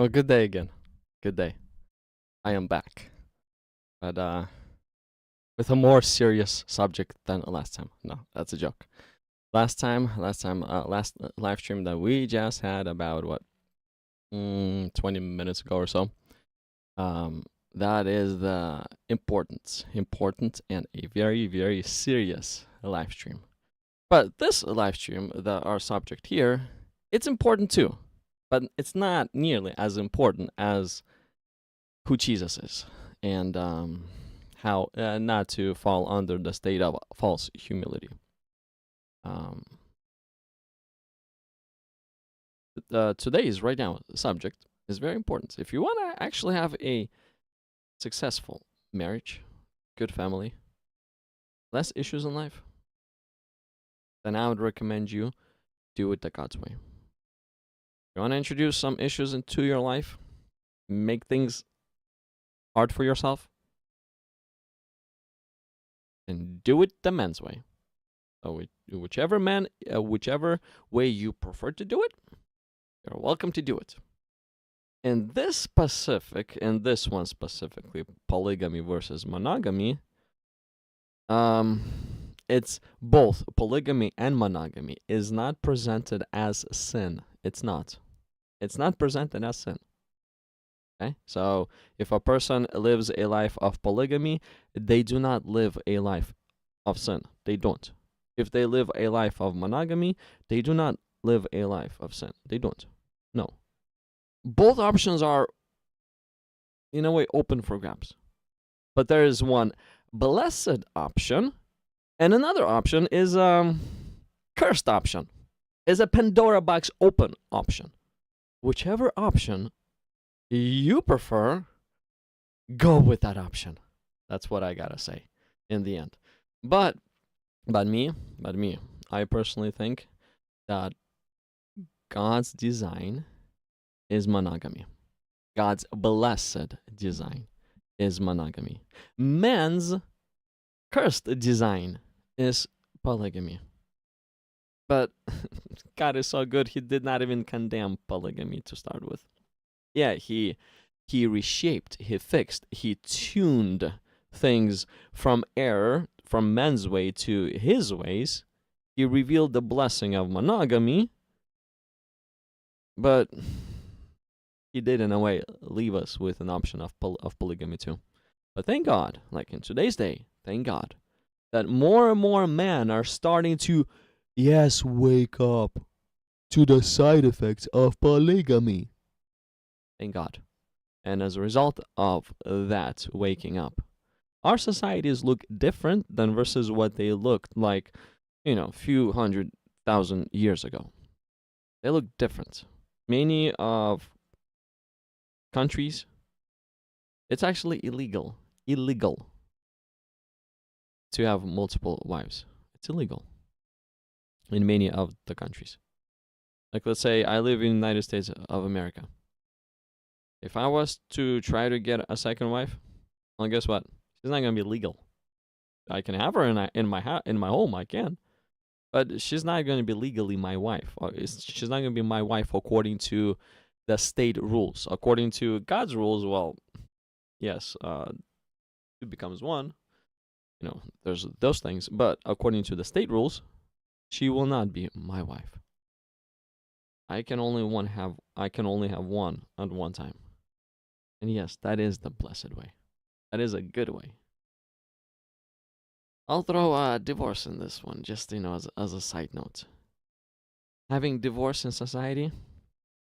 Well, good day again. Good day. I am back, but with a more serious subject than last time. No, that's a joke. Last live stream that we just had about what 20 minutes ago or so. That is the important and a very serious live stream. But this live stream, our subject here, it's important too, but it's not nearly as important as who Jesus is and how not to fall under the state of false humility. Today's right now subject is very important. If you want to actually have a successful marriage, good family, less issues in life, then I would recommend you do it the God's way. You want to introduce some issues into your life, make things hard for yourself, and do it the man's way. So whichever way you prefer to do it, you're welcome to do it. In this one specifically, polygamy versus monogamy, it's both polygamy and monogamy is not presented as sin. It's not presented as sin. Okay? So if a person lives a life of polygamy, they do not live a life of sin. They don't. If they live a life of monogamy, they do not live a life of sin. They don't. No. Both options are, in a way, open for grabs. But there is one blessed option, and another option is cursed option. Is a Pandora box open option. Whichever option you prefer, go with that option. That's what I gotta say in the end. But me, I personally think that God's design is monogamy. God's blessed design is monogamy. Man's cursed design is polygamy. But God is so good, he did not even condemn polygamy to start with. Yeah, he reshaped, he fixed, he tuned things from error, from man's way to his ways. He revealed the blessing of monogamy, but he did in a way leave us with an option of polygamy too. But thank God, like in today's day, thank God that more and more men are starting to, yes, wake up to the side effects of polygamy. Thank God. And as a result of that waking up, our societies look different than versus what they looked like, a few 100,000 years ago. They look different. Many of countries, it's actually illegal to have multiple wives. It's illegal in many of the countries. Like, let's say I live in the United States of America. If I was to try to get a second wife, well, guess what? She's not gonna be legal. I can have her in my home. I can, but she's not gonna be legally my wife. She's not gonna be my wife according to the state rules. According to God's rules, well, yes, two becomes one. There's those things, but according to the state rules, she will not be my wife. I can only have one at one time. And yes, that is the blessed way. That is a good way. I'll throw divorce in this one, just as a side note. Having divorce in society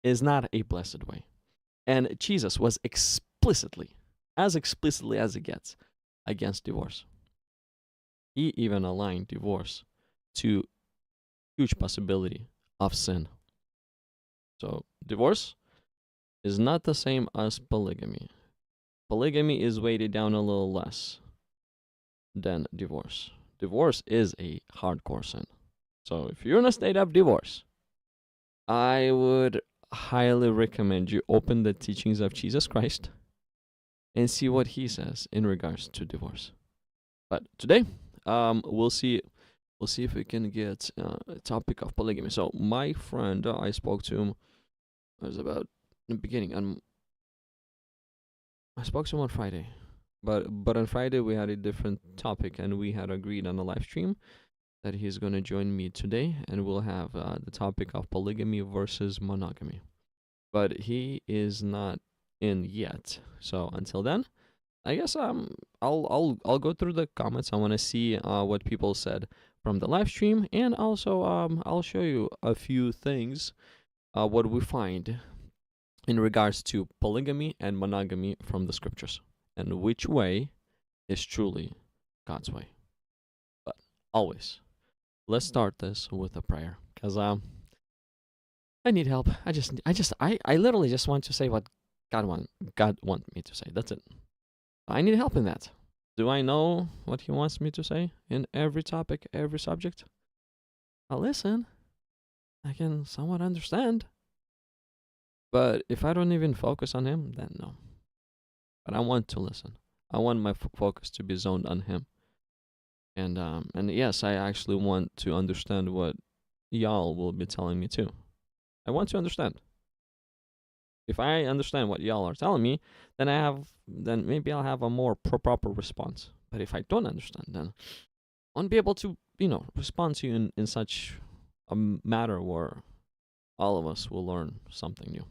is not a blessed way. And Jesus was explicitly as it gets, against divorce. He even aligned divorce to huge possibility of sin. So divorce is not the same as polygamy. Polygamy is weighted down a little less than divorce. Divorce is a hardcore sin. So if you're in a state of divorce, I would highly recommend you open the teachings of Jesus Christ and see what he says in regards to divorce. But today, we'll see if we can get a topic of polygamy. So my friend, I spoke to him, it was about in the beginning, I spoke to him on Friday, but on Friday we had a different topic, and we had agreed on the live stream that he's going to join me today, and we'll have the topic of polygamy versus monogamy. But he is not in yet, so until then, I guess I'll go through the comments. I want to see what people said from the live stream, and also I'll show you a few things what we find in regards to polygamy and monogamy from the scriptures, and which way is truly God's way. But always, let's start this with a prayer, because I need help. I literally just want to say what God want me to say. That's it. I need help in that. Do I know what He wants me to say in every topic, every subject? I'll listen. I can somewhat understand. But if I don't even focus on Him, then no. But I want to listen. I want my focus to be zoned on Him. And yes, I actually want to understand what y'all will be telling me too. I want to understand. If I understand what y'all are telling me, then maybe I'll have a more proper response. But if I don't understand, then I won't be able to, respond to you in such a matter where all of us will learn something new.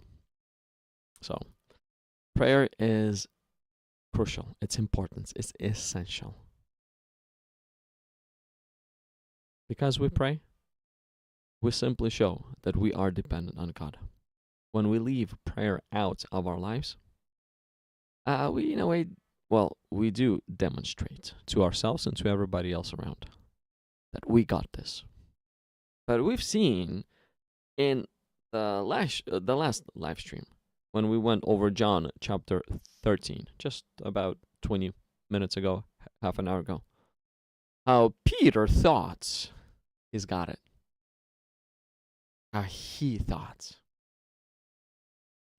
So, prayer is crucial. It's important. It's essential. Because we pray, we simply show that we are dependent on God. When we leave prayer out of our lives, we do demonstrate to ourselves and to everybody else around that we got this. But we've seen in the last live stream, when we went over John chapter 13, just about 20 minutes ago, half an hour ago, how Peter thought he's got it. How he thought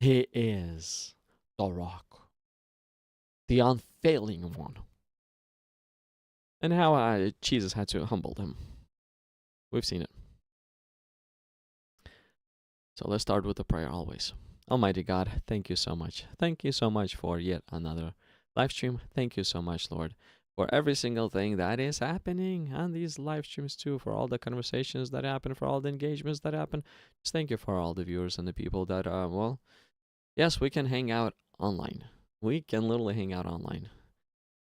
he is the rock, the unfailing one. And how Jesus had to humble him. We've seen it. So let's start with the prayer always. Almighty God, thank you so much. Thank you so much for yet another live stream. Thank you so much, Lord, for every single thing that is happening on these live streams too, for all the conversations that happen, for all the engagements that happen. Just thank you for all the viewers and the people that, yes, we can hang out online. We can literally hang out online.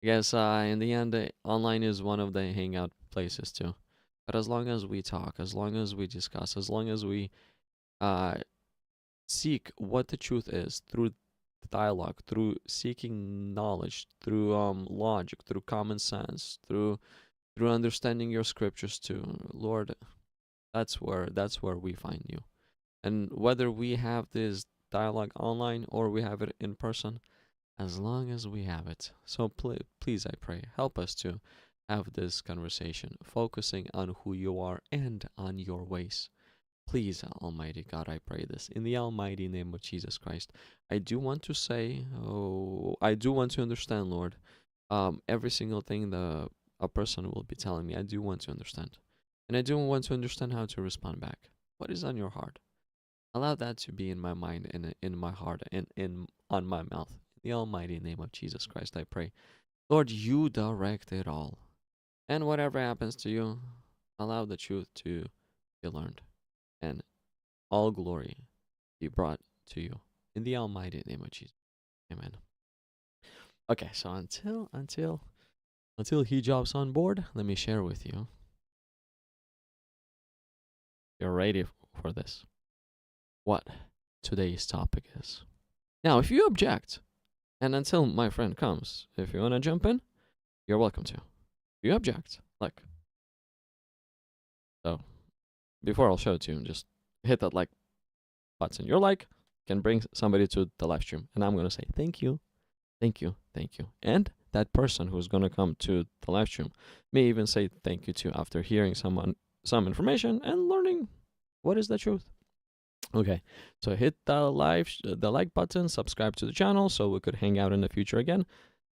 I guess in the end, online is one of the hangout places too. But as long as we talk, as long as we discuss, as long as we seek what the truth is through dialogue, through seeking knowledge, through logic, through common sense, through understanding your scriptures too, Lord, that's where we find you. And whether we have this dialogue online or we have it in person, as long as we have it. So please, I pray, help us to have this conversation, focusing on who you are and on your ways. Please, Almighty God, I pray this in the almighty name of Jesus Christ. I do want to say, I do want to understand, Lord, every single thing a person will be telling me. I do want to understand. And I do want to understand how to respond back. What is on your heart? Allow that to be in my mind and in my heart and on my mouth. In the almighty name of Jesus Christ, I pray. Lord, you direct it all. And whatever happens to you, allow the truth to be learned. And all glory be brought to you. In the almighty name of Jesus. Amen. Okay, so until he jumps on board, let me share with you. You're ready for this. What today's topic is. Now, if you object, and until my friend comes, if you want to jump in, you're welcome to. If you object, so before I'll show it to you, just hit that like button. Your like can bring somebody to the live stream, and I'm going to say thank you, thank you, thank you. And that person who's going to come to the live stream may even say thank you too after hearing some information and learning what is the truth. Okay, so hit the like button, subscribe to the channel so we could hang out in the future again,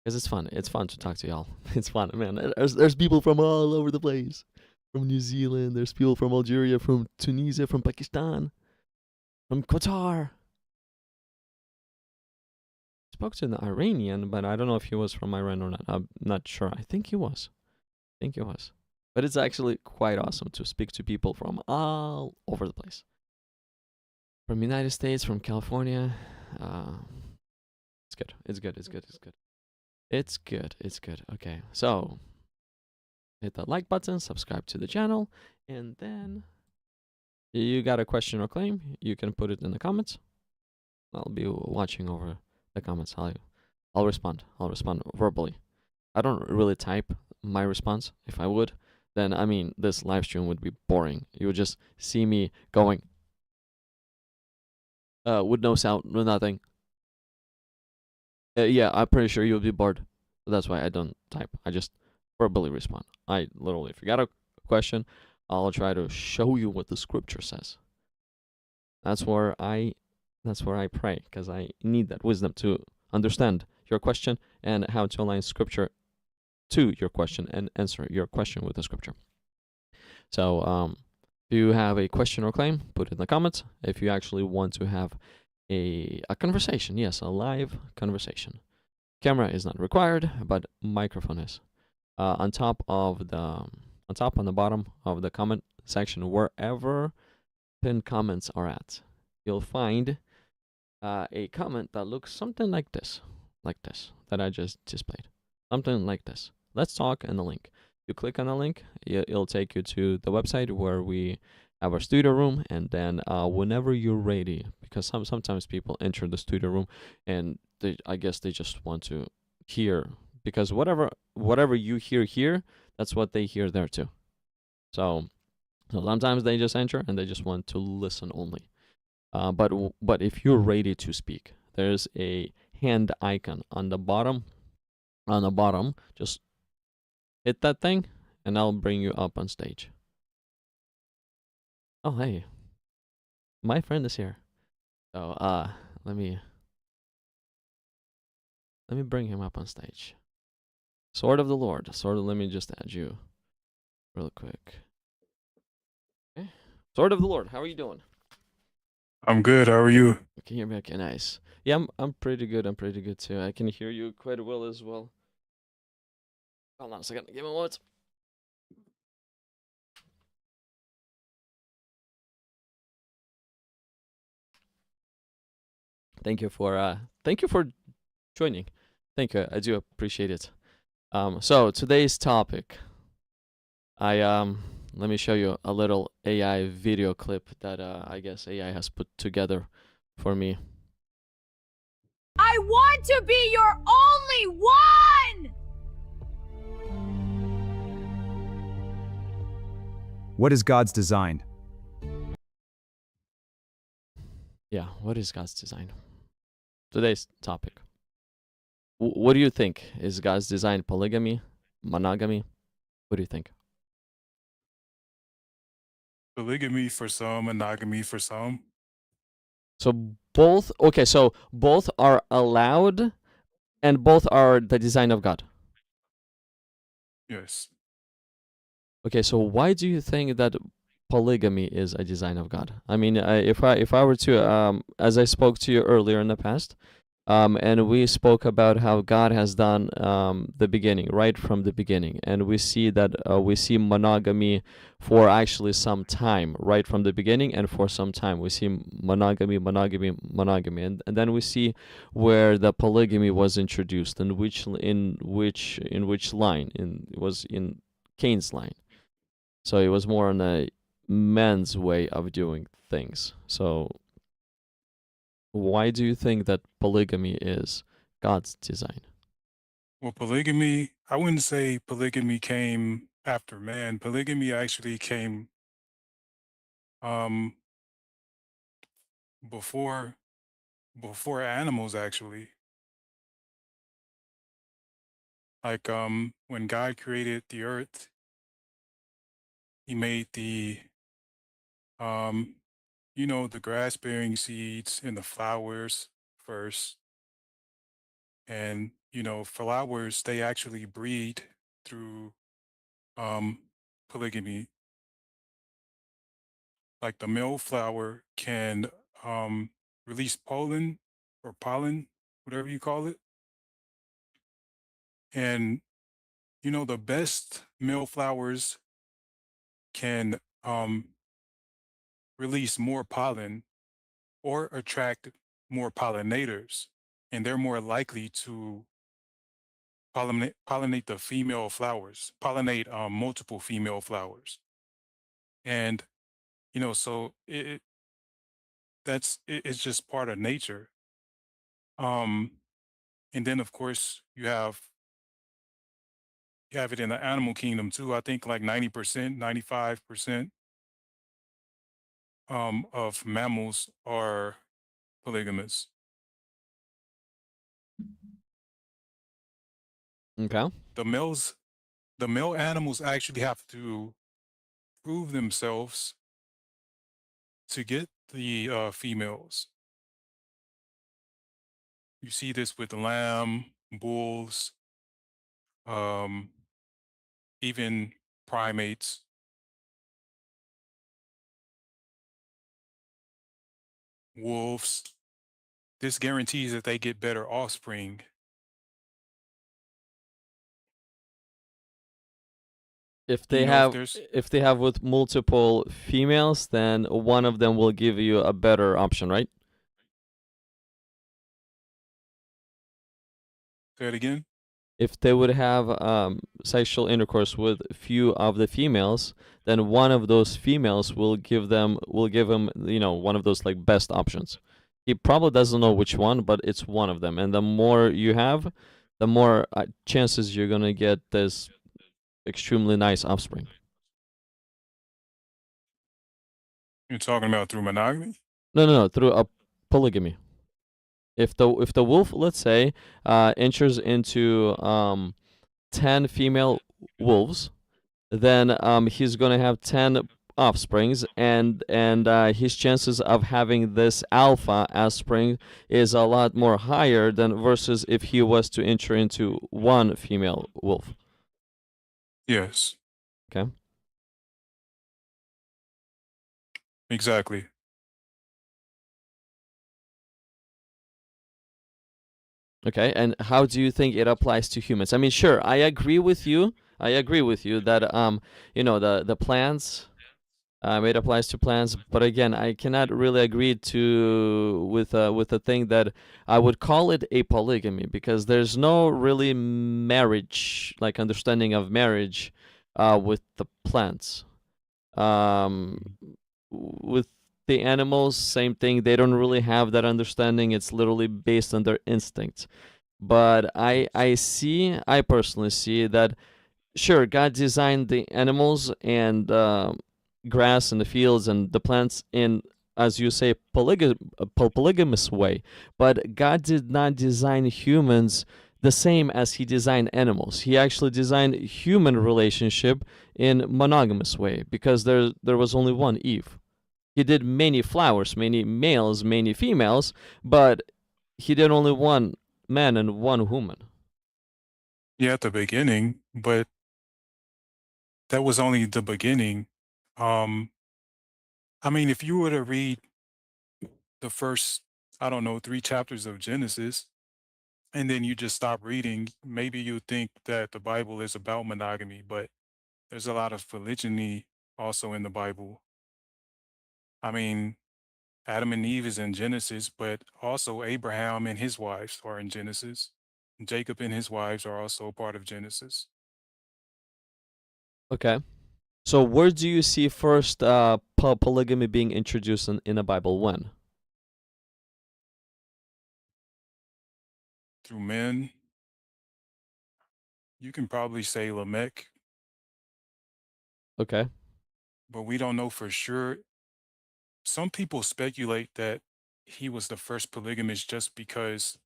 because it's fun. It's fun to talk to y'all. It's fun, man. There's people from all over the place. From New Zealand, there's people from Algeria, from Tunisia, from Pakistan, from Qatar. spoke to an Iranian, but I don't know if he was from Iran or not. I'm not sure. I think he was. I think he was. But it's actually quite awesome to speak to people from all over the place. From United States, from California. It's good. It's good. It's good. It's good. It's good. It's good. Okay. So hit that like button, subscribe to the channel, and then you got a question or claim, you can put it in the comments. I'll be watching over the comments. I'll respond. I'll respond verbally. I don't really type my response. If I would, then I mean this live stream would be boring. You would just see me going with no sound, no nothing. Yeah, I'm pretty sure you'll be bored. That's why I don't type. I just verbally respond. I literally, if you got a question, I'll try to show you what the scripture says. That's where I pray, because I need that wisdom to understand your question and how to align scripture to your question and answer your question with the scripture. So if you have a question or claim, put it in the comments. If you actually want to have a conversation, yes, a live conversation. Camera is not required, but microphone is. On top on the bottom of the comment section, wherever pinned comments are at, you'll find a comment that looks something like this, that I just displayed. Something like this. Let's talk, and the link. You click on the link, it'll take you to the website where we have our studio room, and then whenever you're ready, because sometimes people enter the studio room and I guess they just want to hear, because whatever you hear here, that's what they hear there too. So sometimes they just enter and they just want to listen only. But if you're ready to speak, there's a hand icon on the bottom. On the bottom, just hit that thing, and I'll bring you up on stage. Oh, hey, my friend is here. So let me bring him up on stage. Sword of the Lord. Let me just add you real quick. Okay. Sword of the Lord, how are you doing? I'm good. How are you? You can hear me? Okay, nice. Yeah, I'm pretty good. I'm pretty good too. I can hear you quite well as well. Hold on a second. Give me a moment. Thank you for joining. Thank you. I do appreciate it. So today's topic, let me show you a little AI video clip that I guess AI has put together for me. I want to be your only one! What is God's design? Yeah, what is God's design? Today's topic. What do you think? Is God's design polygamy, monogamy? What do you think? Polygamy for some, monogamy for some. So both, okay, so both are allowed and both are the design of God. Yes. Okay, so why do you think that polygamy is a design of God? I mean, if I were to as I spoke to you earlier in the past, and we spoke about how God has done the beginning, right from the beginning, and we see that we see monogamy for actually some time, right from the beginning, and for some time we see monogamy, and then we see where the polygamy was introduced, and which line, it was in Cain's line. So it was more on a man's way of doing things. So why do you think that polygamy is God's design? Well, polygamy, I wouldn't say polygamy came after man. Polygamy actually came um before before animals actually. Like when God created the earth, he made the um the grass bearing seeds and the flowers first. And flowers, they actually breed through um polygamy. Like the male flower can release pollen or pollen, whatever you call it. And the best male flowers can release more pollen or attract more pollinators, and they're more likely to pollinate the female flowers, pollinate multiple female flowers. And so it's just part of nature. Um, and then of course you have it in the animal kingdom too. I think like 90%, 95% of mammals are polygamous. Okay. The male animals actually have to prove themselves to get the females. You see this with lamb, bulls, um, even primates. Wolves. This guarantees that they get better offspring. If You they know, if have there's if they have with multiple females, then one of them will give you a better option, right? say it again. If they would have sexual intercourse with few of the females, then one of those females will give him one of those like best options. He probably doesn't know which one, but it's one of them. And the more you have, the more chances you're gonna get this extremely nice offspring. You're talking about through monogamy? No, through a polygamy. If the wolf, let's say, enters into 10 female wolves, then he's gonna have 10 offsprings, and his chances of having this alpha offspring is a lot more higher than versus if he was to enter into one female wolf. Yes, Okay. exactly. Okay, and how do you think it applies to humans? I mean, sure, I agree with you. I agree with you that the plants, it applies to plants, but again, I cannot really agree with the thing that I would call it a polygamy, because there's no really marriage, like understanding of marriage, with the plants. With the animals, same thing. They don't really have that understanding. It's literally based on their instincts. But I personally see that sure, God designed the animals and grass and the fields and the plants in, as you say, polygamous way. But God did not design humans the same as He designed animals. He actually designed human relationship in monogamous way, because there was only one Eve. He did many flowers, many males, many females, but He did only one man and one woman. Yeah, at the beginning, but that was only the beginning. Um, I mean, if you were to read the first, I don't know, 3 chapters of Genesis, and then you just stop reading, maybe you think that the Bible is about monogamy, but there's a lot of polygyny also in the Bible. I mean, Adam and Eve is in Genesis, but also Abraham and his wives are in Genesis. Jacob and his wives are also part of Genesis. Okay. So where do you see first polygamy being introduced in the Bible? When? Through men, you can probably say Lamech, Okay. but we don't know for sure. Some people speculate that he was the first polygamist just because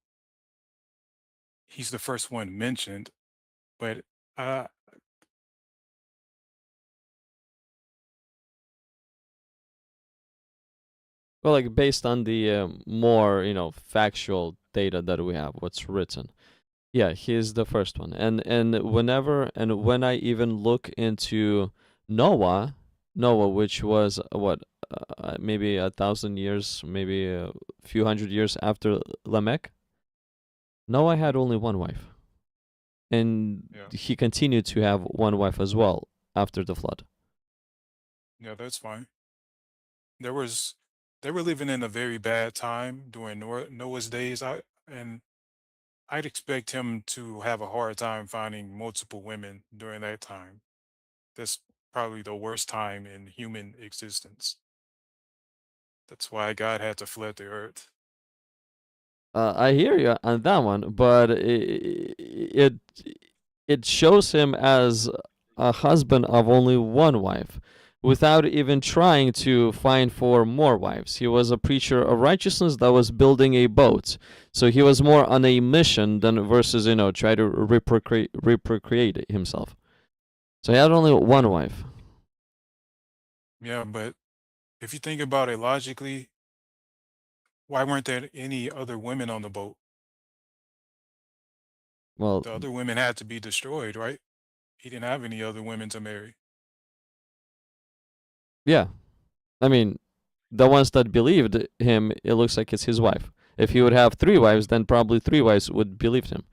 he's the first one mentioned, but uh, Well, like based on the more factual data that we have, what's written. Yeah, he's the first one. And when I even look into Noah, which was what, maybe 1,000 years, maybe a few hundred years after Lamech. Noah had only one wife, and Yeah. he continued to have one wife as well after the flood. Yeah, that's fine. There was they were living in a very bad time during Noah's days. And I'd expect him to have a hard time finding multiple women during that time. That's probably the worst time in human existence. That's why God had to flood the earth. I hear you on that one, but it shows him as a husband of only one wife, without even trying to find for more wives. He was a preacher of righteousness that was building a boat, so he was more on a mission than versus try to reprocreate himself. So he had only one wife. Yeah, but if you think about it logically, why weren't there any other women on the boat? Well, The other women had to be destroyed, right? He didn't have any other women to marry. yeah. I mean, the ones that believed him, it looks like it's his wife. If he would have three wives, then probably three wives would believe him.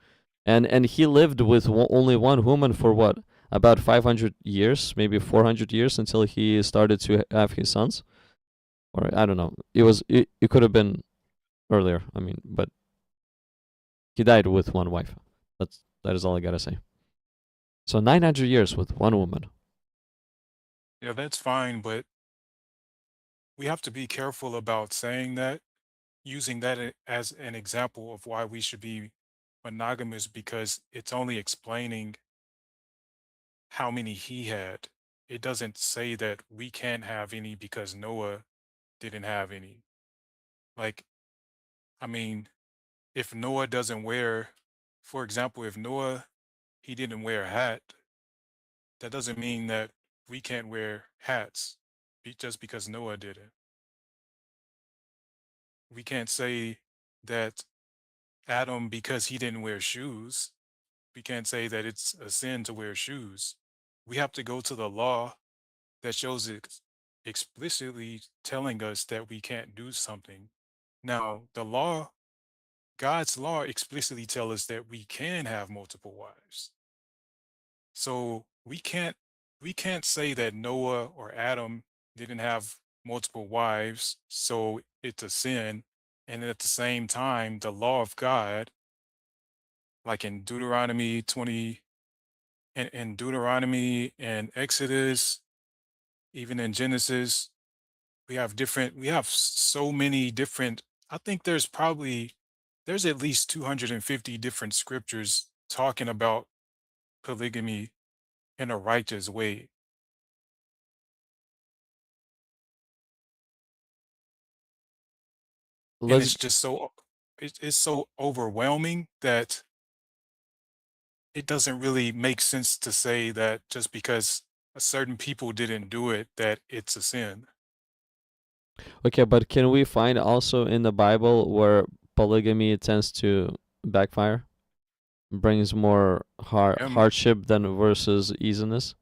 And he lived with only one woman for what, about 500 years, maybe 400 years, until he started to have his sons. Or I don't know. It could have been earlier. I mean, but he died with one wife. That is all I gotta say. So 900 years with one woman. Yeah, that's fine, but we have to be careful about saying that, using that as an example of why we should be monogamous, because it's only explaining how many he had. It doesn't say that we can't have any because Noah didn't have any. Like, I mean, if Noah doesn't wear, for example, if Noah, he didn't wear a hat, that doesn't mean that we can't wear hats just because Noah didn't. We can't say that Adam, because he didn't wear shoes, we can't say that it's a sin to wear shoes. We have to go to the law that shows it explicitly telling us that we can't do something. Now, the law, God's law explicitly tell us that we can have multiple wives. So we can't say that Noah or Adam didn't have multiple wives, so it's a sin. And at the same time, the law of God, like in Deuteronomy 20, and in Deuteronomy and Exodus, even in Genesis, we have so many different, I think there's at least 250 different scriptures talking about polygamy in a righteous way. And Let's it's just so it's so overwhelming that it doesn't really make sense to say that just because a certain people didn't do it that it's a sin. Okay, but can we find also in the Bible where polygamy tends to backfire, brings more Um, hardship than versus easiness?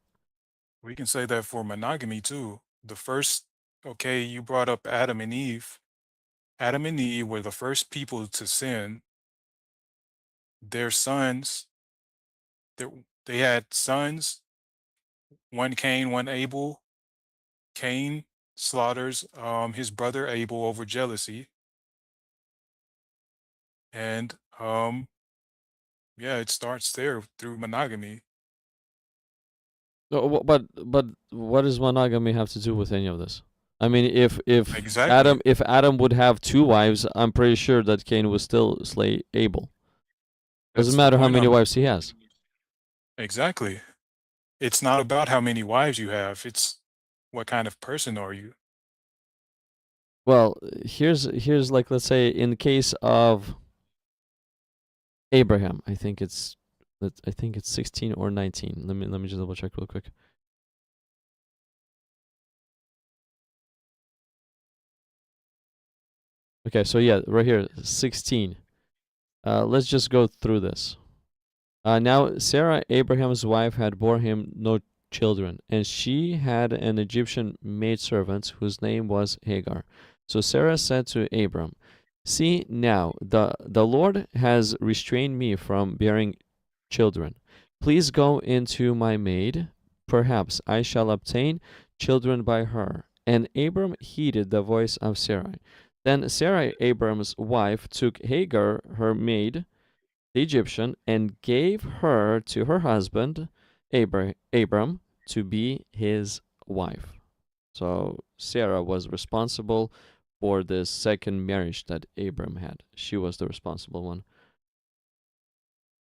we can say that for monogamy too. The first, okay, you brought up Adam and Eve. Adam and Eve were the first people to sin. Their sons, they, they had sons, one Cain, one Abel. Cain slaughters his brother Abel over jealousy. And yeah, it starts there through monogamy. No, but what does monogamy have to do with any of this? I mean, if Exactly. Adam would have two wives, I'm pretty sure that Cain would still slay Abel. Doesn't That's the matter how point many I'm wives he has. exactly. It's not about how many wives you have. It's what kind of person are you? Well, here's like, let's say in case of Abraham, I think it's 16 or 19. Let me just double check real quick. Okay, so yeah, right here, 16. Let's just go through this. Now Sarah, Abraham's wife, had bore him no children, and she had an Egyptian maidservant whose name was Hagar. So Sarah said to Abram, See now, the Lord has restrained me from bearing children. Please go into my maid. Perhaps I shall obtain children by her. And Abram heeded the voice of Sarai. Then Sarai, Abram's wife, took Hagar, her maid, the Egyptian, and gave her to her husband, Abram, to be his wife. So Sarah was responsible for this second marriage that Abram had. She was the responsible one.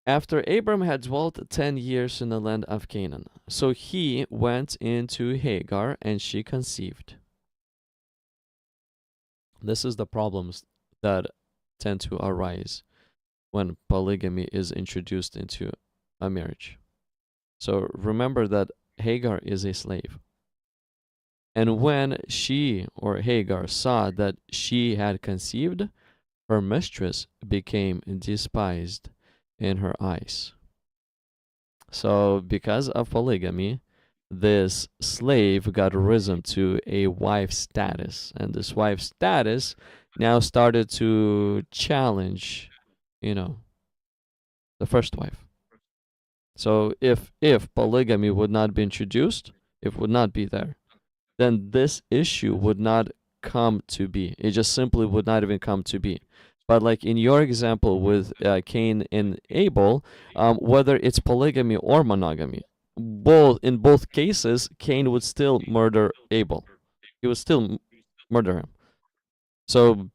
After Abram had dwelt 10 years in the land of Canaan, so he went into Hagar and she conceived. This is the problems that tend to arise when polygamy is introduced into a marriage. So remember that Hagar is a slave. And when she or Hagar saw that she had conceived, her mistress became despised in her eyes. So, because of polygamy, this slave got risen to a wife status, and this wife status now started to challenge, the first wife. So, if polygamy would not be introduced, it would not be there, then this issue would not come to be. It just simply would not even come to be. But like in your example with Cain and Abel, whether it's polygamy or monogamy, in both cases, Cain would still murder Abel. He would still murder him. So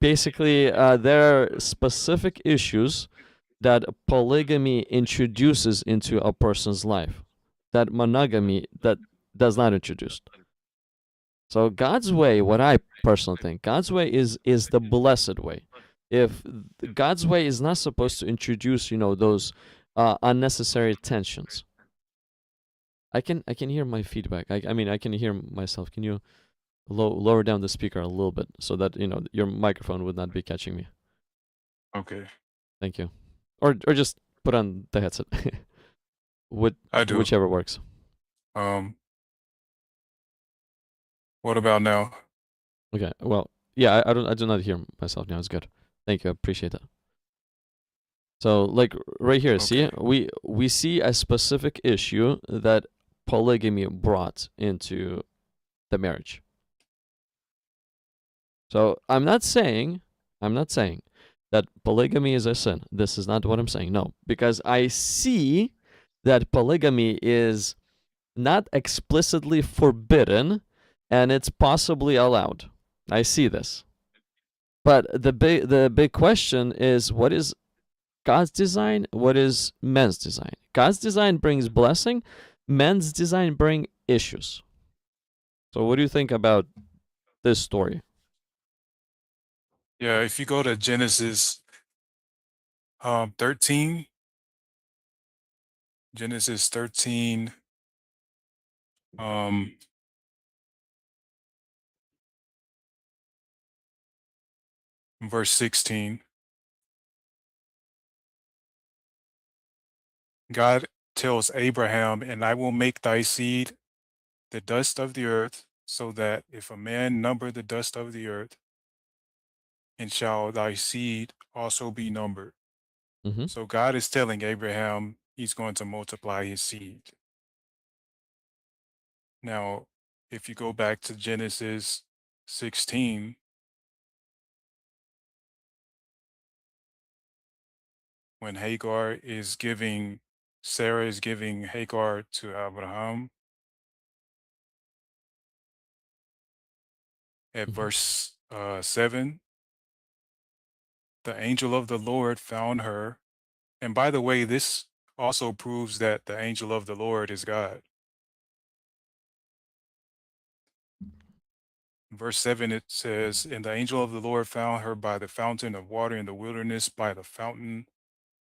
basically, there are specific issues that polygamy introduces into a person's life that monogamy that does not introduce. So God's way, what I personally think, God's way is the blessed way. If God's way is not supposed to introduce, those unnecessary tensions. I can hear my feedback. I mean, I can hear myself. Can you lower down the speaker a little bit so that your microphone would not be catching me? Okay. Thank you. Or just put on the headset. I do. Whichever works. What about now? Okay. Well, yeah, I do not hear myself now. It's good. Thank you. I appreciate that. So, like right here, see, we see a specific issue that polygamy brought into the marriage. So, I'm not saying that polygamy is a sin. This is not what I'm saying. No, because I see that polygamy is not explicitly forbidden and it's possibly allowed. I see this. But the big question is, what is God's design? What is man's design? God's design brings blessing. Man's design bring issues. So what do you think about this story? Yeah, if you go to Genesis 13, Genesis 13, verse 16, God tells Abraham, "And I will make thy seed the dust of the earth, so that if a man number the dust of the earth, and shall thy seed also be numbered." Mm-hmm. So God is telling Abraham he's going to multiply his seed. Now, if you go back to Genesis 16, when Sarah is giving Hagar to Abraham, at verse 7, the angel of the Lord found her. And by the way, this also proves that the angel of the Lord is God. Verse 7, it says, "And the angel of the Lord found her by the fountain of water in the wilderness, by the fountain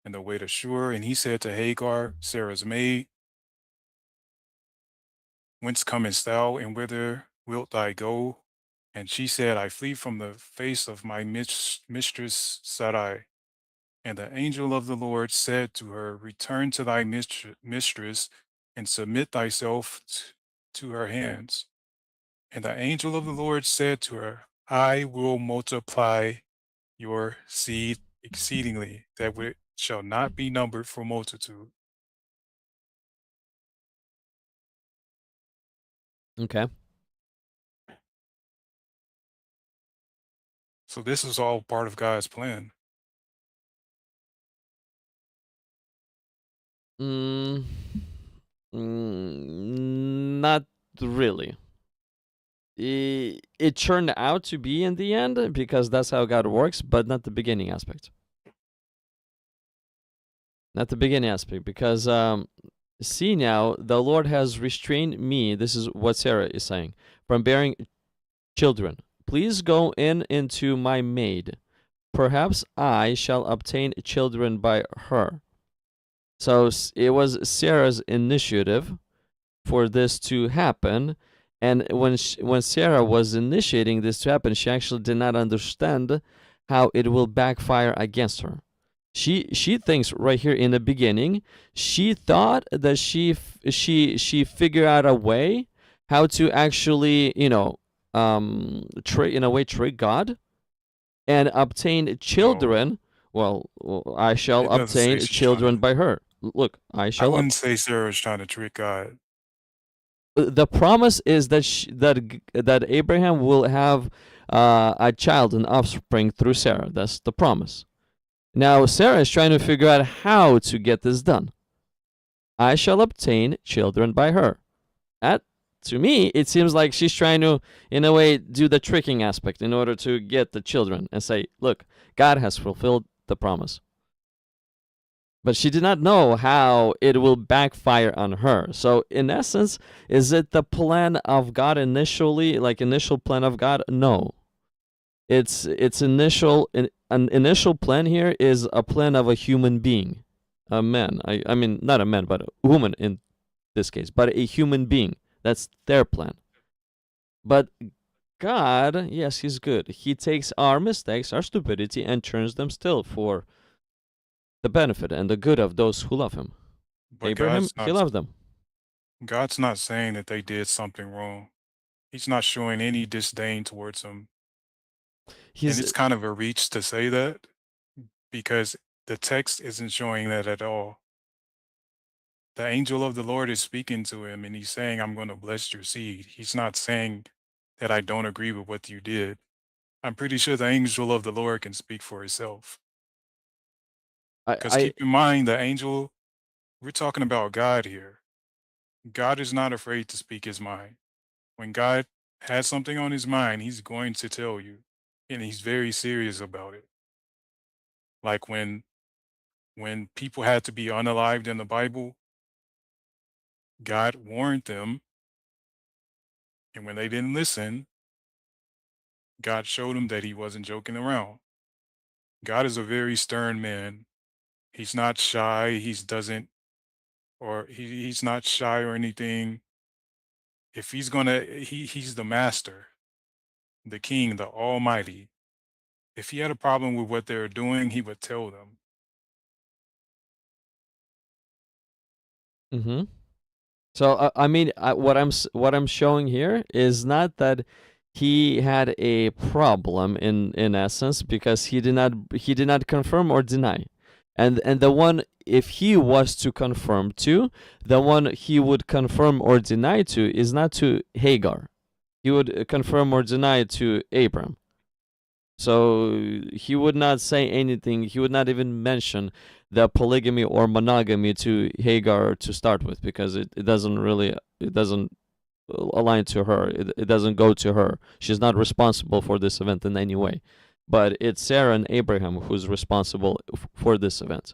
in the way to Shur. And he said to Hagar, Sarah's maid, Whence comest thou, and whither wilt thou go? And she said, I flee from the face of my mistress Sarai. And the angel of the Lord said to her, Return to thy mistress, and submit thyself to her hands. And the angel of the Lord said to her, I will multiply your seed exceedingly, that it shall not be numbered for multitude. Okay. So this is all part of God's plan. Mm, not really. It turned out to be in the end because that's how God works, but not the beginning aspect. Not the beginning aspect, because see now, the Lord has restrained me. This is what Sarah is saying, from bearing children. Please go in into my maid. Perhaps I shall obtain children by her. So it was Sarah's initiative for this to happen. And when Sarah was initiating this to happen, she actually did not understand how it will backfire against her. She thinks right here in the beginning, she thought that she figured out a way how to actually, in a way trick God and obtain children. Well, I shall It doesn't say obtain she's trying children to. by her. Look, I I shall wouldn't say Sarah's trying to trick God. the promise is that that Abraham will have a child, an offspring through Sarah. That's the promise. Now Sarah is trying to figure out how to get this done. I shall obtain children by her. That, to me, it seems like she's trying to, in a way, do the tricking aspect in order to get the children and say, look, God has fulfilled the promise. But she did not know how it will backfire on her. So in essence, is it the plan of God initially, like initial plan of God? No. It's an initial plan here is a plan of a human being, a man. I mean not a man, but a woman in this case, but a human being. That's their plan. But God, yes, he's good. He takes our mistakes, our stupidity, and turns them still for the benefit and the good of those who love him. But Abraham, he loved them. God's not saying that they did something wrong. He's not showing any disdain towards them. And it's kind of a reach to say that because the text isn't showing that at all. The angel of the Lord is speaking to him and he's saying, I'm going to bless your seed. He's not saying that I don't agree with what you did. I'm pretty sure the angel of the Lord can speak for himself. Because keep in mind, the angel, we're talking about God here. God is not afraid to speak his mind. When God has something on his mind, he's going to tell you, and he's very serious about it. Like when people had to be unalived in the Bible, God warned them, and when they didn't listen, God showed them that he wasn't joking around. God is a very stern man. He's not shy. He's not shy or anything. If he's he's the master, the king, the almighty. If he had a problem with what they're doing, he would tell them. Mm-hmm. So I mean, what I'm showing here is not that he had a problem in essence, because he did not confirm or deny, and the one, if he was to confirm to, the one he would confirm or deny to is not to Hagar. He would confirm or deny to Abram. So he would not say anything. He would not even mention the polygamy or monogamy to Hagar to start with, because it doesn't align to her. It doesn't go to her. She's not responsible for this event in any way. But it's Sarah and Abraham who's responsible for this event.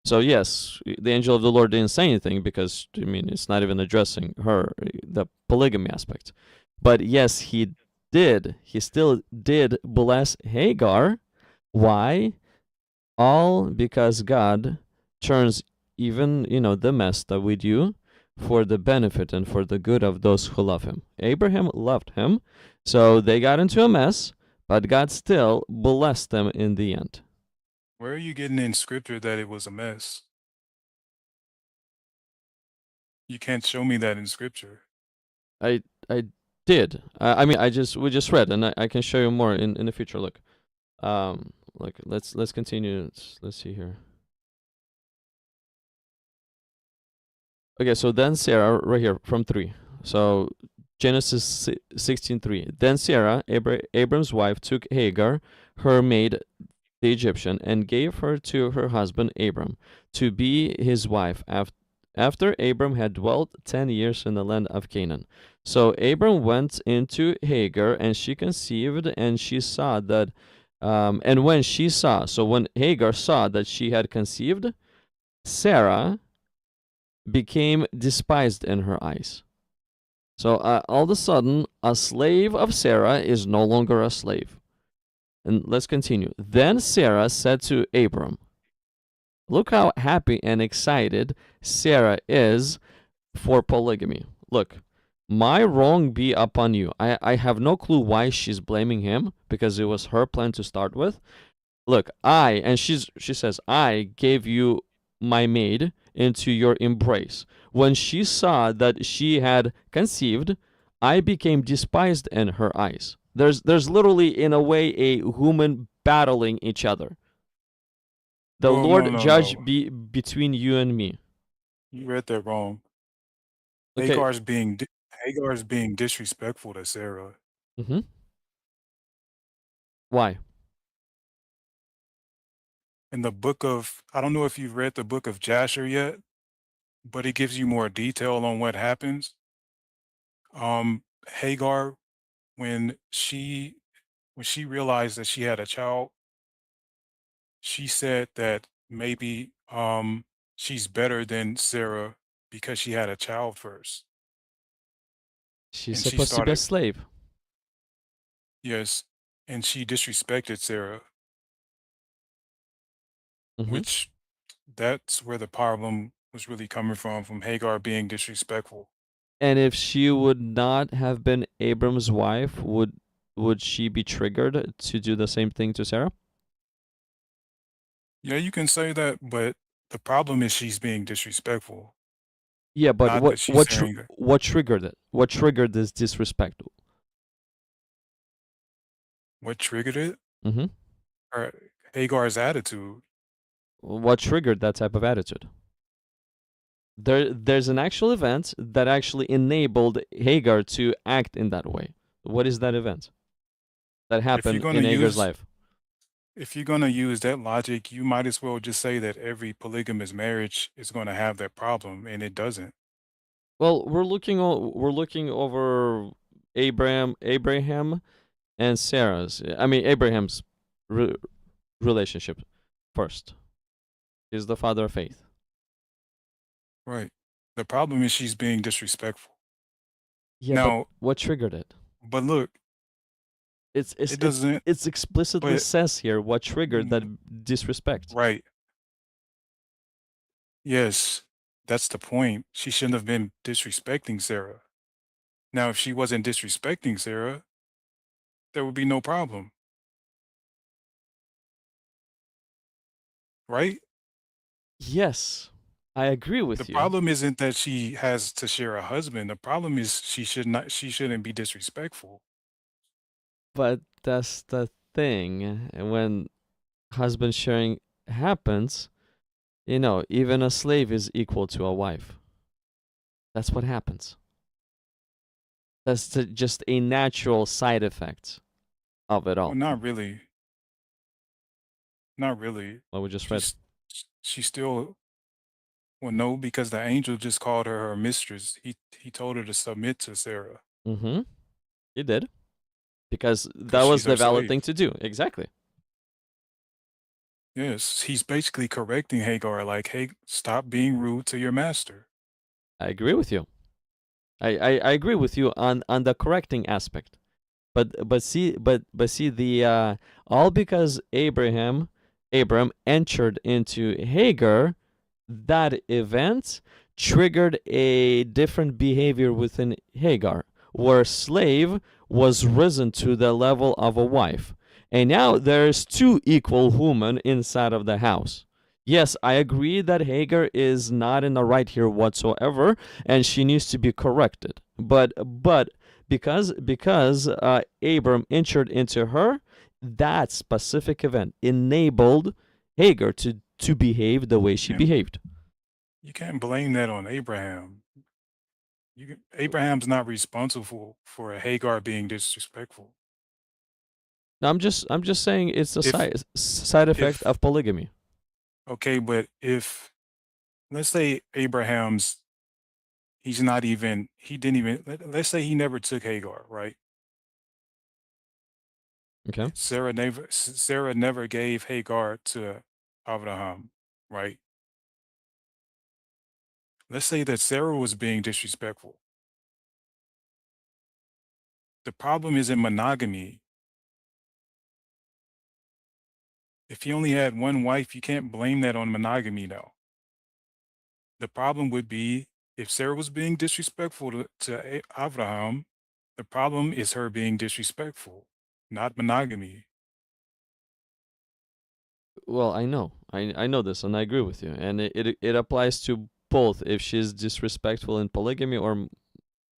So yes, the angel of the Lord didn't say anything because, I mean, it's not even addressing her, the polygamy aspect. But yes, he still did bless Hagar. Why? All because God turns even, the mess that we do for the benefit and for the good of those who love him. Abraham loved him, so they got into a mess, but God still blessed them in the end. Where are you getting in scripture that it was a mess? You can't show me that in scripture. I did. I mean, we just read, and I can show you more in the future. Look, Look, let's continue. Let's see here. Okay, so then Sarah, right here from 3. So Genesis 16:3. Then Sarah, Abram's wife, took Hagar, her maid, the Egyptian, and gave her to her husband Abram to be his wife after Abram had dwelt 10 years in the land of Canaan. So Abram went into Hagar, and she conceived, and she saw that, and when she saw, so when Hagar saw that she had conceived, Sarah became despised in her eyes. So all of a sudden, a slave of Sarah is no longer a slave. And let's continue. Then Sarah said to Abram, look how happy and excited Sarah is for polygamy. Look, my wrong be upon you. I have no clue why she's blaming him, because it was her plan to start with. Look, she says, I gave you my maid into your embrace. When she saw that she had conceived, I became despised in her eyes. There's literally, in a way, a human battling each other. The Well, Lord no, judge no. be between you and me. You read that wrong. Okay. Hagar's being disrespectful to Sarah. Mm-hmm. Why? In the book of, I don't know if you've read the book of Jasher yet, but it gives you more detail on what happens. Hagar, when she realized that she had a child, she said that maybe she's better than Sarah because she had a child first. She's And she supposed to be a started, slave. yes, and she disrespected Sarah, Mm-hmm. which that's where the problem was really coming from Hagar being disrespectful. And if she would not have been Abram's wife, would she be triggered to do the same thing to Sarah? Yeah, you can say that, but the problem is she's being disrespectful. Yeah, but Not that she's saying that. what triggered it? What triggered this disrespect? What triggered it? Mm-hmm. Or Hagar's attitude. What triggered that type of attitude? There's an actual event that actually enabled Hagar to act in that way. What is that event that happened in Hagar's life? If you're gonna use that logic, you might as well just say that every polygamous marriage is gonna have that problem, and it doesn't. Well, we're looking over Abraham and Sarah's. I mean, Abraham's relationship first. He's the father of faith. Right. The problem is she's being disrespectful. Yeah, Now, but what triggered it? but look, it doesn't. It's explicitly But says here what triggered that disrespect. right. Yes, that's the point. She shouldn't have been disrespecting Sarah. Now, if she wasn't disrespecting Sarah, there would be no problem, right? Yes, I agree with The you. problem isn't that she has to share a husband. The problem is she shouldn't be disrespectful. But that's the thing. When husband sharing happens, even a slave is equal to a wife. That's what happens. That's just a natural side effect of it all. Well, not really. Not really. What we just read. She still, well, no, because the angel just called her mistress. He told her to submit to Sarah Mm-hmm. He did. Because that because was she's the her valid slave. thing to do. Exactly. Yes, he's basically correcting Hagar, like, hey, stop being rude to your master. I agree with you. I agree with you on the correcting aspect. But see the all because Abram entered into Hagar, that event triggered a different behavior within Hagar, where slave was risen to the level of a wife. And now there's two equal women inside of the house. Yes, I agree that Hagar is not in the right here whatsoever, and she needs to be corrected. But because Abram entered into her, that specific event enabled Hagar to behave the way she Yeah. behaved. You can't blame that on Abraham. Abraham's not responsible for Hagar being disrespectful. I'm just saying it's a If side effect if of polygamy. okay, but if let's say he didn't even let's say he never took Hagar, right? Okay. Sarah never gave Hagar to Abraham, right? Let's say that Sarah was being disrespectful. The problem is in monogamy. If he only had one wife, you can't blame that on monogamy now. The problem would be if Sarah was being disrespectful to Abraham, the problem is her being disrespectful, not monogamy. Well, I know. I know this and I agree with you. And it applies to both. If she's disrespectful in polygamy or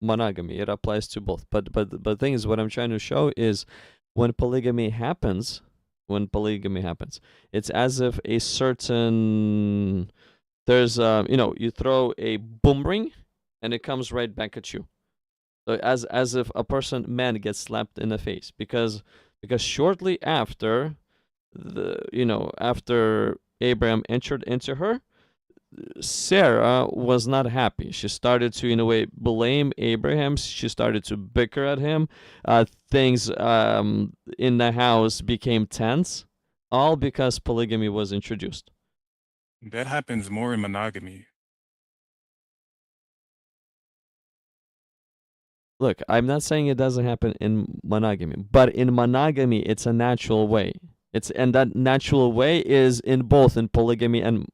monogamy, it applies to both. But the thing is, what I'm trying to show is when polygamy happens, it's as if a certain there's you throw a boomerang and it comes right back at you. So as if a man gets slapped in the face because shortly after after Abraham entered into her, Sarah was not happy. She started to, in a way, blame Abraham. She started to bicker at him. Things in the house became tense, all because polygamy was introduced. That happens more in monogamy. Look, I'm not saying it doesn't happen in monogamy, but in monogamy, it's a natural way. And that natural way is in both in polygamy and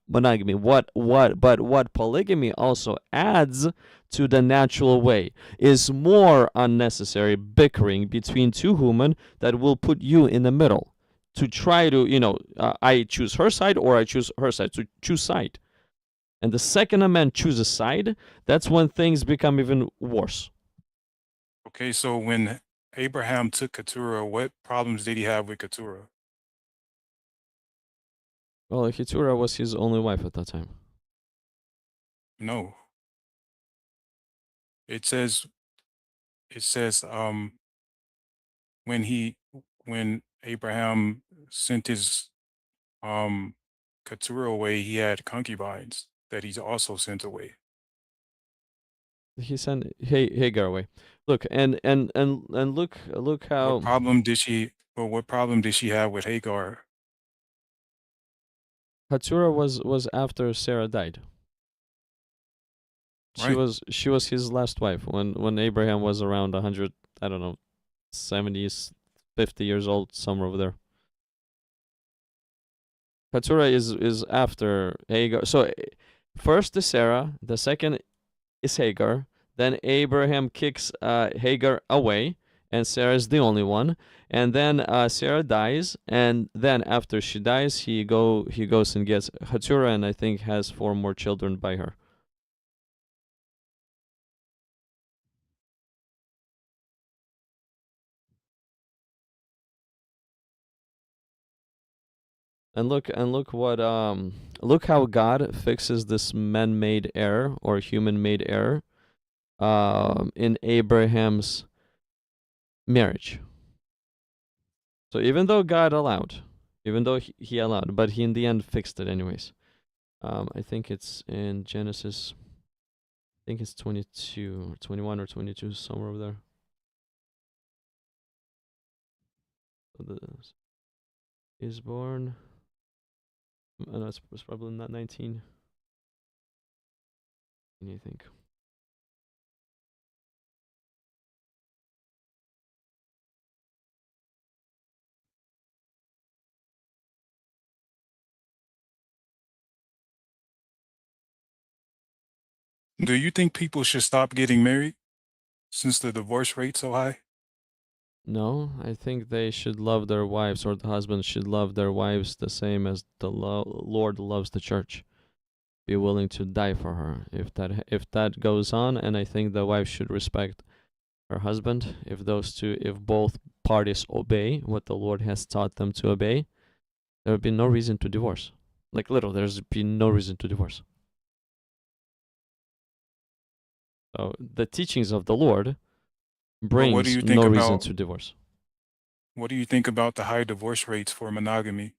monogamy. But what polygamy also adds to the natural way is more unnecessary bickering between two women that will put you in the middle to try to, I choose her side or I choose her side, to choose side. And the second a man chooses a side, that's when things become even worse. Okay, so when Abraham took Keturah, what problems did he have with Keturah? Well, Keturah was his only wife at that time. No. It says when when Abraham sent his Keturah away, he had concubines that he also sent away. He sent Hagar away. Look, and look how What problem did she have with Hagar? Keturah was after Sarah died. She Right. was his last wife when Abraham was around 100, I don't know, 70s, 50 years old, somewhere over there. Keturah is after Hagar. So first is Sarah, the second is Hagar. Then Abraham kicks Hagar away, and Sarah is the only one. And then Sarah dies, and then after she dies, he goes and gets Keturah, and I think has 4 more children by her. And look how God fixes this man-made error or human-made error in Abraham's marriage. So even though God allowed, even though he allowed, but he in the end fixed it anyways. I think it's in Genesis. I think it's 22 or 21 or 22, somewhere over there. So is born. No, it's probably not 19. What do you think? Do you think people should stop getting married since the divorce rate's so high? No, I think they should love their wives, or the husbands should love their wives the same as the Lord loves the church. Be willing to die for her if that goes on, and I think the wife should respect her husband, if both parties obey what the Lord has taught them to obey, there would be no reason to divorce. Like literally, there's been no reason to divorce. So the teachings of the Lord But what do brings you think no reason about to divorce. what do you think about the high divorce rates for monogamy?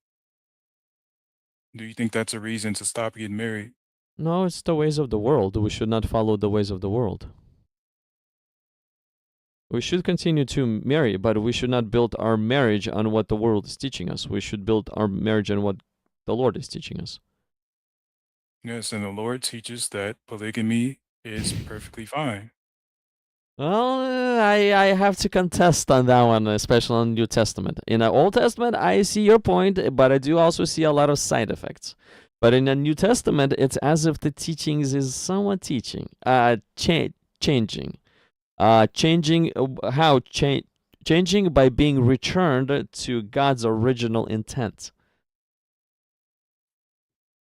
Do you think that's a reason to stop getting married? No, it's the ways of the world. We should not follow the ways of the world. We should continue to marry, but we should not build our marriage on what the world is teaching us. We should build our marriage on what the Lord is teaching us. Yes, and the Lord teaches that polygamy is perfectly fine. Well, I have to contest on that one, especially on New Testament. In the Old Testament, I see your point, but I do also see a lot of side effects. But in the New Testament, it's as if the teachings is somewhat changing, changing by being returned to God's original intent.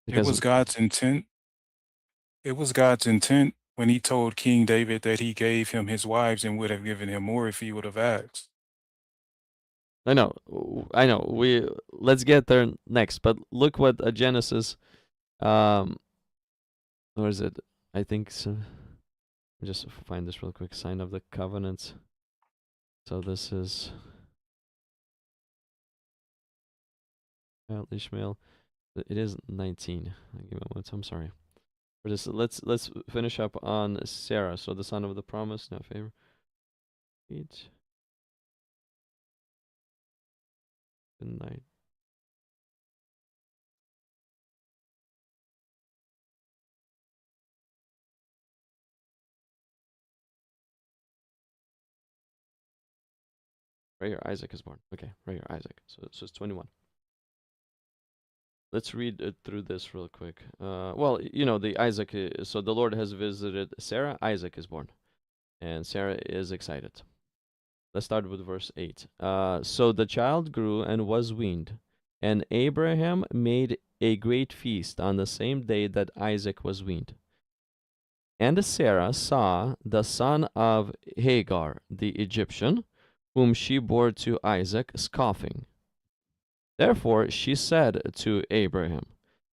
It was God's intent. It was God's intent when he told King David that he gave him his wives and would have given him more if he would have asked. I know. Let's get there next. But look what Genesis, where is it? I think so. Just find this real quick. Sign of the covenant. So this is Ishmael. It is 19. Give me a moment. I'm sorry. For this, let's finish up on Sarah. So the son of the promise. No favor. Eat. Good night. Right here, Isaac is born. Okay, right here, Isaac. So it's 21. Let's read through this real quick. Well, the Isaac. So the Lord has visited Sarah. Isaac is born, and Sarah is excited. Let's start with verse 8. So the child grew and was weaned, and Abraham made a great feast on the same day that Isaac was weaned. And Sarah saw the son of Hagar, the Egyptian, whom she bore to Isaac, scoffing. Therefore she said to Abraham,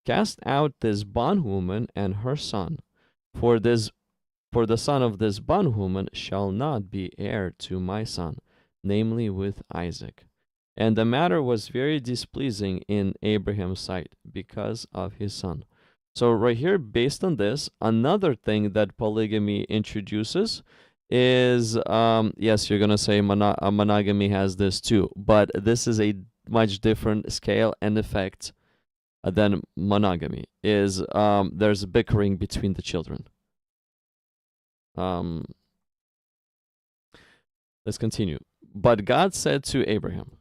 Cast out this bondwoman and her son, for the son of this bondwoman shall not be heir to my son, namely with Isaac. And the matter was very displeasing in Abraham's sight because of his son. So right here, based on this, another thing that polygamy introduces is, yes, you're going to say monogamy has this too, but this is a much different scale and effect than monogamy. Is there's bickering between the children. Let's continue. But God said to Abraham,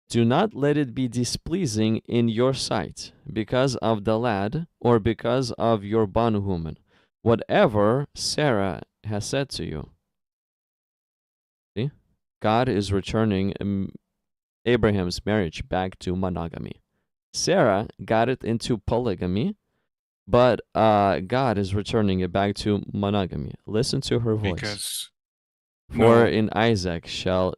Do not let it be displeasing in your sight because of the lad or because of your bondwoman, whatever Sarah has said to you. See? God is returning Abraham's marriage back to monogamy. Sarah got it into polygamy, but God is returning it back to monogamy. Listen to her voice. Because For in Isaac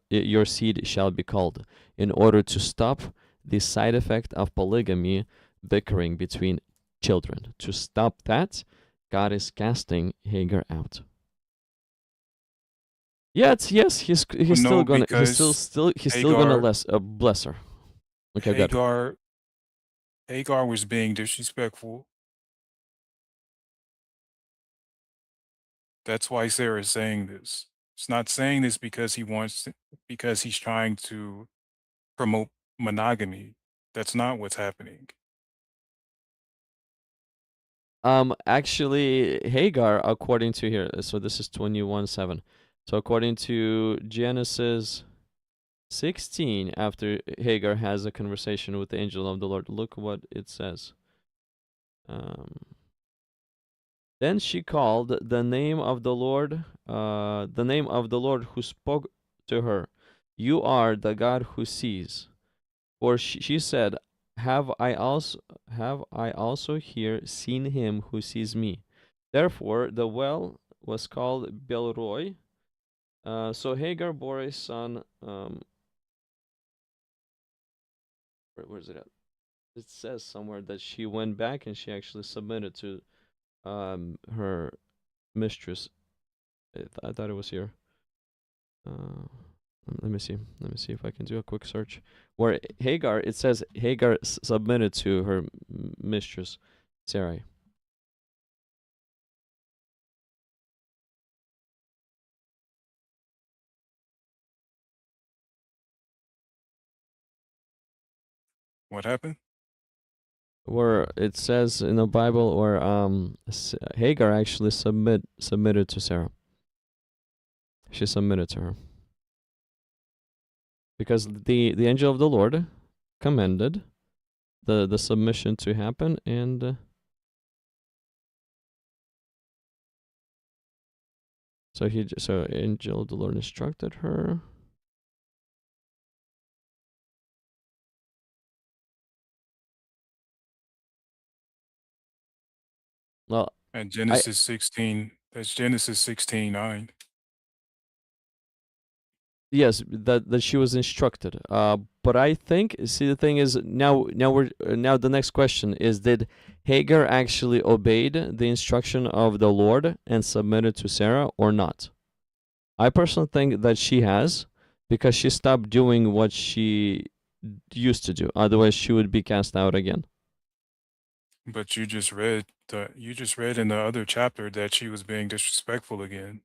your seed shall be called, in order to stop the side effect of polygamy, bickering between children. To stop that, God is casting Hagar out. Yes, he's still gonna bless her. Okay, good. Hagar was being disrespectful. That's why Sarah is saying this. It's not saying this because because he's trying to promote monogamy. That's not what's happening. Actually, Hagar, according to here, so this is 21:7. So according to Genesis 16, after Hagar has a conversation with the angel of the Lord, look what it says. Then she called the name of the Lord who spoke to her. You are the God who sees. Or she said, Have I also here seen him who sees me? Therefore the well was called Belroi, So Hagar bore a son. Where's it at? It says somewhere that she went back and she actually submitted to her mistress. I thought it was here. Let me see. Let me see if I can do a quick search. Where Hagar, it says Hagar submitted to her mistress, Sarai. What happened? Where it says in the Bible, where Hagar actually submitted to Sarah. She submitted to her because the angel of the Lord commanded the submission to happen, and so angel of the Lord instructed her. Well, At Genesis 16, that's Genesis 16:9. yes, that she was instructed. But I think, see, the thing is, now the next question is, did Hagar actually obeyed the instruction of the Lord and submitted to Sarah or not? I personally think that she has, because she stopped doing what she used to do. Otherwise, she would be cast out again. But you just read in the other chapter that she was being disrespectful again.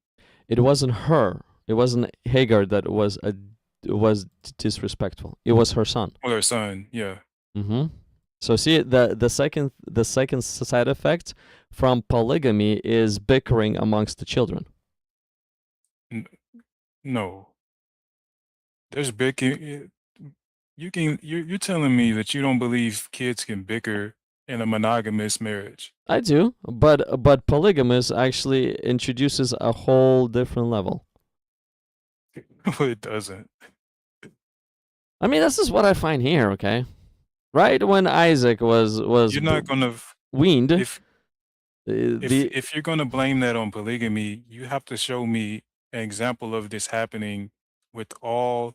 It wasn't her. It wasn't Hagar that was disrespectful. It was her son. Well, her son, yeah. Mm-hmm. So see, the second side effect from polygamy is bickering amongst the children. No, there's bickering. You're telling me that you don't believe kids can bicker in a monogamous marriage? I do, but polygamous actually introduces a whole different level. Well, it doesn't. I mean, this is what I find here. Okay, right when Isaac was You're not gonna weaned, if you're gonna blame that on polygamy, you have to show me an example of this happening with all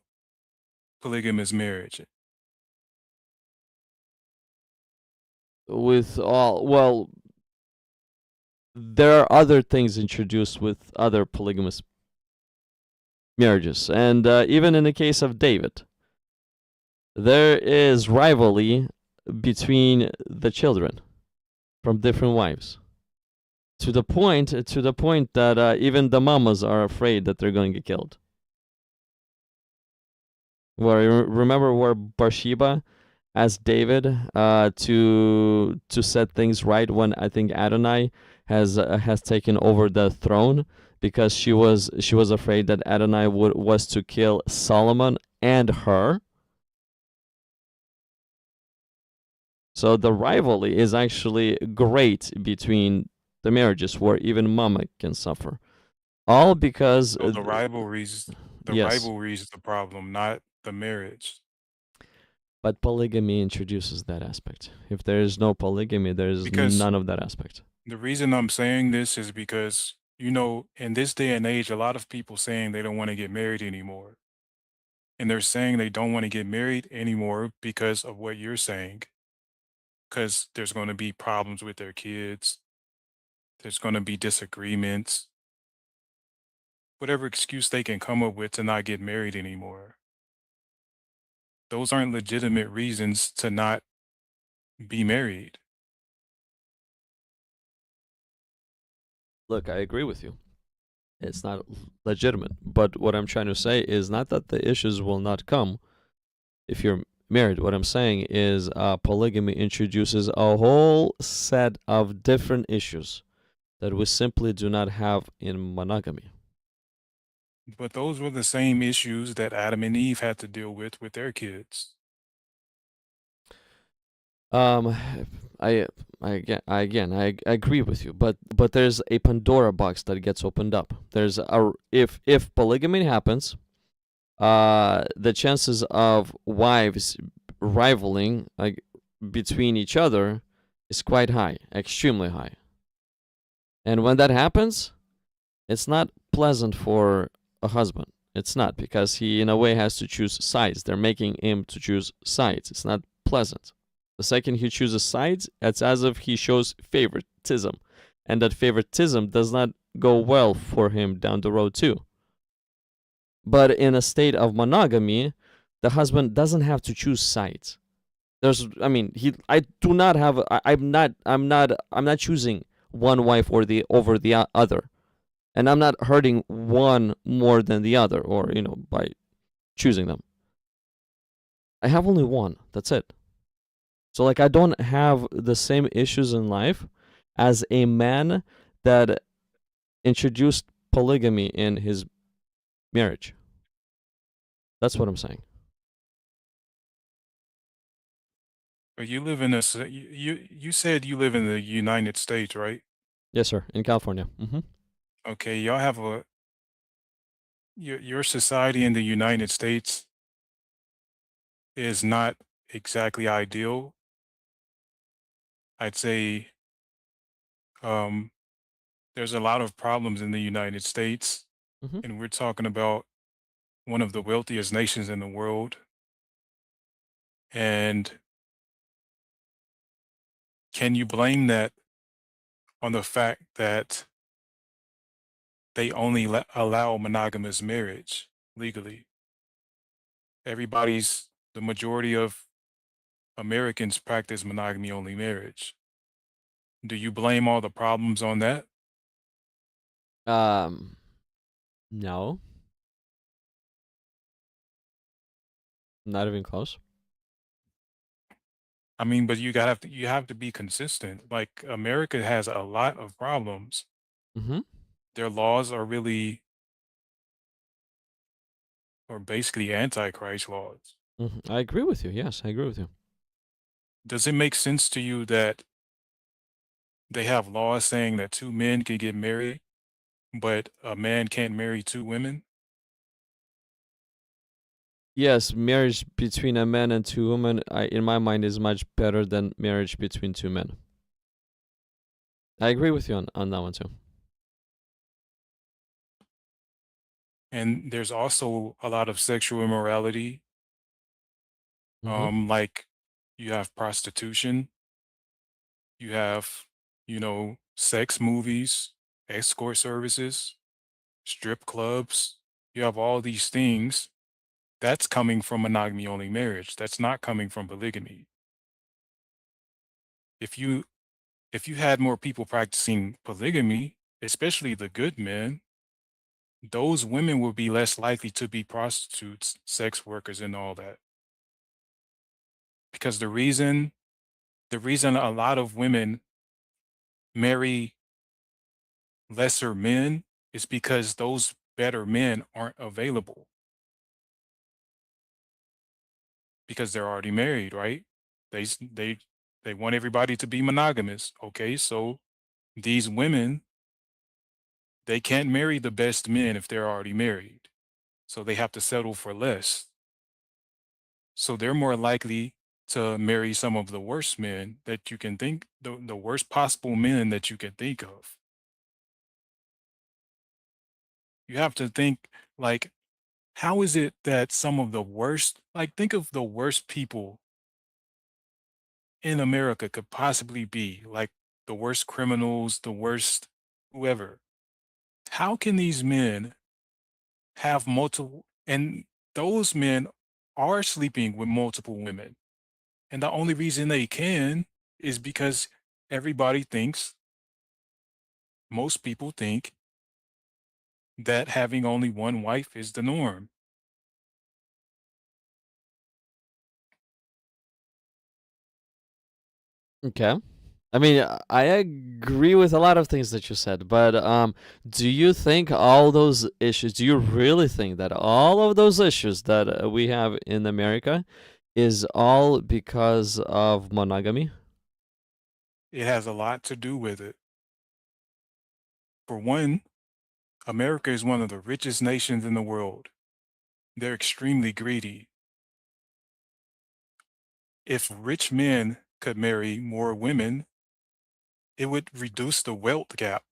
polygamous marriage. with all, well, there are other things introduced with other polygamous marriages, and even in the case of David, there is rivalry between the children from different wives, to the point that even the mamas are afraid that they're going to get killed. Where, remember where Bathsheba asked David to set things right when I think Adonai has taken over the throne, because she was afraid that Adonai was to kill Solomon and her. So the rivalry is actually great between the marriages, where even mama can suffer. All because So the rivalries yes, is the problem, not the marriage. but polygamy introduces that aspect. If there is no polygamy, there is Because none of that aspect. the reason I'm saying this is because, in this day and age, a lot of people saying they don't want to get married anymore. And they're saying they don't want to get married anymore because of what you're saying. Because there's going to be problems with their kids. There's going to be disagreements. Whatever excuse they can come up with to not get married anymore. Those aren't legitimate reasons to not be married. Look, I agree with you. It's not legitimate. But what I'm trying to say is not that the issues will not come if you're married. What I'm saying is polygamy introduces a whole set of different issues that we simply do not have in monogamy. But those were the same issues that Adam and Eve had to deal with their kids. Um, I agree with you, but there's a Pandora box that gets opened up. There's a if polygamy happens, the chances of wives rivaling between each other is quite high, extremely high. And when that happens, it's not pleasant for a husband. It's not, because he in a way has to choose sides. They're making him to choose sides. It's not pleasant. The second he chooses sides, it's as if he shows favoritism, and that favoritism does not go well for him down the road too. But in a state of monogamy, the husband doesn't have to choose sides. I do not have, I'm not choosing one wife or the over the other, and I'm not hurting one more than the other, or by choosing them. I have only one. That's it. So like I don't have the same issues in life as a man that introduced polygamy in his marriage. That's what I'm saying. But you live in you said you live in the United States, right? Yes, sir. In California. Okay, y'all have your society in the United States is not exactly ideal. I'd say there's a lot of problems in the United States, Mhm. and we're talking about one of the wealthiest nations in the world. And can you blame that on the fact that they only allow monogamous marriage legally? The majority of Americans practice monogamy only marriage. Do you blame all the problems on that? No, not even close. I mean, but you have to be consistent. Like America has a lot of problems. Mhm. Their laws are really or basically antichrist laws. I agree with you. Yes, I agree with you. Does it make sense to you that they have laws saying that two men can get married, but a man can't marry two women? Yes, marriage between a man and two women, in my mind, is much better than marriage between two men. I agree with you on that one too. And there's also a lot of sexual immorality. Mhm. Like you have prostitution, you have, sex movies, escort services, strip clubs. You have all these things. That's coming from monogamy only marriage. That's not coming from polygamy. If you if you had more people practicing polygamy, especially the good men, those women would be less likely to be prostitutes, sex workers, and all that. Because the reason a lot of women marry lesser men is because those better men aren't available because they're already married, right? They s- they want everybody to be monogamous. Okay, so these women, they can't marry the best men if they're already married. So they have to settle for less. So they're more likely to marry some of the worst men that you can think, the worst possible men that you can think of. You have to think like, how is it that some of the worst, like think of the worst people in America could possibly be, like the worst criminals, the worst whoever. How can these men have multiple, and those men are sleeping with multiple women? And the only reason they can is because everybody thinks, most people think that having only one wife is the norm. Okay. I mean, I agree with a lot of things that you said, but do you think all those issues? Do you really think that all of those issues that we have in America is all because of monogamy? It has a lot to do with it. For one, America is one of the richest nations in the world. They're extremely greedy. If rich men could marry more women, it would reduce the wealth gap.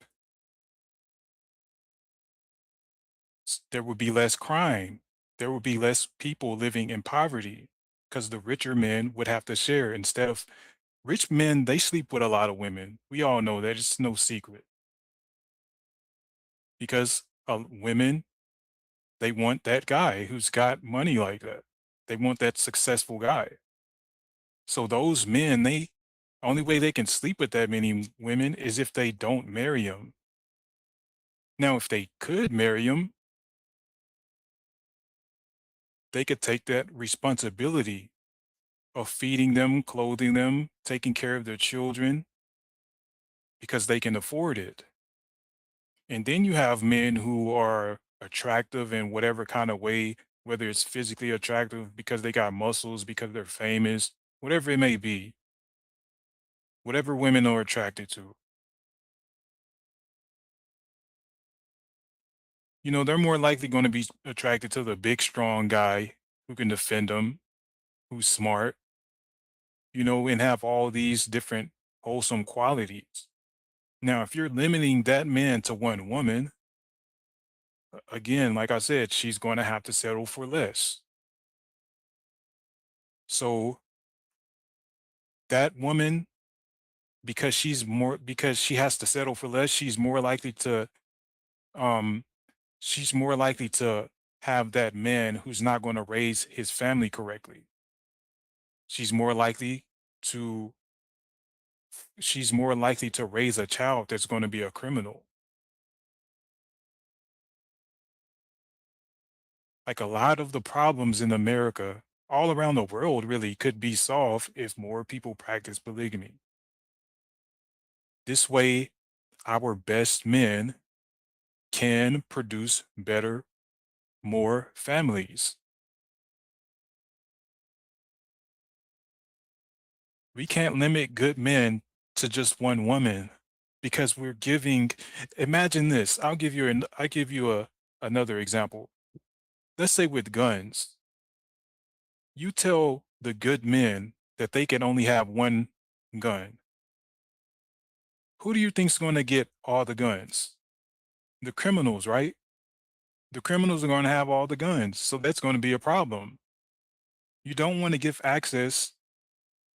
there would be less crime. There would be less people living in poverty because the richer men would have to share instead of rich men, they sleep with a lot of women. We all know that. It's no secret because women, they want that guy who's got money like that. They want that successful guy. So those men, they only way they can sleep with that many women is if they don't marry them. Now, if they could marry them, they could take that responsibility of feeding them, clothing them, taking care of their children because they can afford it. And then you have men who are attractive in whatever kind of way, whether it's physically attractive because they got muscles, because they're famous, whatever it may be, whatever women are attracted to. You know, they're more likely going to be attracted to the big, strong guy who can defend them, who's smart, you know, and have all these different wholesome qualities. Now, if you're limiting that man to one woman, again, like I said, she's going to have to settle for less. So that woman, because she has to settle for less, um, she's more likely to have that man who's not going to raise his family correctly. She's more likely to she's more likely to raise a child that's going to be a criminal. Like a lot of the problems in America, all around the world really could be solved if more people practice polygamy. This way, our best men can produce better, more families. We can't limit good men to just one woman because we're giving, imagine this. I give you another example. Let's say with guns, you tell the good men that they can only have one gun. Who do you think's going to get all the guns? The criminals, right? The criminals are going to have all the guns, so that's going to be a problem. You don't want to give access.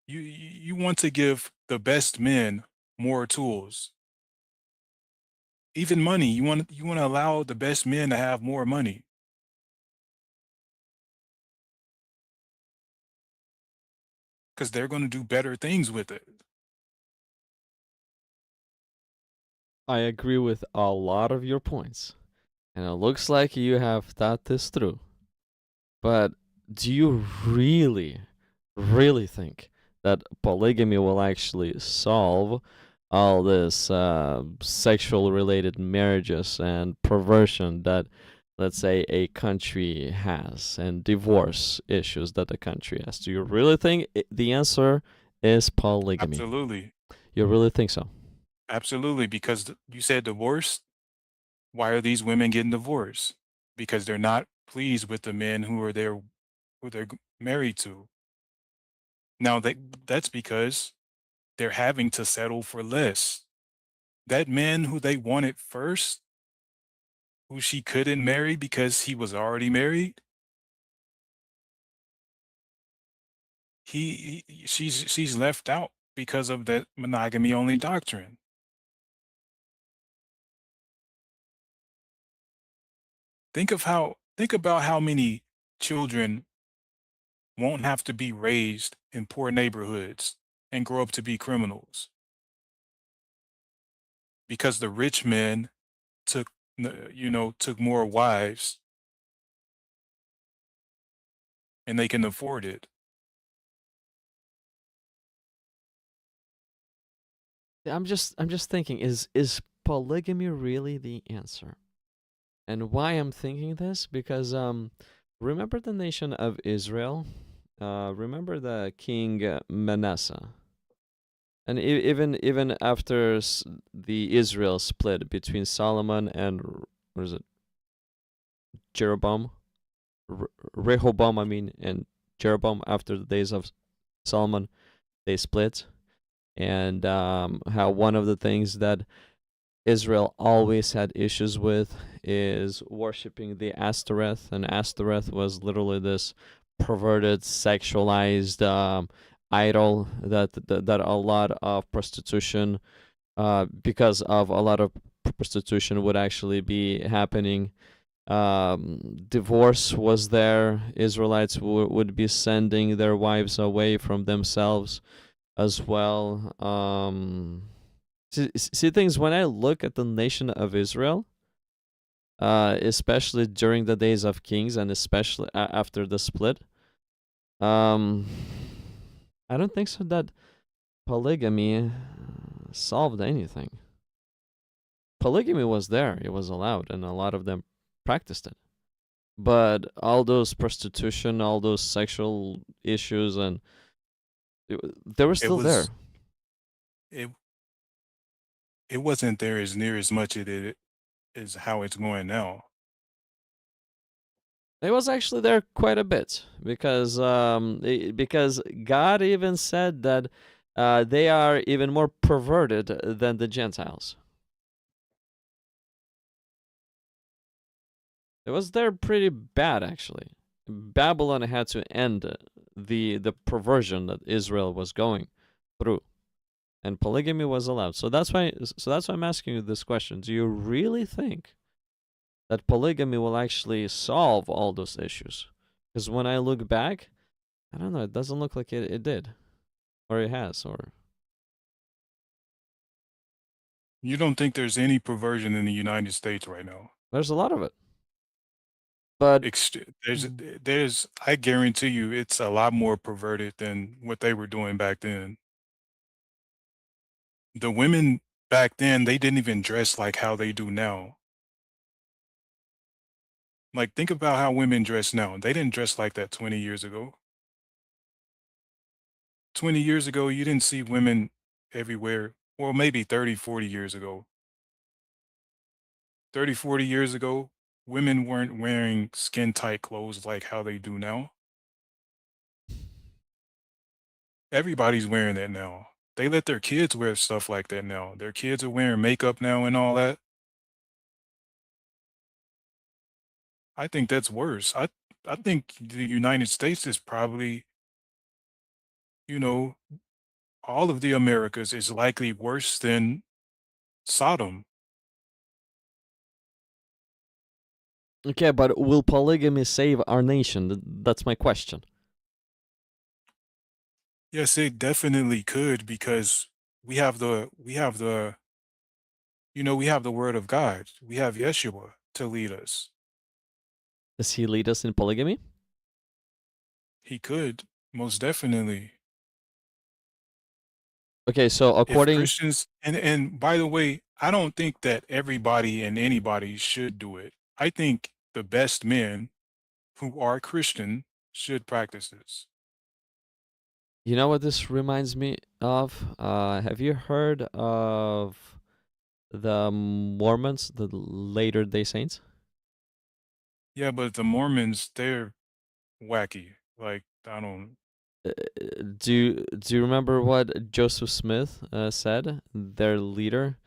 You want to give the best men more tools, even money. You want to allow the best men to have more money because they're going to do better things with it. I agree with a lot of your points, and it looks like you have thought this through. But do you really, really think that polygamy will actually solve all this sexual related marriages and perversion that, let's say, a country has and divorce issues that the country has? Do you really think the answer is polygamy? Absolutely. You really think so? Absolutely, because you said divorce. Why are these women getting divorced? Because they're not pleased with the men who they're married to. Now that's because they're having to settle for less. That man who they wanted first, who she couldn't marry because he was already married, she's left out because of that monogamy only doctrine. Think about how many children won't have to be raised in poor neighborhoods and grow up to be criminals because the rich men took took more wives and they can afford it. I'm just thinking, is polygamy really the answer? And why I'm thinking this? Because remember the nation of Israel? Remember the king Manasseh? And even after the Israel split between Solomon and what is it, Jeroboam, Rehoboam, I mean, and Jeroboam, after the days of Solomon, they split, and how one of the things that Israel always had issues with is worshiping the Ashtoreth, and Ashtoreth was literally this perverted, sexualized idol that a lot of prostitution, because of a lot of prostitution, would actually be happening. Divorce was there. Israelites would be sending their wives away from themselves as well. See things when I look at the nation of Israel, especially during the days of kings and especially after the split. I don't think so that polygamy solved anything. Polygamy was there, it was allowed, and a lot of them practiced it. But all those prostitution, all those sexual issues, and they were still there. It it wasn't there as near as much as how it's going now. It was actually there quite a bit because God even said that they are even more perverted than the Gentiles. It was there pretty bad actually. Babylon had to end the perversion that Israel was going through, and polygamy was allowed. So that's why I'm asking you this question: do you really think that polygamy will actually solve all those issues? Because when I look back, I don't know, it doesn't look like it did, or it has, or... You don't think there's any perversion in the United States right now? There's a lot of it. But there's I guarantee you it's a lot more perverted than what they were doing back then. The women back then, they didn't even dress like how they do now. Like, think about how women dress now. They didn't dress like that 20 years ago. 20 years ago, you didn't see women everywhere. Well, maybe 30, 40 years ago. 30, 40 years ago, women weren't wearing skin-tight clothes like how they do now. Everybody's wearing that now. They let their kids wear stuff like that now. Their kids are wearing makeup now and all that. I think that's worse. I think the United States is probably, you know, all of the Americas is likely worse than Sodom. okay, but will polygamy save our nation? That's my question. Yes, it definitely could, because we have the we have the we have the word of God. We have Yeshua to lead us. Does he lead us in polygamy? He could, most definitely. Okay, so If according... Christians, and by the way, I don't think that everybody and anybody should do it. I think the best men who are Christian should practice this. You know what this reminds me of? Have you heard of the Mormons, the Latter-day Saints? Yeah, but the Mormons, they're wacky. Like, I don't. Do you remember what Joseph Smith said? Their leader.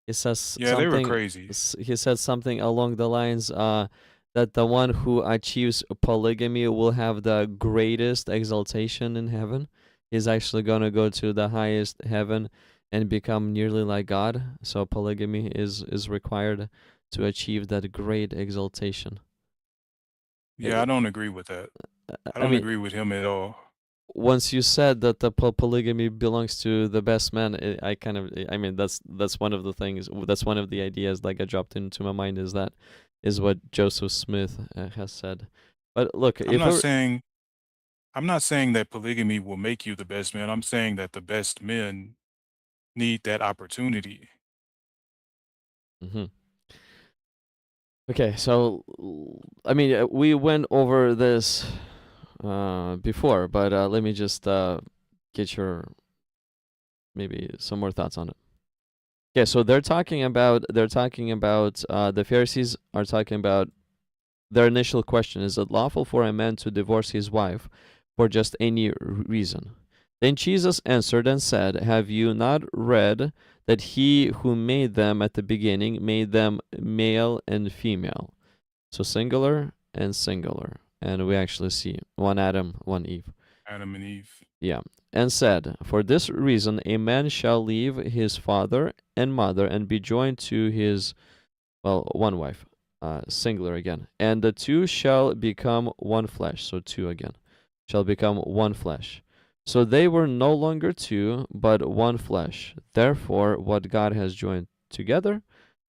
He says Yeah, they were something. crazy. He said something along the lines that the one who achieves polygamy will have the greatest exaltation in heaven. He's actually gonna go to the highest heaven and become nearly like God. So polygamy is required to achieve that great exaltation. Yeah, I don't agree with that. I don't agree with him at all. Once you said that the polygamy belongs to the best man, I mean, that's one of the things, that's one of the ideas that got dropped into my mind, is what Joseph Smith has said. But look, I'm not saying that polygamy will make you the best man. I'm saying that the best men need that opportunity. Mm-hmm. Okay, so I mean, we went over this before, but let me just get your maybe some more thoughts on it. Okay, so they're talking about the Pharisees are talking about their initial question: is it lawful for a man to divorce his wife for just any reason? Then Jesus answered and said, "Have you not read that he who made them at the beginning made them male and female. So singular and singular. And we actually see one Adam, one Eve. Adam and Eve. Yeah. And said, for this reason, a man shall leave his father and mother and be joined to his, well, one wife, singular again. And the two shall become one flesh. So two again, shall become one flesh. So they were no longer two, but one flesh. Therefore, what God has joined together,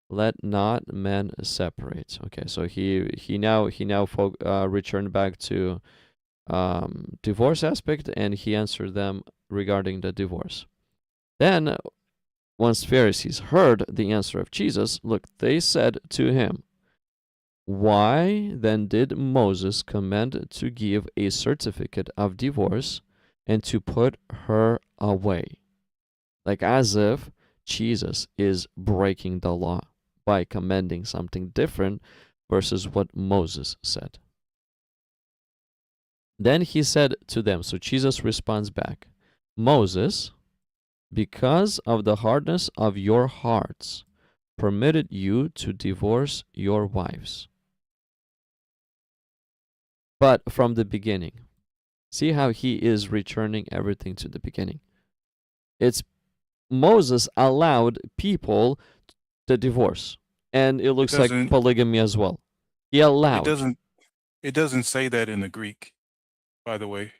let not men separate. Okay, so he now returned back to divorce aspect, and he answered them regarding the divorce. Then, once Pharisees heard the answer of Jesus, look, they said to him, why then did Moses command to give a certificate of divorce and to put her away? Like as if Jesus is breaking the law by commanding something different versus what Moses said. Then he said to them, so Jesus responds back, Moses, because of the hardness of your hearts, permitted you to divorce your wives. But from the beginning, see how he is returning everything to the beginning. It's Moses allowed people to divorce, and it looks like polygamy as well. He allowed. It doesn't say that in the Greek, by the way.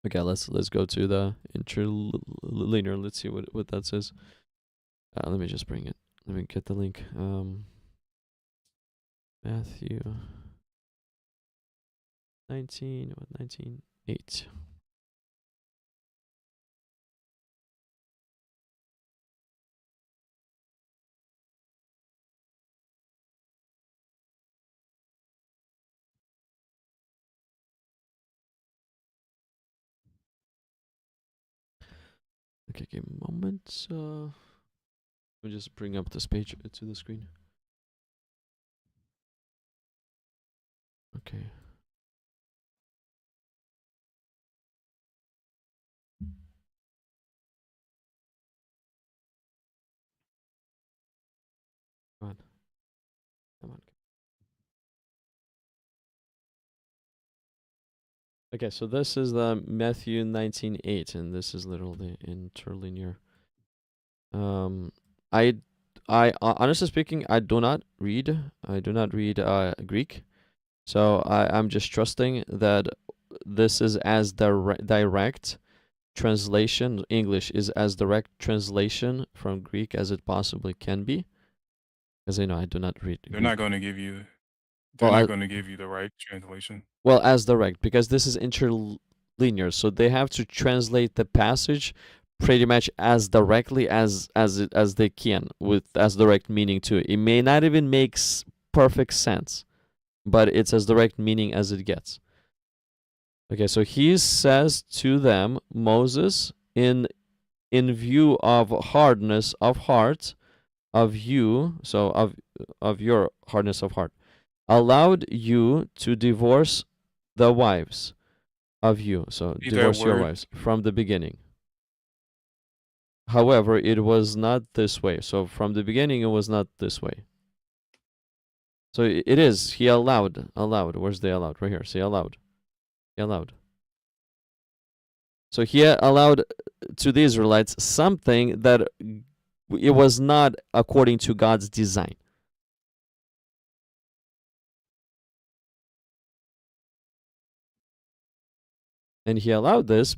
Okay, let's go to the interlinear. Let's see what that says. Let me just bring it. Let me get the link. Matthew 19:8. Okay, give me a moment. Let me just bring up this page to the screen. Okay. Come on. Come on. Okay, so this is the Matthew 19:8, and this is literally interlinear. I honestly speaking, I do not read Greek, so I'm just trusting that this is as direct translation. English is as direct translation from Greek as it possibly can be, because I do not read. They're Greek. not going to give you. They're not going to give you the right translation. Well, as direct, because this is interlinear, so they have to translate the passage pretty much as directly as they can, with as direct meaning to it. It may not even make perfect sense, but it's as direct meaning as it gets. Okay, so he says to them, Moses, in view of hardness of heart of you, so of your hardness of heart, allowed you to divorce the wives of you. So divorce your wives from the beginning. However, it was not this way. So from the beginning, it was not this way. So it is. He allowed. Where's the allowed? Right here. See, allowed. He allowed. So he allowed to the Israelites something that it was not according to God's design. And he allowed this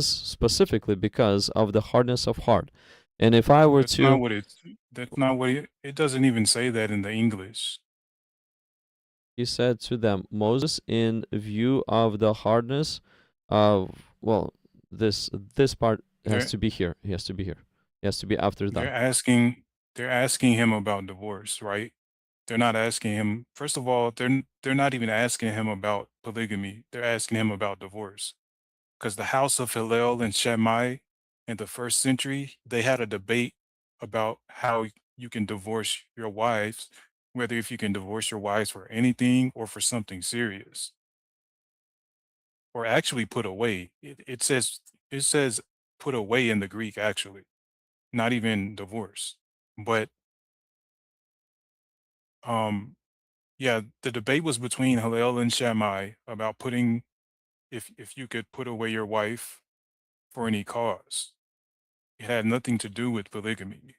specifically because of the hardness of heart. And if I were that's not what it doesn't even say that in the English. He said to them, Moses, in view of the hardness of, well, this part has to be here. He has to be here. He has to be after that. They're asking him about divorce, right? They're not asking him. First of all, they're not even asking him about polygamy. They're asking him about divorce, because the house of Hillel and Shammai in the first century, they had a debate about how you can divorce your wives, whether if you can divorce your wives for anything or for something serious, or actually put away. It says put away in the Greek, actually, not even divorce. But yeah, the debate was between Hillel and Shammai about putting if you could put away your wife for any cause. It had nothing to do with polygamy.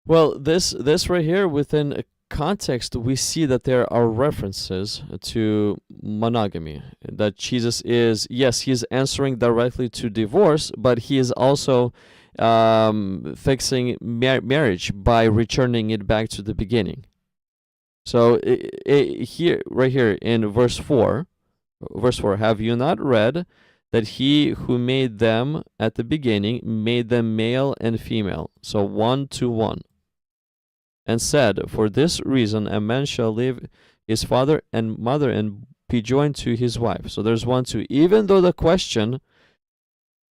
Well, this right here within a context, we see that there are references to monogamy. That Jesus is, yes, he's answering directly to divorce, but he is also fixing marriage by returning it back to the beginning. So here, right here in verse 4, have you not read that he who made them at the beginning made them male and female, so 1 to 1, and said, for this reason a man shall leave his father and mother and be joined to his wife. So there's 1 2. Even though the question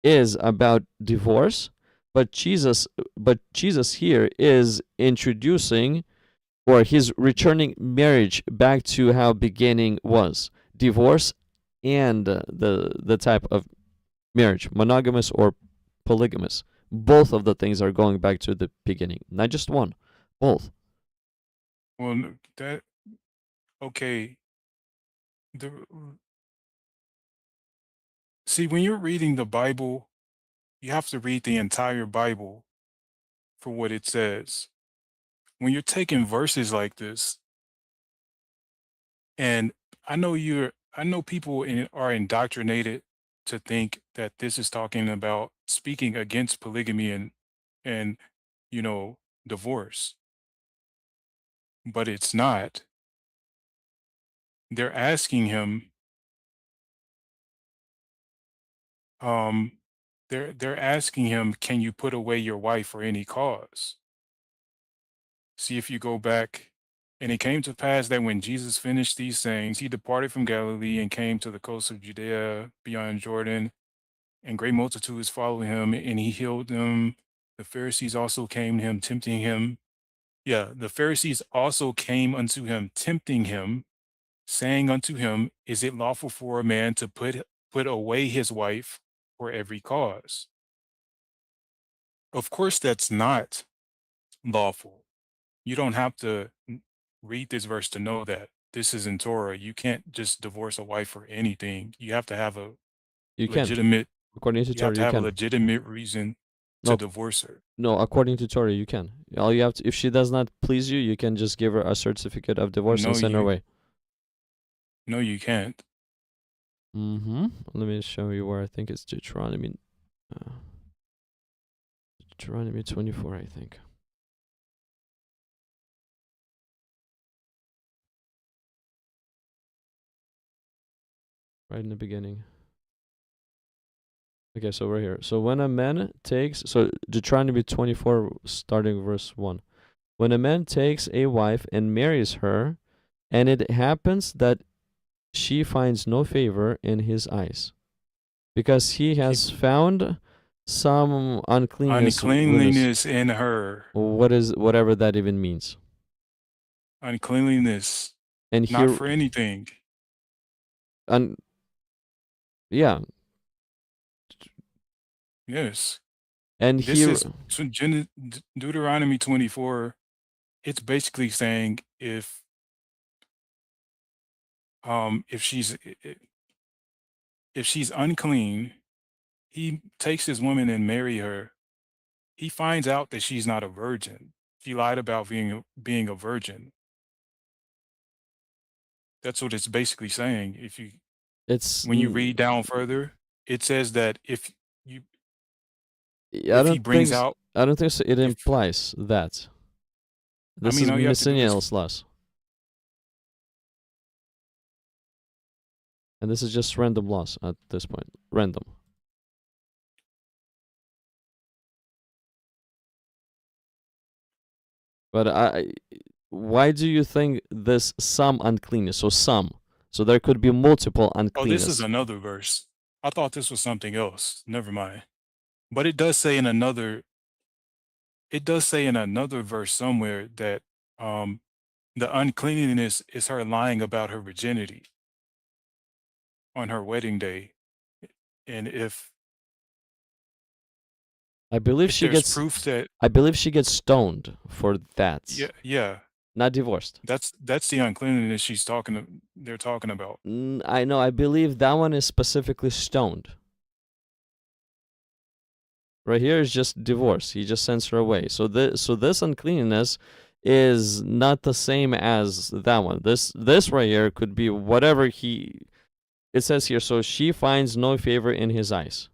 is about divorce, but Jesus here is introducing, or he's returning marriage back to how beginning was. Divorce and the type of marriage, monogamous or polygamous. Both of the things are going back to the beginning, not just one, both. Well, that okay. The See, when you're reading the Bible, you have to read the entire Bible for what it says. When you're taking verses like this, and I know people are indoctrinated to think that this is talking about speaking against polygamy and you know divorce, but it's not. They're asking him, um, they're asking him, can you put away your wife for any cause? See, if you go back, and it came to pass that when Jesus finished these things, he departed from Galilee and came to the coast of Judea beyond Jordan, and great multitudes followed him, and he healed them. The Pharisees also came to him, tempting him. Yeah, the Pharisees also came unto him, tempting him, saying unto him, is it lawful for a man to put away his wife for every cause? Of course, that's not lawful. You don't have to read this verse to know that this is in Torah. You can't just divorce a wife for anything. You have to have a You can, legitimate. according to You have Torah, to you have a can. legitimate reason to No, divorce her. no, according to Torah, you can. All you have to, if she does not please you, you can just give her a certificate of divorce No, and send her away. No, you can't. Let me show you where I think it's Deuteronomy 24, I think. Right in the beginning. Okay, so right here. So when a man takes, so Deuteronomy 24, starting verse 1. When a man takes a wife and marries her, and it happens that she finds no favor in his eyes, because he has found some uncleanness. Uncleanliness in her. What is, whatever that even means? Uncleanliness. And Not here, for anything. yeah. Yes. And This here, is Deuteronomy 24. It's basically saying if she's unclean, he takes his woman and marry her. He finds out that she's not a virgin. She lied about being a virgin. That's what it's basically saying. When you read down further, it says that if he brings out, I don't think so. It implies that. This is all you have to do is Messinian's laws. And this is just random laws at this point. Random. But why do you think this some uncleanness? So some. So there could be multiple uncleanness. oh, this is another verse. I thought this was something else. Never mind. But it does say in another verse somewhere that the uncleanliness is her lying about her virginity. on her wedding day. And I believe if she there's gets proof that, I believe she gets stoned for that. yeah, Not divorced. that's the uncleanness they're talking about. I know. I believe that one is specifically stoned. Right here is just divorce. He just sends her away. So this uncleanness is not the same as that one. This right here could be whatever it says here. So she finds no favor in his eyes.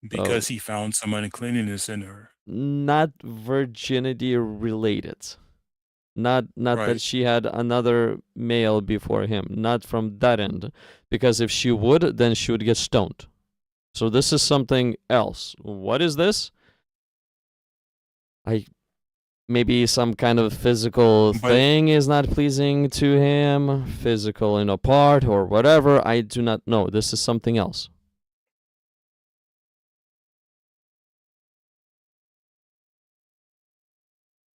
Because he found some uncleanness in her. Not virginity related. Not that Right. she had another male before him. Not from that end. Because if she would, then she would get stoned. So this is something else. What is this? Maybe some kind of physical thing is not pleasing to him, physical part or whatever. I do not know. This is something else.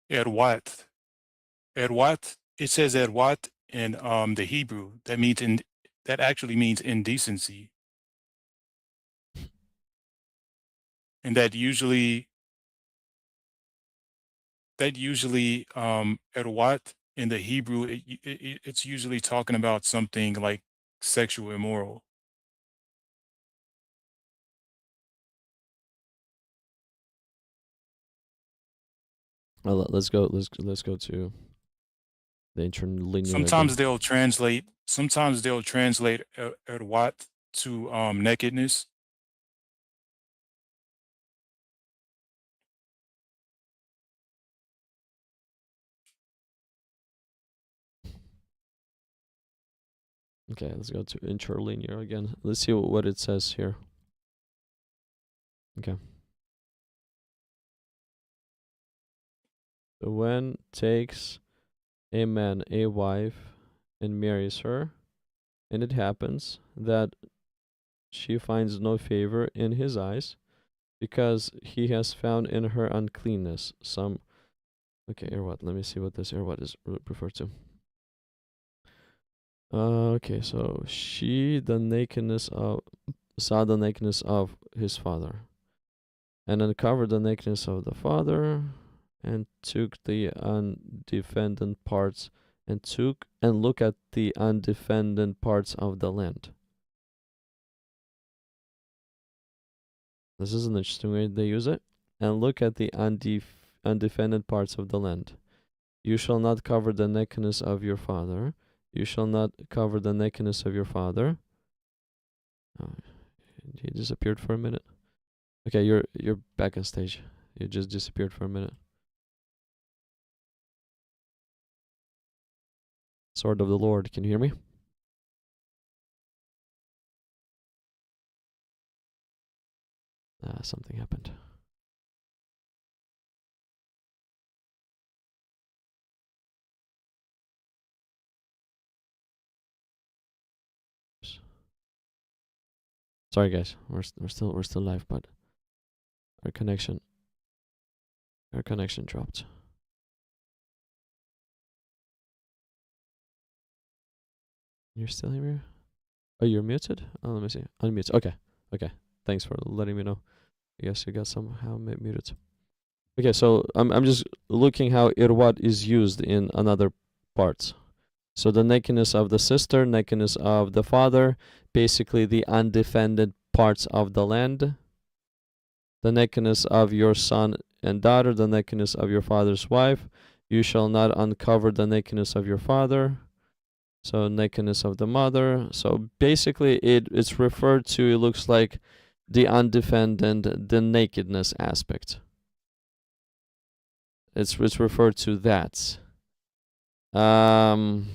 At what? It says at what in the Hebrew. That actually means indecency. And that usually at what in the Hebrew it's usually talking about something like sexual immoral. Well, let's go to the interlinear. Sometimes they'll translate at what to nakedness. Okay, let's go to interlinear again. Let's see what it says here. Okay. So when takes a man a wife and marries her, and it happens that she finds no favor in his eyes, because he has found in her uncleanness some. Okay, or what? Let me see what this or what is referred to. Okay, so she saw the nakedness of his father, and uncovered the nakedness of the father, and took the undefended parts, and look at the undefended parts of the land. This is an interesting way they use it. And look at the undefended parts of the land. You shall not cover the nakedness of your father. You shall not cover the nakedness of your father. Oh, he disappeared for a minute. Okay, you're back on stage. You just disappeared for a minute. Sword of the Lord, can you hear me? Something happened. Sorry guys, we're still live, but our connection dropped. You're still here? Oh, you're muted? Oh, let me see. Unmute. Okay. Thanks for letting me know. I guess you got somehow muted. Okay, so I'm just looking how irwat is used in another parts. So the nakedness of the sister, nakedness of the father, basically the undefended parts of the land, the nakedness of your son and daughter, the nakedness of your father's wife. You shall not uncover the nakedness of your father. So nakedness of the mother. So basically it's referred to, it looks like, the undefended, the nakedness aspect. It's referred to that. From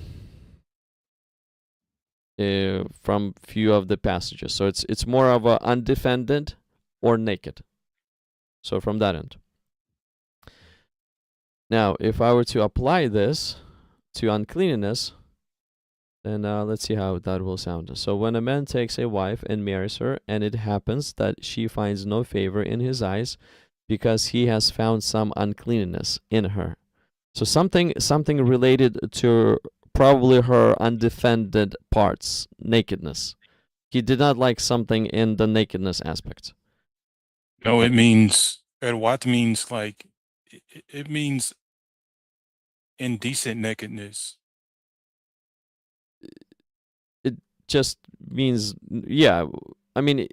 few of the passages. So it's more of a undefended or naked. So from that end. Now, if I were to apply this to uncleanness, then let's see how that will sound. So when a man takes a wife and marries her, and it happens that she finds no favor in his eyes, because he has found some uncleanness in her. So something related to probably her undefended parts, nakedness. He did not like something in the nakedness aspect. No, it means, what means like, it means indecent nakedness. It just means, yeah, I mean,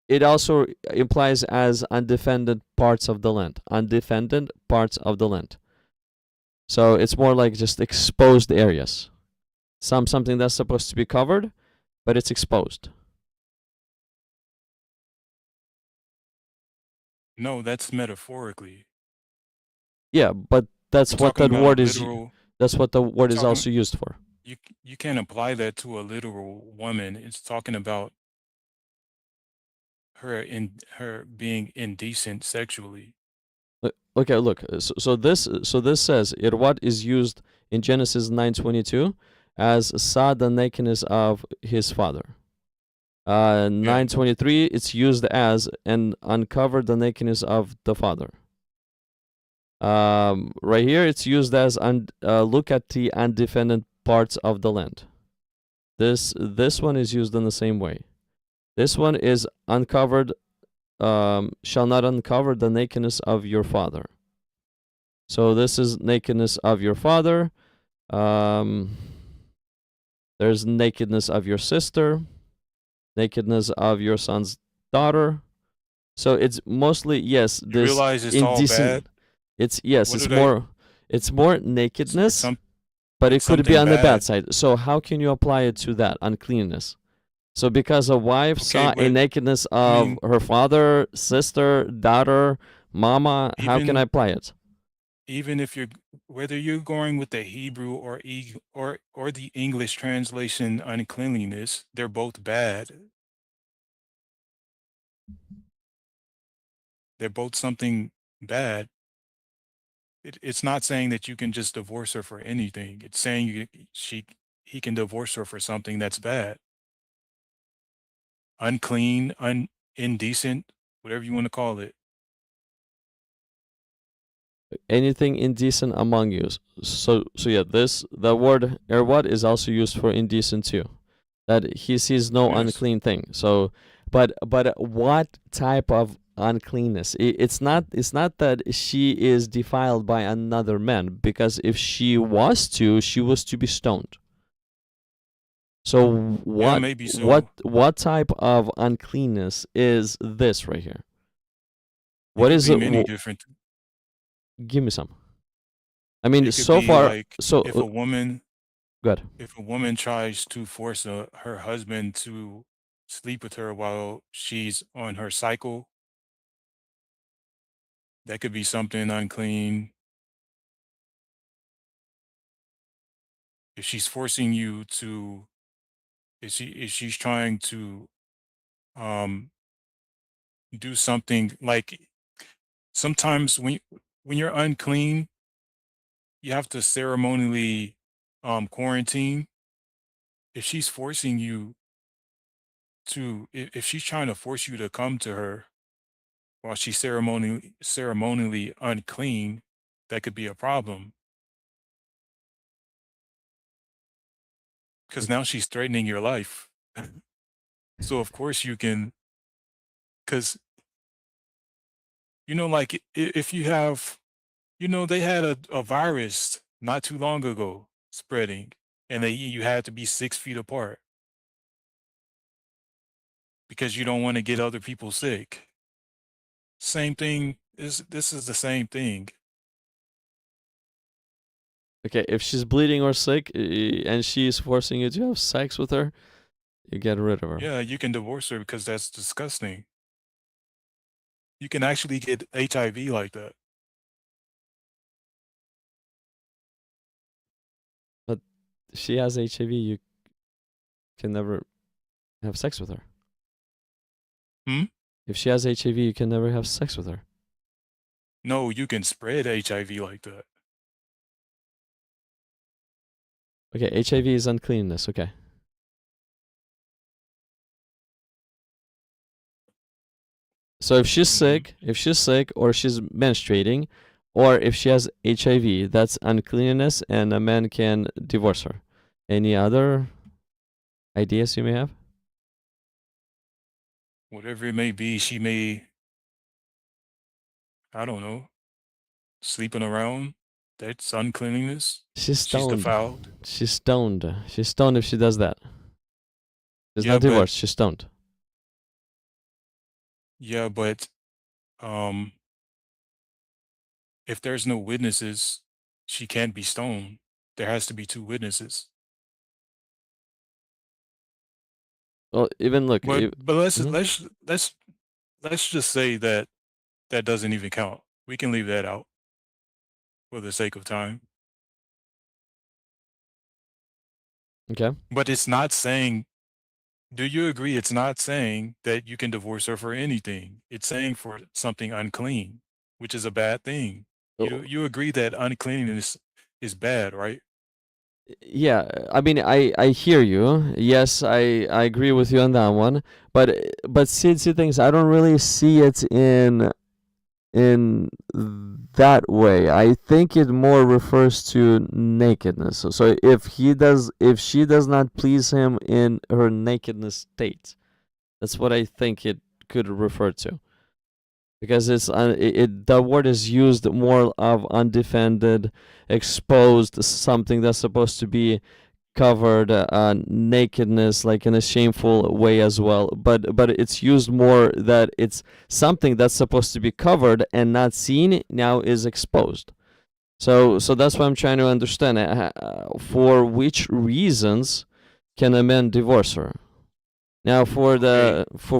it also implies as undefended parts of the land. Undefended parts of the land. So it's more like just exposed areas. Something that's supposed to be covered, but it's exposed. No, that's metaphorically. Yeah, but that's We're what talking that about a word is. literal. That's what the word is talking- also used for. You can't apply that to a literal woman. It's talking about her being indecent sexually. Okay, look. So this says it what is used in Genesis 9:22 as saw the nakedness of his father. 9:23 it's used as and uncovered the nakedness of the father. Right here it's used as look at the undefended parts of the land. This one is used in the same way. This one is uncovered. Shall not uncover the nakedness of your father. So this is nakedness of your father. There's nakedness of your sister, nakedness of your son's daughter. So it's mostly yes. You This realize it's all indecent. bad. It's yes. What It's do they- more. It's more nakedness, some- but it it's could be something on the bad bad. side. So how can you apply it to that uncleanness? So because a wife Okay, saw a but, nakedness of mean- her father, sister, daughter, mama, how can Even- I apply it? Even if whether you're going with the Hebrew or the English translation uncleanliness, they're both bad. They're both something bad. It's not saying that you can just divorce her for anything. It's saying he can divorce her for something that's bad. Unclean, indecent, whatever you want to call it. Anything indecent among you. So yeah, the word erwad is also used for indecent too. That he sees no Yes. unclean thing. So, but what type of uncleanness? It's not that she is defiled by another man, because if she was to be stoned. So what maybe so. what type of uncleanness is this right here? What could is be it? many different. Give me some. I mean, It could so be far, like so if a woman good. if a woman tries to force her husband to sleep with her while she's on her cycle, that could be something unclean. If she's forcing you to, if she's trying to um do something like, sometimes when you're unclean, you have to ceremonially quarantine. If she's forcing you to, if she's trying to force you to come to her while she's ceremonially unclean, that could be a problem. Because now she's threatening your life. So of course you can, because like if you have, they had a virus not too long ago spreading, and you had to be 6 feet apart because you don't want to get other people sick. Same thing this is the same thing. Okay, if she's bleeding or sick and she's forcing you to have sex with her, you get rid of her. Yeah, you can divorce her because that's disgusting. You can actually get HIV like that. But she has HIV, you can never have sex with her. Hmm? If she has HIV, you can never have sex with her. No, you can spread HIV like that. Okay, HIV is uncleanness. Okay. So if she's sick, or she's menstruating, or if she has HIV, that's uncleanness, and a man can divorce her. Any other ideas you may have? Whatever it may be, she may, I don't know, sleeping around. That's uncleanliness. She's She's stoned. defiled. She's stoned. She's stoned if she does that. She's Yeah, not but divorced. She's stoned. yeah, but um, if there's no witnesses, she can't be stoned. There has to be two witnesses. Well, even look. But let's Mhm. let's just say that that doesn't even count. We can leave that out for the sake of time. Okay. But it's not saying, do you agree it's not saying that you can divorce her for anything? It's saying for something unclean, which is a bad thing. Oh, You agree that uncleanness is bad, right? yeah, I mean, I hear you. Yes, I agree with you on that one. But see things, I don't really see it in that way. I think it more refers to nakedness. So if she does not please him in her nakedness state, that's what I think it could refer to. Because the word is used more of undefended, exposed, something that's supposed to be covered, nakedness, like in a shameful way as well. But it's used more that it's something that's supposed to be covered and not seen now is exposed. So that's what I'm trying to understand. For which reasons can a man divorce her? Now for Okay. the for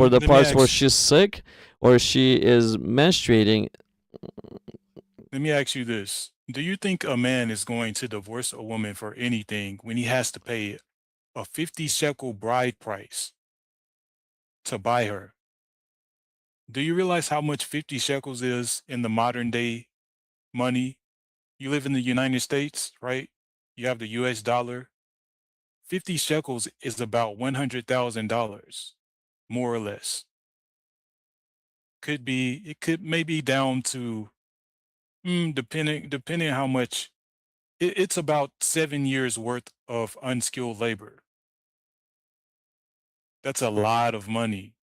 the Let me parts where ask she's sick or she is menstruating. let me ask you this. Do you think a man is going to divorce a woman for anything when he has to pay a 50 shekel bride price to buy her? Do you realize how much 50 shekels is in the modern day money? You live in the United States, right? You have the US dollar. 50 shekels is about $100,000, more or less. It could maybe down to, depending how much, it's about 7 years worth of unskilled labor. That's a lot of money.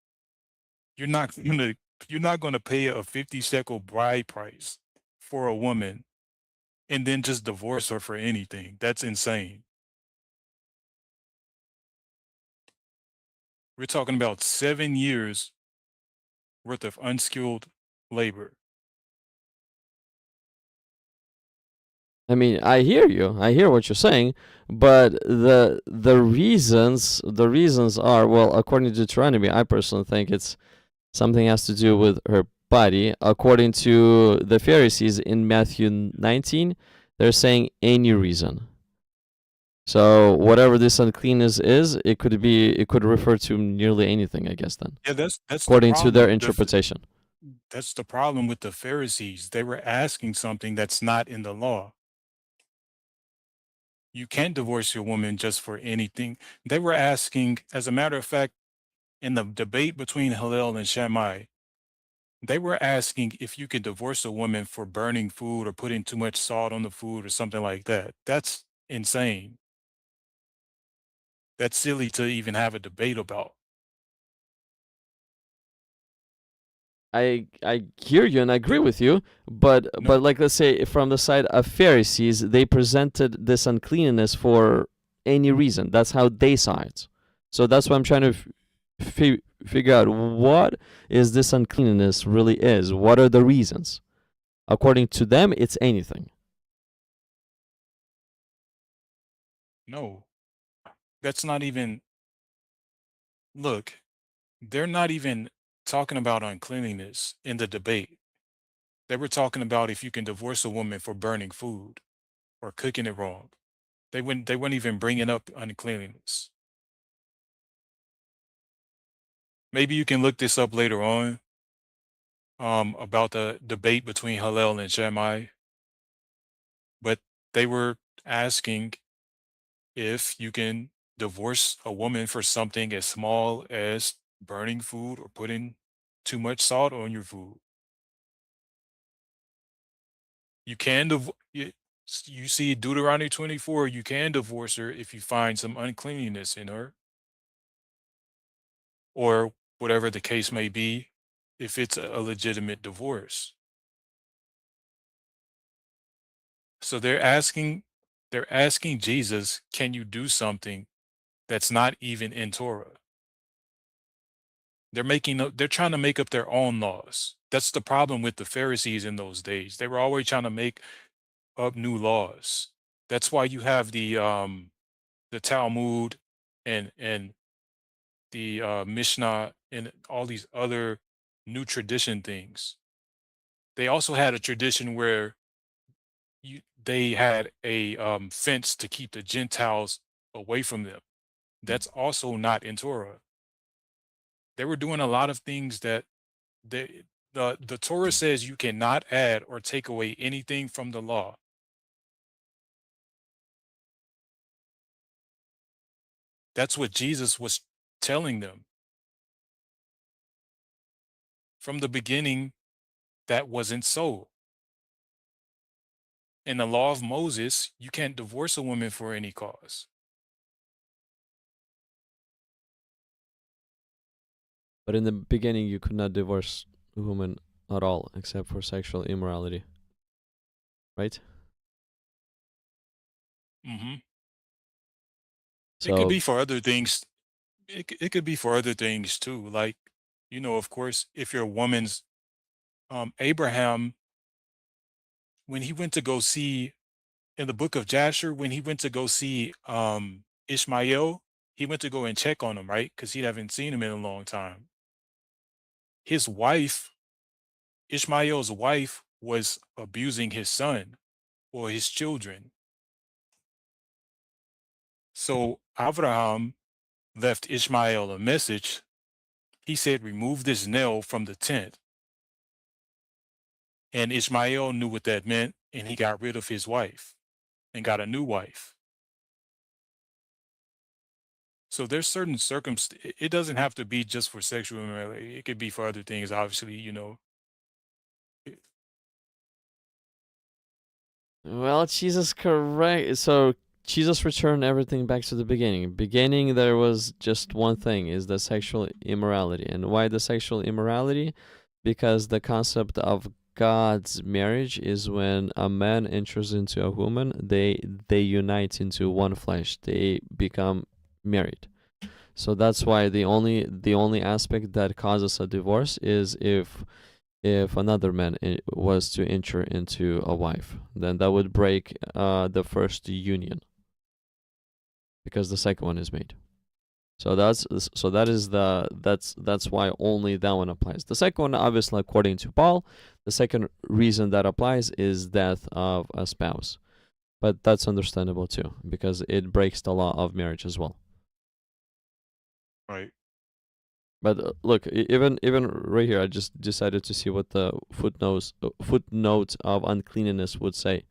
You're not gonna, you're not gonna pay a 50 shekel bride price for a woman and then just divorce her for anything. That's insane. We're talking about 7 years worth of unskilled labor. I mean, I hear you. I hear what you're saying, but the reasons are, well, according to Deuteronomy, I personally think it's something has to do with her body. According to the Pharisees in Matthew 19, they're saying any reason. So whatever this uncleanness is, it could refer to nearly anything, I guess then, Yeah, that's the according to their problem. interpretation. That's the problem with the Pharisees. They were asking something that's not in the law. You can't divorce your woman just for anything. They were asking, as a matter of fact, in the debate between Hillel and Shammai, they were asking if you could divorce a woman for burning food or putting too much salt on the food or something like that. That's insane. That's silly to even have a debate about. I hear you and I agree The- with you, but No, like let's say from the side of Pharisees, they presented this uncleanness for any reason. That's how they saw it. So that's why I'm trying to figure out what is this uncleanness really is. What are the reasons? According to them, it's anything. no, that's not even, look, they're not even talking about uncleanliness in the debate. They were talking about if you can divorce a woman for burning food or cooking it wrong. They weren't even bringing up uncleanliness. Maybe you can look this up later on, about the debate between Hillel and Shammai, but they were asking if you can divorce a woman for something as small as burning food or putting too much salt on your food. You can divorce. You see Deuteronomy 24, you can divorce her if you find some uncleanliness in her, or whatever the case may be, if it's a legitimate divorce. So they're asking Jesus, can you do something that's not even in Torah? They're trying to make up their own laws. That's the problem with the Pharisees in those days. They were always trying to make up new laws. That's why you have the Talmud and the Mishnah and all these other new tradition things. They also had a tradition where they had a fence to keep the Gentiles away from them. That's also not in Torah. They were doing a lot of things that the Torah says you cannot add or take away anything from the law. That's what Jesus was telling them. From the beginning, that wasn't so. In the law of Moses, you can't divorce a woman for any cause. But in the beginning, you could not divorce a woman at all, except for sexual immorality. Right? Hmm. So It could be for other things. It could be for other things too. Like, of course, if you're a woman's Abraham, when he went to go see in the book of Jasher, when he went to go see Ishmael, he went to go and check on him, right? Because he haven't seen him in a long time. His wife, Ishmael's wife, was abusing his son or his children. So Abraham left Ishmael a message. He said, remove this nail from the tent. And Ishmael knew what that meant, and he got rid of his wife and got a new wife. So there's certain circumstances. It doesn't have to be just for sexual immorality. It could be for other things, obviously. well, Jesus correct. So Jesus returned everything back to the beginning. Beginning, there was just one thing: is the sexual immorality. And why the sexual immorality? Because the concept of God's marriage is when a man enters into a woman, they unite into one flesh. They become married. So that's why the only aspect that causes a divorce is if another man was to enter into a wife, then that would break the first union because the second one is made. So that's why only that one applies. The second one, obviously, according to Paul, the second reason that applies is death of a spouse, but that's understandable too because it breaks the law of marriage as well. Right. But look, even right here, I just decided to see what the footnote of uncleanness would say.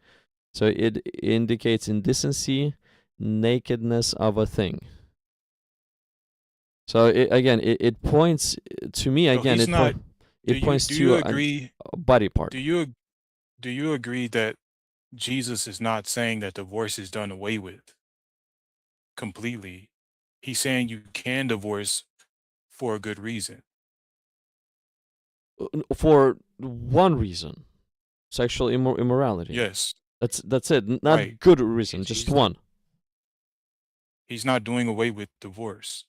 So it indicates indecency, nakedness of a thing. So it points to me So again. he's not. It points Do to you a agree? body part. Do you agree that Jesus is not saying that divorce is done away with completely? He's saying you can divorce for a good reason. For one reason, sexual immorality. Yes. That's it. Not Right. good reason, just He's one. he's not doing away with divorce.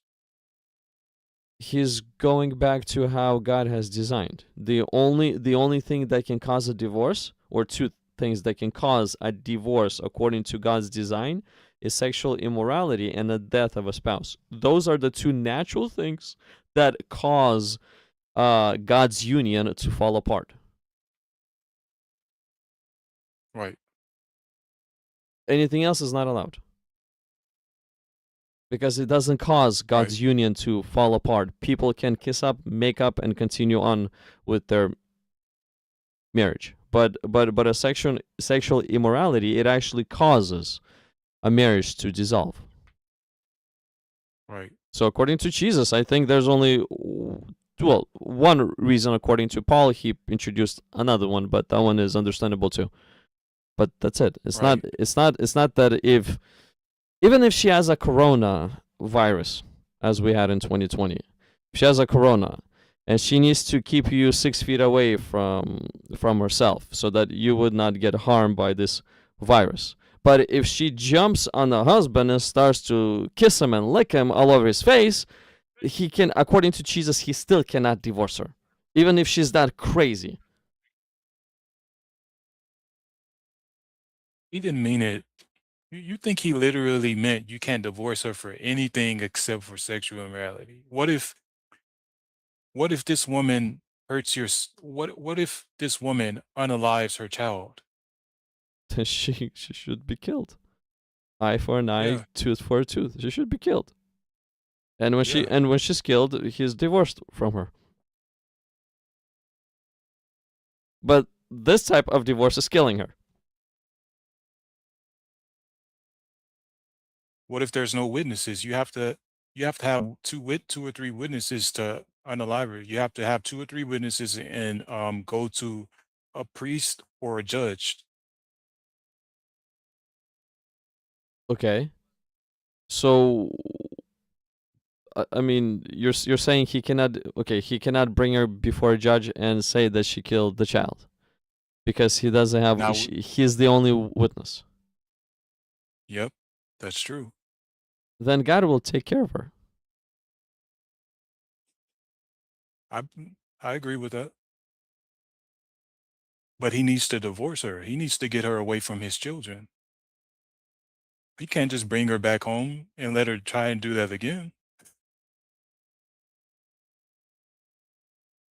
He's going back to how God has designed. The only thing that can cause a divorce, or two things that can cause a divorce according to God's design, is sexual immorality and the death of a spouse. Those are the two natural things that cause God's union to fall apart. Right. Anything else is not allowed. Because it doesn't cause God's union to fall apart. People can kiss up, make up, and continue on with their marriage. But a sexual immorality, it actually causes a marriage to dissolve. Right. So according to Jesus, I think there's only one reason. According to Paul, he introduced another one, but that one is understandable too. But that's it. It's Right. not that even if she has a corona virus, as we had in 2020, if she has a corona and she needs to keep you 6 feet away from herself so that you would not get harmed by this virus. But if she jumps on the husband and starts to kiss him and lick him all over his face, he can, according to Jesus, he still cannot divorce her, even if she's that crazy. He didn't mean it. You think he literally meant you can't divorce her for anything except for sexual immorality? What if this woman hurts what if this woman unalives her child? She should be killed. Eye for an eye, Yeah, tooth for a tooth. She should be killed. And yeah. when she's killed, he's divorced from her. But this type of divorce is killing her. What if there's no witnesses? You have to have two or three witnesses to unalive her. You have to have two or three witnesses and go to a priest or a judge. Okay. So I mean, you're saying he cannot, okay, he cannot bring her before a judge and say that she killed the child because he doesn't have, Now, he's the only witness. yep, that's true. Then God will take care of her. I I agree with that. But he needs to divorce her. He needs to get her away from his children. He can't just bring her back home and let her try and do that again.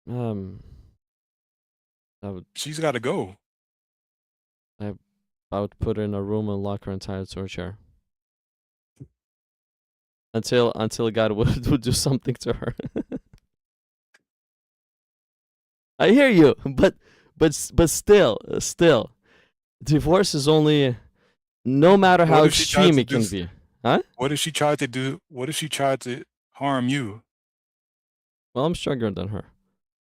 Um, I would She's got to go. I would put her in a room and lock her and tie her to a chair until God would do something to her. I hear you, but still, divorce is only, no matter how What if she tried extreme to it do? can be. Huh? What if she tried to do? What if she tried to harm you? Well, I'm stronger than her.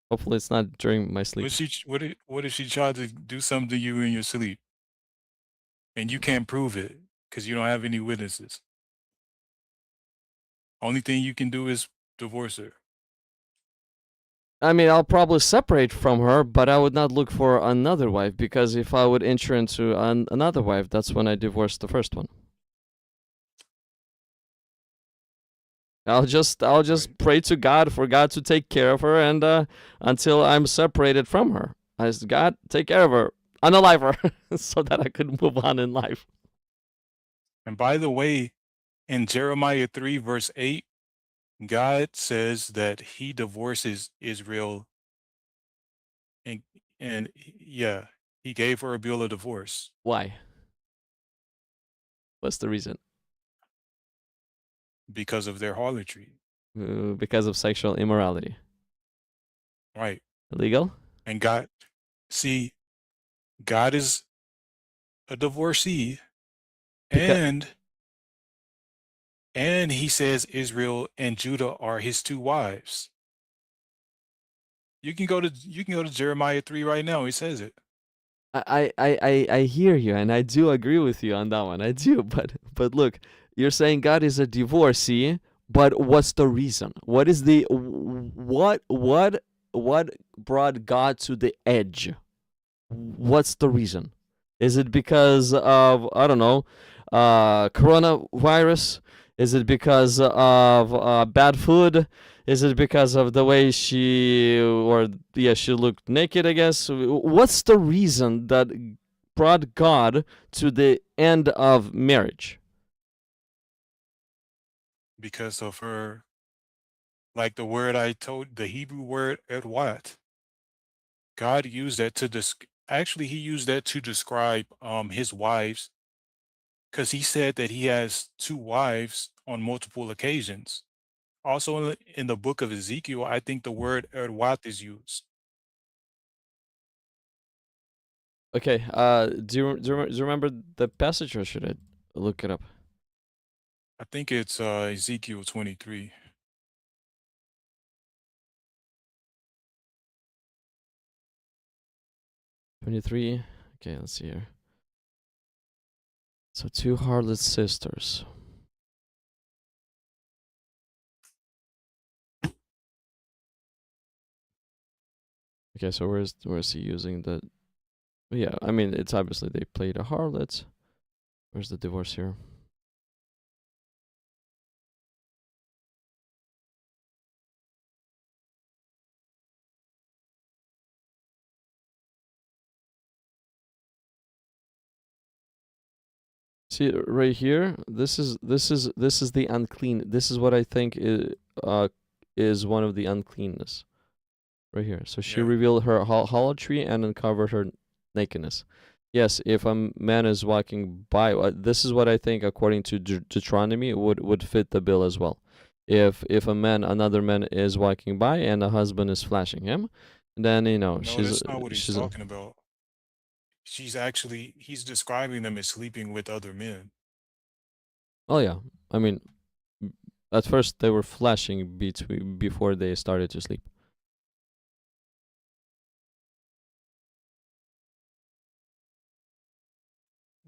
Hopefully, it's not during my sleep. What if she tried to do something to you in your sleep and you can't prove it because you don't have any witnesses? Only thing you can do is divorce her. I mean, I'll probably separate from her, but I would not look for another wife because if I would enter into another wife, that's when I divorced the first one. I'll just Right. pray to God for God to take care of her, and until I'm separated from her, I said, God, take care of her, unalive her, so that I could move on in life. And by the way, in Jeremiah 3 verse 8, God says that he divorces Israel and yeah, he gave her a bill of divorce Why? What's the reason? because of their harlotry. Because of sexual immorality. Right. Illegal? And see, God is a divorcee Because and he says Israel and Judah are his two wives. You can go to Jeremiah 3 right now. He says it. I hear you, and I do agree with you on that one. I do, but look, you're saying God is a divorcee, but what's the reason? What is the what brought God to the edge? What's the reason? Is it because of, I don't know, coronavirus? Is it because of bad food? Is it because of the way she, or yeah, she looked naked, I guess? What's the reason that brought God to the end of marriage? Because of her, like the word I told, the Hebrew word edwat. God used that to actually he used that to describe his wives because he said that he has two wives on multiple occasions. Also in the book of Ezekiel, I think the word edwat is used. Okay, do you remember the passage, or should I look it up? I think it's Ezekiel 23. 23. Okay, let's see here. So 2 harlot sisters. Okay, so where's he using the? Yeah, I mean it's obviously they played a harlot. Where's the divorce here? See right here. This is the unclean. This is what I think is one of the uncleanness right here. So she Yeah. revealed her harlotry and uncovered her nakedness. Yes, if a man is walking by, this is what I think according to Deuteronomy would fit the bill as well. If another man is walking by and a husband is flashing him, then No, that's not what he's she's talking about. He's describing them as sleeping with other men. oh yeah. I mean, at first they were flashing before they started to sleep.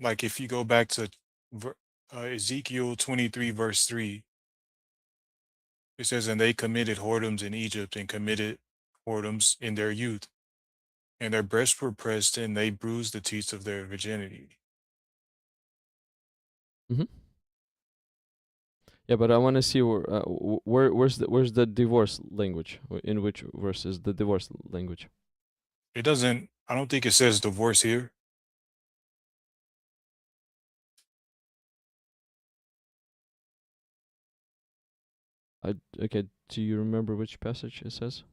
Like if you go back to Ezekiel 23 verse 3, it says, "And they committed whoredoms in Egypt and committed whoredoms in their youth, and their breasts were pressed, and they bruised the teats of their virginity." Mm-hmm. Yeah, but I want to see where's the divorce language? In which verse is the divorce language? It doesn't, I don't think it says divorce here. Okay, do you remember which passage it says?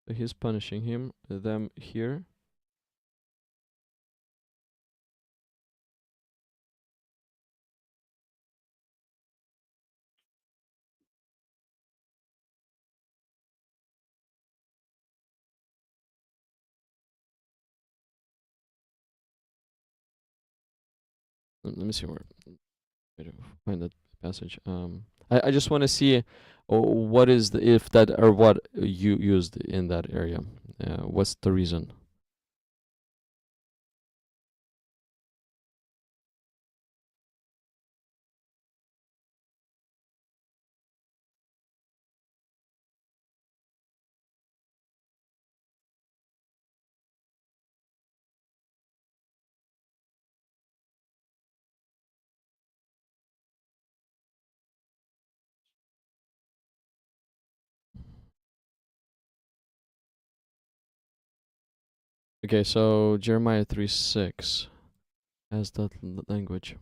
So he's punishing them here. Let me see where to find that passage. I just want to see what is the if that or what you used in that area. What's the reason? Okay, so Jeremiah 3:6 has that language.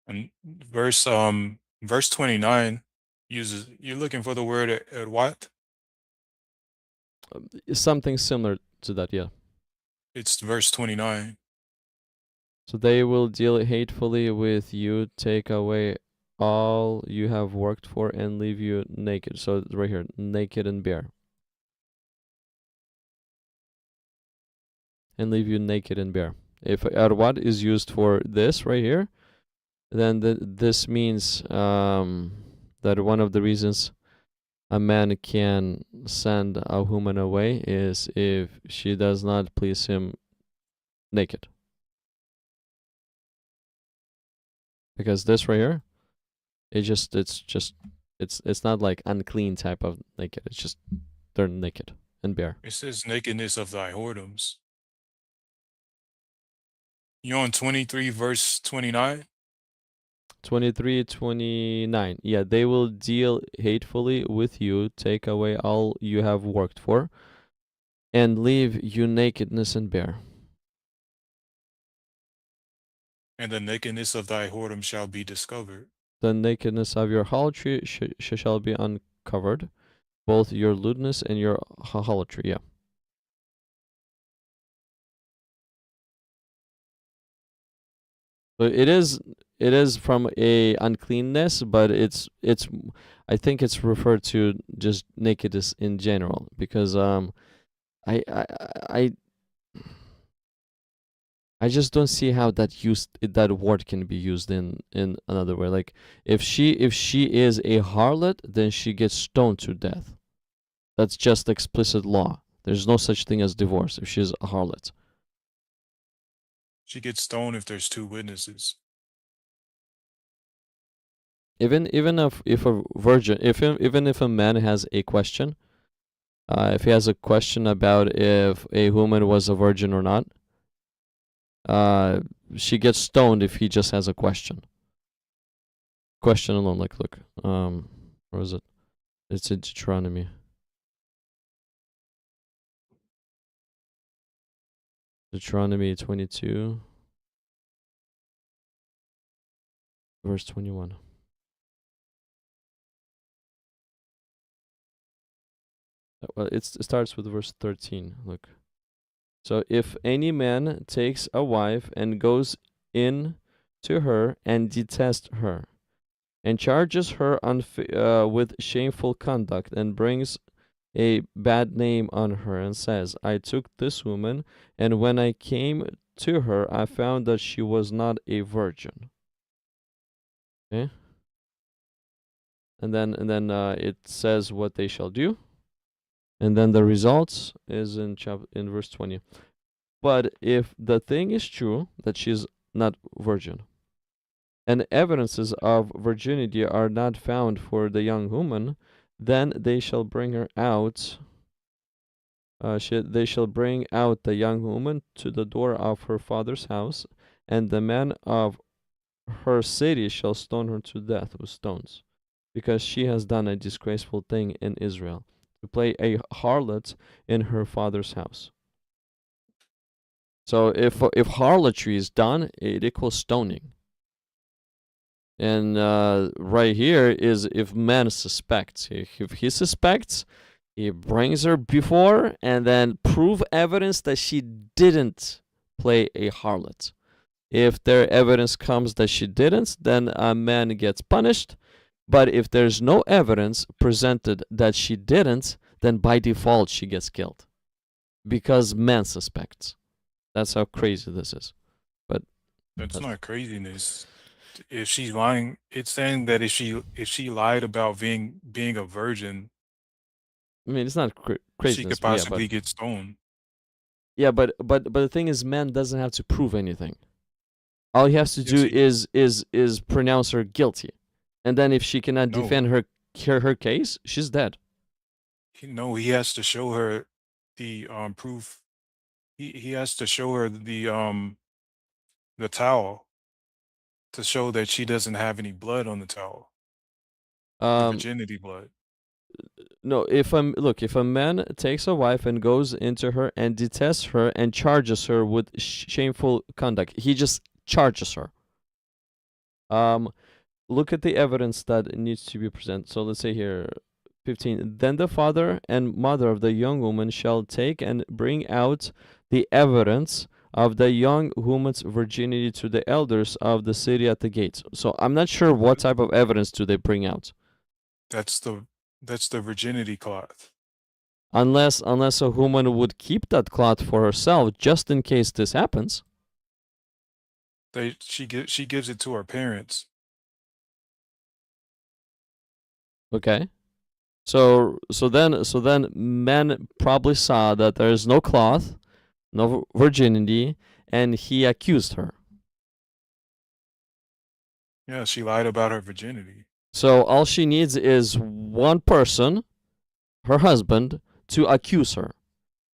And verse 29 uses, you're looking for the word at what? Something similar to that, yeah. It's verse 29. So they will deal hatefully with you, take away all you have worked for, and leave you naked. So it's right here, naked and bare. And leave you naked and bare. If arwad is used for this right here, then this means that one of the reasons a man can send a woman away is if she does not please him naked. Because this right here, it's not like unclean type of naked. It's just they're naked and bare. It says nakedness of thy whoredoms. You on 23 verse 29? 23, 29. Yeah, they will deal hatefully with you, take away all you have worked for, and leave you nakedness and bare. And the nakedness of thy whoredom shall be discovered. The nakedness of your harlotry shall be uncovered, both your lewdness and your harlotry. Yeah. So it is from a uncleanness, but it's I think it's referred to just nakedness in general because I I just don't see how that word can be used in another way. Like if she is a harlot, then she gets stoned to death. That's just explicit law. There's no such thing as divorce if she's a harlot. She gets stoned if there's 2 witnesses. Even if a virgin, even if a man has a question, if he has a question about if a woman was a virgin or not, she gets stoned if he just has a question. Question alone, like look, where is it? It's in Deuteronomy. Deuteronomy 22, verse 21. Well, it starts with verse 13. Look. So if any man takes a wife and goes in to her and detests her, and charges her with shameful conduct, and brings a bad name on her, and says, I took this woman, and when I came to her, I found that she was not a virgin. Okay? And then it says what they shall do. And then the results is in verse 20. But if the thing is true, that she's not virgin, and evidences of virginity are not found for the young woman, then they shall bring her out. They shall bring out the young woman to the door of her father's house, and the men of her city shall stone her to death with stones, because she has done a disgraceful thing in Israel, to play a harlot in her father's house. So if harlotry is done, it equals stoning. And right here is if man suspects. If he suspects, he brings her before and then prove evidence that she didn't play a harlot. If there evidence comes that she didn't, then a man gets punished. But if there's no evidence presented that she didn't, then by default she gets killed. Because man suspects. That's how crazy this is. But That's not craziness. If she's lying, it's saying that if she lied about being a virgin, I mean, it's not she craziness. could possibly get stoned. Yeah, but the thing is, man doesn't have to prove anything. All he has to Yes, do he- is pronounce her guilty, and then if she cannot No. defend her case, she's dead. No, he has to show her the proof. He has to show her the towel to show that she doesn't have any blood on the towel, the virginity blood. No, if a man takes a wife and goes into her and detests her and charges her with shameful conduct, he just charges her. Look at the evidence that needs to be presented. So let's say here, 15. Then the father and mother of the young woman shall take and bring out the evidence of the young woman's virginity to the elders of the city at the gates. So I'm not sure what type of evidence do they bring out. That's the virginity cloth. Unless a woman would keep that cloth for herself just in case this happens. She gives it to her parents. Okay. So then men probably saw that there is no cloth, no virginity, and he accused her. Yeah, she lied about her virginity. So all she needs is one person, her husband, to accuse her.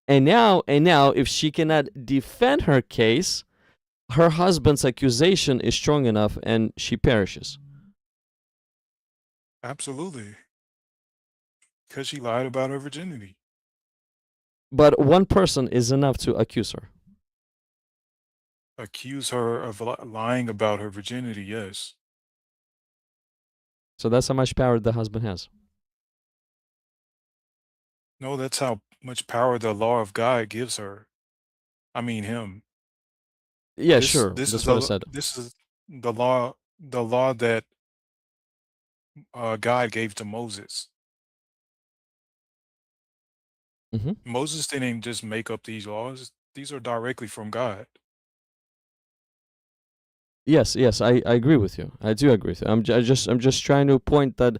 And now if she cannot defend her case, her husband's accusation is strong enough and she perishes. Absolutely. Because she lied about her virginity. But one person is enough to accuse her. Accuse her of lying about her virginity, yes. So that's how much power the husband has. No, that's how much power the law of God gives her. I mean him. Yeah, sure. This That's is what I said. This is the law that God gave to Moses. Mm-hmm. Moses didn't just make up these laws. These are directly from God. Yes, I agree with you. I do agree with you. I'm just trying to point that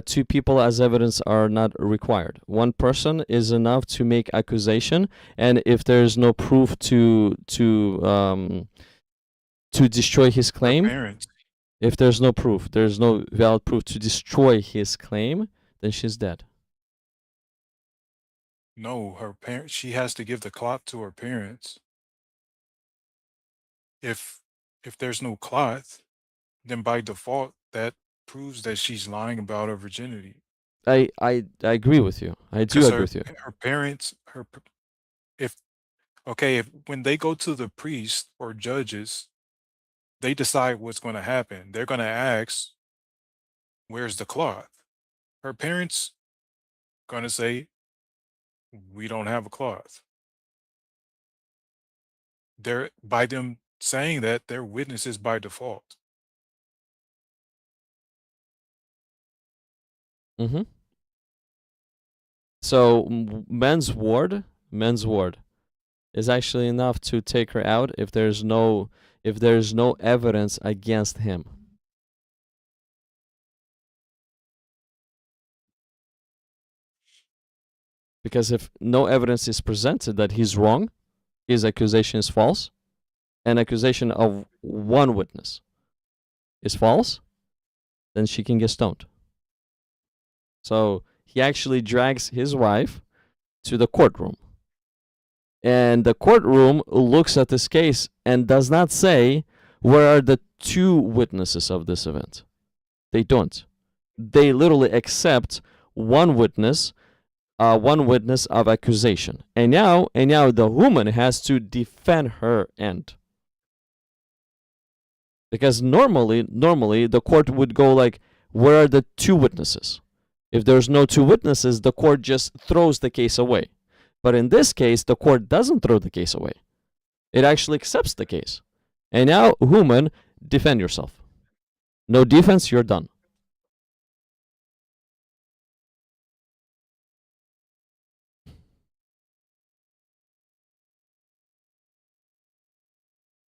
two people as evidence are not required. One person is enough to make accusation, and if there's no proof to destroy his Her claim, parents. if there's no proof, there's no valid proof to destroy his claim, then she's dead. No, her parents. She has to give the cloth to her parents. If there's no cloth, then by default that proves that she's lying about her virginity. I agree with you. I do Because agree with you. her parents, if okay, if when they go to the priest or judges, they decide what's going to happen. They're going to ask, "Where's the cloth?" Her parents going to say, "We don't have a cloth." They're by them saying that they're witnesses by default. Mm-hmm. So men's word is actually enough to take her out if there's no evidence against him. Because if no evidence is presented that he's wrong, his accusation is false, an accusation of one witness is false, then she can get stoned. So he actually drags his wife to the courtroom. And the courtroom looks at this case and does not say, where are the two witnesses of this event? They don't. They literally accept one witness of accusation. And now the woman has to defend her end. Because normally the court would go like, where are the two witnesses? If there's no two witnesses, the court just throws the case away. But in this case, the court doesn't throw the case away. It actually accepts the case. And now, woman, defend yourself. No defense, you're done.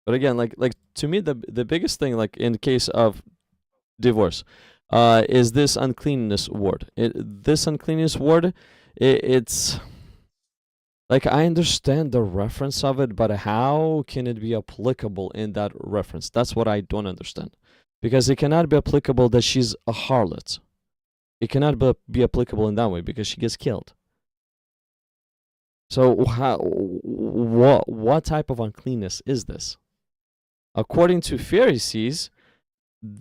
But again, like to me, the biggest thing, like in the case of divorce, is this uncleanness word. This uncleanness word, it's like, I understand the reference of it, but how can it be applicable in that reference? That's what I don't understand. Because it cannot be applicable that she's a harlot. It cannot be applicable in that way because she gets killed. So what type of uncleanness is this? According to Pharisees,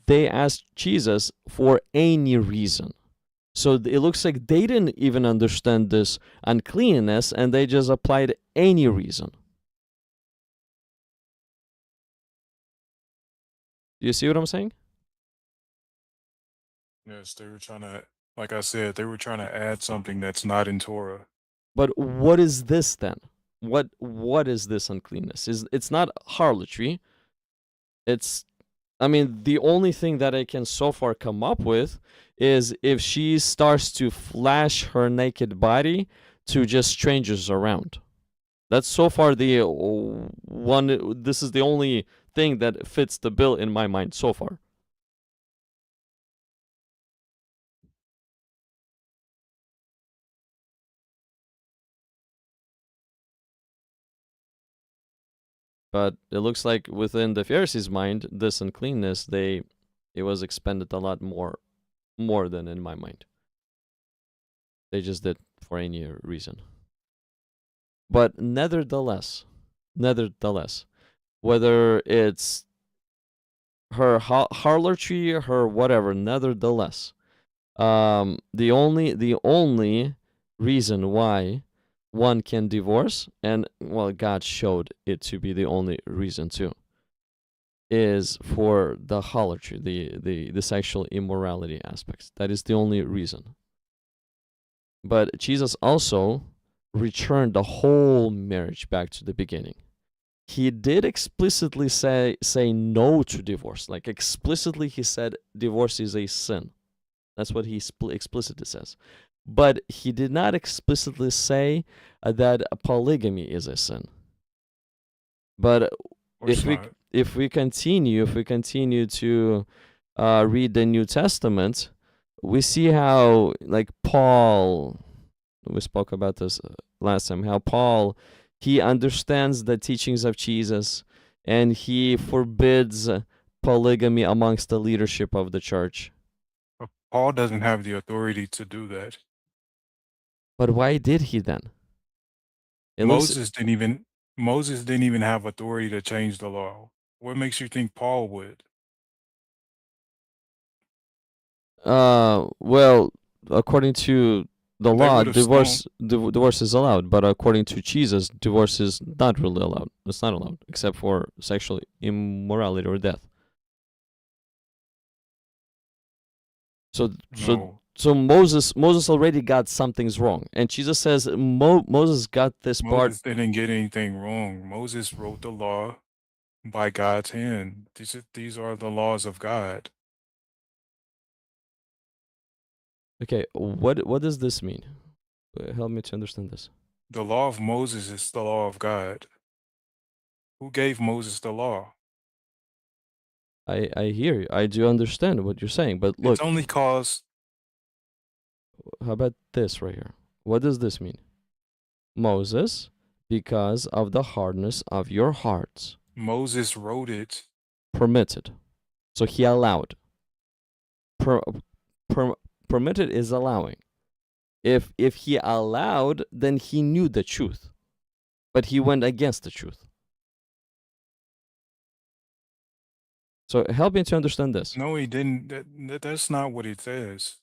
they asked Jesus for any reason. So it looks like they didn't even understand this uncleanness and they just applied any reason. Do you see what I'm saying? Yes, they were trying to, like I said, they were trying to add something that's not in Torah. But what is this then? What is this uncleanness? It's not harlotry. The only thing that I can so far come up with is if she starts to flash her naked body to just strangers around. That's so far the one. This is the only thing that fits the bill in my mind so far. But it looks like within the Pharisees' mind, this uncleanness, it was expended a lot more than in my mind. They just did for any reason. But nevertheless, whether it's her harlotry, her whatever, nevertheless, the only reason why one can divorce, and well, God showed it to be the only reason too, is for the harlotry, the sexual immorality aspects. That is the only reason. But Jesus also returned the whole marriage back to the beginning. He did explicitly say no to divorce. Like explicitly he said divorce is a sin. That's what he explicitly says. But he did not explicitly say that polygamy is a sin. But if we continue to read the New Testament, we see how, like, Paul, we spoke about this last time, how Paul, he understands the teachings of Jesus, and he forbids polygamy amongst the leadership of the church. But Paul doesn't have the authority to do that. But why did he then? It looks, Moses didn't even have authority to change the law. What makes you think Paul would? well, according to the They law, would have divorce is allowed, but according to Jesus, divorce is not really allowed. It's not allowed, except for sexual immorality or death. So Moses already got some things wrong, and Jesus says Moses got this part. Moses didn't get anything wrong. Moses wrote the law by God's hand. These are the laws of God. Okay, what does this mean? Help me to understand this. The law of Moses is the law of God. Who gave Moses the law? I hear you. I do understand what you're saying, but look, It's only cause how about this right here? What does this mean? Moses, because of the hardness of your hearts, Moses wrote it. permitted. So he allowed. Permitted is allowing. If he allowed, then he knew the truth, but he went against the truth. So help me to understand this. No, he didn't. That's not what it says.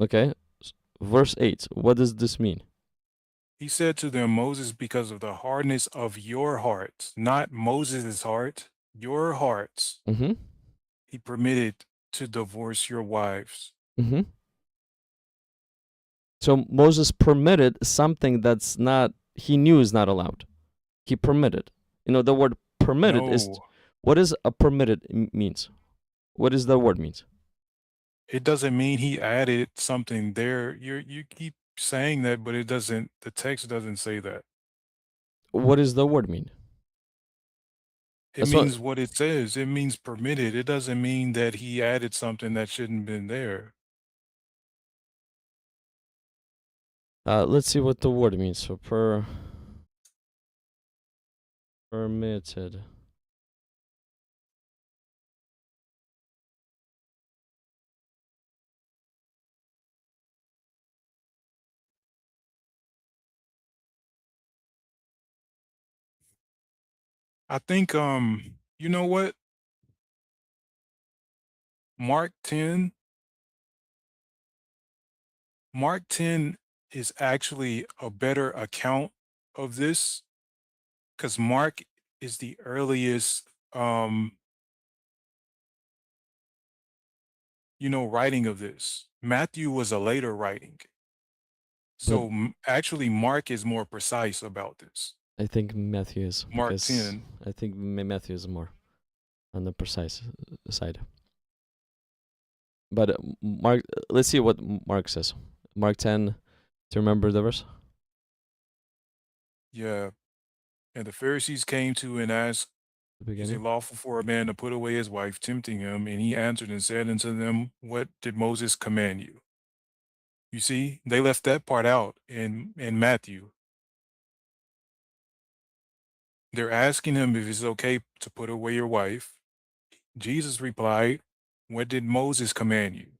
Okay, verse 8. What does this mean? He said to them, Moses, because of the hardness of your hearts, not Moses' heart, your hearts, Mm-hmm. he permitted to divorce your wives. Mm-hmm. So Moses permitted something that's not, he knew is not allowed. He permitted. You know, the word permitted is, No, what is a permitted means? What is the word means? it doesn't mean he added something there. You keep saying that, but it doesn't. The text doesn't say that. What does the word mean? It That's what, means what it says. It means permitted. It doesn't mean that he added something that shouldn't have been there. let's see what the word means. So permitted. I think you know what? Mark 10 Mark 10 is actually a better account of this because Mark is the earliest writing of this. Matthew was a later writing. So actually Mark is more precise about this. I think Matthew is. Mark because 10. I think Matthew is more on the precise side. But Mark, let's see what Mark says. Mark 10, do you remember the verse? Yeah. And the Pharisees came to and asked, The is it beginning? lawful for a man to put away his wife, tempting him? And he answered and said unto them, what did Moses command you? You see, they left that part out in Matthew. They're asking him if it's okay to put away your wife. Jesus replied, what did Moses command you?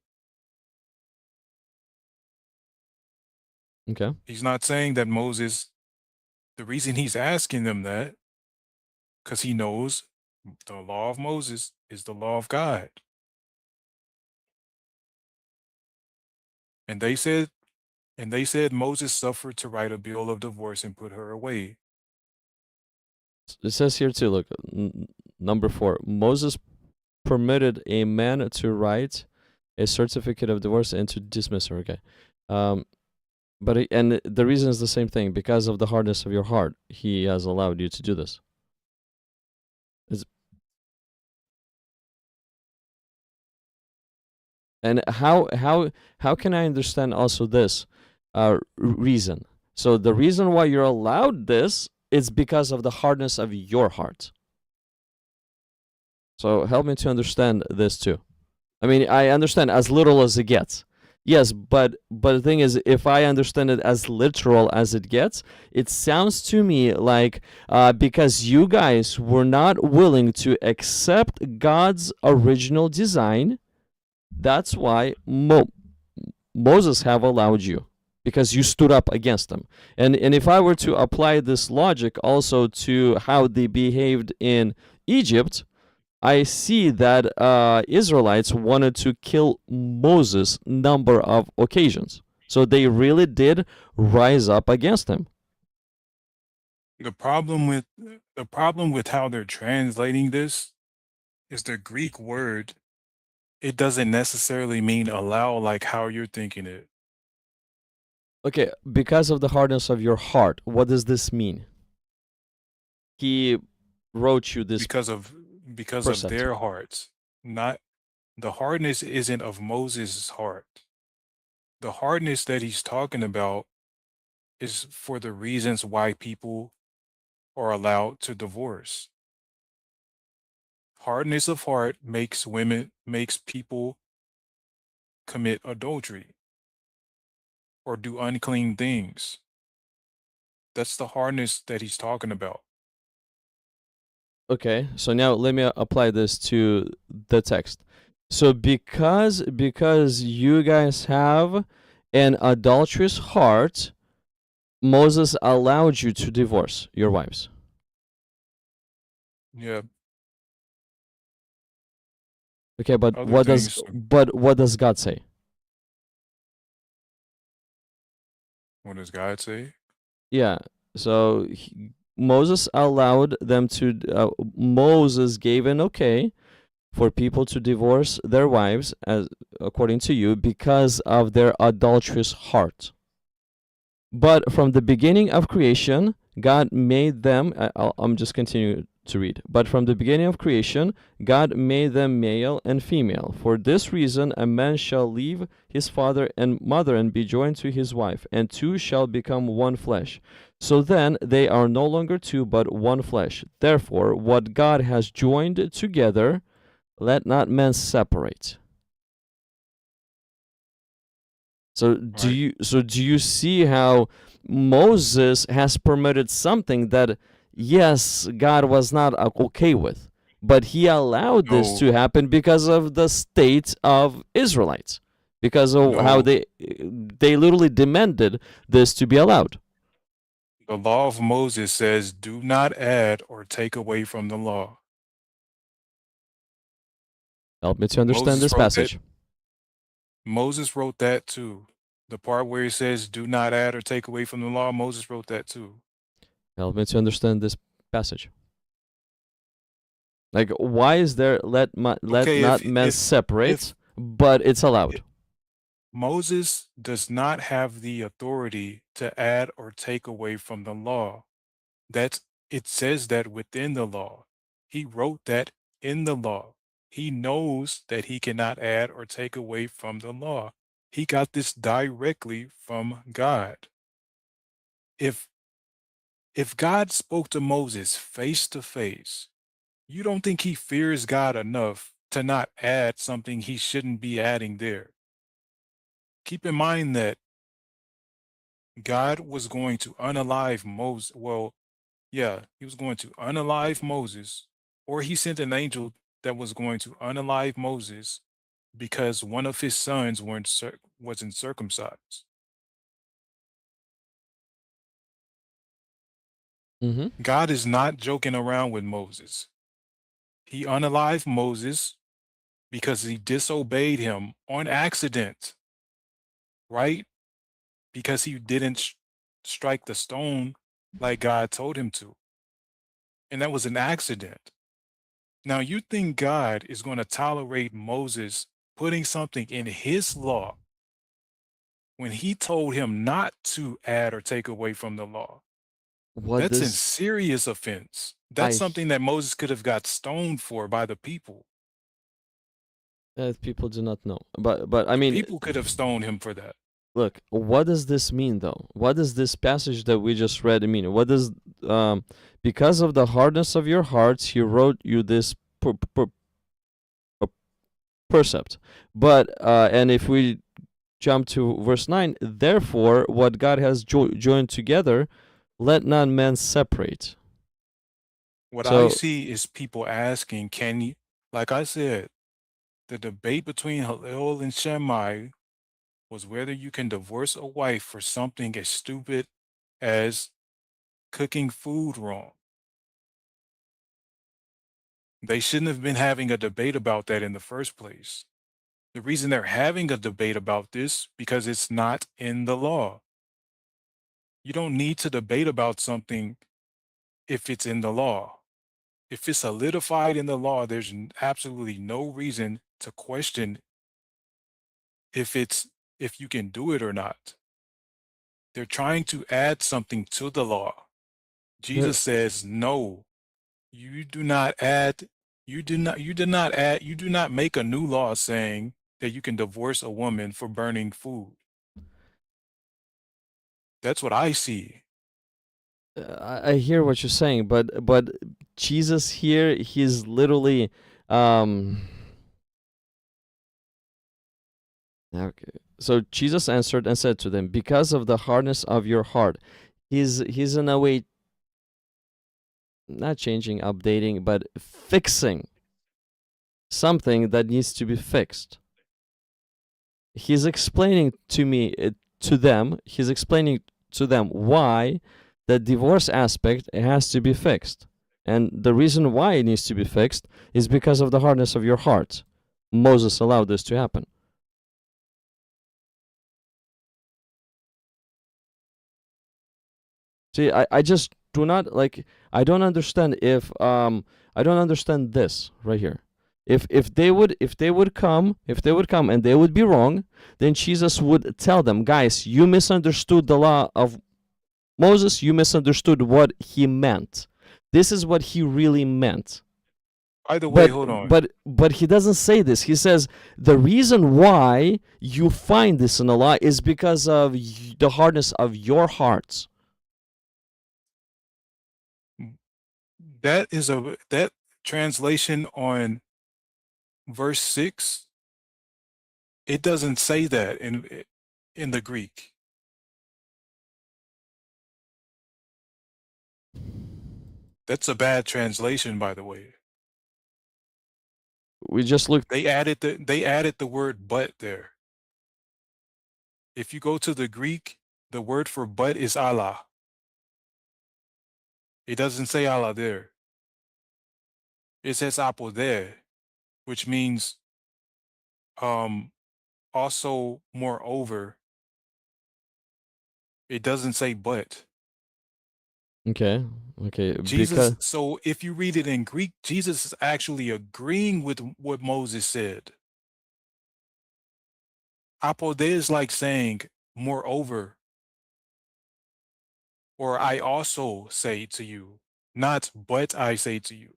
Okay. He's not saying that Moses, the reason he's asking them that, because he knows the law of Moses is the law of God. And they said Moses suffered to write a bill of divorce and put her away. It says here too, look, number 4. Moses permitted a man to write a certificate of divorce and to dismiss her. Okay. And the reason is the same thing. Because of the hardness of your heart, he has allowed you to do this. And how can I understand also this reason? So the reason why you're allowed this is because of the hardness of your heart. So help me to understand this too. I mean, I understand as literal as it gets. Yes, but the thing is, if I understand it as literal as it gets, it sounds to me like because you guys were not willing to accept God's original design, that's why Moses have allowed you, because you stood up against them. And if I were to apply this logic also to how they behaved in Egypt, I see that Israelites wanted to kill Moses number of occasions. So they really did rise up against him. The problem with how they're translating this is the Greek word. It doesn't necessarily mean allow like how you're thinking it. Okay, because of the hardness of your heart, what does this mean? He wrote you this because of precept. their hearts. Not the hardness isn't of Moses' heart. The hardness that he's talking about is for the reasons why people are allowed to divorce. Hardness of heart makes people commit adultery or do unclean things. That's the hardness that he's talking about. Okay, so now let me apply this to the text. So because you guys have an adulterous heart, Moses allowed you to divorce your wives. Yeah. Okay, but Other what does God say? What does God say? Yeah. So Moses allowed them to. Moses gave an okay for people to divorce their wives, as according to you, because of their adulterous heart. But from the beginning of creation, God made them. I'm just continuing to read. But from the beginning of creation, God made them male and female. For this reason, a man shall leave his father and mother and be joined to his wife, and two shall become one flesh. So then they are no longer two, but one flesh. Therefore, what God has joined together, let not man separate. So do you see how Moses has permitted something that yes, God was not okay with, but he allowed this to happen because of the state of Israelites, because of how they literally demanded this to be allowed. The law of Moses says, do not add or take away from the law. Help me to understand this passage. Moses wrote that too. The part where he says, do not add or take away from the law, Moses wrote that too. Help me to understand this passage. Like, why is there let not men separate, but it's allowed? Moses does not have the authority to add or take away from the law. It says that within the law. He wrote that in the law. He knows that he cannot add or take away from the law. He got this directly from God. If God spoke to Moses face to face, you don't think he fears God enough to not add something he shouldn't be adding there? Keep in mind that God was going to unalive Moses. Well, yeah, he was going to unalive Moses, or he sent an angel that was going to unalive Moses because one of his sons wasn't circumcised. God is not joking around with Moses. He unalived Moses because he disobeyed him on accident, right? Because he didn't strike the stone like God told him to. And that was an accident. Now, you think God is going to tolerate Moses putting something in his law when he told him not to add or take away from the law? That's a serious offense. That's something that Moses could have got stoned for by the people. People do not know. But I mean, people could have stoned him for that. Look, what does this mean though? What does this passage that we just read mean? What does because of the hardness of your hearts, he wrote you this percept. But and if we jump to verse 9, therefore what God has joined together, let not men separate. What I So see is people asking, can you, like I said, the debate between Hillel and Shammai was whether you can divorce a wife for something as stupid as cooking food wrong. They shouldn't have been having a debate about that in the first place. The reason they're having a debate about this because it's not in the law. You don't need to debate about something if it's in the law. If it's solidified in the law, there's absolutely no reason to question if you can do it or not. They're trying to add something to the law. Jesus says, no, you do not add, you do not make a new law saying that you can divorce a woman for burning food. That's what I see. I hear what you're saying, but Jesus here, he's literally okay. So Jesus answered and said to them, because of the hardness of your heart. He's in a way not changing, updating, but fixing something that needs to be fixed. He's explaining to them, why the divorce aspect has to be fixed. And the reason why it needs to be fixed is because of the hardness of your heart. Moses allowed this to happen. See, I just do not like, I don't understand if I don't understand this right here. If they would come and they would be wrong, then Jesus would tell them, guys, you misunderstood the law of Moses, you misunderstood what he meant. This is what he really meant. Either way, hold on. But he doesn't say this. He says the reason why you find this in the law is because of the hardness of your hearts. That translation on verse 6, it doesn't say that in the Greek. That's a bad translation, by the way. We just looked. They added the word but there. If you go to the Greek, the word for but is Allah. It doesn't say Allah there. It says apo there, which means also moreover. It doesn't say but. Okay. Jesus, so if you read it in Greek, Jesus is actually agreeing with what Moses said. Apode is like saying, moreover, or I also say to you, not but I say to you.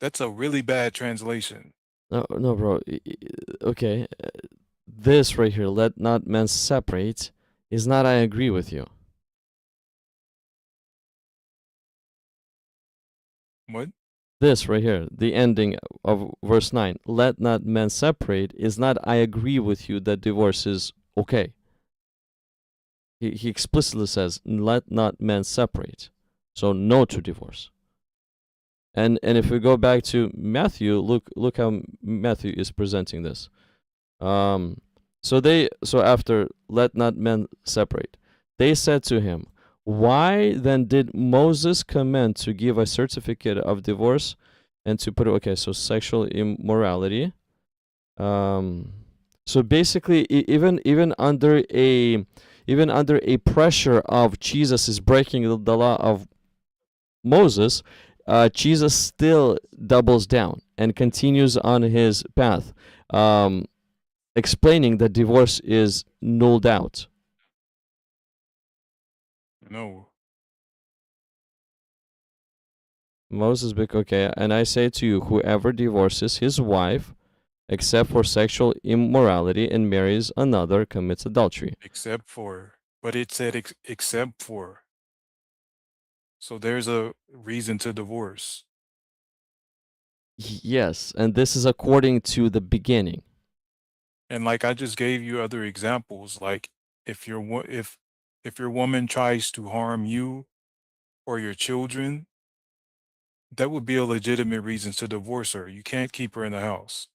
That's a really bad translation. No, bro. Okay, this right here, let not men separate, is not I agree with you. What? This right here, the ending of verse 9, let not men separate, is not I agree with you that divorce is okay. He explicitly says, let not men separate. So no to divorce. And if we go back to Matthew, look how Matthew is presenting this. So after let not men separate, they said to him, why then did Moses command to give a certificate of divorce and to put so sexual immorality. So basically, even under a pressure of Jesus is breaking the law of Moses, Jesus still doubles down and continues on his path, explaining that divorce is nulled out. No. Moses, and I say to you, whoever divorces his wife, except for sexual immorality, and marries another, commits adultery. Except for, but it said except for. So there's a reason to divorce. Yes, and this is according to the beginning. And like I just gave you other examples, like if if your woman tries to harm you or your children, that would be a legitimate reason to divorce her. You can't keep her in the house.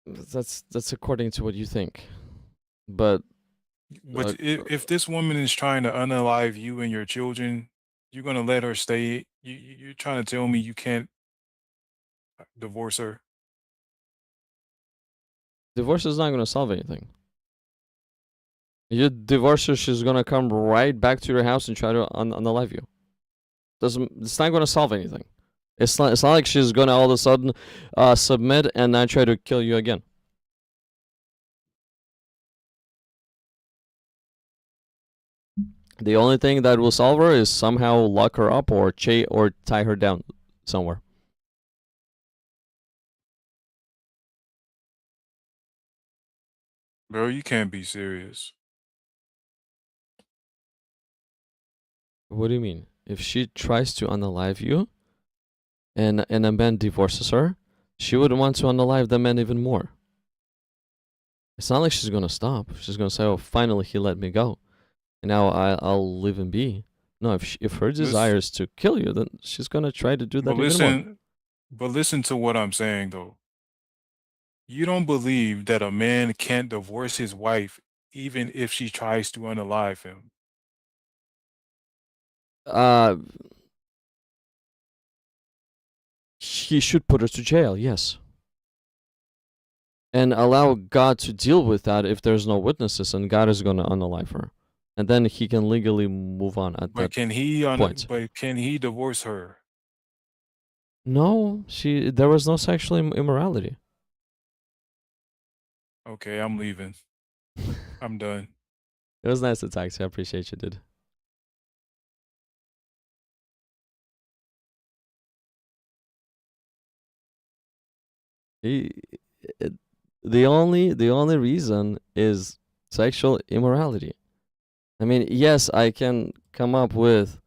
That's according to what you think. But But if this woman is trying to unalive you and your children, you're gonna let her stay. You're trying to tell me you can't divorce her? divorce is not going to solve anything. You divorce her, she's going to come right back to your house and try to unalive you. It's not going to solve anything. It's not like she's going to all of a sudden submit and not try to kill you again. The only thing that will solve her is somehow lock her up or tie her down somewhere. Bro, you can't be serious. What do you mean? If she tries to unalive you and a man divorces her, she would want to unalive the man even more. It's not like she's gonna stop. She's gonna say, "Oh, finally he let me go, and now I'll live and be." No, if her desire is to kill you, then she's gonna try to do that even more. But listen to what I'm saying though. You don't believe that a man can't divorce his wife even if she tries to unalive him. He should put her to jail, yes, and allow God to deal with that if there's no witnesses, and God is gonna unalive her, and then he can legally move on at that point. But can he divorce her? No, there was no sexual immorality. Okay, I'm leaving. I'm done. It was nice to talk to you. I appreciate you, dude. He, the only reason is sexual immorality. I mean, yes, I can come up with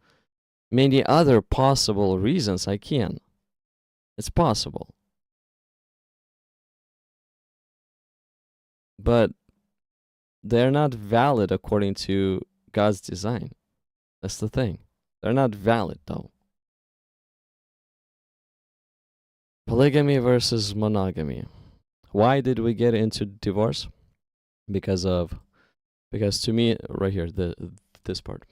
many other possible reasons. I can. It's possible. But they're not valid according to God's design. That's the thing. They're not valid though. Polygamy versus monogamy. Why did we get into divorce? Because to me right here, this part.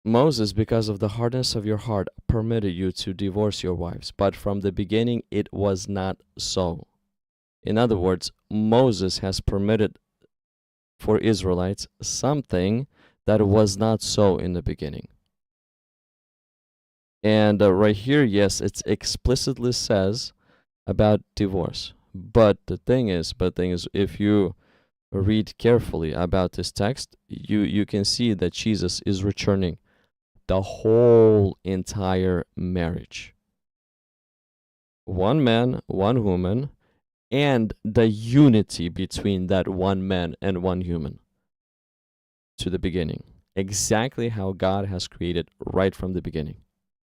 Moses, because of the hardness of your heart, permitted you to divorce your wives, but from the beginning it was not so. In other words, Moses has permitted for Israelites something that was not so in the beginning. And right here, yes, it explicitly says about divorce. But the thing is, if you read carefully about this text, you can see that Jesus is returning the whole entire marriage. One man, one woman, and the unity between that one man and one human to the beginning. Exactly how God has created right from the beginning.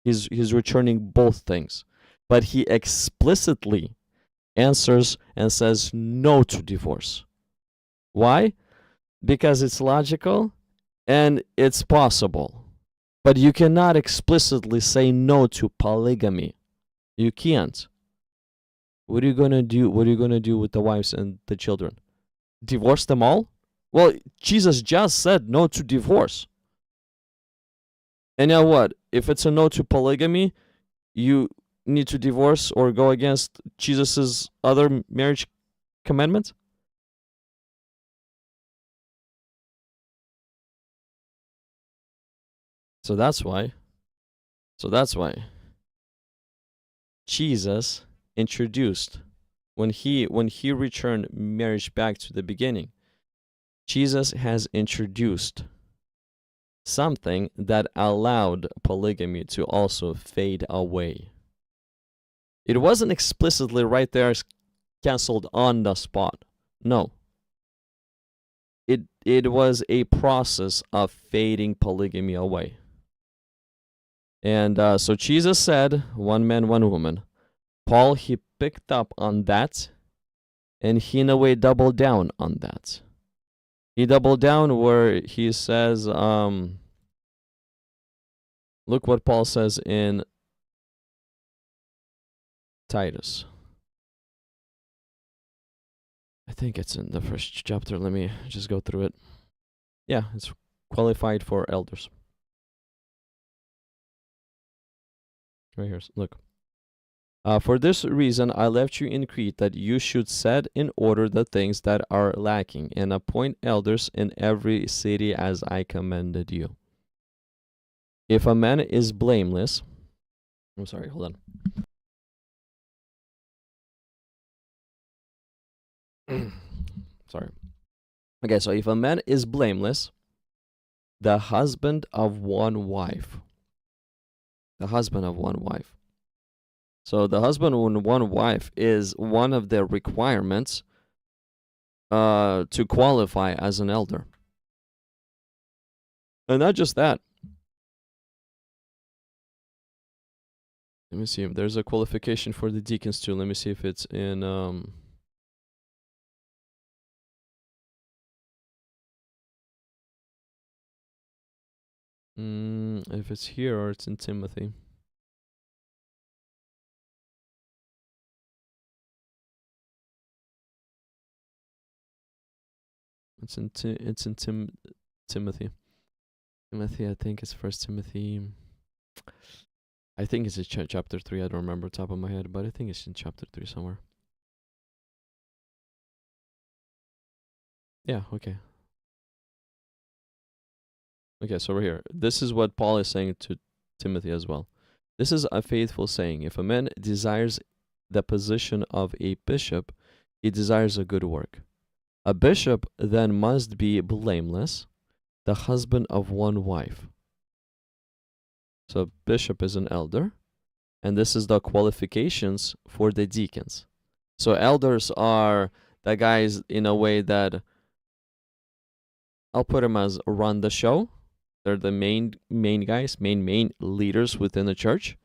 He's returning both things. But he explicitly answers and says no to divorce. Why? Because it's logical and it's possible. But you cannot explicitly say no to polygamy. You can't. What are you gonna do? What are you gonna do with the wives and the children? Divorce them all? Well, Jesus just said no to divorce. And now what? If it's a no to polygamy, you need to divorce or go against Jesus's other marriage commandments? So that's why Jesus introduced, when he returned marriage back to the beginning, Jesus has introduced something that allowed polygamy to also fade away. It wasn't explicitly right there canceled on the spot. No. It was a process of fading polygamy away. And so Jesus said, one man, one woman. Paul, he picked up on that, and he in a way doubled down on that. He doubled down where he says, look what Paul says in Titus. I think it's in the first chapter. Let me just go through it. Yeah, it's qualified for elders. Right here, look. For this reason, I left you in Crete, that you should set in order the things that are lacking, and appoint elders in every city as I commanded you. If a man is blameless, I'm sorry, hold on. Sorry. Okay, so if a man is blameless, the husband of one wife. The husband of one wife. So the husband of one wife is one of the requirements to qualify as an elder. And not just that. Let me see if there's a qualification for the deacons too. Let me see if it's in if it's here or it's in Timothy. It's in Timothy. Timothy, I think it's First Timothy. I think it's in chapter 3. I don't remember top of my head, but I think it's in chapter 3 somewhere. Yeah, okay. Okay, so we're here. This is what Paul is saying to Timothy as well. This is a faithful saying. If a man desires the position of a bishop, he desires a good work. A bishop then must be blameless, the husband of one wife. So bishop is an elder, and this is the qualifications for the deacons. So elders are the guys in a way that I'll put them as run the show. They're the main guys, main leaders within the church.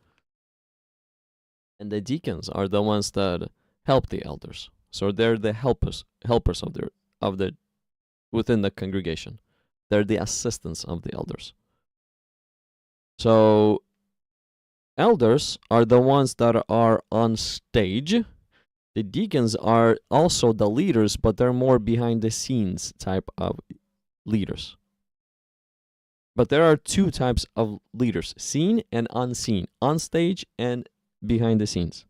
And the deacons are the ones that help the elders. So they're the helpers of the within the congregation. They're the assistants of the elders. So elders are the ones that are on stage. The deacons are also the leaders, but they're more behind the scenes type of leaders. But there are two types of leaders, seen and unseen, on stage and behind the scenes.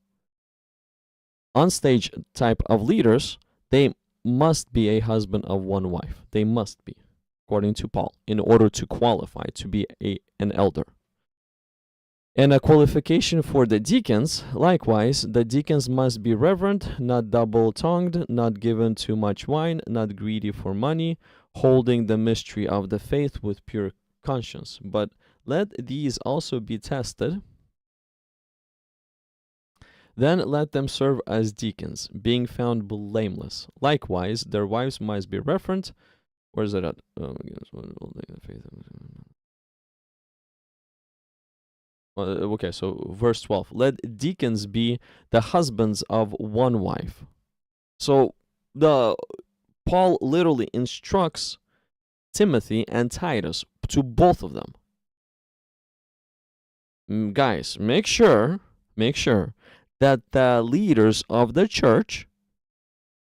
On stage type of leaders, they must be a husband of one wife. They must be, according to Paul, in order to qualify to be an elder. And a qualification for the deacons, likewise, the deacons must be reverent, not double-tongued, not given to much wine, not greedy for money, holding the mystery of the faith with pure conscience. But let these also be tested. Then let them serve as deacons, being found blameless. Likewise, their wives must be reverent. Where is it at? Okay, so verse 12. Let deacons be the husbands of one wife. So Paul literally instructs Timothy and Titus, to both of them. Guys, make sure that the leaders of the church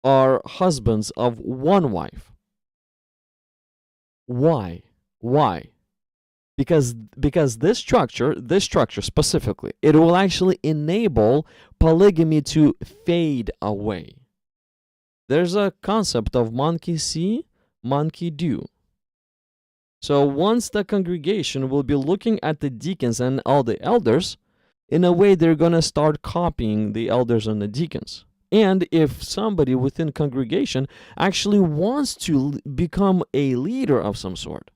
are husbands of one wife. Why? Because this structure specifically, it will actually enable polygamy to fade away. There's a concept of monkey see, monkey do. So once the congregation will be looking at the deacons and all the elders, in a way they're going to start copying the elders and the deacons. And if somebody within congregation actually wants to become a leader of some sort,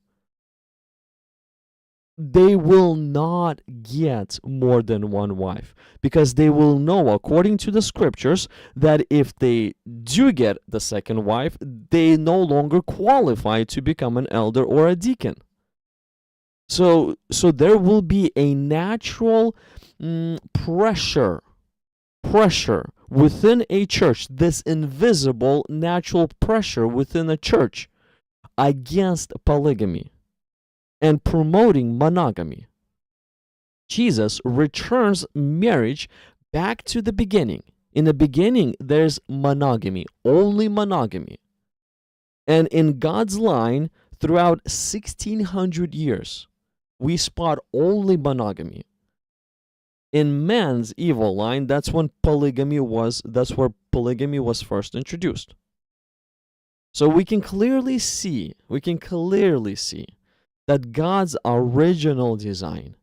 they will not get more than one wife, because they will know, according to the scriptures, that if they do get the second wife, they no longer qualify to become an elder or a deacon. So there will be a natural pressure within a church, this invisible natural pressure within a church against polygamy and promoting monogamy. Jesus returns marriage back to the beginning. In the beginning, there's monogamy, only monogamy. And in God's line, throughout 1600 years, we spot only monogamy. In man's evil line, that's where polygamy was first introduced. So we can clearly see that God's original design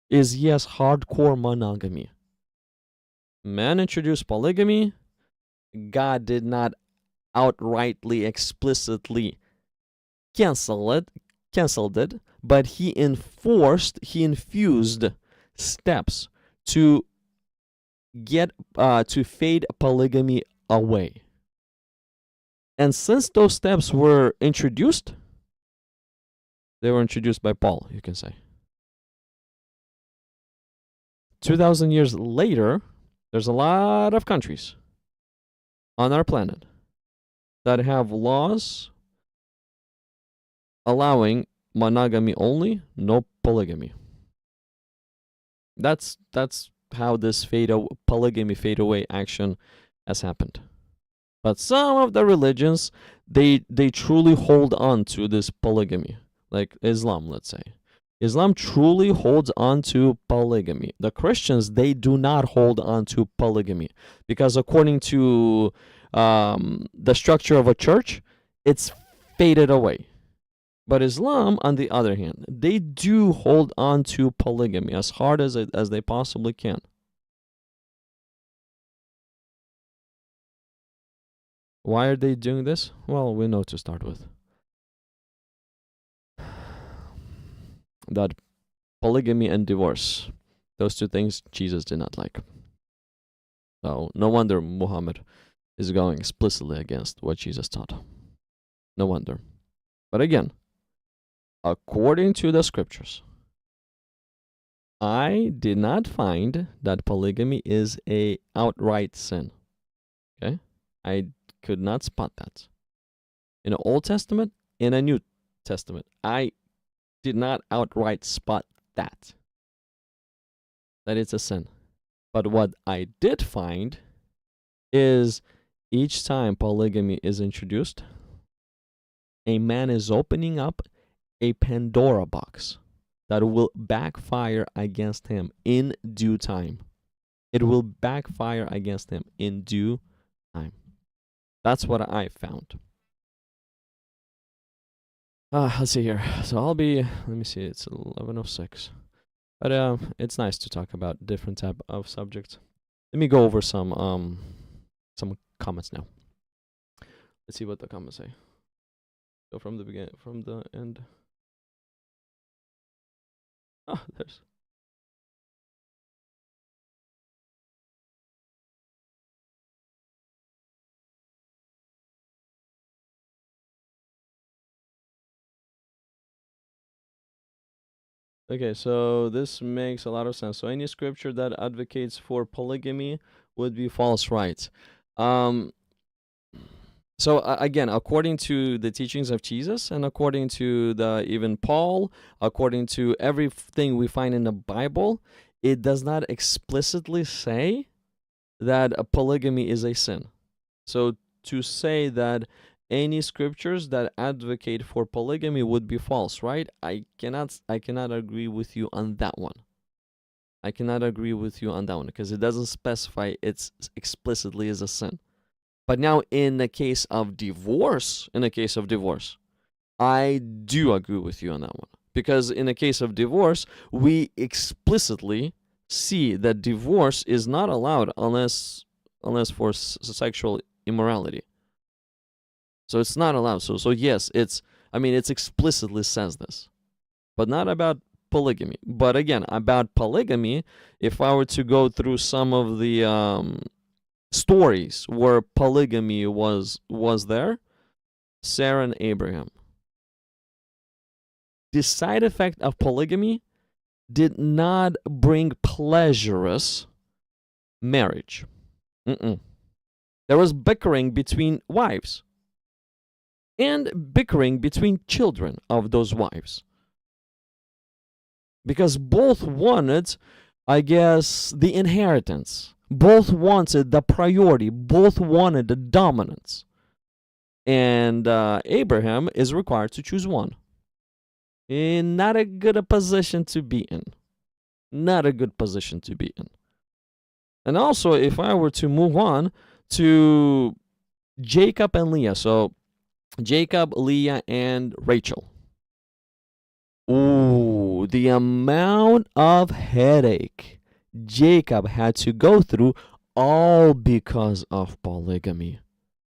is, yes, hardcore monogamy. Man introduced polygamy. God did not outrightly, explicitly canceled it, but he infused steps to fade polygamy away. And since those steps were introduced, they were introduced by Paul, you can say. 2,000 years later, there's a lot of countries on our planet that have laws allowing monogamy only, no polygamy. That's how this polygamy fade away action has happened. But some of the religions, they truly hold on to this polygamy, like Islam, let's say. Islam truly holds on to polygamy. The Christians, they do not hold on to polygamy because according to the structure of a church, it's faded away. But Islam, on the other hand, they do hold on to polygamy as hard as they possibly can. Why are they doing this? Well, we know to start with. That polygamy and divorce, those two things Jesus did not like. So no wonder Muhammad is going explicitly against what Jesus taught. No wonder. But again, according to the scriptures, I did not find that polygamy is a outright sin. Okay? I could not spot that. In the Old Testament, in the New Testament, I did not outright spot that it's a sin. But what I did find is each time polygamy is introduced, a man is opening up a Pandora box that will backfire against him in due time. It will backfire against him in due time. That's what I found. Let's see here. So let me see, it's 11:06. But it's nice to talk about different type of subjects. Let me go over some comments now. Let's see what the comments say. So from the end. Oh, there's. Okay, so this makes a lot of sense. So any scripture that advocates for polygamy would be false, right? So again, according to the teachings of Jesus and according to even Paul, according to everything we find in the Bible, it does not explicitly say that a polygamy is a sin. So to say that any scriptures that advocate for polygamy would be false, right? I cannot agree with you on that one. I cannot agree with you on that one because it doesn't specify it's explicitly as a sin. But now in the case of divorce, I do agree with you on that one. Because in the case of divorce, we explicitly see that divorce is not allowed unless for sexual immorality. So it's not allowed. So yes, it's explicitly says this. But not about polygamy. But again, about polygamy, if I were to go through some of the stories where polygamy was there, Sarah and Abraham. the side effect of polygamy did not bring pleasurous marriage. There was bickering between wives and bickering between children of those wives. Because both wanted, I guess, the inheritance. Both wanted the priority. Both wanted the dominance. And Abraham is required to choose one. Not a good position to be in. Not a good position to be in. And also, if I were to move on to Jacob and Leah. So, Jacob, Leah, and Rachel. Ooh, the amount of headache Jacob had to go through, all because of polygamy.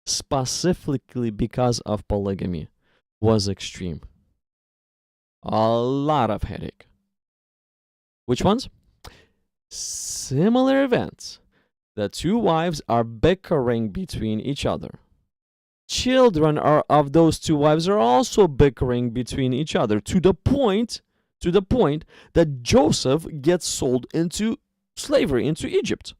Specifically because of polygamy, was extreme. A lot of headache. Which ones? Similar events. The two wives are bickering between each other. Children of those two wives are also bickering between each other to the point that Joseph gets sold into slavery, into Egypt.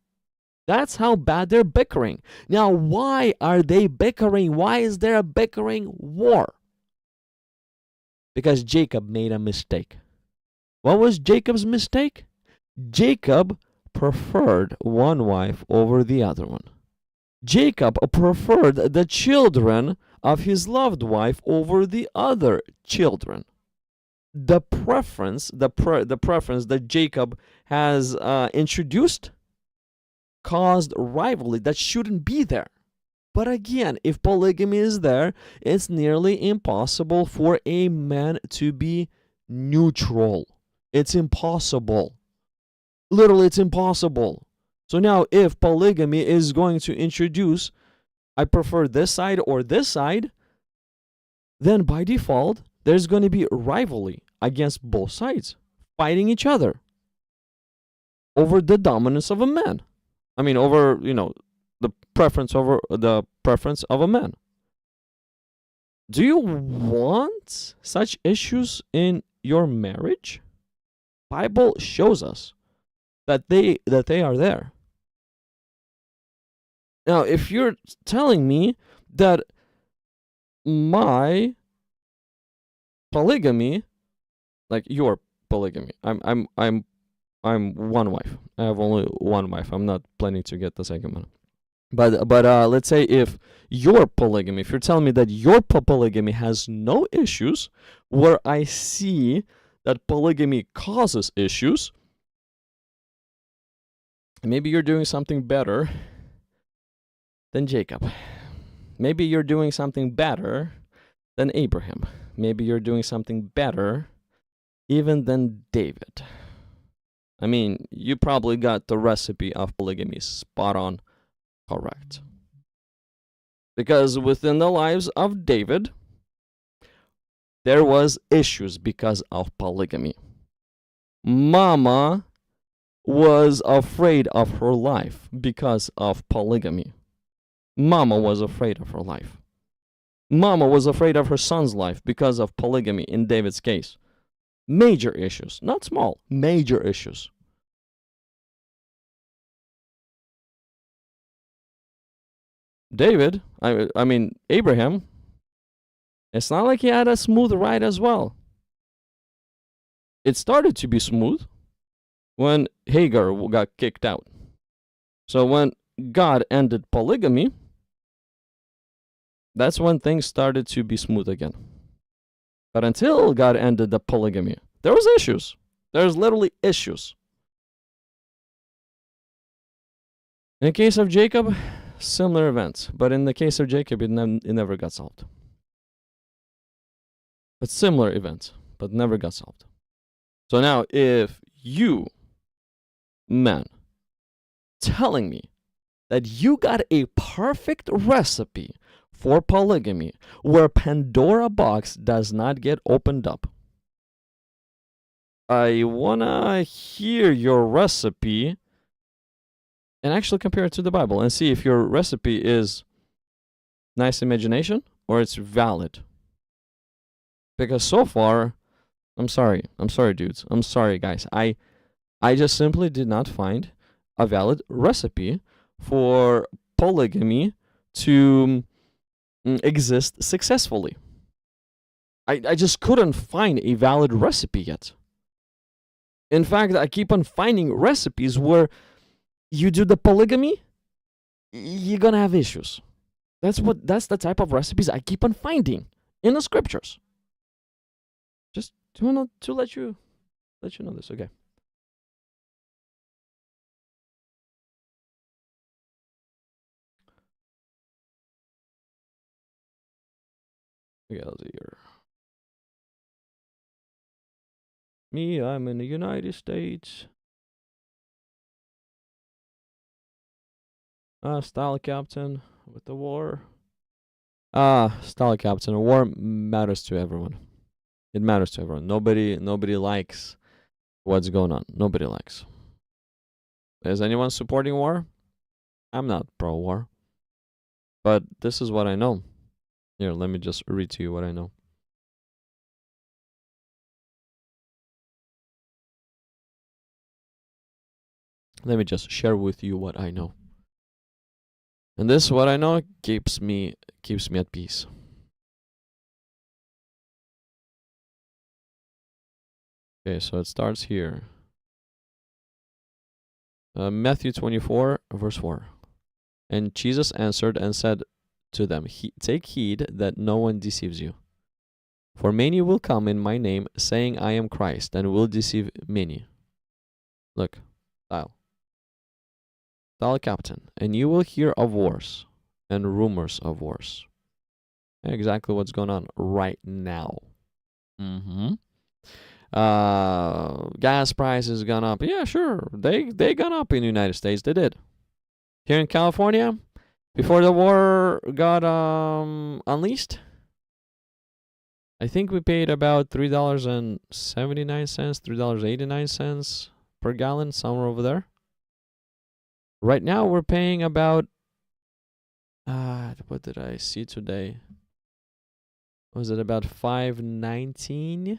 That's how bad they're bickering. Now, why are they bickering? Why is there a bickering war? Because Jacob made a mistake. What was Jacob's mistake? Jacob preferred one wife over the other one. Jacob preferred the children of his loved wife over the other children. The preference that Jacob has introduced caused rivalry that shouldn't be there. But again, if polygamy is there, it's nearly impossible for a man to be neutral. It's impossible. Literally, it's impossible. So now, if polygamy is going to introduce, I prefer this side or this side, then by default, there's going to be rivalry against both sides, fighting each other over the dominance of a man. I mean, over, the preference of a man. Do you want such issues in your marriage? Bible shows us that they are there. Now, if you're telling me that my polygamy, like your polygamy, I'm one wife. I have only one wife. I'm not planning to get the second one. But let's say if your polygamy, if you're telling me that your polygamy has no issues, where I see that polygamy causes issues, maybe you're doing something better than Jacob. Maybe you're doing something better than Abraham. Maybe you're doing something better even than David. I mean, you probably got the recipe of polygamy spot on correct. Because within the lives of David, there was issues because of polygamy. Mama was afraid of her life because of polygamy. Mama was afraid of her life. Mama was afraid of her son's life because of polygamy in David's case. Major issues, not small, major issues. David, I mean Abraham, it's not like he had a smooth ride as well. It started to be smooth when Hagar got kicked out. So when God ended polygamy, that's when things started to be smooth again. But until God ended the polygamy, there was issues. There's literally issues. In the case of Jacob, similar events. But in the case of Jacob, it never got solved. But similar events, but never got solved. So now, if you, men, telling me that you got a perfect recipe for polygamy where Pandora box does not get opened up, I wanna hear your recipe and actually compare it to the Bible and see if your recipe is nice imagination or it's valid. Because so far, I'm sorry, dudes. I'm sorry, guys. I just simply did not find a valid recipe for polygamy to exist successfully. I just couldn't find a valid recipe yet. In fact, I keep on finding recipes where you do the polygamy, you're gonna have issues. That's the type of recipes I keep on finding in the scriptures. Just to let you know this, okay? Okay, let's see here. Me, I'm in the United States. Style captain with the war. Style captain. War matters to everyone. It matters to everyone. Nobody likes what's going on. Nobody likes. Is anyone supporting war? I'm not pro-war. But this is what I know. Here, let me just read to you what I know. Let me just share with you what I know. And this, what I know, keeps me at peace. Okay, so it starts here. Matthew 24, verse 4. And Jesus answered and said to them, take heed that no one deceives you. For many will come in my name, saying, I am Christ, and will deceive many. Look, style captain. And you will hear of wars and rumors of wars. Exactly what's going on right now. Gas prices gone up. Yeah, sure. They gone up in the United States. They did. Here in California, before the war got unleashed, I think we paid about $3.79, $3.89 per gallon, somewhere over there. Right now, we're paying about, what did I see today? Was it about $5.19?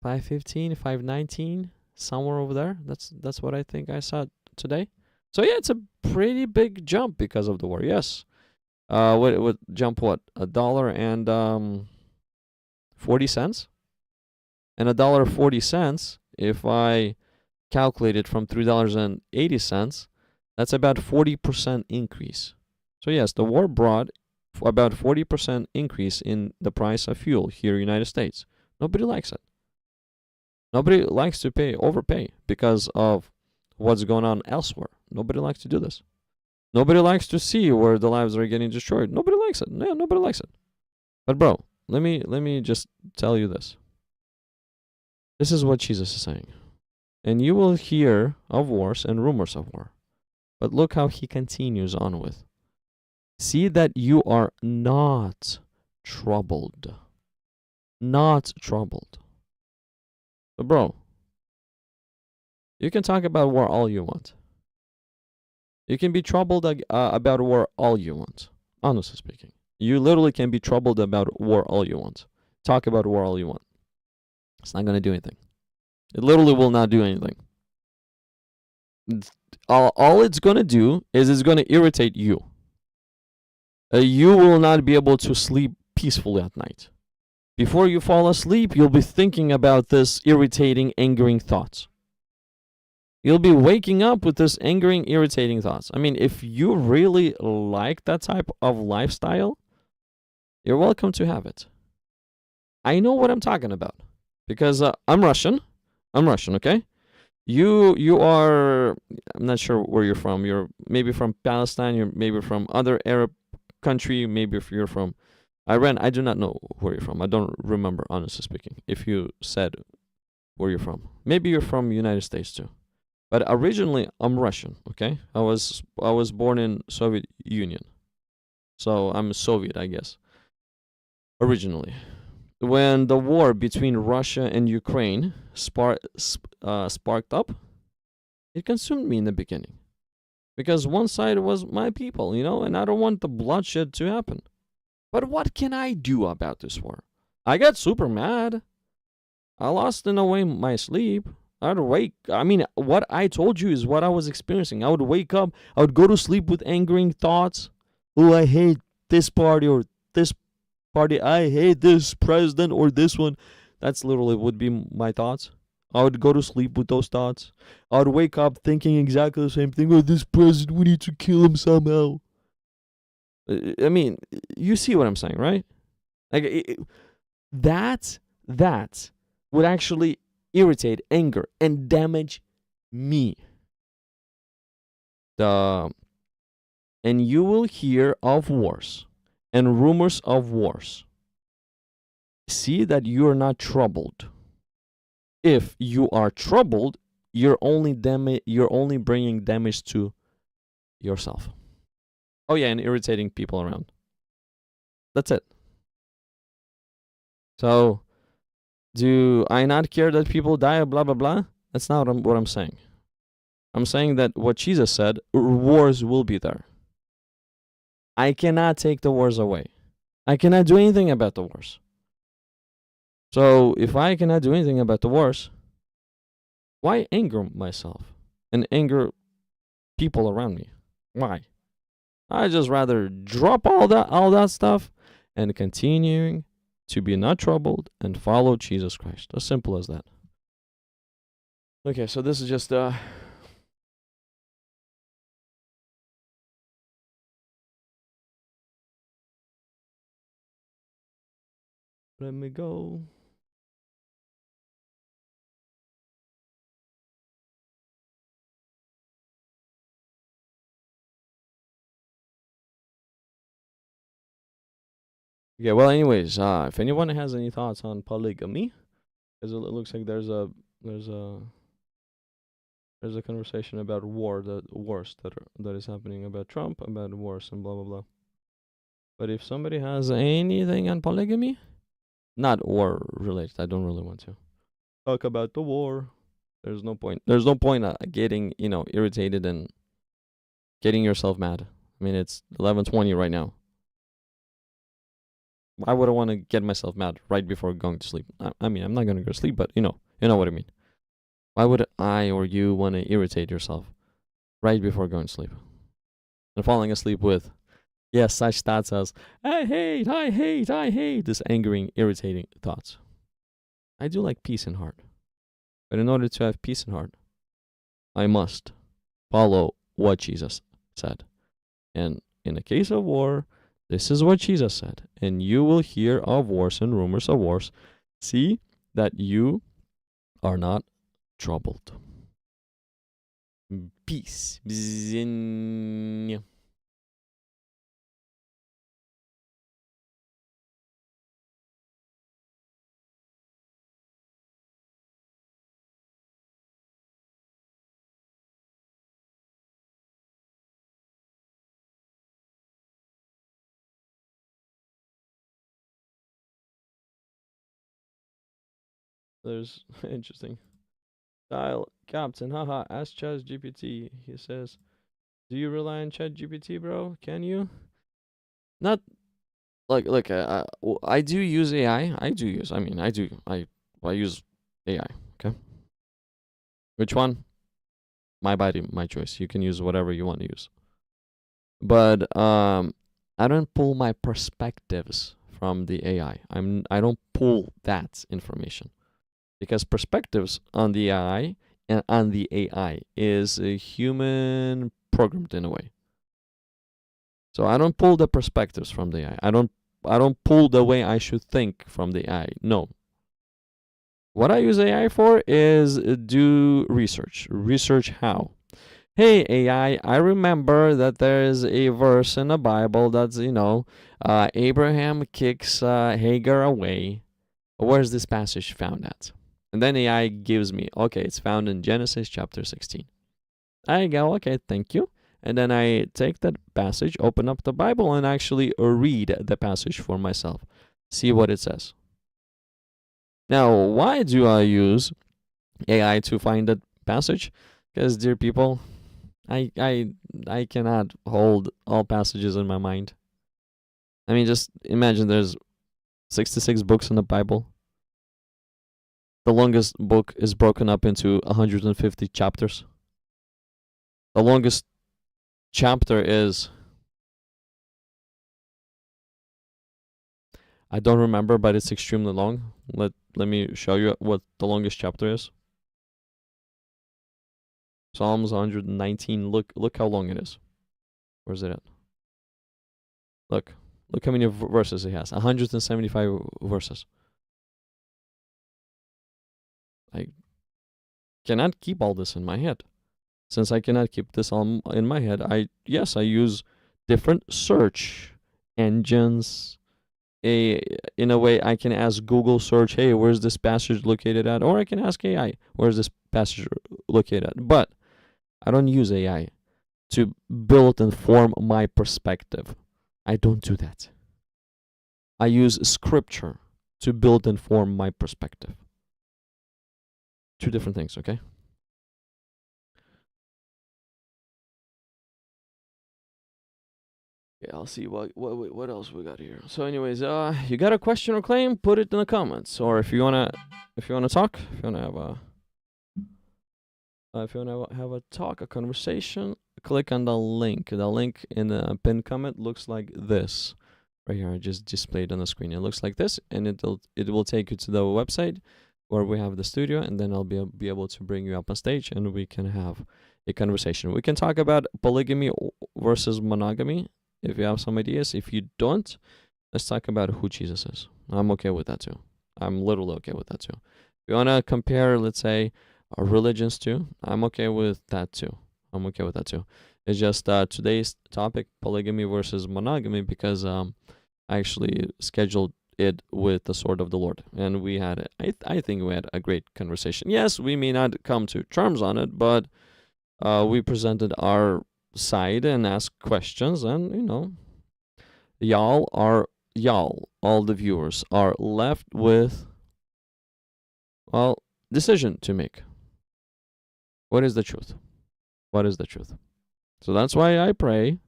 $5.15, $5.19, somewhere over there. That's what I think I saw today. So yeah, it's a pretty big jump because of the war. Yes. What jump? What? $1.40, and $1.40. If I calculate it from $3.80, that's about 40% increase. So yes, the war brought about 40% increase in the price of fuel here in the United States. Nobody likes it. Nobody likes to overpay because of what's going on elsewhere. Nobody likes to do this. Nobody likes to see where the lives are getting destroyed. Nobody likes it. No, nobody likes it. But bro, let me just tell you this. This is what Jesus is saying. And you will hear of wars and rumors of war. But look how he continues on with. See that you are not troubled. Not troubled. But bro, you can talk about war all you want. You can be troubled about war all you want. Honestly speaking. You literally can be troubled about war all you want. Talk about war all you want. It's not going to do anything. It literally will not do anything. All it's going to do is it's going to irritate you. You will not be able to sleep peacefully at night. Before you fall asleep, you'll be thinking about this irritating, angering thoughts. You'll be waking up with this angering, irritating thoughts. I mean, if you really like that type of lifestyle, you're welcome to have it. I know what I'm talking about because I'm Russian. I'm Russian, okay? You are, I'm not sure where you're from. You're maybe from Palestine. You're maybe from other Arab country. Maybe if you're from Iran. I do not know where you're from. I don't remember, honestly speaking, if you said where you're from. Maybe you're from the United States too. But originally, I'm Russian, okay? I was born in Soviet Union. So I'm Soviet, I guess. Originally. When the war between Russia and Ukraine sparked up, it consumed me in the beginning. Because one side was my people, and I don't want the bloodshed to happen. But what can I do about this war? I got super mad. I lost in a way my sleep. I'd wake. I mean, what I told you is what I was experiencing. I would wake up. I would go to sleep with angering thoughts. Oh, I hate this party or this party. I hate this president or this one. That's literally would be my thoughts. I would go to sleep with those thoughts. I would wake up thinking exactly the same thing. Oh, this president, we need to kill him somehow. I mean, you see what I'm saying, right? Like that would actually irritate, anger, and damage me. And you will hear of wars and rumors of wars. See that you are not troubled. If you are troubled, you're only bringing damage to yourself. Oh yeah, and irritating people around. That's it. So, do I not care that people die? Blah blah blah. That's not what I'm saying. I'm saying that what Jesus said, wars will be there. I cannot take the wars away. I cannot do anything about the wars. So if I cannot do anything about the wars, why anger myself and anger people around me? Why? I just rather drop all that stuff and continuing to be not troubled and follow Jesus Christ. As simple as that. Okay, so this is just let me go. Yeah, well, anyways, if anyone has any thoughts on polygamy, because it looks like there's a conversation about wars that is happening about Trump, about wars and blah blah blah. But if somebody has anything on polygamy, not war related, I don't really want to talk about the war. There's no point. There's no point getting irritated and getting yourself mad. I mean, it's 11:20 right now. Why would I want to get myself mad right before going to sleep? I mean, I'm not going to go to sleep, but you know what I mean. Why would I or you want to irritate yourself right before going to sleep? And falling asleep with, yes, such thoughts as, I hate, this angering, irritating thoughts. I do like peace in heart. But in order to have peace in heart, I must follow what Jesus said. And in the case of war, this is what Jesus said. And you will hear of wars and rumors of wars. See that you are not troubled. Peace. Bzz. There's interesting. Style Captain, haha, ask ChatGPT. He says, do you rely on ChatGPT, bro? Can you? Not like I do use AI. I use AI. Okay. Which one? My body, my choice. You can use whatever you want to use. But I don't pull my perspectives from the AI. I don't pull that information. Because perspectives on the AI is a human programmed in a way. So I don't pull the perspectives from the AI. I don't pull the way I should think from the AI. No. What I use AI for is do research. Research how? Hey AI, I remember that there is a verse in the Bible that's Abraham kicks Hagar away. Where's this passage found at? And then AI gives me, okay, it's found in Genesis chapter 16. I go, okay, thank you. And then I take that passage, open up the Bible, and actually read the passage for myself. See what it says. Now, why do I use AI to find that passage? Because, dear people, I cannot hold all passages in my mind. I mean, just imagine there's 66 books in the Bible. The longest book is broken up into 150 chapters. The longest chapter is, I don't remember, but it's extremely long. Let me show you what the longest chapter is. Psalms 119. Look how long it is. Where's it at? Look how many verses it has. 175 verses. I cannot keep all this in my head. Since I cannot keep this all in my head, I use different search engines. In a way, I can ask Google search, hey, where's this passage located at? Or I can ask AI, where's this passage located at? But I don't use AI to build and form my perspective. I don't do that. I use scripture to build and form my perspective. Two different things, okay? Okay, I'll see what else we got here. So anyways, you got a question or claim, put it in the comments. Or if you wanna talk, if you wanna have a talk, a conversation, click on the link. The link in the pinned comment looks like this. Right here, I just displayed on the screen. It looks like this, and it will take you to the website where we have the studio, and then I'll be able to bring you up on stage, and we can have a conversation. We can talk about polygamy versus monogamy if you have some ideas. If you don't, let's talk about who Jesus is. I'm okay with that too. I'm literally okay with that too. If you want to compare, let's say, our religions too, I'm okay with that too. It's just today's topic, polygamy versus monogamy, because I actually scheduled it with the sword of the Lord, and we had I think we had a great conversation. Yes, we may not come to terms on it, but we presented our side and asked questions, and all the viewers are left with, well, decision to make. What is the truth? So that's why I pray,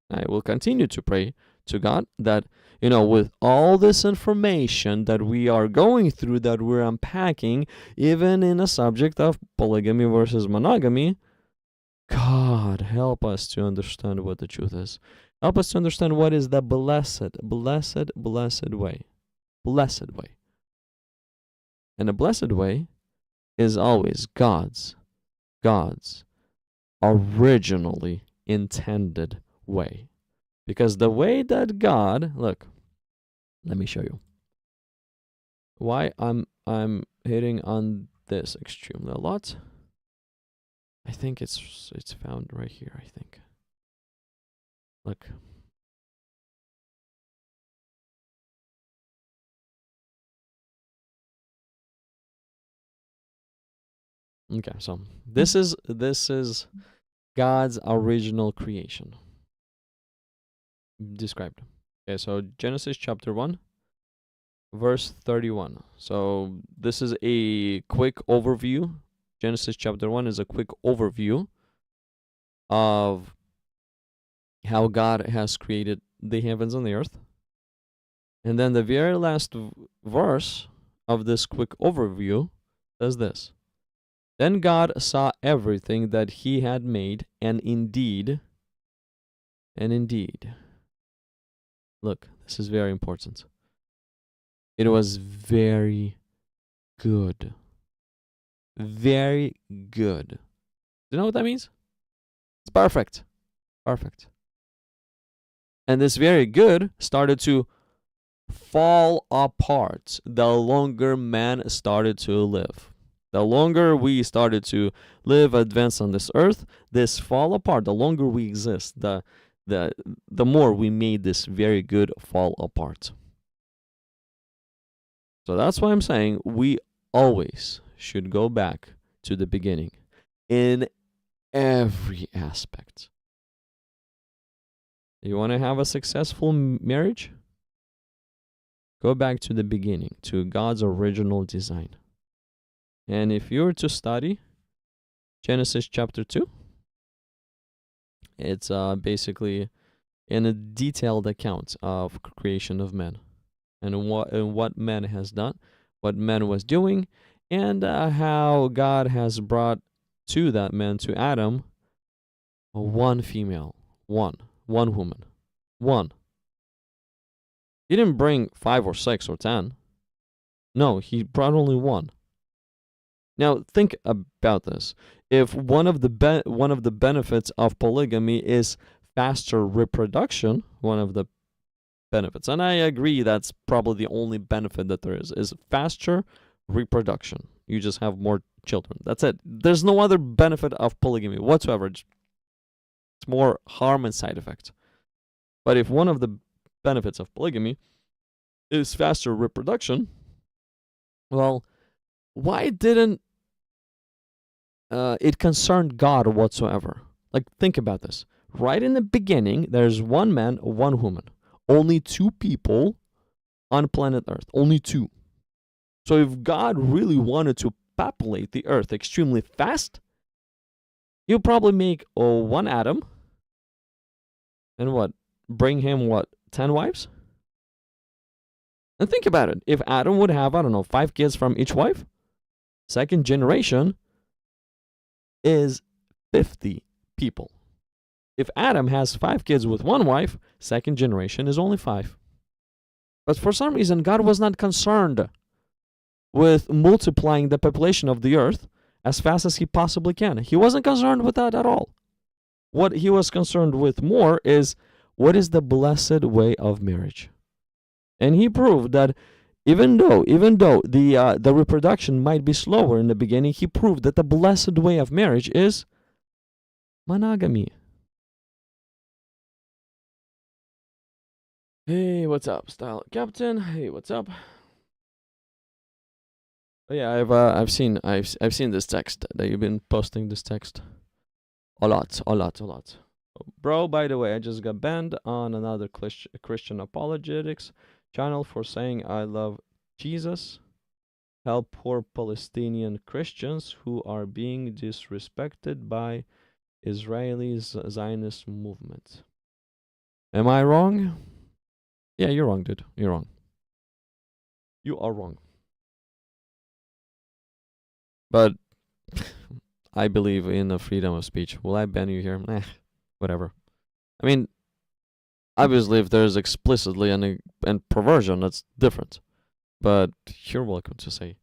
I will continue to pray to God that, with all this information that we are going through, that we're unpacking, even in a subject of polygamy versus monogamy, God, help us to understand what the truth is. Help us to understand what is the blessed way. Blessed way. And the blessed way is always God's originally intended way. Because the way that God, look, let me show you why I'm hitting on this extremely a lot. I think it's found right here, I think. Look. Okay, so this is God's original creation described. Okay, so Genesis chapter 1, verse 31. So this is a quick overview. Genesis chapter 1 is a quick overview of how God has created the heavens and the earth. And then the very last verse of this quick overview says this. Then God saw everything that he had made, and indeed, look, this is very important. It was very good. Very good. Do you know what that means? It's perfect. Perfect. And this very good started to fall apart the longer man started to live. The longer we started to live, advance on this earth, this fall apart. The longer we exist, the more we made this very good fall apart. So that's why I'm saying we always should go back to the beginning in every aspect. You want to have a successful marriage? Go back to the beginning, to God's original design. And if you were to study Genesis chapter 2, it's basically in a detailed account of creation of man. and what man has done, what man was doing, and how God has brought to that man, to Adam, one female, one woman, one. He didn't bring 5 or 6 or 10. No, he brought only one. Now think about this. If one of the benefits of polygamy is faster reproduction, one of the benefits, and I agree that's probably the only benefit that there is faster reproduction. You just have more children. That's it. There's no other benefit of polygamy whatsoever. It's more harm and side effect. But if one of the benefits of polygamy is faster reproduction, well, why didn't it concern God whatsoever? Like, think about this. Right in the beginning, there's one man, one woman. Only 2 people on planet Earth. Only 2. So if God really wanted to populate the Earth extremely fast, he'll probably make one Adam and bring him 10 wives? And think about it. If Adam would have, 5 kids from each wife, second generation is 50 people. If Adam has 5 kids with one wife, second generation is only 5. But for some reason, God was not concerned with multiplying the population of the earth as fast as he possibly can. He wasn't concerned with that at all. What he was concerned with more is, what is the blessed way of marriage? And he proved that even though the reproduction might be slower in the beginning, he proved that the blessed way of marriage is monogamy. Hey, what's up, Style Captain? Hey, what's up? Oh yeah, I've seen this text that you've been posting. This text a lot. Bro, by the way, I just got banned on another Christian apologetics channel for saying I love Jesus. Help poor Palestinian Christians who are being disrespected by Israelis Zionist movement. Am I wrong? Yeah, you're wrong, dude. You're wrong. You are wrong. But I believe in the freedom of speech. Will I ban you here? Whatever. I mean, obviously, if there's explicitly and perversion, that's different. But you're welcome to say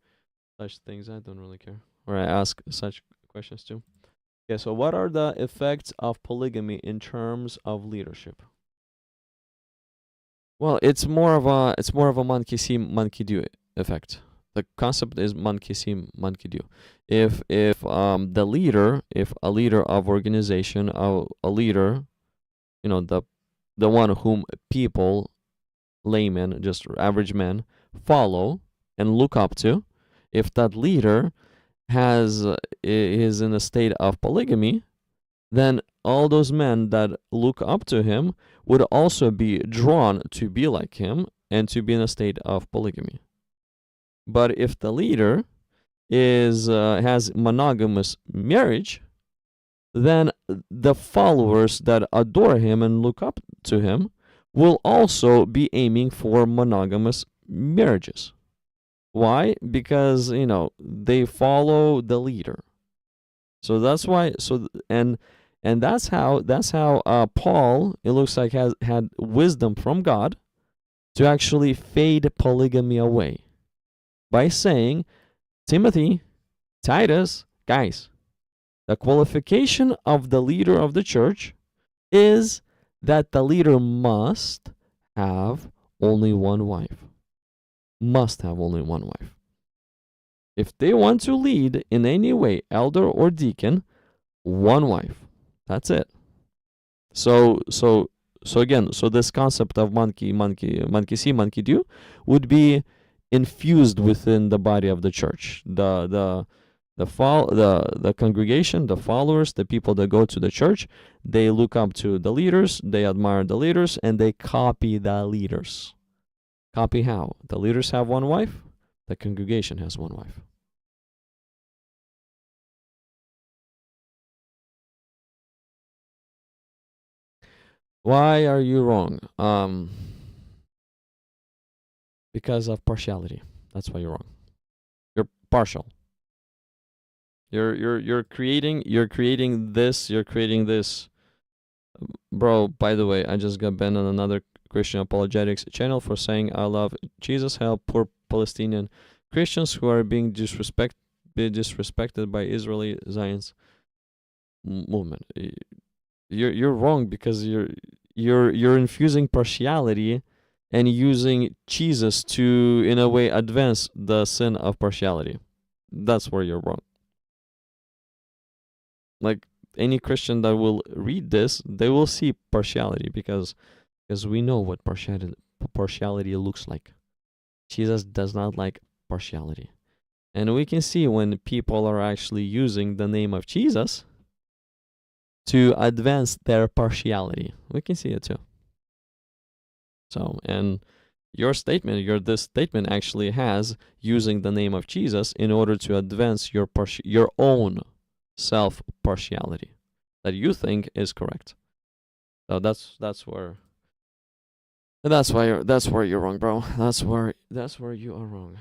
such things. I don't really care. Or I ask such questions too. Okay, so what are the effects of polygamy in terms of leadership? Well, it's more of a monkey see, monkey do effect. The concept is monkey see, monkey do. If a leader of organization, a leader, the one whom people, laymen, just average men, follow and look up to, if that leader is in a state of polygamy, then all those men that look up to him would also be drawn to be like him and to be in a state of polygamy. But if the leader has monogamous marriage, then the followers that adore him and look up to him will also be aiming for monogamous marriages. Why? Because they follow the leader. So that's why. And that's how Paul, it looks like, had wisdom from God to actually fade polygamy away by saying, Timothy, Titus, guys, the qualification of the leader of the church is that the leader must have only one wife. Must have only one wife. If they want to lead in any way, elder or deacon, one wife. That's it. So again, this concept of monkey see, monkey do would be infused within the body of the church. The congregation, the followers, the people that go to the church, they look up to the leaders, they admire the leaders, and they copy the leaders. Copy how? The leaders have one wife, the congregation has one wife. Why are you wrong? Because of partiality. That's why you're wrong. You're partial. You're creating this. Bro, by the way, I just got banned on another Christian apologetics channel for saying I love Jesus, help poor Palestinian Christians who are being disrespected by Israeli Zionist movement. You're wrong because you're infusing partiality and using Jesus to, in a way, advance the sin of partiality. That's where you're wrong. Like, any Christian that will read this, they will see partiality because we know what partiality looks like. Jesus does not like partiality. And we can see when people are actually using the name of Jesus to advance their partiality. We can see it too. So, and this statement actually has using the name of Jesus in order to advance your own self partiality that you think is correct. So that's where you're wrong, bro. That's where you are wrong.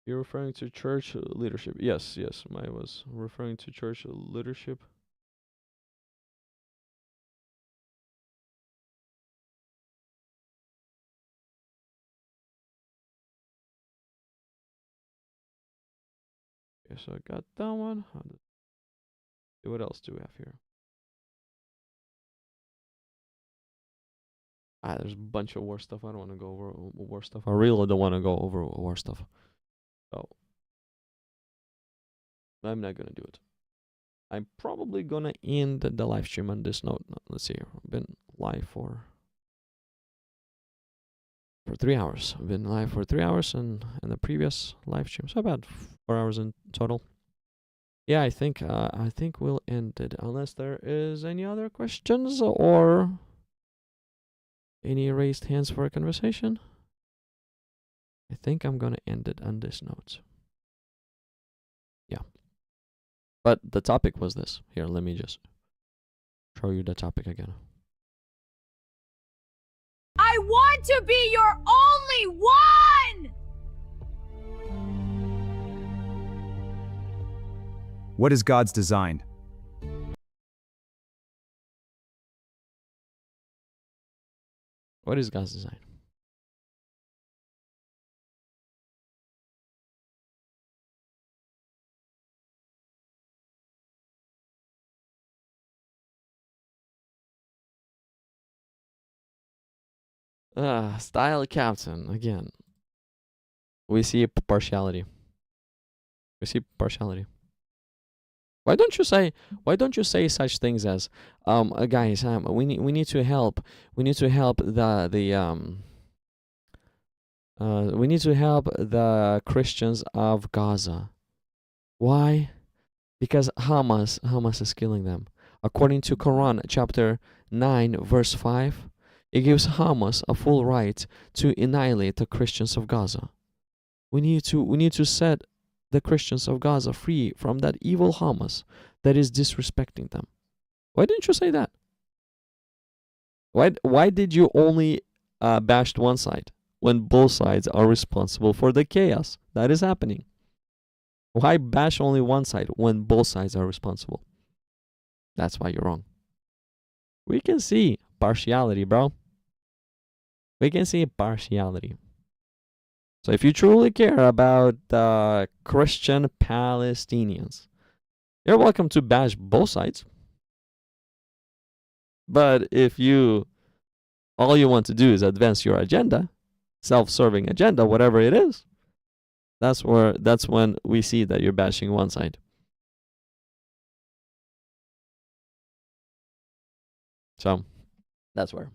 You're referring to church leadership. Yes, I was referring to church leadership. Okay, so I got that one. What else do we have here? There's a bunch of war stuff. I don't want to go over war stuff. I really don't want to go over war stuff. So I'm not gonna do it. I'm probably gonna end the live stream on this note. Let's see. I've been live for 3 hours. I've been live for 3 hours and the previous live stream, so about 4 hours in total. Yeah, I think we'll end it unless there is any other questions or any raised hands for a conversation. I think I'm gonna end it on this note. Yeah. But the topic was this. Here, let me just show you the topic again. I want to be your only one! What is God's design? What is God's design? Style captain again. We see partiality. Why don't you say such things as guys, we need to help the Christians of Gaza. Why? Because Hamas is killing them. According to Quran chapter 9 verse 5, it gives Hamas a full right to annihilate the Christians of Gaza. We need to set the Christians of Gaza free from that evil Hamas that is disrespecting them. Why didn't you say that? Why did you only bash one side when both sides are responsible for the chaos that is happening? Why bash only one side when both sides are responsible? That's why you're wrong. We can see partiality, bro. We can see partiality. So if you truly care about the Christian Palestinians, you're welcome to bash both sides. But if all you want to do is advance your agenda, self-serving agenda, whatever it is, that's when we see that you're bashing one side. So that's where.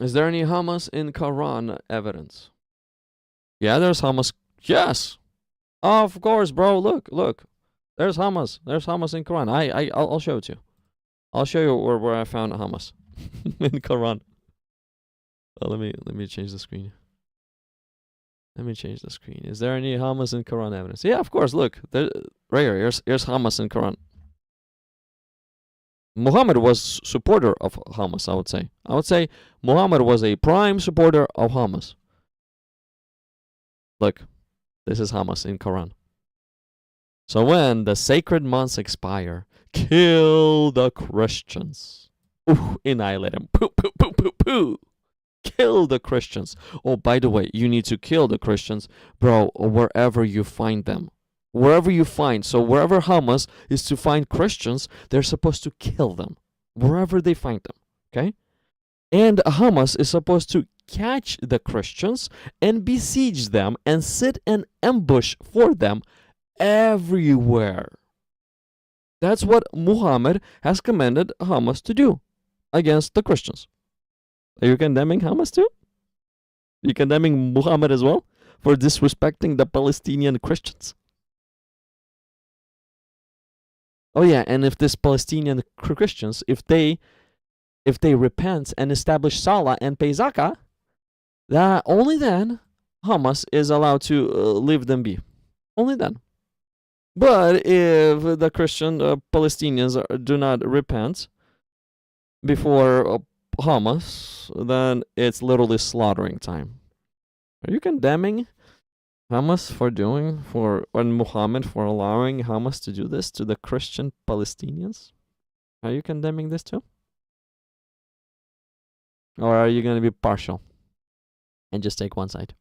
Is there any Hamas in Quran evidence? Yeah, there's Hamas. Yes, of course, bro. Look. There's Hamas. There's Hamas in Quran. I'll show it to you. I'll show you where I found Hamas in Quran. Let me change the screen. Let me change the screen. Is there any Hamas in Quran evidence? Yeah, of course. Look, there, right here. Here's Hamas in Quran. Muhammad was supporter of Hamas, I would say. I would say Muhammad was a prime supporter of Hamas. Look, this is Hamas in Quran. So when the sacred months expire, kill the Christians. Ooh, annihilate them. Poo, poo, poo, poo, poo. Kill the Christians. Oh, by the way, you need to kill the Christians, bro, wherever you find them. Wherever you find. So wherever Hamas is to find Christians, they're supposed to kill them. Wherever they find them. Okay? And Hamas is supposed to catch the Christians and besiege them and sit an ambush for them everywhere. That's what Muhammad has commanded Hamas to do against the Christians. Are you condemning Hamas too? Are you condemning Muhammad as well for disrespecting the Palestinian Christians? Oh yeah, and if this Palestinian Christians, if they repent and establish Salah and pay Zakah, that only then Hamas is allowed to leave them be. Only then. But if the Christian Palestinians do not repent before Hamas, then it's literally slaughtering time. Are you condemning Hamas and Muhammad for allowing Hamas to do this to the Christian Palestinians? Are you condemning this too? Or are you going to be partial and just take one side?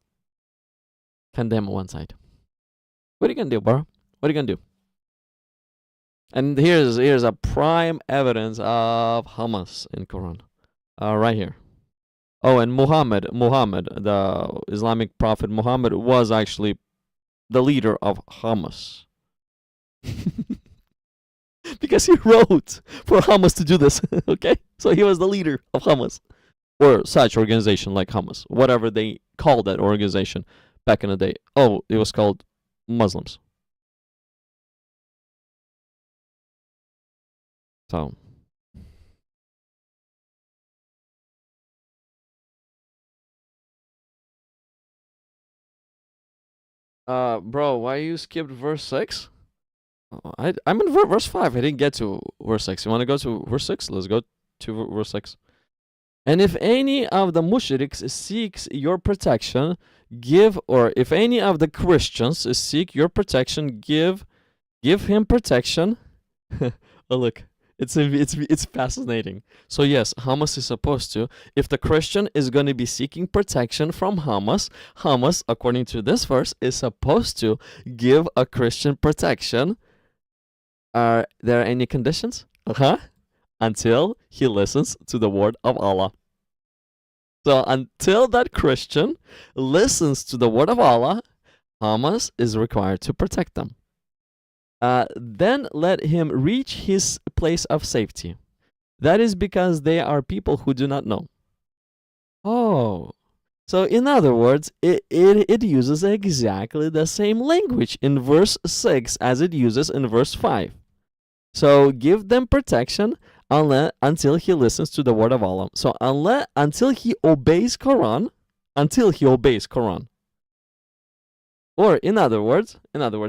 Condemn one side. What are you going to do, bro? What are you going to do? And here's a prime evidence of Hamas in Quran. Right here. Oh, and Muhammad, the Islamic prophet Muhammad, was actually the leader of Hamas. Because he wrote for Hamas to do this, okay? So he was the leader of Hamas. Or such organization like Hamas. Whatever they called that organization back in the day. Oh, it was called Muslims. So... bro, why you skipped verse 6? I'm in verse 5. I didn't get to verse 6. You want to go to verse 6? Let's go to verse 6. And if any of the mushriks seeks your protection, if any of the Christians seek your protection, give him protection. Oh, look. It's fascinating. So yes, Hamas is supposed to, if the Christian is going to be seeking protection from Hamas, according to this verse, is supposed to give a Christian protection. Are there any conditions? Until he listens to the word of Allah. So until that Christian listens to the word of Allah, Hamas is required to protect them. Then let him reach his place of safety. That is because they are people who do not know. Oh. So in other words, it uses exactly the same language in verse 6 as it uses in verse 5. So give them protection until he listens to the word of Allah. So until he obeys Quran, Or in other words,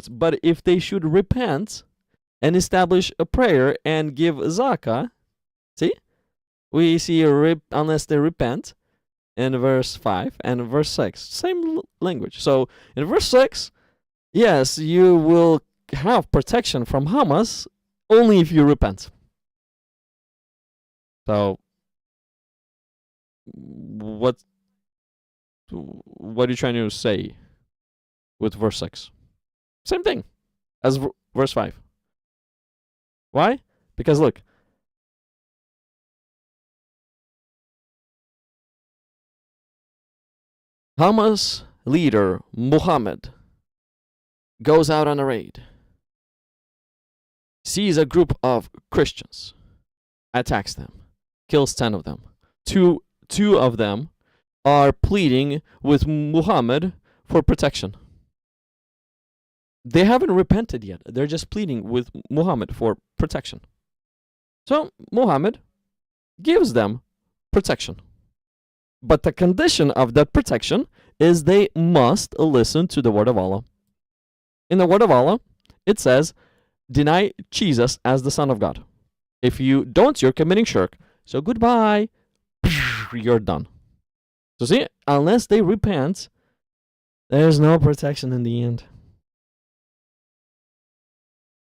but if they should repent and establish a prayer and give zakah, see? We see unless they repent in verse 5 and verse 6. Same language. So in verse 6, yes, you will have protection from Hamas only if you repent. So what are you trying to say with verse 6? Same thing as verse 5. Why? Because look. Hamas leader Muhammad goes out on a raid, sees a group of Christians, attacks them, kills 10 of them. Two of them are pleading with Muhammad for protection. They haven't repented yet. They're just pleading with Muhammad for protection. So Muhammad gives them protection. But the condition of that protection is they must listen to the word of Allah. In the word of Allah, it says, deny Jesus as the Son of God. If you don't, you're committing shirk. So goodbye. You're done. So see, unless they repent, there's no protection in the end.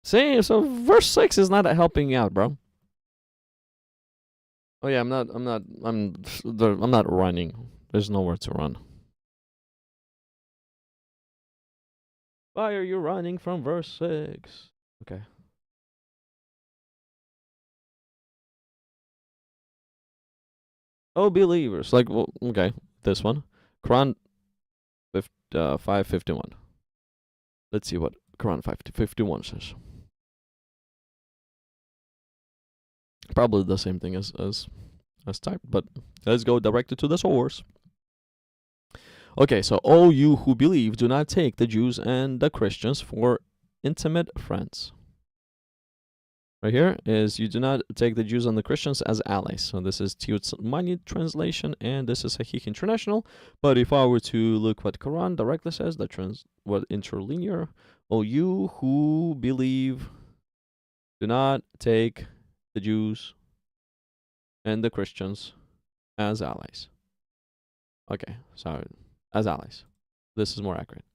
See, so verse 6 is not helping you out, bro. Oh yeah, I'm not running. There's nowhere to run. Why are you running from verse 6? Okay. Oh, believers. Like, well, okay, this one. Quran 551. Let's see what Quran 551 says. Probably the same thing as typed, but let's go directly to the source. Okay, so all you who believe, do not take the Jews and the Christians for intimate friends. Right here is, you do not take the Jews and the Christians as allies. So this is Tiyut's money translation, and this is Sahih International. But if I were to look what Quran directly says, what interlinear, all you who believe, do not take the Jews and the Christians as allies. Okay, so as allies. This is more accurate.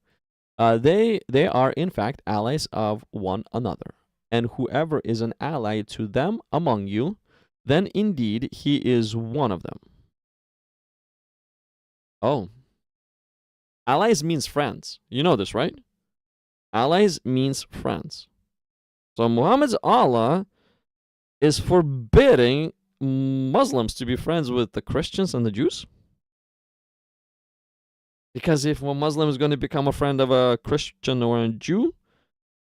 They are in fact allies of one another. And whoever is an ally to them among you, then indeed he is one of them. Oh. Allies means friends. You know this, right? Allies means friends. So Muhammad's Allah is forbidding Muslims to be friends with the Christians and the Jews? Because if a Muslim is going to become a friend of a Christian or a Jew,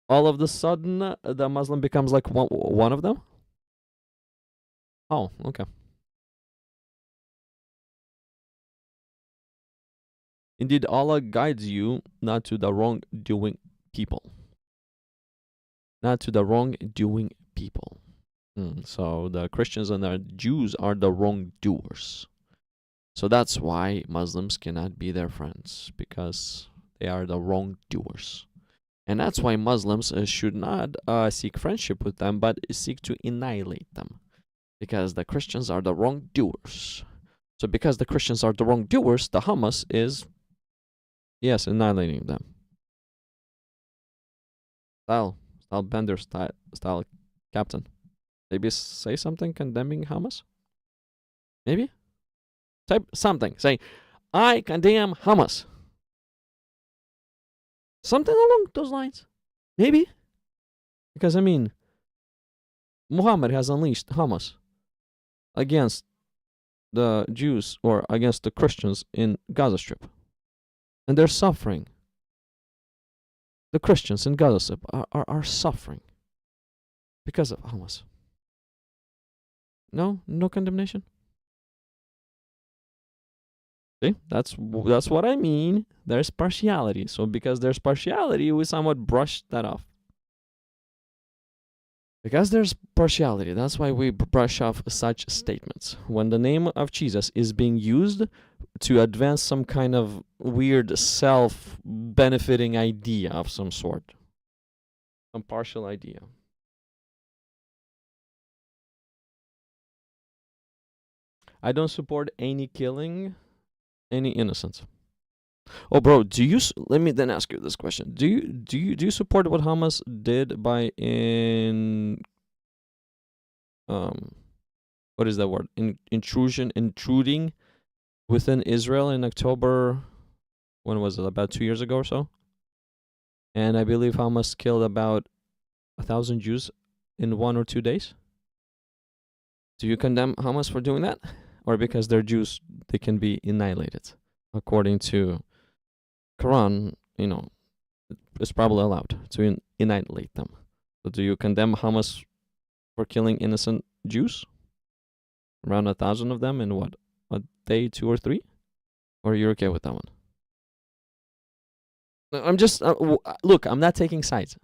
all of a sudden the Muslim becomes like one of them? Oh, okay. Indeed, Allah guides you not to the wrongdoing people. Not to the wrongdoing people. So the Christians and the Jews are the wrongdoers. So that's why Muslims cannot be their friends, because they are the wrongdoers. And that's why Muslims should not seek friendship with them, but seek to annihilate them. Because the Christians are the wrongdoers. So because the Christians are the wrongdoers, the Hamas is, yes, annihilating them. Style Bender style captain. Maybe say something condemning Hamas? Maybe? Type something. Say, I condemn Hamas. Something along those lines. Maybe. Because, I mean, Muhammad has unleashed Hamas against the Jews or against the Christians in Gaza Strip. And they're suffering. The Christians in Gaza Strip are suffering because of Hamas. No condemnation. See, that's what I mean. There's partiality. So because there's partiality, we somewhat brush that off. Because there's partiality, that's why we brush off such statements. When the name of Jesus is being used to advance some kind of weird self-benefiting idea of some sort. Some partial idea. I don't support any killing, any innocent. Oh, bro, let me then ask you this question. Do you support what Hamas did by what is that word? Intruding within Israel in October, when was it? About 2 years ago or so? And I believe Hamas killed about 1,000 Jews in 1 or 2 days. Do you condemn Hamas for doing that? Or because they're Jews, they can be annihilated? According to Quran, it's probably allowed to annihilate them. So do you condemn Hamas for killing innocent Jews? Around 1,000 of them in what? A day, 2 or 3? Or are you okay with that one? I'm just look. I'm not taking sides.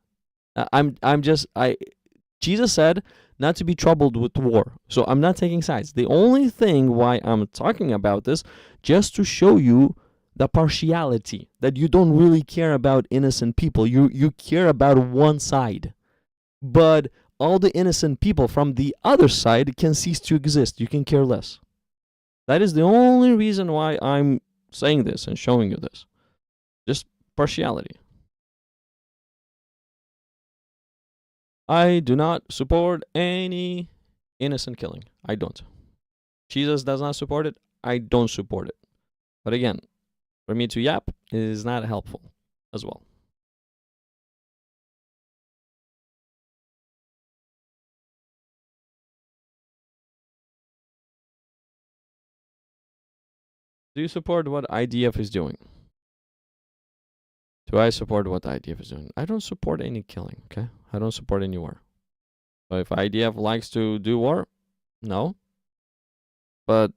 Jesus said not to be troubled with war. So I'm not taking sides. The only thing why I'm talking about this, just to show you the partiality, that you don't really care about innocent people. You care about one side. But all the innocent people from the other side can cease to exist. You can care less. That is the only reason why I'm saying this and showing you this. Just partiality. I do not support any innocent killing. I don't. Jesus does not support it. I don't support it. But again, for me to yap is not helpful as well. Do you support what IDF is doing? Do I support what IDF is doing? I don't support any killing, okay? I don't support any war. So if IDF likes to do war, no. But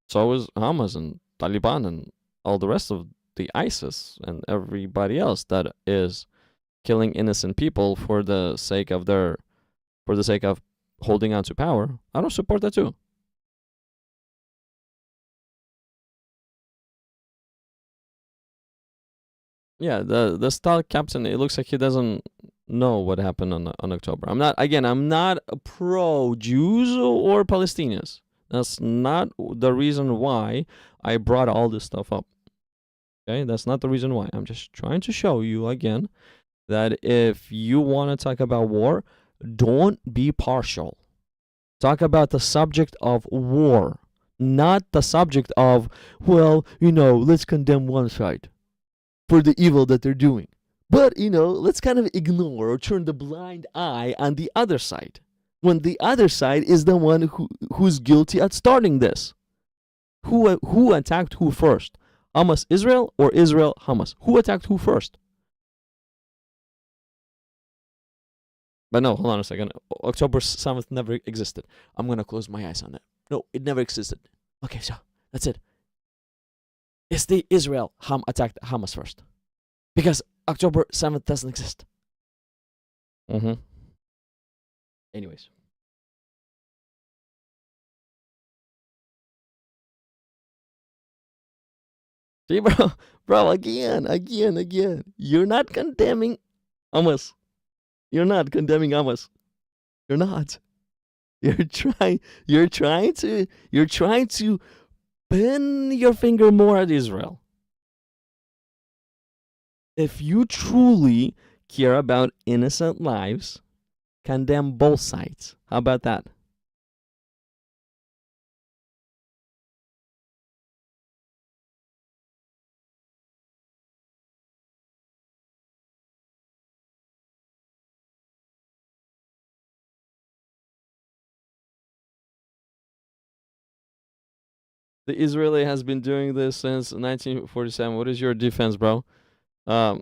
so is Hamas and Taliban and all the rest of the ISIS and everybody else that is killing innocent people for the sake of holding on to power. I don't support that too. Yeah, the star captain, it looks like he doesn't know what happened on October. I'm not pro Jews or Palestinians. That's not the reason why I brought all this stuff up. Okay, that's not the reason why. I'm just trying to show you again that if you want to talk about war, don't be partial. Talk about the subject of war, not the subject of, well, let's condemn one side for the evil that they're doing. But, let's kind of ignore or turn the blind eye on the other side, when the other side is the one who's guilty at starting this. Who attacked who first? Hamas Israel or Israel Hamas? Who attacked who first? But no, hold on a second. October 7th never existed. I'm going to close my eyes on that. No, it never existed. Okay, so that's it. It's the Israel attacked Hamas first. Because October 7th doesn't exist. Anyways. See, bro, again. You're not condemning Hamas. You're not condemning Hamas. You're not. You're trying to pin your finger more at Israel. If you truly care about innocent lives, condemn both sides. How about that? The Israeli has been doing this since 1947. What is your defense, bro? What's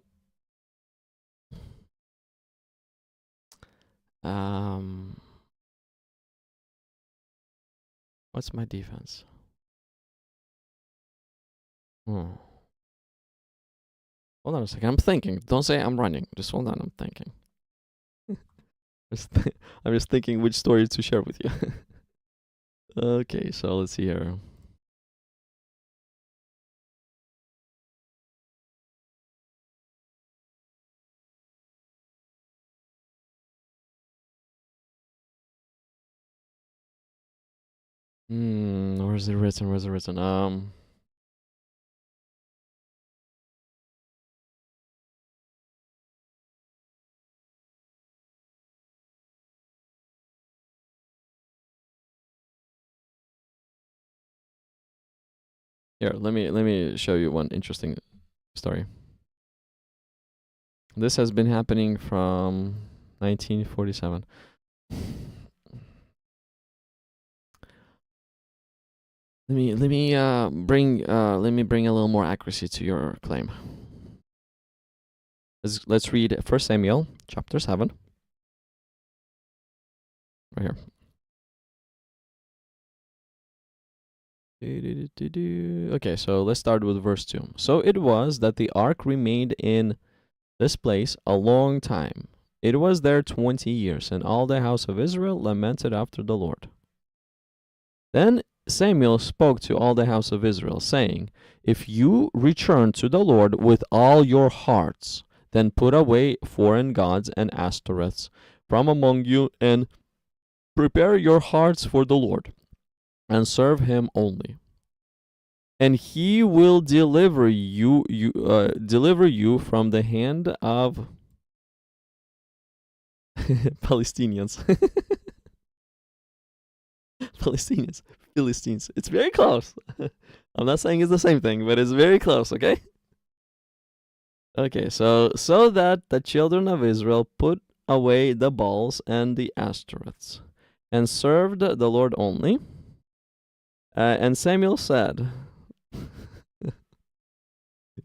my defense? Hold on a second. I'm thinking. Don't say I'm running. Just hold on. I'm thinking. I'm just thinking which story to share with you. Okay, so let's see here. Where's it written? Here, let me show you one interesting story. This has been happening from 1947. Let me bring a little more accuracy to your claim. Let's read 1 Samuel chapter 7. Right here. Okay, so let's start with verse 2. So it was that the ark remained in this place a long time. It was there 20 years, and all the house of Israel lamented after the Lord. Then Samuel spoke to all the house of Israel, saying, If you return to the Lord with all your hearts, then put away foreign gods and Ashtoreths from among you, and prepare your hearts for the Lord, and serve him only. And he will deliver you from the hand of Palestinians. Philistines. It's very close. I'm not saying it's the same thing, but it's very close, okay? Okay, so that the children of Israel put away the Baals and the Ashtoreths, and served the Lord only. And Samuel said,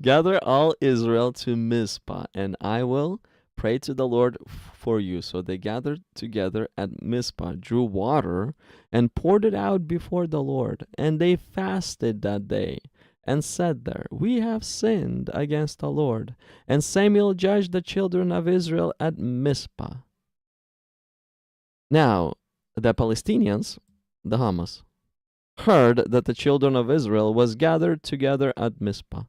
Gather all Israel to Mizpah, and I will pray to the Lord for you. So they gathered together at Mizpah, drew water, and poured it out before the Lord. And they fasted that day, and said there, We have sinned against the Lord. And Samuel judged the children of Israel at Mizpah. Now, the Palestinians, the Hamas, heard that the children of Israel was gathered together at Mizpah.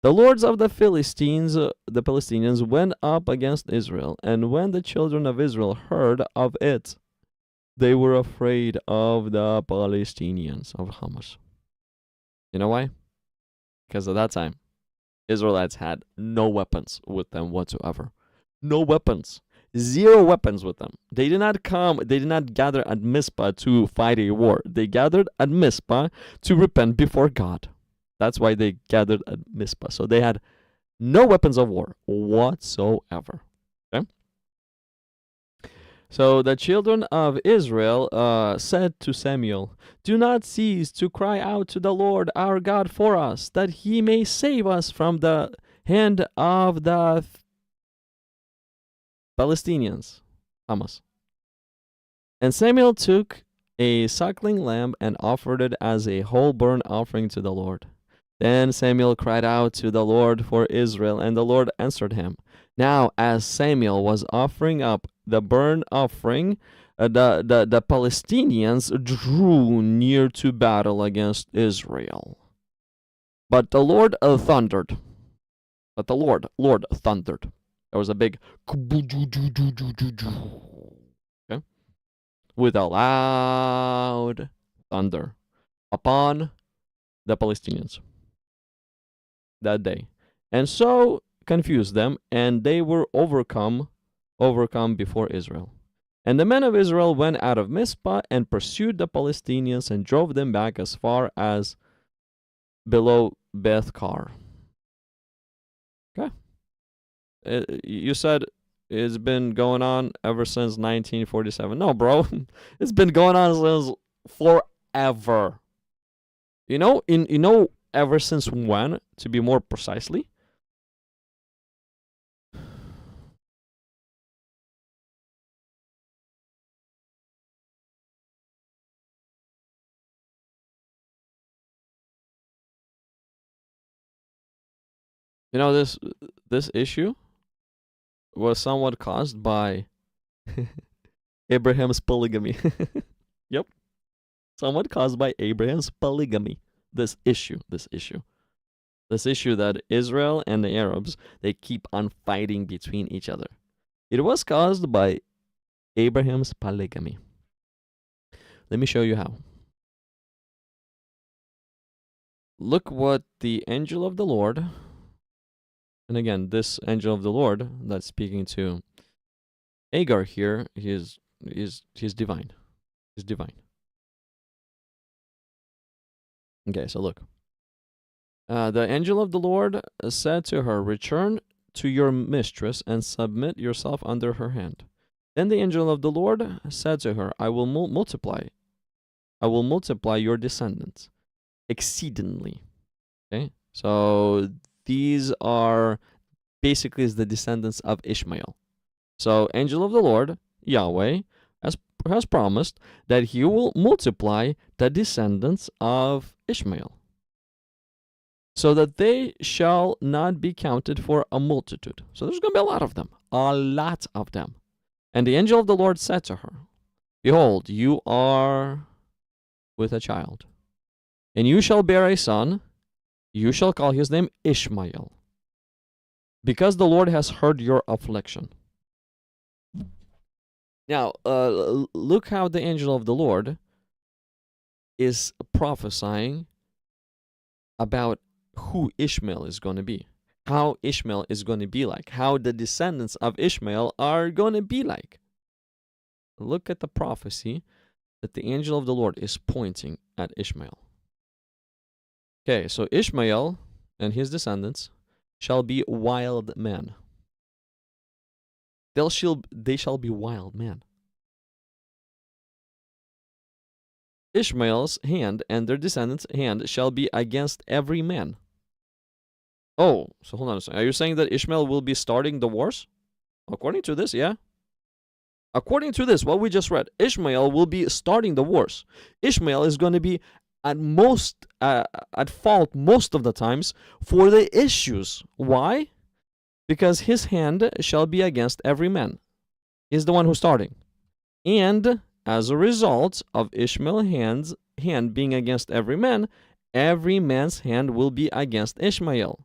The lords of the Palestinians, went up against Israel, and when the children of Israel heard of it, they were afraid of the Palestinians, of Hamas. You know why? Because at that time, Israelites had no weapons with them whatsoever. No weapons. 0 weapons with them. They did not gather at Mizpah to fight a war. They gathered at Mizpah to repent before God. That's why they gathered at Mizpah. So they had no weapons of war whatsoever. Okay? So the children of Israel said to Samuel, Do not cease to cry out to the Lord our God for us, that he may save us from the hand of the Palestinians, Hamas. And Samuel took a suckling lamb and offered it as a whole burnt offering to the Lord. Then Samuel cried out to the Lord for Israel, and the Lord answered him. Now, as Samuel was offering up the burnt offering, the Palestinians drew near to battle against Israel. But the Lord thundered. Lord thundered. There was a big okay, with a loud thunder upon the Palestinians that day, and so confused them, and they were overcome before Israel. And the men of Israel went out of Mizpah and pursued the Palestinians and drove them back as far as below Beth-kar. Okay. You said it's been going on ever since 1947. No, bro. It's been going on since forever. You know ever since when, to be more precisely? You know, this issue was somewhat caused by Abraham's polygamy. Yep. Somewhat caused by Abraham's polygamy. This issue that Israel and the Arabs, they keep on fighting between each other. It was caused by Abraham's polygamy. Let me show you how. Look what the angel of the Lord, and again, this angel of the Lord that's speaking to Agar here, he's divine. He's divine. Okay, so look. The angel of the Lord said to her, Return to your mistress and submit yourself under her hand. Then the angel of the Lord said to her, I will multiply your descendants exceedingly. Okay, so these are basically the descendants of Ishmael. So angel of the Lord, Yahweh, has promised that he will multiply the descendants of Ishmael, so that they shall not be counted for a multitude. So there's going to be a lot of them. And the angel of the Lord said to her, Behold, you are with a child, And you shall bear a son, you shall call his name Ishmael, because the Lord has heard your affliction. Now, look how the angel of the Lord is prophesying about who Ishmael is going to be, how Ishmael is going to be like, how the descendants of Ishmael are going to be like. Look at the prophecy that the angel of the Lord is pointing at Ishmael. Okay, so Ishmael and his descendants shall be wild men. They shall be wild men. Ishmael's hand and their descendants' hand shall be against every man. Oh, so hold on a second. Are you saying that Ishmael will be starting the wars? According to this, yeah. According to this, what we just read, Ishmael will be starting the wars. Ishmael is going to be at fault most of the times for the issues. Why? Because his hand shall be against every man. He's the one who's starting. And as a result of Ishmael's hand being against every man's hand will be against Ishmael.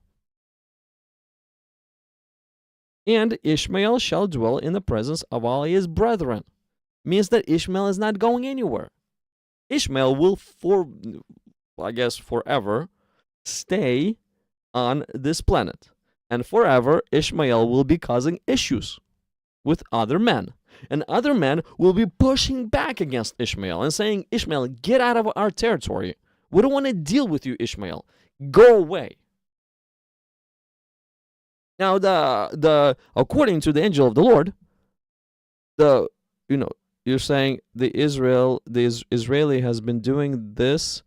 And Ishmael shall dwell in the presence of all his brethren. Means that Ishmael is not going anywhere. Ishmael will, forever stay on this planet. And forever, Ishmael will be causing issues with other men. And other men will be pushing back against Ishmael and saying, Ishmael, get out of our territory. We don't want to deal with you, Ishmael. Go away. Now, according to the angel of the Lord, you're saying the Israeli has been doing this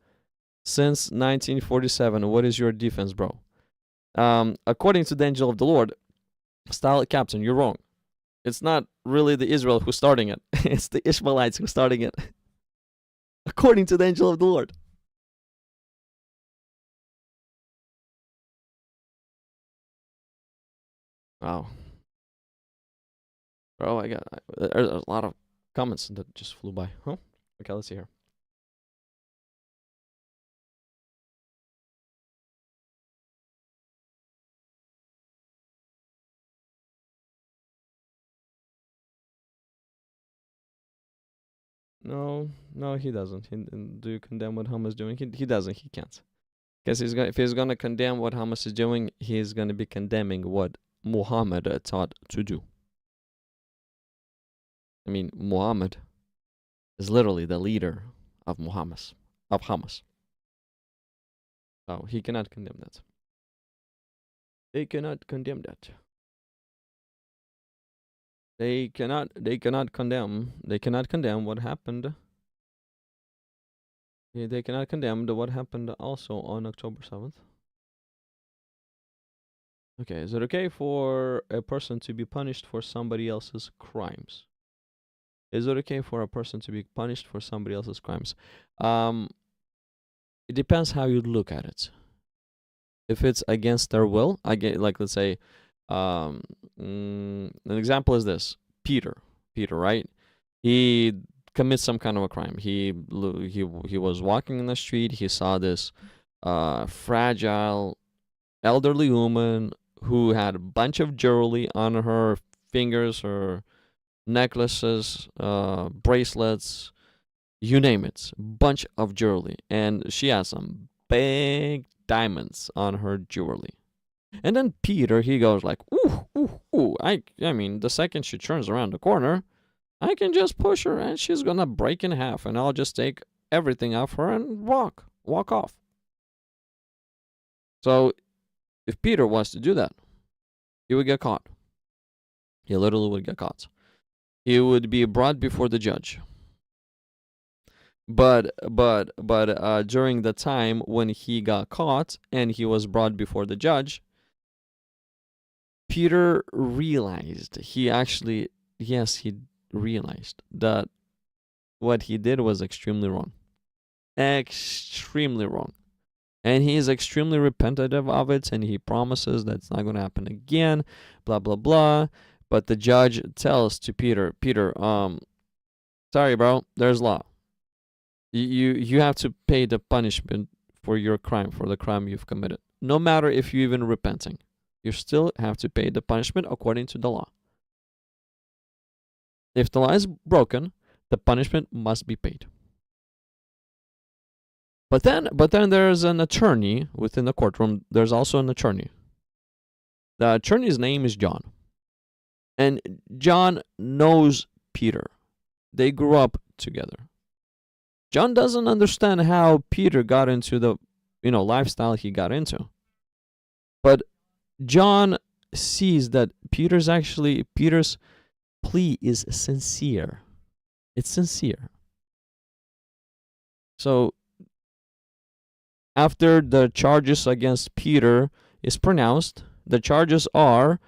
since 1947. What is your defense, bro? According to the angel of the Lord, Style Captain, you're wrong. It's not really the Israel who's starting it. It's the Ishmaelites who's starting it. According to the angel of the Lord. Wow. Bro, there's a lot of comments that just flew by. Huh? Okay, let's see here. No, he doesn't. Do you condemn what Hamas is doing? He doesn't. He can't. Because if he's gonna condemn what Hamas is doing, he's gonna be condemning what Muhammad taught to do. I mean, Muhammad is literally the leader of Hamas. So he cannot condemn that. They cannot condemn that. They cannot condemn. They cannot condemn what happened. They cannot condemn what happened also on October 7th. Okay, is it okay for a person to be punished for somebody else's crimes? Is it okay for a person to be punished for somebody else's crimes? It depends how you look at it. If it's against their will, like let's say, an example is this: Peter, right? He commits some kind of a crime. He was walking in the street. He saw this fragile elderly woman who had a bunch of jewelry on her fingers, her necklaces, bracelets, you name it, bunch of jewelry, and she has some big diamonds on her jewelry. And then Peter, he goes like, ooh, I mean, the second she turns around the corner, I can just push her and she's gonna break in half, and I'll just take everything off her and walk off. So if Peter wants to do that, he would get caught. He literally would get caught. He would be brought before the judge. But during the time when he got caught and he was brought before the judge, Peter realized, he realized that what he did was extremely wrong. Extremely wrong. And he is extremely repentative of it, and he promises that it's not going to happen again, blah, blah, blah. But the judge tells to Peter, sorry, bro, there's law. You have to pay the punishment for your crime, for the crime you've committed. No matter if you're even repenting, you still have to pay the punishment according to the law. If the law is broken, the punishment must be paid. But then there's an attorney within the courtroom. There's also an attorney. The attorney's name is John. And John knows Peter. They grew up together. John doesn't understand how Peter got into the, lifestyle he got into. But John sees that Peter's plea is sincere. It's sincere. So after the charges against Peter is pronounced, the charges are,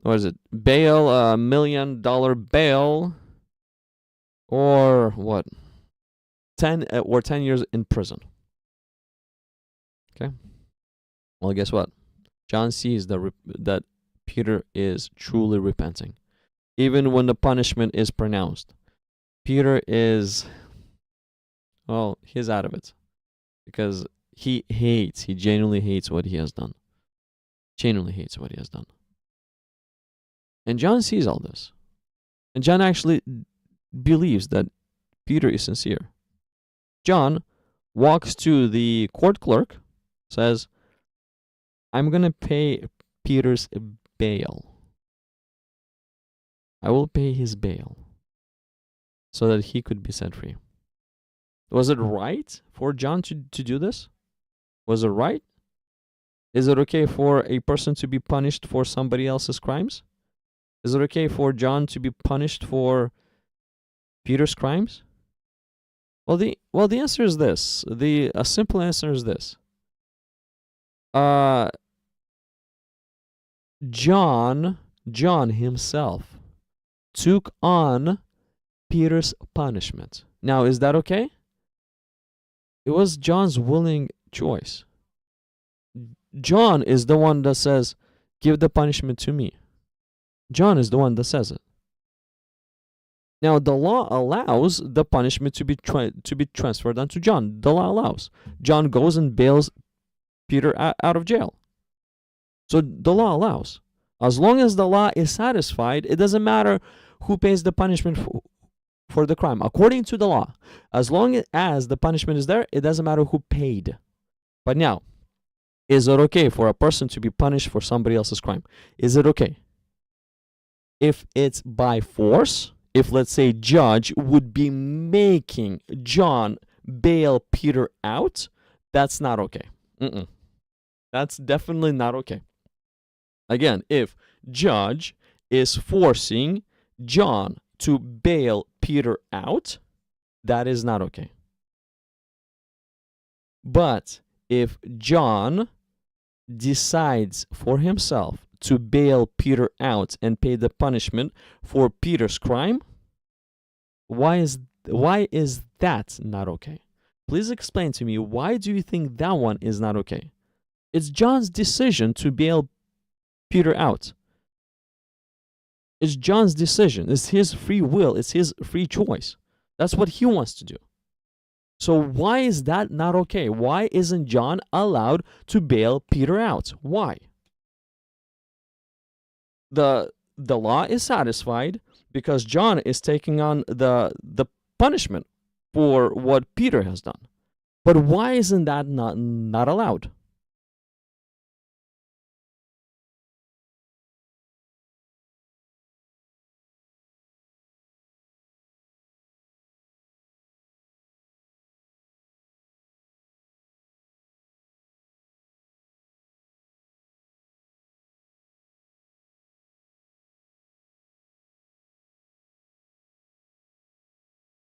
bail, $1 million bail, or what? 10 years in prison. Okay. Well, guess what? John sees that Peter is truly repenting. Even when the punishment is pronounced, Peter is, he's out of it. Because he genuinely hates what he has done. Genuinely hates what he has done. And John sees all this. And John actually believes that Peter is sincere. John walks to the court clerk, says, I'm going to pay Peter's bail. I will pay his bail so that he could be set free. Was it right for John to do this? Was it right? Is it okay for a person to be punished for somebody else's crimes? Is it okay for John to be punished for Peter's crimes? Well, the answer is this. A simple answer is this. John himself took on Peter's punishment. Now, is that okay? It was John's willing choice. John is the one that says, give the punishment to me. John is the one that says it. Now, the law allows the punishment to be transferred onto John. The law allows. John goes and bails Peter out of jail. So the law allows. As long as the law is satisfied, it doesn't matter who pays the punishment for the crime. According to the law, as long as the punishment is there, it doesn't matter who paid. But now, is it okay for a person to be punished for somebody else's crime? Is it okay? If it's by force, if let's say judge would be making John bail Peter out, that's not okay. That's definitely not okay. Again, if judge is forcing John to bail Peter out, that is not okay. But if John decides for himself to bail Peter out and pay the punishment for Peter's crime, why is that not okay? Please explain to me, why do you think that one is not okay? It's John's decision to bail Peter out. It's John's decision. It's his free will. It's his free choice. That's what he wants to do. So why is that not okay? Why isn't John allowed to bail Peter out? Why? The law is satisfied because John is taking on the punishment for what Peter has done. But why isn't that not allowed?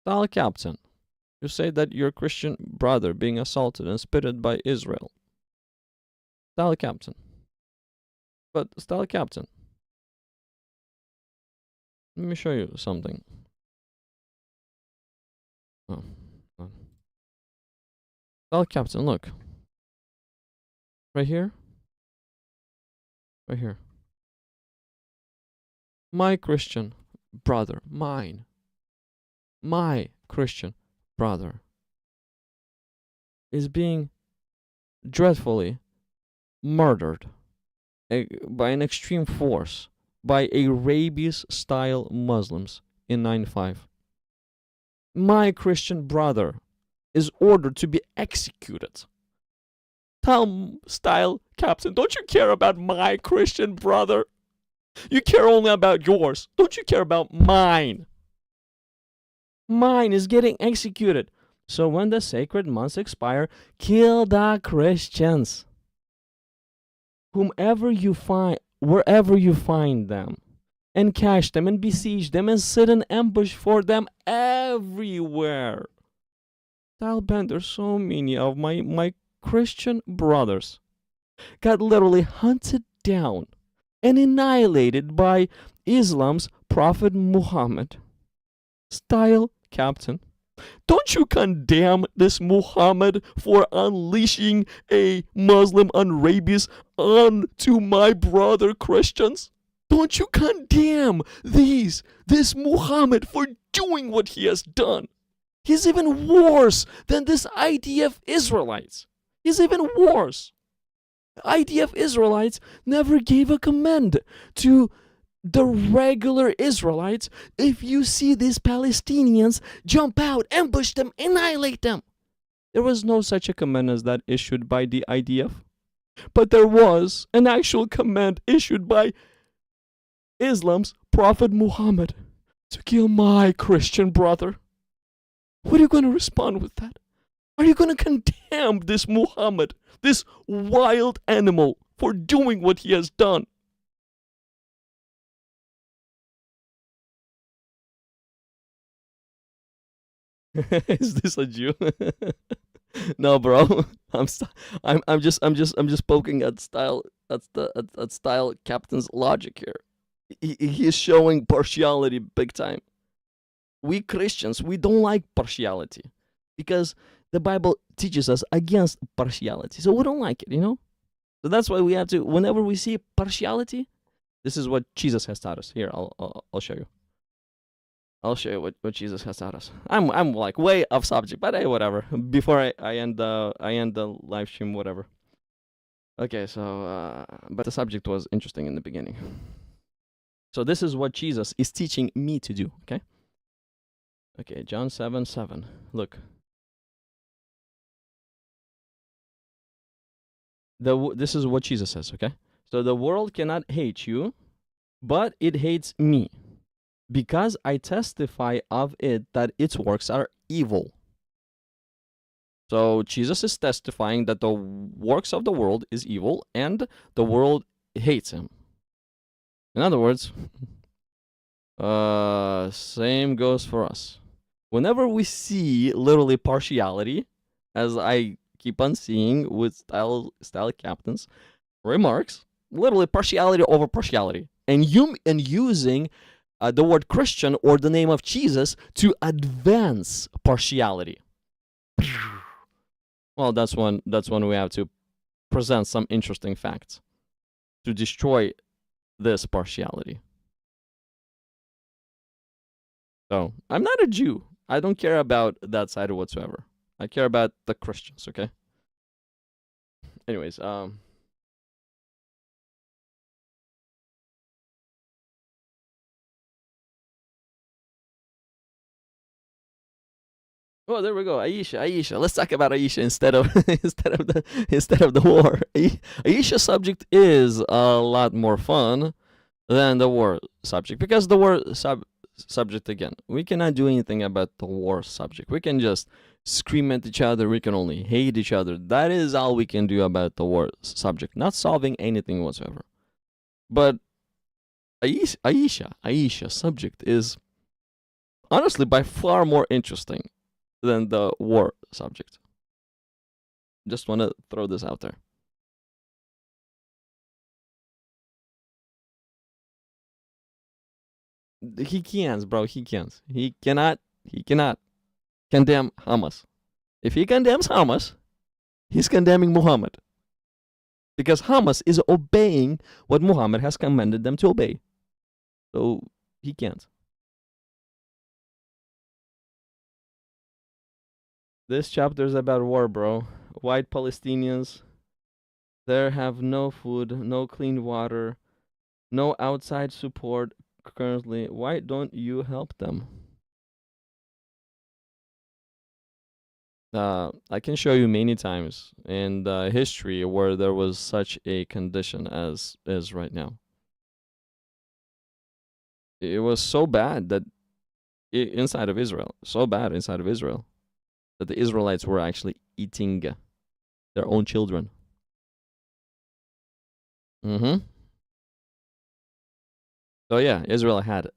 Style captain, you say that your Christian brother being assaulted and spitted by Israel. Style captain. But style captain, let me show you something. Oh, God. Style captain, look. Right here. Right here. My Christian brother, my Christian brother is being dreadfully murdered by an extreme force by a rabies-style Muslims in 95. My Christian brother is ordered to be executed. Style captain, don't you care about my Christian brother? You care only about yours. Don't you care about mine? Mine is getting executed. So when the sacred months expire, kill the Christians. Whomever you find, wherever you find them, and catch them and besiege them and sit in ambush for them everywhere. Talband, there's so many of my Christian brothers got literally hunted down and annihilated by Islam's Prophet Muhammad. Style captain, don't you condemn this Muhammad for unleashing a Muslim on rabies onto my brother Christians? Don't you condemn this Muhammad for doing what he has done? He's even worse than this IDF Israelites. He's even worse. IDF Israelites never gave a command to the regular Israelites. If you see these Palestinians, jump out, ambush them, annihilate them. There was no such a command as that issued by the IDF. But there was an actual command issued by Islam's Prophet Muhammad to kill my Christian brother. What are you going to respond with that? Are you going to condemn this Muhammad, this wild animal, for doing what he has done? Is this a Jew? No, bro. I'm just poking at style. That's at style captain's logic here. He is showing partiality big time. We Christians, we don't like partiality because the Bible teaches us against partiality. So we don't like it, you know? So that's why we have to, whenever we see partiality, this is what Jesus has taught us. Here, I'll show you. I'll show you what Jesus has taught us. I'm like way off subject, but hey, whatever. Before I end the live stream, whatever. Okay, so but the subject was interesting in the beginning. So this is what Jesus is teaching me to do, okay? Okay, John 7:7. Look. This is what Jesus says, okay? So the world cannot hate you, but it hates me, because I testify of it that its works are evil. So Jesus is testifying that the works of the world is evil and the world hates him. In other words, same goes for us. Whenever we see literally partiality, as I keep on seeing with style captains remarks, literally partiality over partiality, and using the word Christian or the name of Jesus to advance partiality. Well, that's when we have to present some interesting facts to destroy this partiality. So I'm not a Jew. I don't care about that side whatsoever. I care about the Christians, okay? Anyways, oh, there we go. Aisha. Let's talk about Aisha instead of instead of the war. Aisha's subject is a lot more fun than the war subject, because the war subject, again, we cannot do anything about the war subject. We can just scream at each other. We can only hate each other. That is all we can do about the war subject, not solving anything whatsoever. But Aisha's subject is honestly by far more interesting than the war subject. Just want to throw this out there. He can't, bro. He can't. He cannot condemn Hamas. If he condemns Hamas, he's condemning Muhammad. Because Hamas is obeying what Muhammad has commanded them to obey. So he can't. This chapter is about war, bro. White Palestinians They have no food, no clean water, no outside support currently. Why don't you help them? I can show you many times in the history where there was such a condition as is right now. It was so bad that inside of Israel, so bad inside of Israel, that the Israelites were actually eating their own children. Mm-hmm. So yeah, Israel had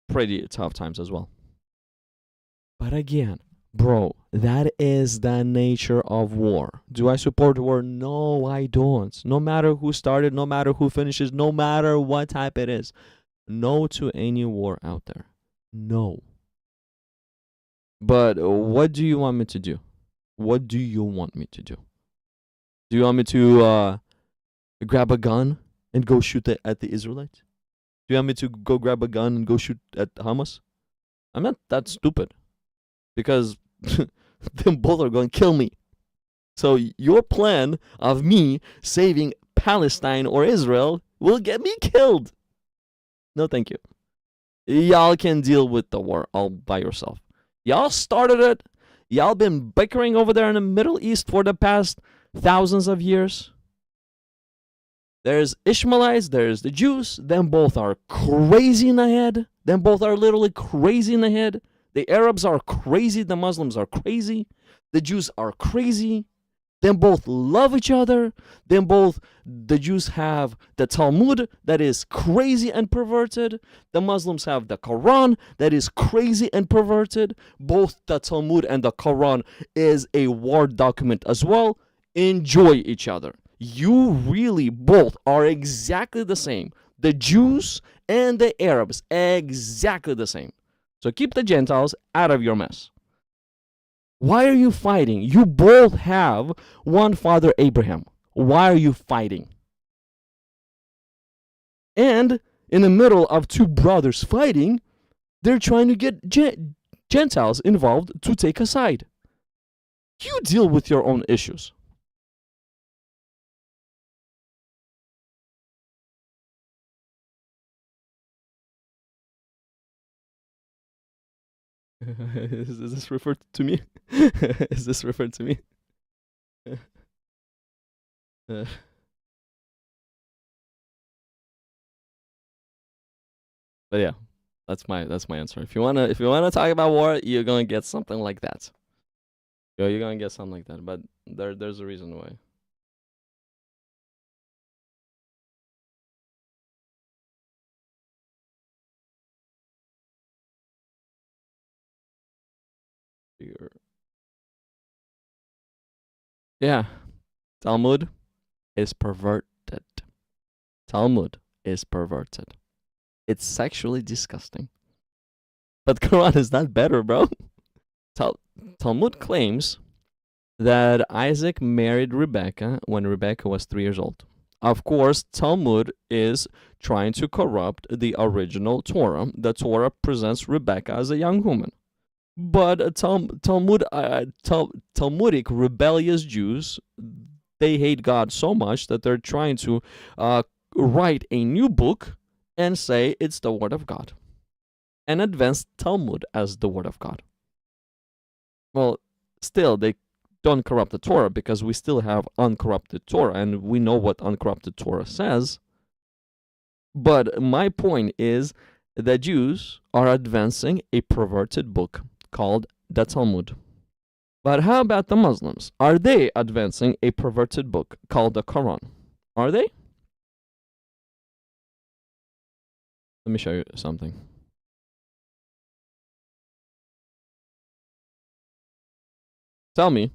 pretty tough times as well. But again, bro, that is the nature of war. Do I support war? No, I don't. No matter who started, no matter who finishes, no matter what type it is. No to any war out there. No. But what do you want me to do? What do you want me to do? Do you want me to grab a gun and go shoot at the Israelites? Do you want me to go grab a gun and go shoot at Hamas? I'm not that stupid. Because them both are going to kill me. So your plan of me saving Palestine or Israel will get me killed. No, thank you. Y'all can deal with the war all by yourself. Y'all started it. Y'all been bickering over there in the Middle East for the past thousands of years. There's Ishmaelites, there's the Jews. Them both are crazy in the head. Them both are literally crazy in the head. The Arabs are crazy. The Muslims are crazy. The Jews are crazy. Them both love each other. The Jews have the Talmud that is crazy and perverted. The Muslims have the Quran that is crazy and perverted. Both the Talmud and the Quran is a war document as well. Enjoy each other. You really both are exactly the same. The Jews and the Arabs, exactly the same. So keep the Gentiles out of your mess. Why are you fighting? You both have one father, Abraham. Why are you fighting? And in the middle of two brothers fighting, they're trying to get Gentiles involved to take a side. You deal with your own issues. Is this referred to me? Is this referred to me? But yeah, that's my answer. If you wanna talk about war, you're gonna get something like that. You're gonna get something like that. But there's a reason why. Yeah, Talmud is perverted. Talmud is perverted. It's sexually disgusting. But Quran is not better, bro. Talmud claims that Isaac married Rebecca when Rebecca was 3 years old. Of course, Talmud is trying to corrupt the original Torah. The Torah presents Rebecca as a young woman. But Talmudic rebellious Jews, they hate God so much that they're trying to write a new book and say it's the Word of God and advance Talmud as the Word of God. Well, still, they don't corrupt the Torah because we still have uncorrupted Torah and we know what uncorrupted Torah says. But my point is that Jews are advancing a perverted book called the Talmud. But how about the Muslims? Are they advancing a perverted book called the Quran? Are they? Let me show you something. Tell me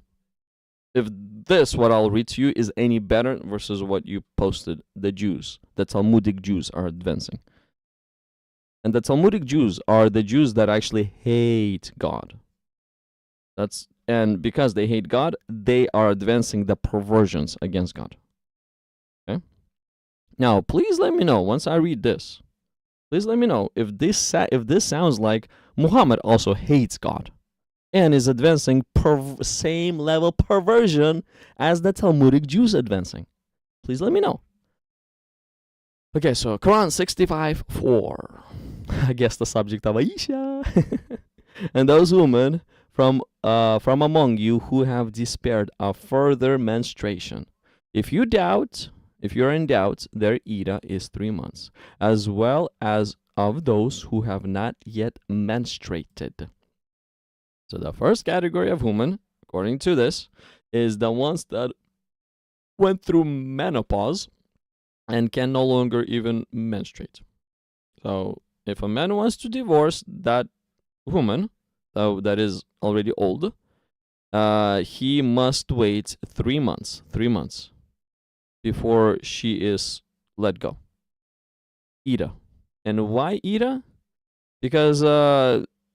if this, what I'll read to you, is any better versus what you posted the Jews, the Talmudic Jews are advancing. And the Talmudic Jews are the Jews that actually hate God. And because they hate God, they are advancing the perversions against God. Okay? Now, please let me know once I read this. Please let me know if this sounds like Muhammad also hates God and is advancing same level perversion as the Talmudic Jews advancing. Please let me know. Okay, so Quran 65:4. I guess the subject of Aisha. And those women from among you who have despaired of further menstruation. If you're in doubt, their Ida is 3 months, as well as of those who have not yet menstruated. So the first category of women, according to this, is the ones that went through menopause and can no longer even menstruate. So if a man wants to divorce that woman that is already old, he must wait 3 months. 3 months before she is let go. Ida. And why Ida? Because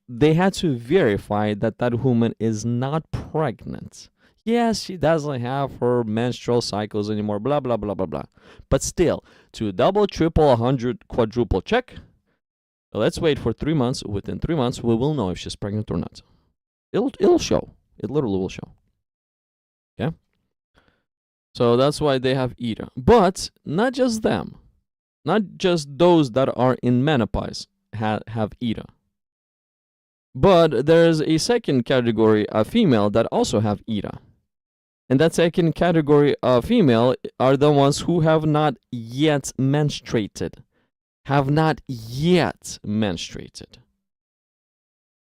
they had to verify that that woman is not pregnant. Yes, she doesn't have her menstrual cycles anymore, blah, blah, blah, blah, blah. But still, to double, triple, 100, quadruple check, let's wait for 3 months. Within 3 months, we will know if she's pregnant or not. It'll show. It literally will show. Okay? So that's why they have Ida. But not just them. Not just those that are in menopause have Ida. But there's a second category of female that also have Ida. And that second category of female are the ones who have not yet menstruated. Have not yet menstruated.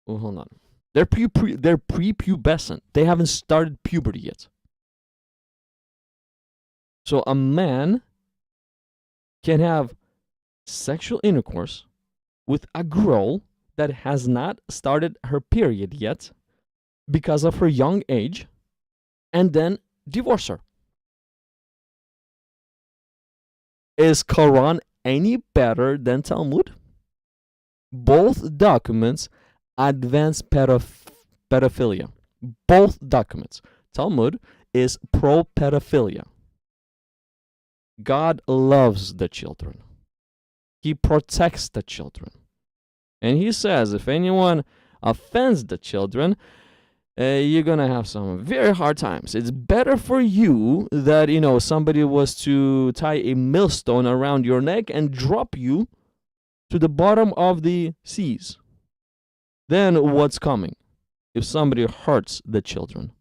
Oh, hold on. They're prepubescent. They haven't started puberty yet. So a man can have sexual intercourse with a girl that has not started her period yet because of her young age, and then divorce her. Is Quran any better than Talmud? Both documents advance pedophilia. Both documents. Talmud is pro-pedophilia. God loves the children. He protects the children. And he says if anyone offends the children, you're going to have some very hard times. It's better for you that, somebody was to tie a millstone around your neck and drop you to the bottom of the seas. Then what's coming if somebody hurts the children?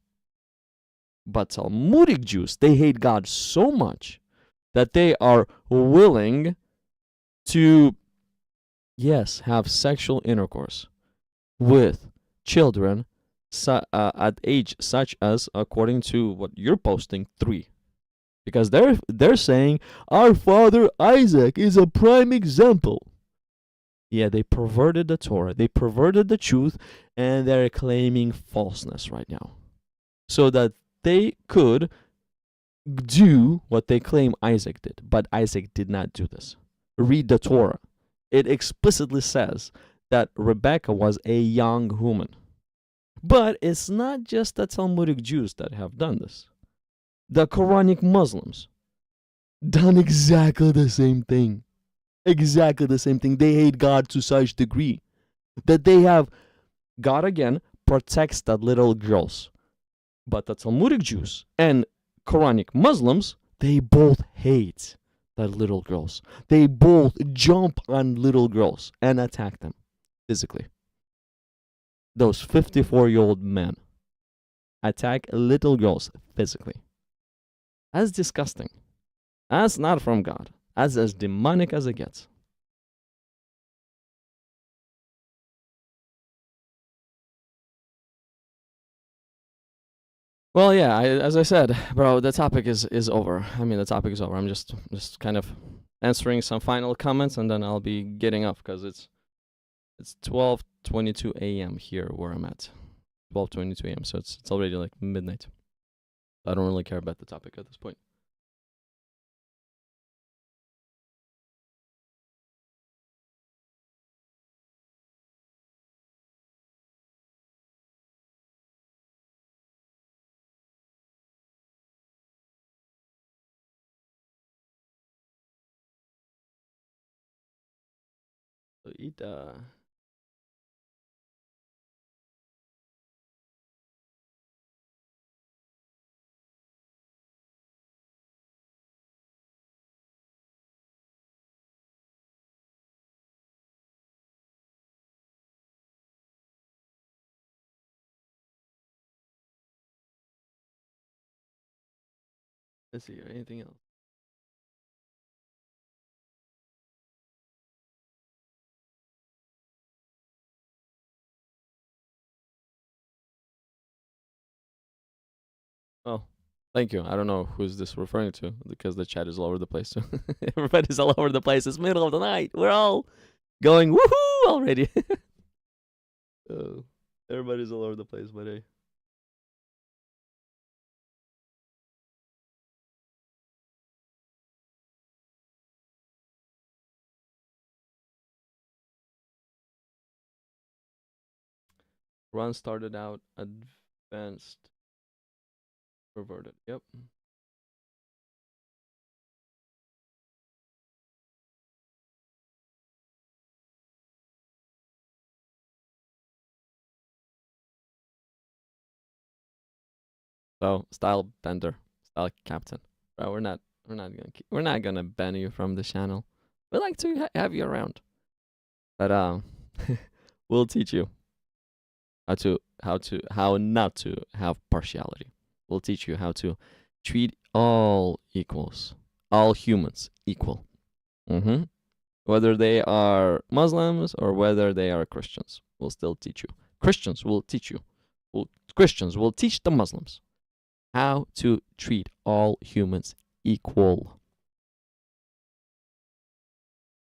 But Talmudic Jews, they hate God so much that they are willing to, yes, have sexual intercourse with children at age such as, according to what you're posting, 3. Because they're saying our father Isaac is a prime example. Yeah, they perverted the Torah, they perverted the truth, and they're claiming falseness right now, so that they could do what they claim Isaac did. But Isaac did not do this. Read the Torah. It explicitly says that Rebecca was a young woman. But it's not just the Talmudic Jews that have done this. The Quranic Muslims done exactly the same thing. Exactly the same thing. They hate God to such degree that they have, God again protects the little girls. But the Talmudic Jews and Quranic Muslims, they both hate the little girls. They both jump on little girls and attack them physically. Those 54-year-old men attack little girls physically. That's disgusting. That's not from God. That's as demonic as it gets. Well, yeah, as I said, bro, the topic is over. I mean, the topic is over. I'm just kind of answering some final comments, and then I'll be getting off because it's 12:22 a.m. here where I'm at. 12:22 a.m. So it's already like midnight. I don't really care about the topic at this point. So eat Let's see. Anything else? Oh, thank you. I don't know who's this referring to because the chat is all over the place too. Everybody's all over the place. It's middle of the night. We're all going woohoo already. Everybody's all over the place, but hey. Run started out advanced, reverted. Yep. So style bender, style captain. Bro, we're not gonna ban you from the channel. We like to have you around, but we'll teach you how not to have partiality. We'll teach you how to treat all equals, all humans equal. Whether they are Muslims or whether they are Christians, we'll still teach you. Christians will teach you. Christians will teach the Muslims how to treat all humans equal.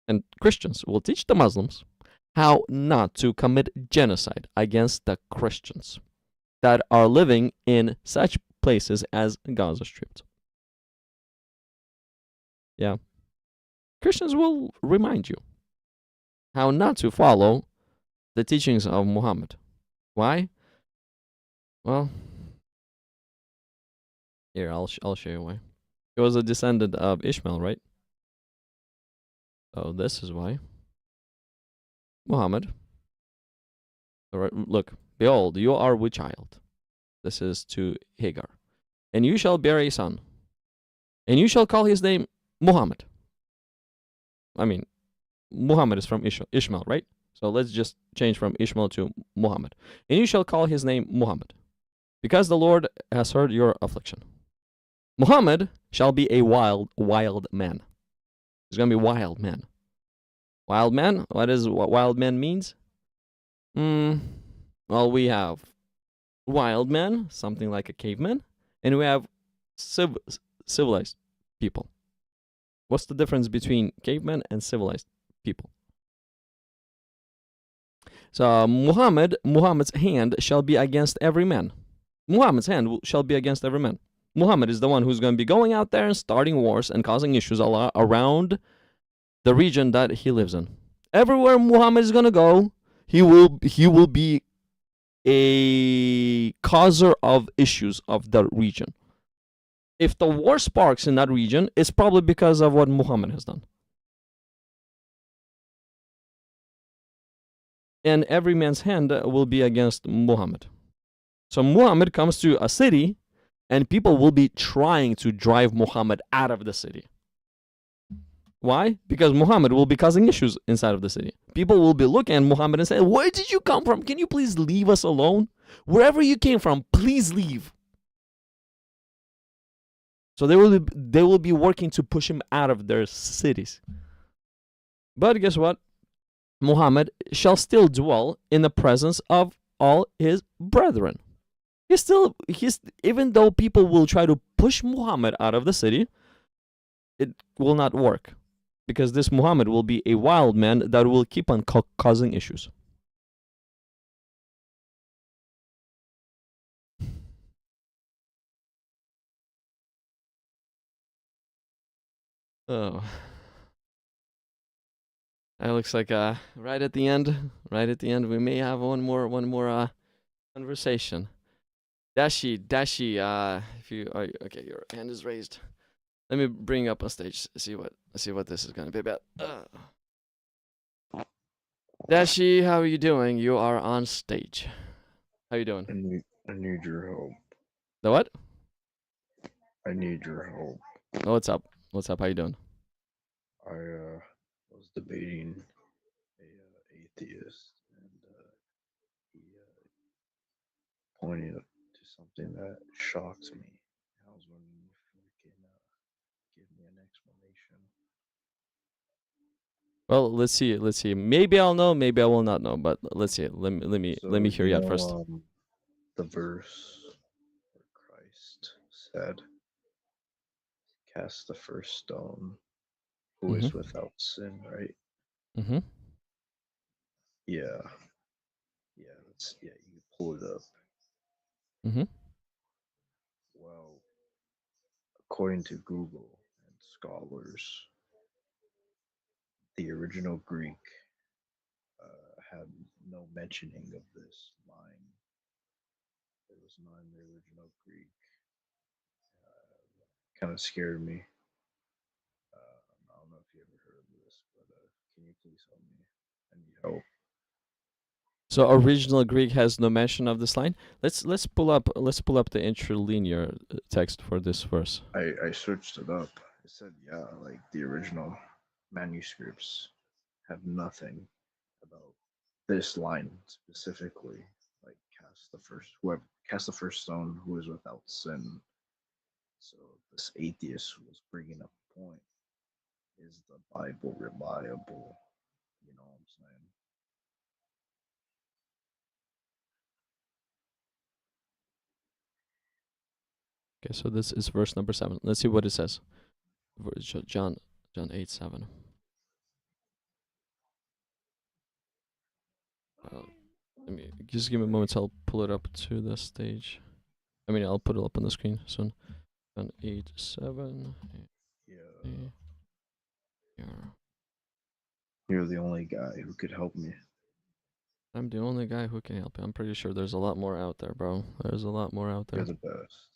And Christians will teach the Muslims how not to commit genocide against the Christians that are living in such places as Gaza Strip. Yeah. Christians will remind you how not to follow the teachings of Muhammad. Why? Well, here, I'll show you why. He was a descendant of Ishmael, right? So this is why. Muhammad. All right, look, behold, you are with child. This is to Hagar. And you shall bear a son. And you shall call his name Muhammad. I mean, Muhammad is from Ishmael, right? So let's just change from Ishmael to Muhammad. And you shall call his name Muhammad, because the Lord has heard your affliction. Muhammad shall be a wild man. He's going to be wild man. Wild man? What wild man means? Well, we have wild man, something like a caveman, and we have civilized people. What's the difference between cavemen and civilized people? So Muhammad's hand shall be against every man. Muhammad's hand shall be against every man. Muhammad is the one who's going to be going out there and starting wars and causing issues around the region that he lives in. Everywhere Muhammad is going to go, he will be a causer of issues of the region. If the war sparks in that region, it's probably because of what Muhammad has done. And every man's hand will be against Muhammad. So Muhammad comes to a city, and people will be trying to drive Muhammad out of the city. Why? Because Muhammad will be causing issues inside of the city. People will be looking at Muhammad and saying, where did you come from? Can you please leave us alone? Wherever you came from, please leave. So they will be working to push him out of their cities. But guess what? Muhammad shall still dwell in the presence of all his brethren. Even though people will try to push Muhammad out of the city, it will not work, because this Muhammad will be a wild man that will keep on causing issues. Oh. It looks like right at the end, we may have one more conversation. Dashi, if you are okay, your hand is raised. Let me bring you up on stage. See what this is gonna be about. Dashi, how are you doing? You are on stage. How you doing? I need your help. The what? I need your help. Oh, what's up? What's up? How you doing? I was debating a atheist, and he pointed to something that shocks me. I was wondering if we can Well, let's see. Let's see. Maybe I'll know. Maybe I will not know. But let's see. Let me So hear you out first. the verse where Christ said, "Cast the first stone, who is Mm-hmm. without sin," right? Mm-hmm. Yeah, yeah. You can pull it up. Mm-hmm. Well, according to Google and scholars, the original Greek had no mentioning of this line. It was not in the original Greek. Kind of scared me. I don't know if you ever heard of this, but can you please help me? I need help. So original Greek has no mention of this line. Let's pull up the interlinear text for this verse. I searched it up. It said, yeah, like the original manuscripts have nothing about this line specifically. Like cast the first stone who is without sin. So this atheist was bringing up a point. Is the Bible reliable? You know what I'm saying? Okay, so this is verse number 7. Let's see what it says. John 8:7. Let me just give me a moment. I'll pull it up to the stage. I mean, I'll put it up on the screen soon. John 8:7. Yeah. Here. You're the only guy who could help me. I'm the only guy who can help you. I'm pretty sure there's a lot more out there, bro. There's a lot more out You're there. the best.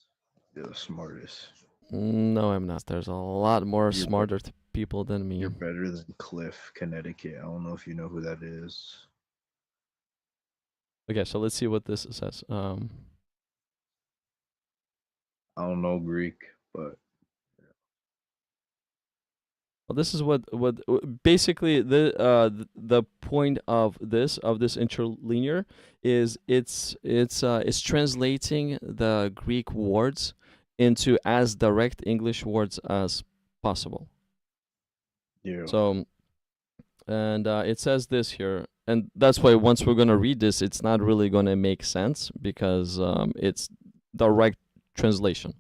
You're the smartest. No, I'm not. There's a lot more You're smarter people than me. You're better than Cliff, Connecticut. I don't know if you know who that is. Okay, so let's see what this says. I don't know Greek, but Well, this is what basically the point of this interlinear is it's translating the Greek words into as direct English words as possible. yeah. So and it says this here, and that's why once we're gonna read this, it's not really gonna make sense because it's direct translation.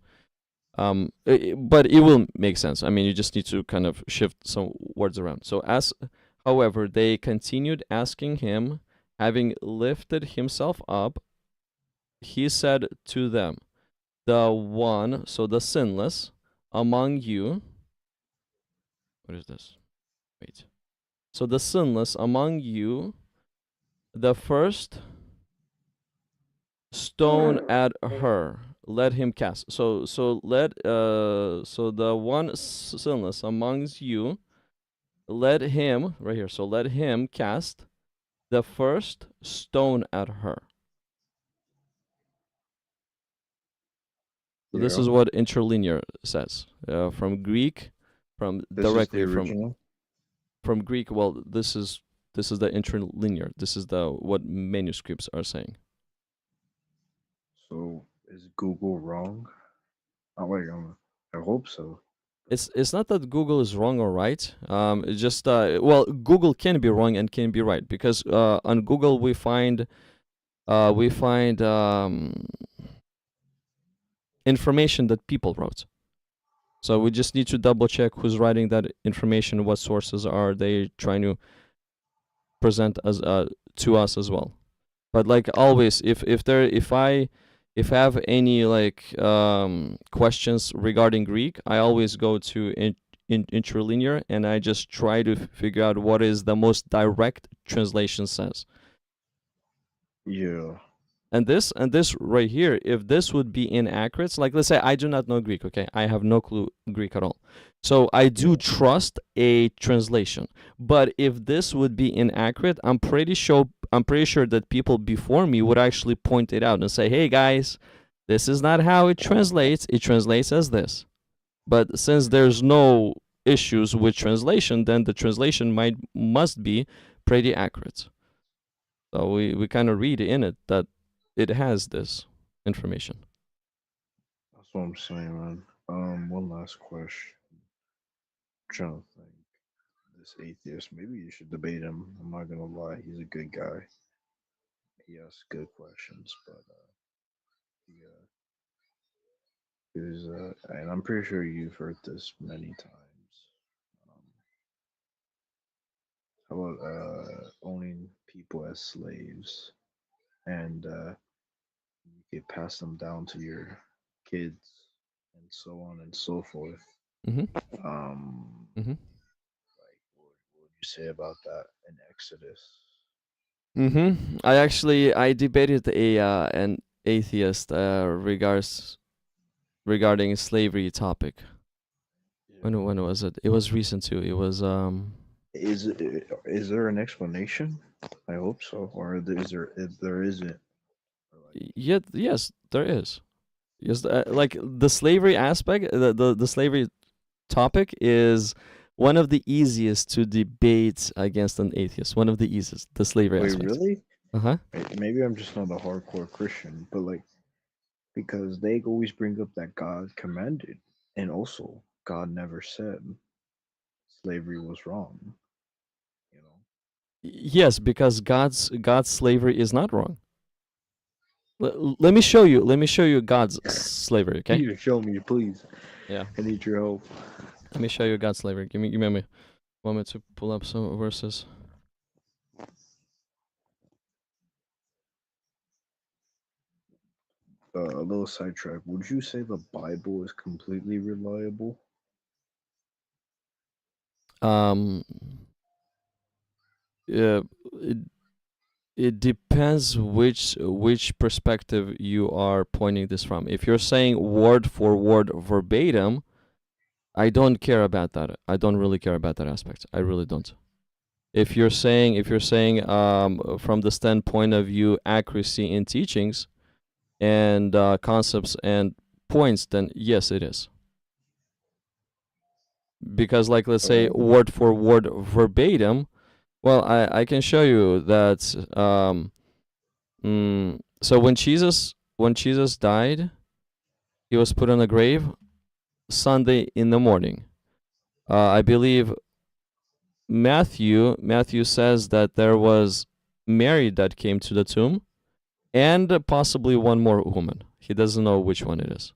But it will make sense. I mean, you just need to kind of shift some words around. So however, they continued asking him, having lifted himself up, he said to them, the one, so the sinless among you. What is this? Wait. So the sinless among you, the first stone at her, let him cast. So the one sinless amongst you, let him, right here, so let him cast the first stone at her. So this Yeah. is what interlinear says from Greek, This is the directly original. from Greek. Well, this is the interlinear. This is the what manuscripts are saying. So is Google wrong? I hope so. It's not that Google is wrong or right. It's just well, Google can be wrong and can be right because on Google we find information that people wrote. So we just need to double check who's writing that information, what sources are they trying to present as to us as well. But like always, if I have any like questions regarding Greek, I always go to interlinear and I just try to figure out what is the most direct translation says. Yeah. And this right here, if this would be inaccurate, like let's say I do not know Greek, okay? I have no clue Greek at all. So I do trust a translation. But if this would be inaccurate, I'm pretty sure that people before me would actually point it out and say, "Hey guys, this is not how it translates. It translates as this." But since there's no issues with translation, then the translation must be pretty accurate. So we kind of read in it that it has this information. That's what I'm saying, man. One last question. I'm trying to think. this atheist. Maybe you should debate him. I'm not gonna lie, he's a good guy. He asks good questions, but he, and I'm pretty sure you've heard this many times. Um, how about owning people as slaves, and you could pass them down to your kids, and so on and so forth. Mm-hmm. Like, Mm-hmm. what would you say about that in Exodus? Mm-hmm. I debated an atheist regarding slavery topic. When was it? It was recent too. It was Is there an explanation? I hope so. Or is there if there isn't? Or like, yes, there is. Yes, like the slavery aspect, the slavery topic is one of the easiest to debate against an atheist. One of the easiest, the slavery wait, aspect. really? Uh-huh. Maybe I'm just not a hardcore Christian, but like because they always bring up that God commanded, and also God never said slavery was wrong. You know. Yes, because God's slavery is not wrong. Let me show you. Let me show you God's slavery. Okay. You show me, please. Yeah. I need your help. Let me show you God's slavery. Give me a moment to pull up some verses. A little sidetrack. Would you say the Bible is completely reliable? Um. Yeah. It depends which perspective you are pointing this from. If you're saying word for word verbatim, I don't care about that. I don't really care about that aspect. I really don't. If you're saying from the standpoint of view accuracy in teachings and concepts and points, then yes, it is. Because like let's say Oh, word for word verbatim, well, I can show you that so when Jesus died, he was put in a grave Sunday in the morning. I believe Matthew says that there was Mary that came to the tomb and possibly one more woman. He doesn't know which one it is.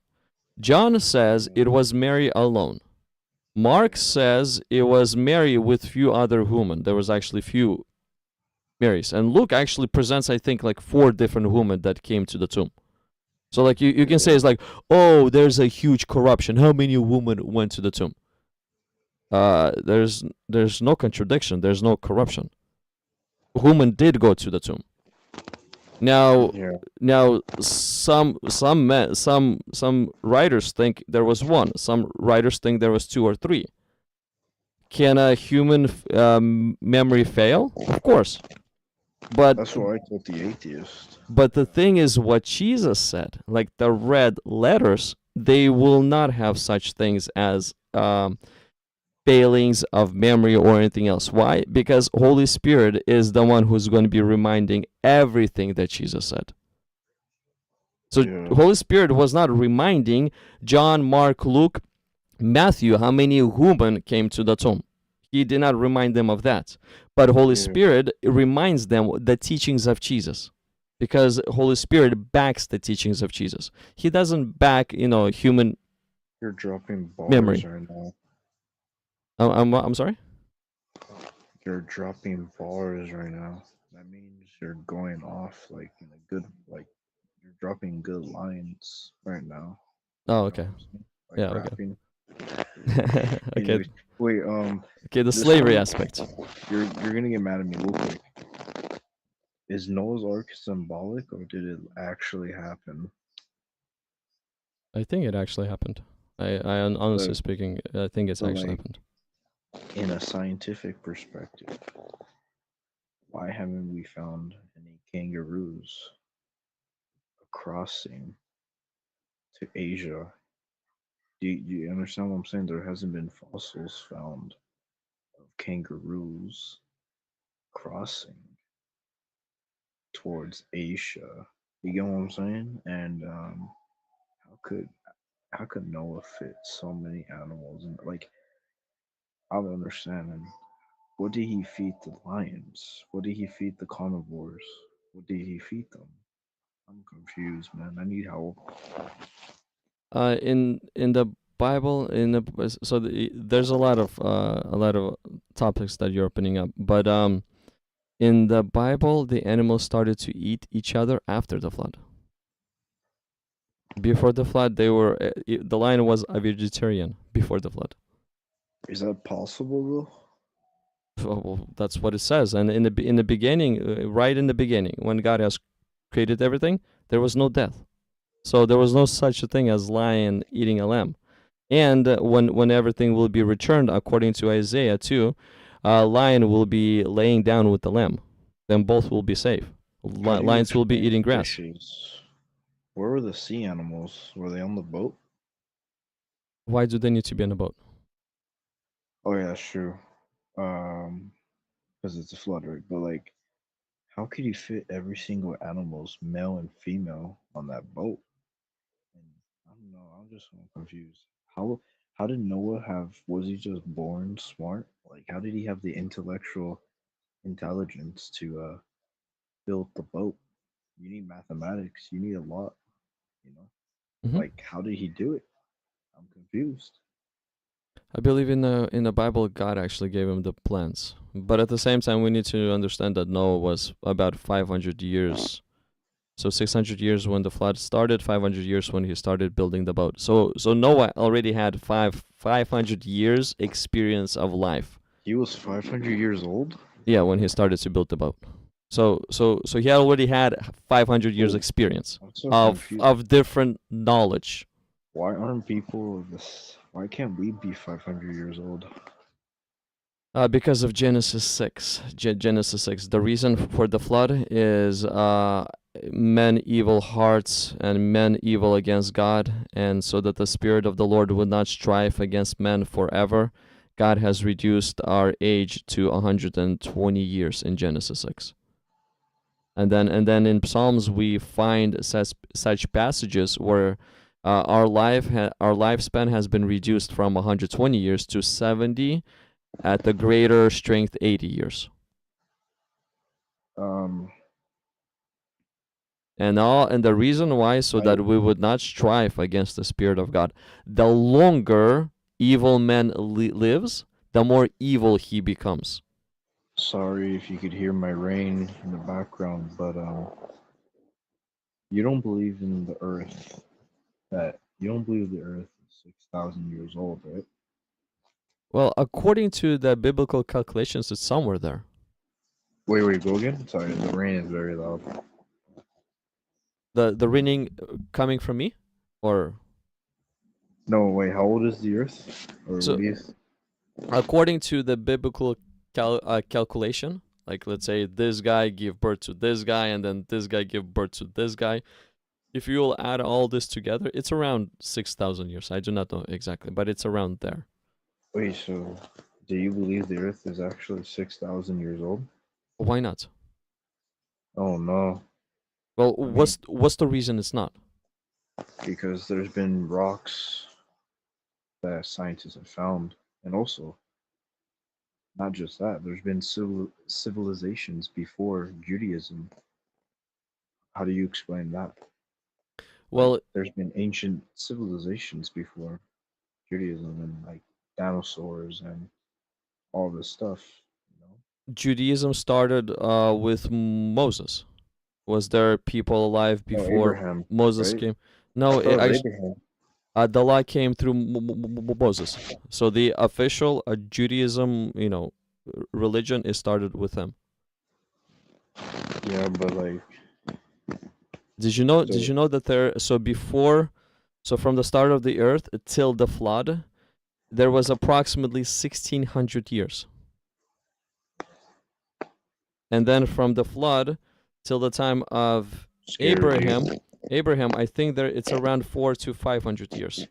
John says it was Mary alone. Mark says it was Mary with few other women. There was actually few Marys. And Luke actually presents, I think, like 4 different women that came to the tomb. So like you can say it's like, oh, there's a huge corruption. How many women went to the tomb? There's no contradiction. There's no corruption. Women did go to the tomb. Now yeah. now some writers think there was one. Some writers think there was 2 or 3. Can a human memory fail? Of course. But That's what I told the atheist. But the thing is, what Jesus said, like the red letters, they will not have such things as failings of memory or anything else. Why? Because Holy Spirit is the one who's going to be reminding everything that Jesus said. So Yeah. Holy Spirit was not reminding John, Mark, Luke, Matthew how many women came to the tomb. He did not remind them of that. But Holy Yeah. Spirit reminds them the teachings of Jesus. Because Holy Spirit backs the teachings of Jesus. He doesn't back, human You're dropping bars memory. right now. I'm sorry? You're dropping bars right now. That means you're going off like in a good like you're dropping good lines right now. Oh, You know okay. what I'm saying? Like Yeah, okay. rapping. Okay. Anyways, wait, Okay, the this slavery one- aspect. you're gonna get mad at me real quick. Is Noah's Ark symbolic or did it actually happen? I think it actually happened. Honestly But, speaking, I think it's but actually like happened. in a scientific perspective, why haven't we found any kangaroos crossing to Asia? Do you understand what I'm saying? There hasn't been fossils found of kangaroos crossing towards Asia. You get what I'm saying? And how could how could Noah fit so many animals? And like, I'm understanding What did he feed the lions? What did he feed the carnivores? What did he feed them? I'm confused, man. I need help. In the Bible, there's a lot of topics that you're opening up, but in the Bible, the animals started to eat each other after the flood. Before the flood, the lion was a vegetarian before the flood. Is that possible, though? Well, that's what it says. And in the beginning, right in the beginning, when God has created everything, there was no death. So there was no such a thing as lion eating a lamb. And when everything will be returned, according to Isaiah 2, lion will be laying down with the lamb. Then both will be safe. How do you Lions will be explain eating grass. fishes? Where were the sea animals? Were they on the boat? Why do they need to be on a boat? Oh yeah, that's true. Because it's a flood, right? But like, how could you fit every single animal's male and female on that boat? And I don't know. I'm just so confused. How did Noah have? Was he just born smart? Like, how did he have the intellectual intelligence to build the boat? You need mathematics. You need a lot. You know, Mhm. like how did he do it? I'm confused. I believe in the Bible, God actually gave him the plans. But at the same time, we need to understand that Noah was about 500 years. So 600 years when the flood started, 500 years when he started building the boat. So Noah already had 500 years experience of life. He was 500 years old. Yeah, when he started to build the boat. So he already had 500 years Oh, experience I'm so of confused. different knowledge. Why aren't people this? Why can't we be 500 years old? Because of Genesis 6. Genesis 6. The reason for the flood is men evil hearts and men evil against God, and so that the Spirit of the Lord would not strive against men forever, God has reduced our age to 120 years in Genesis 6. And then in Psalms we find such passages where our lifespan has been reduced from 120 years to 70, at the greater strength 80 years. Um, And the reason why, so that we would not strive against the Spirit of God. The longer evil man lives, the more evil he becomes. sorry if you could hear my rain in the background, but you don't believe in the Earth. That you don't believe the Earth is 6,000 years old, right? Well, according to the biblical calculations, it's somewhere there. Wait, go again. Sorry, the rain is very loud. The raining coming from me, or No, wait. How old is the Earth? Or so what do you? according to the biblical calculation, like let's say this guy give birth to this guy, and then this guy give birth to this guy. If you will add all this together, it's around 6,000 years. I do not know exactly, but it's around there. Wait, so do you believe the Earth is actually 6,000 years old? Why not? Oh no, Well, I mean, what's the reason it's not? because there's been rocks that scientists have found, and also not just that, there's been civilizations before Judaism. How do you explain that? Like, Well, there's been ancient civilizations before Judaism, and like dinosaurs and all this stuff. You know? Judaism started with Moses. Was there people alive No, before Abraham, Moses right? came? I No, thought it was actually, Abraham. the law came through Moses. So the official Judaism, religion is started with him. Yeah, but like, Did you know? Did so you know that so from the start of the earth till the flood, there was approximately 1,600 years. And then from the flood till the time of scared you. Abraham, I think it's around 400 to 500 years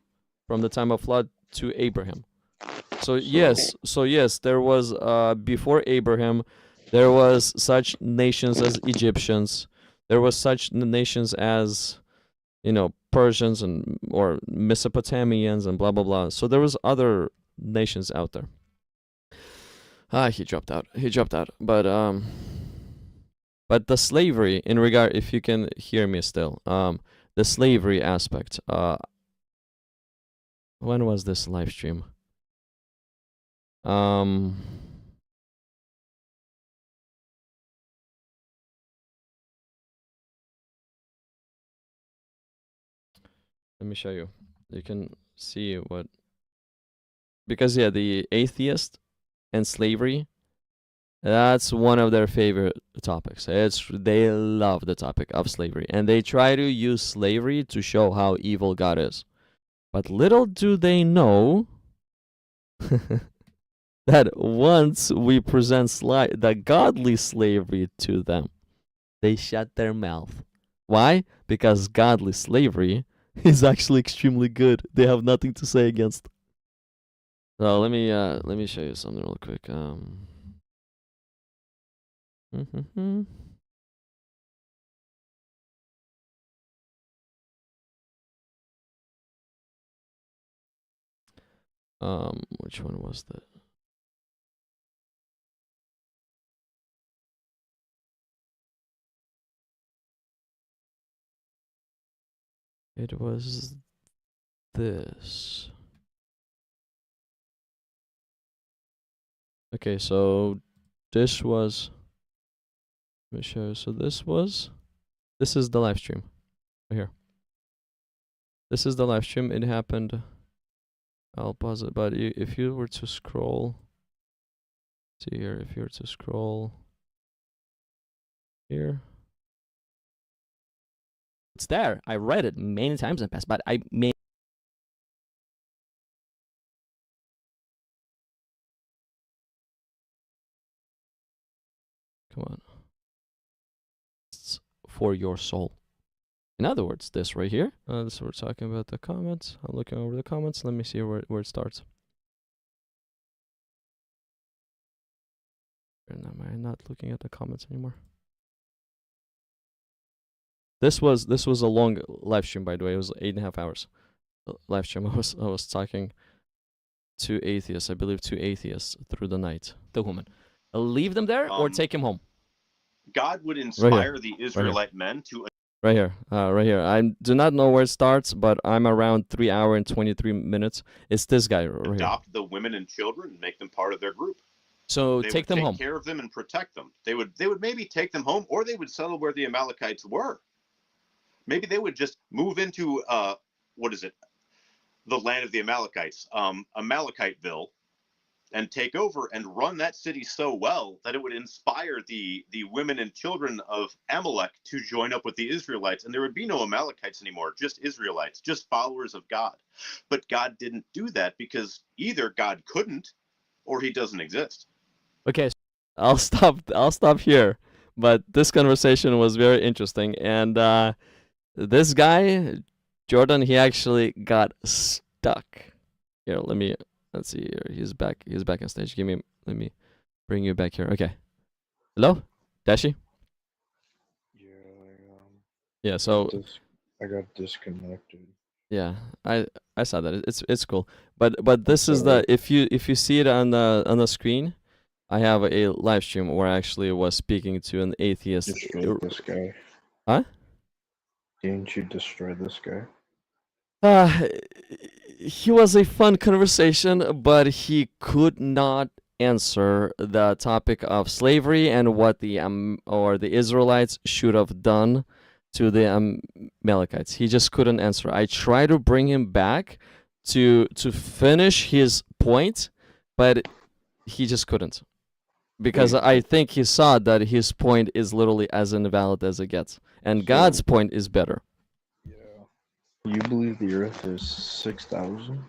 from the time of flood to Abraham. So yes, there was before Abraham, there was such nations as Egyptians, there was such nations as Persians or Mesopotamians and blah blah blah. So there was other nations out there. He dropped out. He dropped out. But the slavery in regard, if you can hear me still, the slavery aspect. When was this live stream? Let me show you. You can see what, because yeah, the atheist and slavery, that's one of their favorite topics. They love the topic of slavery, and they try to use slavery to show how evil God is. But little do they know that once we present the godly slavery to them, they shut their mouth. Why? Because godly slavery is actually extremely good. They have nothing to say against. So let me show you something real quick. Which one was that? It was this. Okay, so this was, let me show you. So this is the live stream right here. This is the live stream. It happened. I'll pause it, but if you were to scroll, see here, if you were to scroll here, it's there. I read it many times in the past, but I made. Come on. It's for your soul. In other words, this right here. This we're talking about the comments. I'm looking over the comments. Let me see where it starts. Am I not looking at the comments anymore? This was a long live stream, by the way. It was 8.5 hours live stream. I was talking to atheists. I believe 2 atheists through the night. The woman. Leave them there or take him home. God would inspire the Israelite men to. Right here. I do not know where it starts, but I'm around 3 hours and 23 minutes. It's this guy right adopt here. The women and children and make them part of their group. So they take would them home. Take care of them and protect them. They would maybe take them home, or they would settle where the Amalekites were. Maybe they would just move into the land of the Amalekites, Amalekiteville, and take over and run that city so well that it would inspire the women and children of Amalek to join up with the Israelites, and there would be no Amalekites anymore, just Israelites, just followers of God. But God didn't do that because either God couldn't or he doesn't exist. Okay, so I'll stop here. But this conversation was very interesting, and this guy, Jordan, he actually got stuck. Here, let's see here. He's back on stage. Let me bring you back here. Okay. Hello? Dashi? Yeah, so I got disconnected. yeah, I saw that. It's cool. But this is the, if you see it on the screen, I have a live stream where I actually was speaking to an atheist. Destroy this guy. Huh? Didn't you destroy this guy? He was a fun conversation, but he could not answer the topic of slavery and what the Israelites should have done to the Amalekites. He just couldn't answer. I tried to bring him back to finish his point, but he just couldn't. Because I think he saw that his point is literally as invalid as it gets. And God's point is better. Yeah. You believe the earth is 6,000?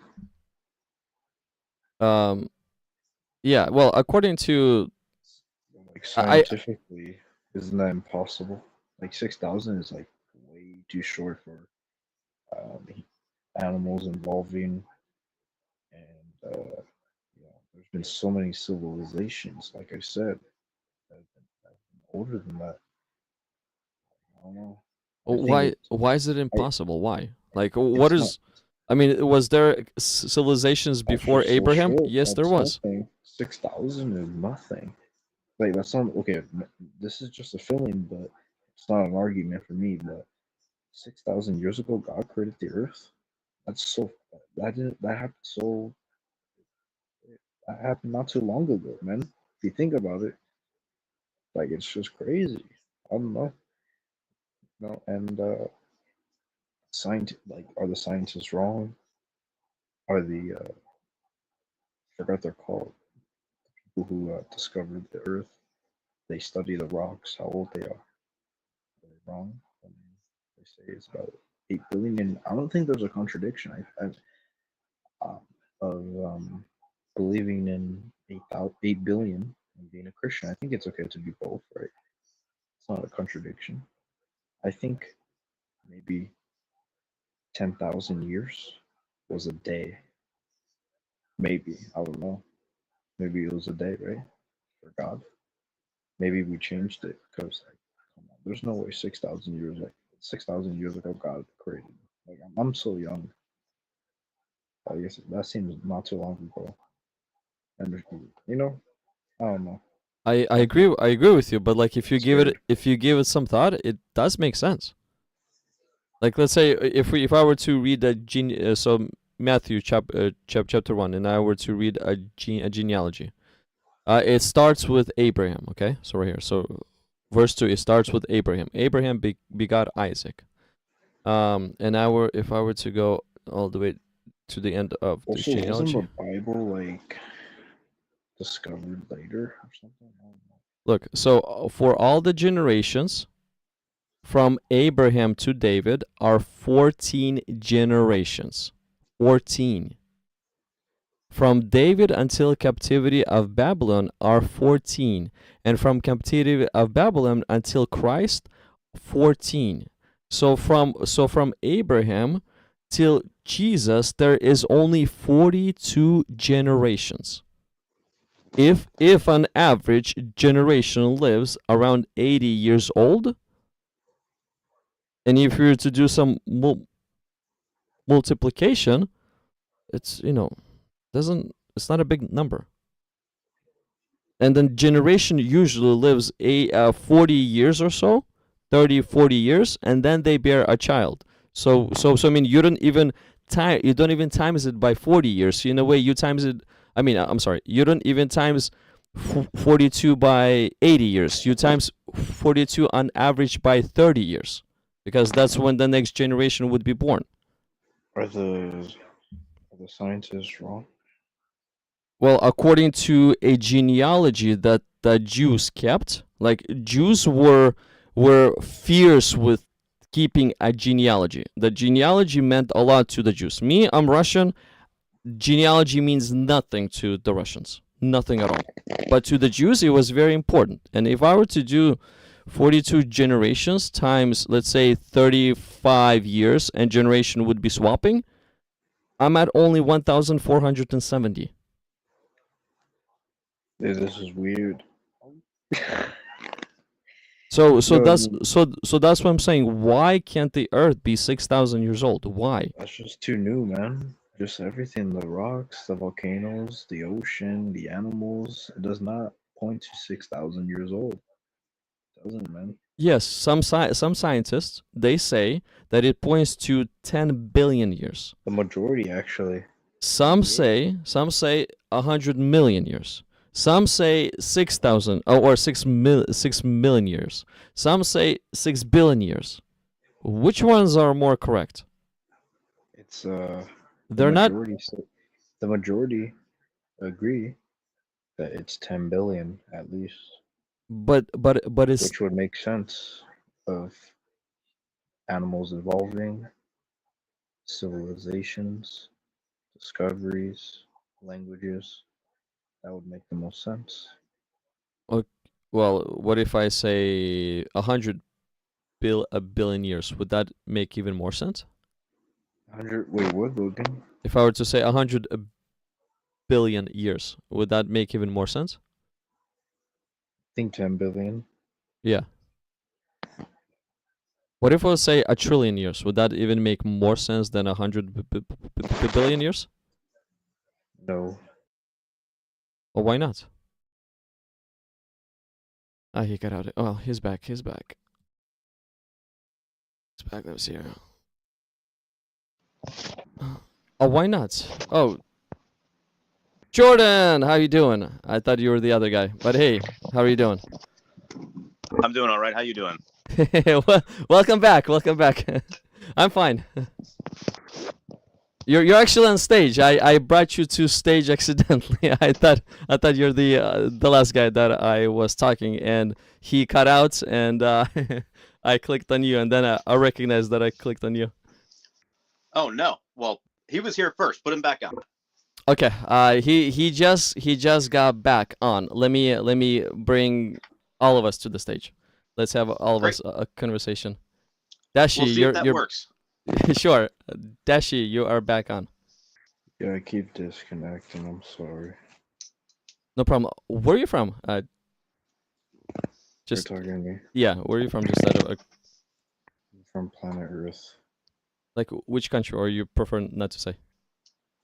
Yeah, well, according to... Like, scientifically, isn't that impossible? Like, 6,000 is, like, way too short for animals involving, and, there's been so many civilizations, like I said, that have been older than that. I don't know. Why is it impossible? Why? Like, what is... I mean, was there civilizations before Abraham? Yes, there was. 6,000 is nothing. Like that's not okay. This is just a feeling, but it's not an argument for me. But 6,000 years ago, God created the earth. That's so that happened that happened not too long ago, man. If you think about it, like it's just crazy. I don't know. No, and like, are the scientists wrong? Are the forgot they're called people who discovered the Earth? They study the rocks, how old they are. Are they wrong? I mean, they say it's about 8 billion, and I don't think there's a contradiction. Um, of believing in 8 billion and being a Christian. I think it's okay to be both, right? It's not a contradiction. I think maybe 10,000 years was a day. Maybe I don't know. Maybe it was a day, right? For God. Maybe we changed it because, like, come on, there's no way 6,000 years, like 6,000 years ago, God created. Like, I'm so young. I guess that seems not too long ago. And you know, I don't know. I agree. I agree with you, but like Scary. if you give it some thought, it does make sense. Like let's say if I were to read so Matthew chapter 1, and I were to read a genealogy, it starts with Abraham. Okay, so right here, so verse 2, it starts with Abraham. Abraham begot Isaac. And if I were to go all the way to the end of this Also, wasn't genealogy, the Bible like discovered later or something? I don't know. look, so for all the generations from Abraham to David are 14 generations. 14. From David until captivity of Babylon are 14. And from captivity of Babylon until Christ, 14. So from Abraham till Jesus, there is only 42 generations. If an average generation lives around 80 years old, and if you were to do some multiplication, it's it's not a big number. And then generation usually lives 40 years or so, 30, 40 years, and then they bear a child. So I mean, you don't even times it by 40 years. So in a way, you times it. I mean, I'm sorry, you don't even times 42 by 80 years. You times 42 on average by 30 years, because that's when the next generation would be born. Are the scientists wrong? Well, according to a genealogy that the Jews kept, like Jews were fierce with keeping a genealogy. The genealogy meant a lot to the Jews. Me, I'm Russian. Genealogy means nothing to the Russians. Nothing at all. But to the Jews, it was very important. And if I were to do 42 generations times, let's say, 35 years, and generation would be swapping, I'm at only 1,470. Yeah, this is weird. So No, that's that's what I'm saying. Why can't the Earth be 6,000 years old? Why? that's just too new, man. Just everything, the rocks, the volcanoes, the ocean, the animals. It does not point to 6,000 years old. It doesn't, man. Yes, some scientists, they say that it points to 10 billion years. The majority, actually. Some say 100 million years. Some say 6,000 or 6 million years. Some say 6 billion years. Which ones are more correct? It's They're not. The majority agree that it's 10 billion at least, But it's which would make sense of animals evolving, civilizations, discoveries, languages. That would make the most sense. well. What if I say 100 billion years? Would that make even more sense? 100. Wait, what, Logan? If I were to say 100 billion years, would that make even more sense? I think 10 billion. Yeah. What if I say a trillion years? Would that even make more sense than 100 billion years? No. Well, why not? Ah, he got out. Oh, he's back. He's back. He's back. Let me see here. Oh, why not? Oh, Jordan, how you doing? I thought you were the other guy, but hey, how are you doing? I'm doing all right. How you doing? Welcome back. Welcome back. I'm fine. You're actually on stage. I brought you to stage accidentally. I thought you're the last guy that I was talking, and he cut out, and I clicked on you, and then I recognized that I clicked on you. Oh no. Well, he was here first. Put him back on. Okay. He just got back on. Let me bring all of us to the stage. Let's have all of Great. us a conversation. Dashi, We'll see if that works. Sure. Dashi, you are back on. Yeah, I keep disconnecting. I'm sorry. No problem. Where are you from? Just You're talking to me. yeah. Where are you from? Just out of I'm from planet Earth. like which country, or you prefer not to say?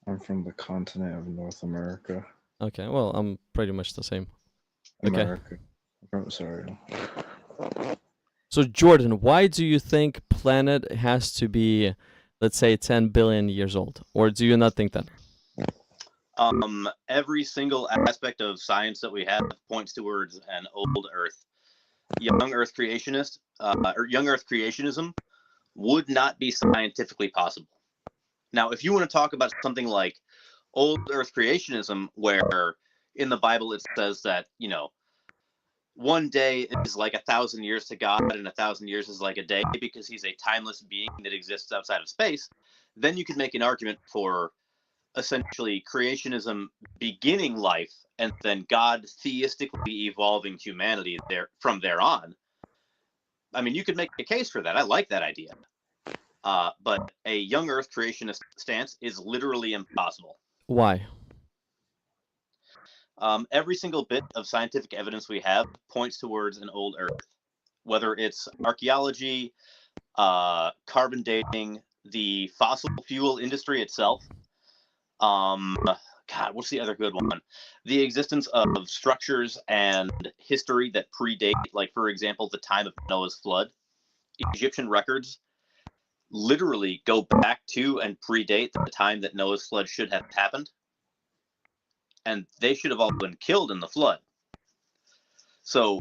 I'm from the continent of North America. Okay. Well, I'm pretty much the same. Okay. America. I'm sorry. So Jordan, why do you think planet has to be, let's say, 10 billion years old, or do you not think that? Every single aspect of science that we have points towards an old Earth. Young Earth creationist, or young Earth creationism would not be scientifically possible. Now, if you want to talk about something like old Earth creationism, where in the Bible it says that, you know, one day is like 1,000 years to God, and 1,000 years is like a day because he's a timeless being that exists outside of space, then you could make an argument for essentially creationism beginning life and then God theistically evolving humanity there from there on. I mean, you could make a case for that. I like that idea. But a young Earth creationist stance is literally impossible. Why? Every single bit of scientific evidence we have points towards an old Earth, whether it's archaeology, carbon dating, the fossil fuel industry itself. God, what's the other good one? The existence of structures and history that predate, like, for example, the time of Noah's flood. Egyptian records literally go back to and predate the time that Noah's flood should have happened. And they should have all been killed in the flood. So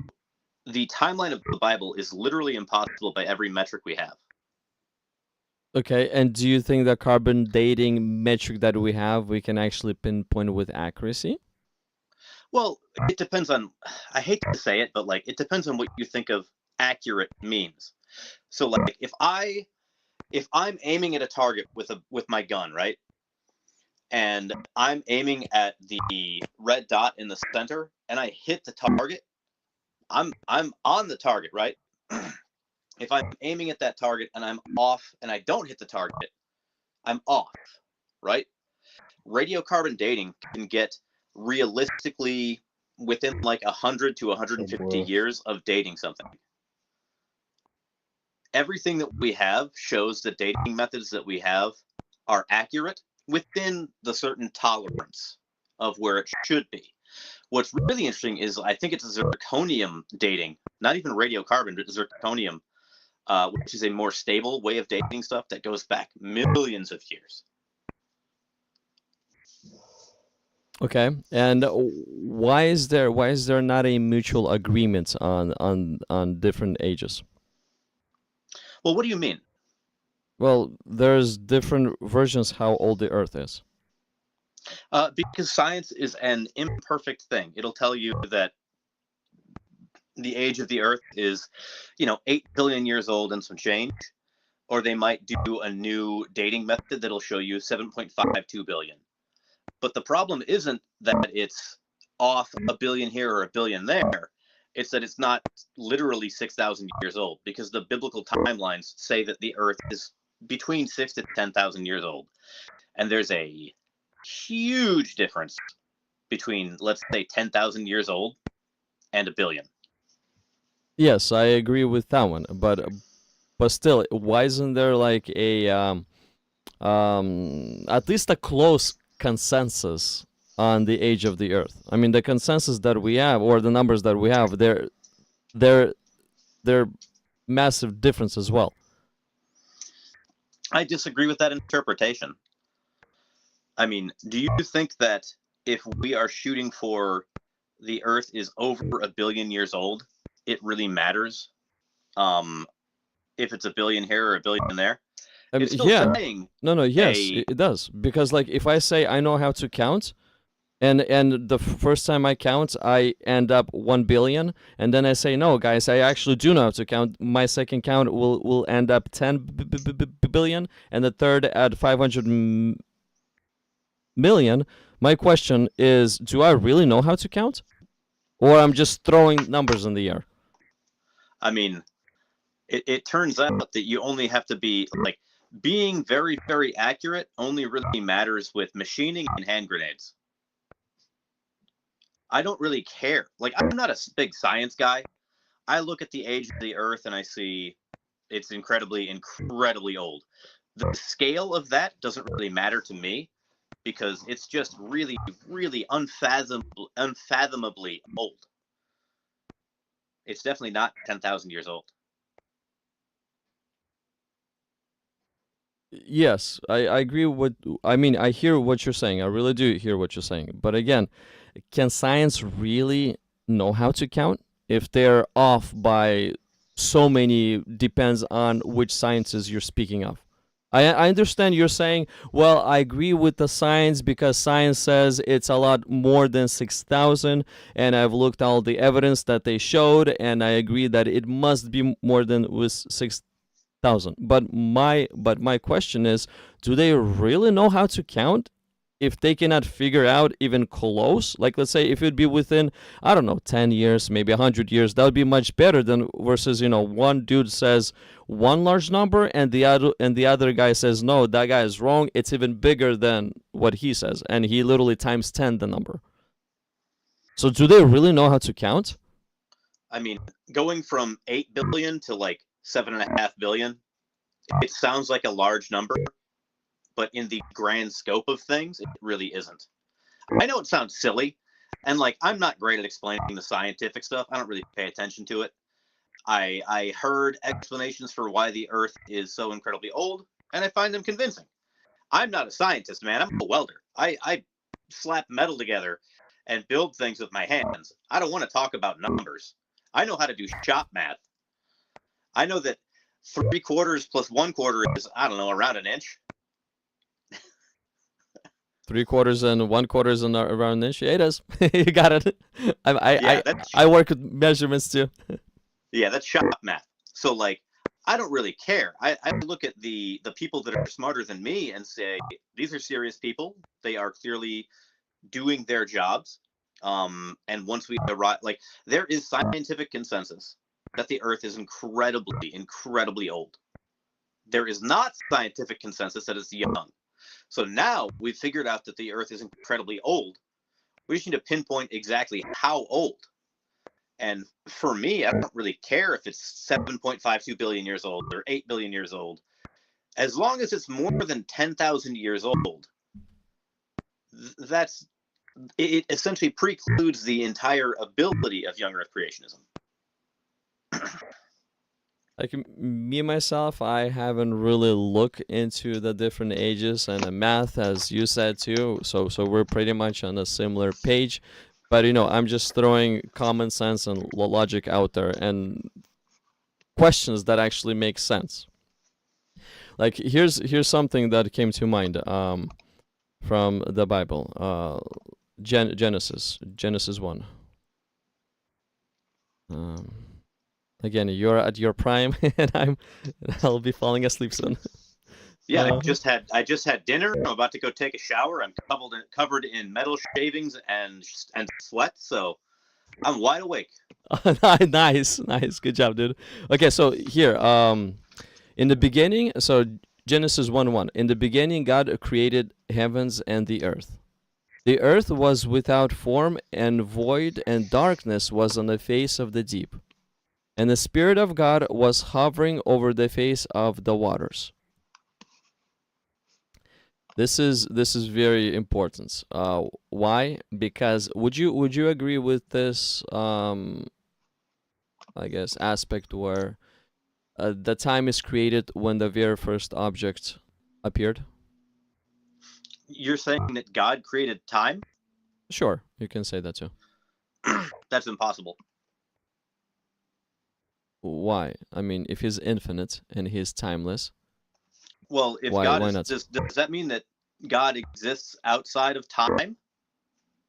the timeline of the Bible is literally impossible by every metric we have. Okay, and do you think the carbon dating metric that we have, we can actually pinpoint with accuracy? Well, it depends on, I hate to say it, but like, it depends on what you think of accurate means. So like, if I'm aiming at a target with my gun, right? And I'm aiming at the red dot in the center and I hit the target, I'm on the target, right? If I'm aiming at that target and I'm off and I don't hit the target, I'm off, right? Radiocarbon dating can get realistically within like 100 to 150 years of dating something. Everything that we have shows the dating methods that we have are accurate within the certain tolerance of where it should be. What's really interesting is I think it's zirconium dating, not even radiocarbon, but zirconium, which is a more stable way of dating stuff that goes back millions of years. Okay, and why is there not a mutual agreement on different ages? Well, what do you mean? Well, there's different versions how old the Earth is. Because science is an imperfect thing. It'll tell you that the age of the Earth is, 8 billion years old and some change, or they might do a new dating method that'll show you 7.52 billion. But the problem isn't that it's off a billion here or a billion there. It's that it's not literally 6,000 years old, because the biblical timelines say that the Earth is between 6 to 10,000 years old. And there's a huge difference between, let's say, 10,000 years old and a billion. Yes, I agree with that one, but still, why isn't there like a at least a close consensus on the age of the Earth. I mean, the consensus that we have, or the numbers that we have, they're massive difference as well. I disagree with that interpretation. I mean, do you think that if we are shooting for the Earth is over 1 billion years old, it really matters? If it's 1 billion here or 1 billion there? I mean, It's still yeah. saying Yes, a- it does. Because like if I say I know how to count, and the first time I count, I end up 1 billion, and then I say no, guys, I actually do know how to count. My second count will end up 10 billion, and the third at 500 million. My question is, do I really know how to count, or I'm just throwing numbers in the air? I mean, it turns out that you only have to be like being very, very accurate only really matters with machining and hand grenades. I don't really care. Like, I'm not a big science guy. I look at the age of the Earth and I see it's incredibly, incredibly old. The scale of that doesn't really matter to me because it's just really, really unfathomably old. It's definitely not 10,000 years old. Yes, I agree with. I mean, I hear what you're saying. I really do hear what you're saying. But again, can science really know how to count if they're off by so many? Depends on which sciences you're speaking of. I understand you're saying, well, I agree with the science because science says it's a lot more than 6,000, and I've looked all the evidence that they showed, and I agree that it must be more than with 6,000. But my question is, do they really know how to count if they cannot figure out even close? Like, let's say if it'd be within, I don't know, 10 years, maybe 100 years, that would be much better than versus, one dude says one large number and the other guy says, no, that guy is wrong. It's even bigger than what he says. And he literally times 10 the number. So do they really know how to count? I mean, going from 8 billion to like 7.5 billion, it sounds like a large number, but in the grand scope of things, it really isn't. I know it sounds silly, and like I'm not great at explaining the scientific stuff. I don't really pay attention to it. I heard explanations for why the Earth is so incredibly old, and I find them convincing. I'm not a scientist, man. I'm a welder. I slap metal together and build things with my hands. I don't want to talk about numbers. I know how to do shop math. I know that 3/4 plus 1/4 is, I don't know, around an inch. 3/4 and 1/4 is around an inch. Yeah, it is. You got it. Yeah, I work with measurements too. Yeah, that's shop math. So like, I don't really care. I look at the people that are smarter than me and say, these are serious people. They are clearly doing their jobs. And once we arrive, like, there is scientific consensus that the Earth is incredibly, incredibly old. There is not scientific consensus that it's young. So now we've figured out that the Earth is incredibly old. We just need to pinpoint exactly how old. And for me, I don't really care if it's 7.52 billion years old or 8 billion years old. As long as it's more than 10,000 years old, it essentially precludes the entire ability of young Earth creationism. Like me myself, I haven't really looked into the different ages and the math, as you said too. So we're pretty much on a similar page. But I'm just throwing common sense and logic out there and questions that actually make sense. Like here's something that came to mind from the Bible. Genesis 1. Again, you're at your prime, and I'll be falling asleep soon. Yeah, I just had dinner. I'm about to go take a shower. I'm covered in metal shavings and sweat, so I'm wide awake. Nice, good job, dude. Okay, so here, in the beginning, so Genesis 1:1. In the beginning, God created heavens and the earth. The earth was without form and void, and darkness was on the face of the deep. And the Spirit of God was hovering over the face of the waters. This is very important. Why? Because would you agree with this I guess aspect where the time is created when the very first object appeared? You're saying that God created time? Sure, you can say that too. That's impossible. Why? I mean, if he's infinite and he's timeless, Well, if why God why is, not? does that mean that God exists outside of time?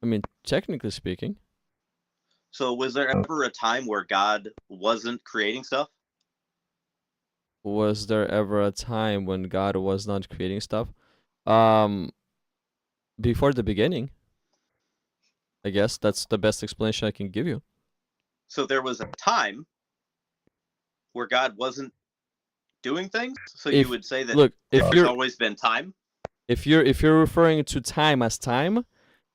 I mean, technically speaking, So was there ever a time where God wasn't creating stuff? was there ever a time when God was not creating stuff? Um, before the beginning, I guess that's the best explanation I can give you. So there was a time where God wasn't doing things? So you If would say that look, there's always been time? if you're referring to time as time,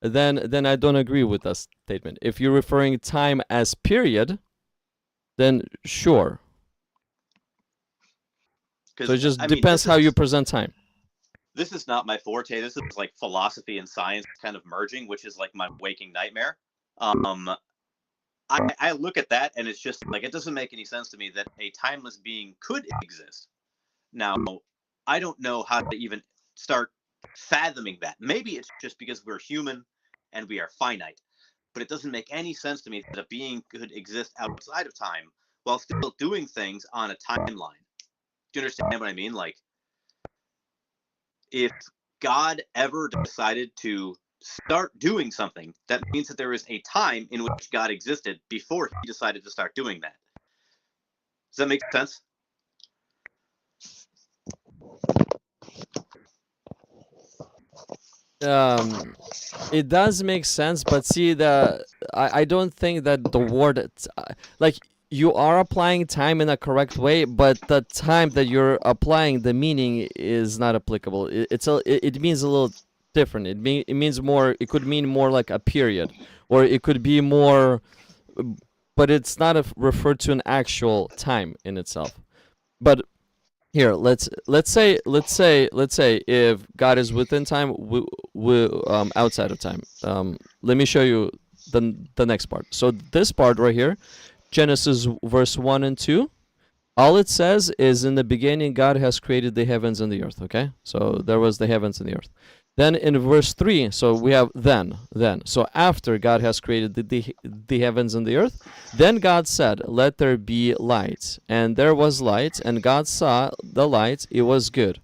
then I don't agree with that statement. If you're referring time as period, then sure. So it Because just I mean, depends how you present time. this is not my forte. This is like philosophy and science kind of merging, which is like my waking nightmare. I look at that and it's just like it doesn't make any sense to me that a timeless being could exist. Now, I don't know how to even start fathoming that. Maybe it's just because we're human and we are finite, but it doesn't make any sense to me that a being could exist outside of time while still doing things on a timeline. Do you understand what I mean? Like, if God ever decided to start doing something, that means that there is a time in which God existed before he decided to start doing that. Does that make sense? It does make sense, but see, I don't think that the word like you are applying time in a correct way, but the time that you're applying the meaning is not applicable. It means a little different. It means more. It could mean more like a period, or it could be more, but it's not referred to an actual time in itself. But here, let's say if God is within time, we outside of time. Let me show you the next part. So this part right here, Genesis verse 1 and 2, all it says is in the beginning God has created the heavens and the earth, okay? So there was the heavens and the earth. Then in verse 3, so we have then. So after God has created the heavens and the earth, then God said, let there be light. And there was light, and God saw the light, it was good.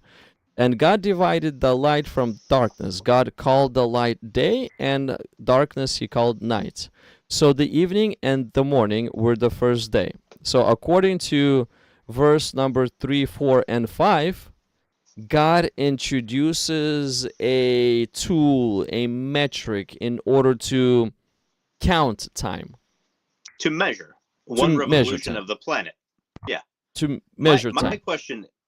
And God divided the light from darkness. God called the light day, and darkness he called night. So the evening and the morning were the first day. So according to verse number 3, 4, and 5, God introduces a tool, a metric, in order to count time. To measure one revolution time. of the planet. Yeah. To measure my time.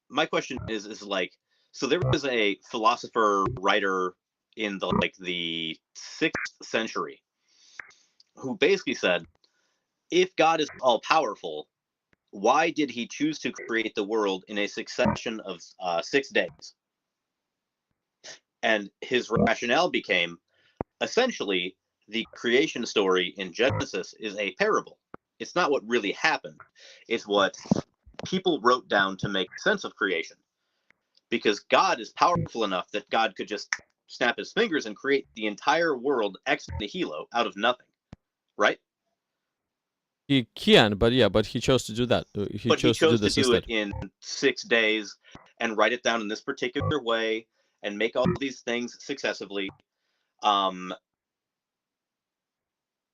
My question is like, so there was a philosopher writer in the 6th century who basically said, if God is all powerful, why did he choose to create the world in a succession of 6 days? And his rationale became, essentially, the creation story in Genesis is a parable. It's not what really happened. It's what people wrote down to make sense of creation. Because God is powerful enough that God could just snap his fingers and create the entire world ex nihilo out of nothing. Right? He can, but he chose to do that. He chose to do it in 6 days and write it down in this particular way and make all these things successively.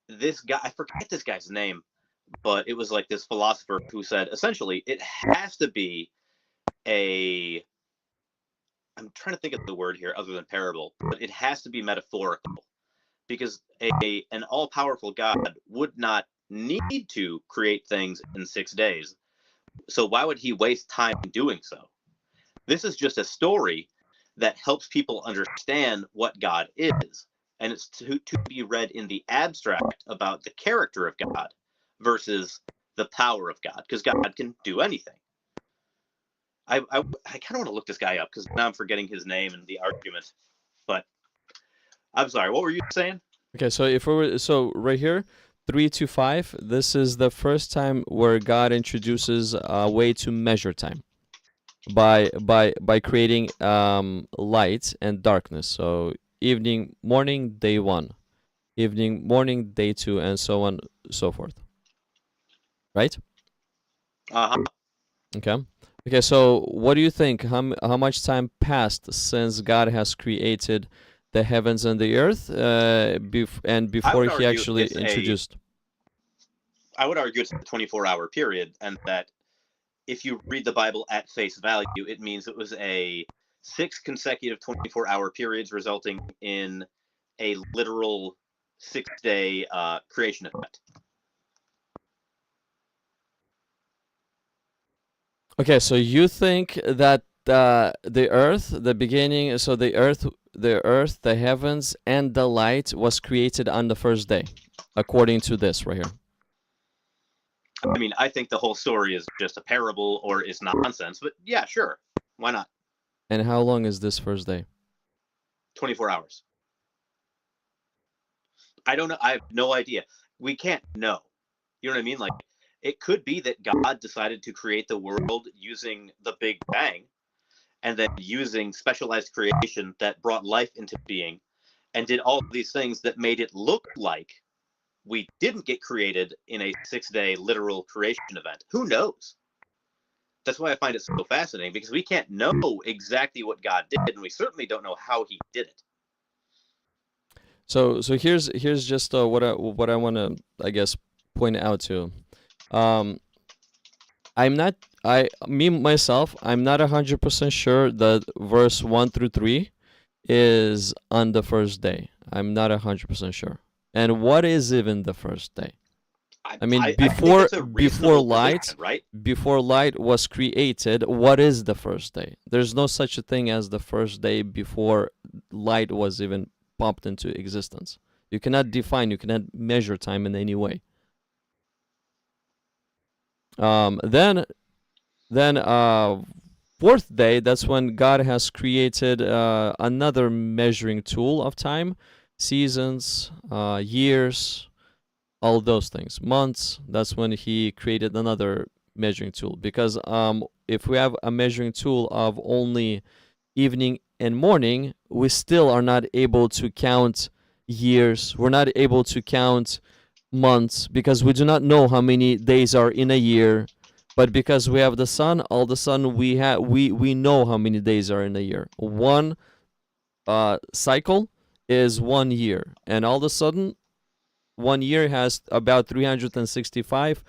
This guy, I forget this guy's name, but it was like this philosopher who said, essentially, it has to be I'm trying to think of the word here other than parable, but it has to be metaphorical, because an all-powerful God would not need to create things in 6 days. So why would he waste time doing so? This is just a story that helps people understand what God is, and it's to be read in the abstract about the character of God versus the power of God, because God can do anything. I kind of want to look this guy up because now I'm forgetting his name and the argument. But I'm sorry. What were you saying? Okay, so if we were right here, 3 to 5. This is the first time where God introduces a way to measure time by creating light and darkness. So evening, morning, day 1, evening, morning, day 2, and so on, so forth. Right? Uh-huh. Okay. Okay. So what do you think? How much time passed since God has created the heavens and the earth, and before he argue actually it's introduced? I would argue it's a 24-hour period, and that if you read the Bible at face value, it means it was a 6 consecutive 24-hour periods resulting in a literal 6-day creation event. Okay, so you think that the earth, the beginning, so the earth, the heavens, and the light was created on the first day, according to this right here. I mean, I think the whole story is just a parable or is nonsense, but yeah, sure. Why not? And how long is this first day? 24 hours. I don't know. I have no idea. We can't know. You know what I mean? Like, it could be that God decided to create the world using the Big Bang and then using specialized creation that brought life into being and did all of these things that made it look like we didn't get created in a 6-day literal creation event. Who knows? That's why I find it so fascinating, because we can't know exactly what God did, and we certainly don't know how he did it. So here's just what I want to, I guess, point out to. I'm not myself, I'm not 100% sure that verse 1 through 3 is on the first day. I'm not 100% sure. And what is even the first day? I mean, before light, right? Before light was created, what is the first day? There's no such a thing as the first day before light was even popped into existence. You cannot measure time in any way. Then fourth day, that's when God has created another measuring tool of time, seasons, years, all those things, months. That's when he created another measuring tool, because if we have a measuring tool of only evening and morning, we still are not able to count years. We're not able to count months, because we do not know how many days are in a year. But because we have the sun, all of a sudden we know how many days are in a year. One cycle is 1 year, and all of a sudden 1 year has about 365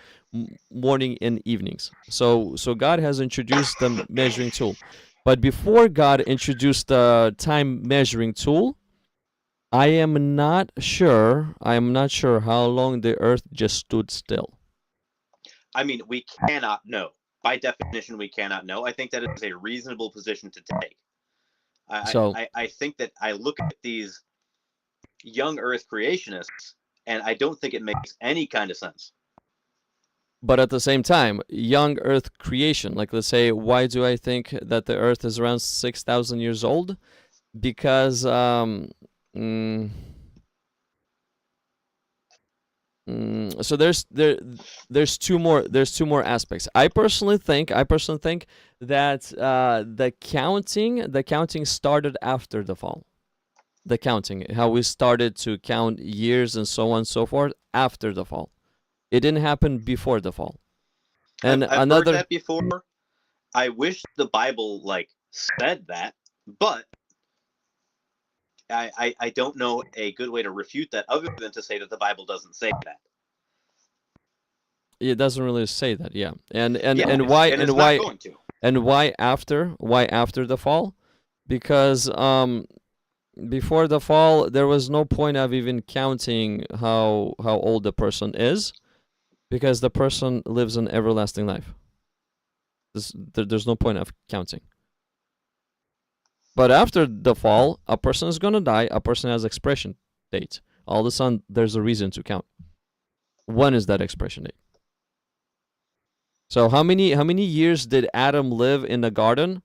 morning and evenings. So God has introduced the measuring tool. But before God introduced the time measuring tool, I am not sure how long the earth just stood still. I mean, we cannot know. By definition, we cannot know. I think that is a reasonable position to take. I think that I look at these young earth creationists, and I don't think it makes any kind of sense. But at the same time, young earth creation, like, let's say, why do I think that the earth is around 6,000 years old? Because so there's two more aspects. I personally think that the counting started after the fall. The counting, how we started to count years and so on and so forth after the fall. It didn't happen before the fall. And I've heard that before. I wish the Bible said that, but I don't know a good way to refute that other than to say that the Bible doesn't say that. It doesn't really say that, yeah. And why after the fall? Because before the fall there was no point of even counting how old the person is, because the person lives an everlasting life. There's no point of counting. But after the fall, a person is going to die, a person has expiration date. All of a sudden, there's a reason to count. When is that expiration date? So how many years did Adam live in the garden?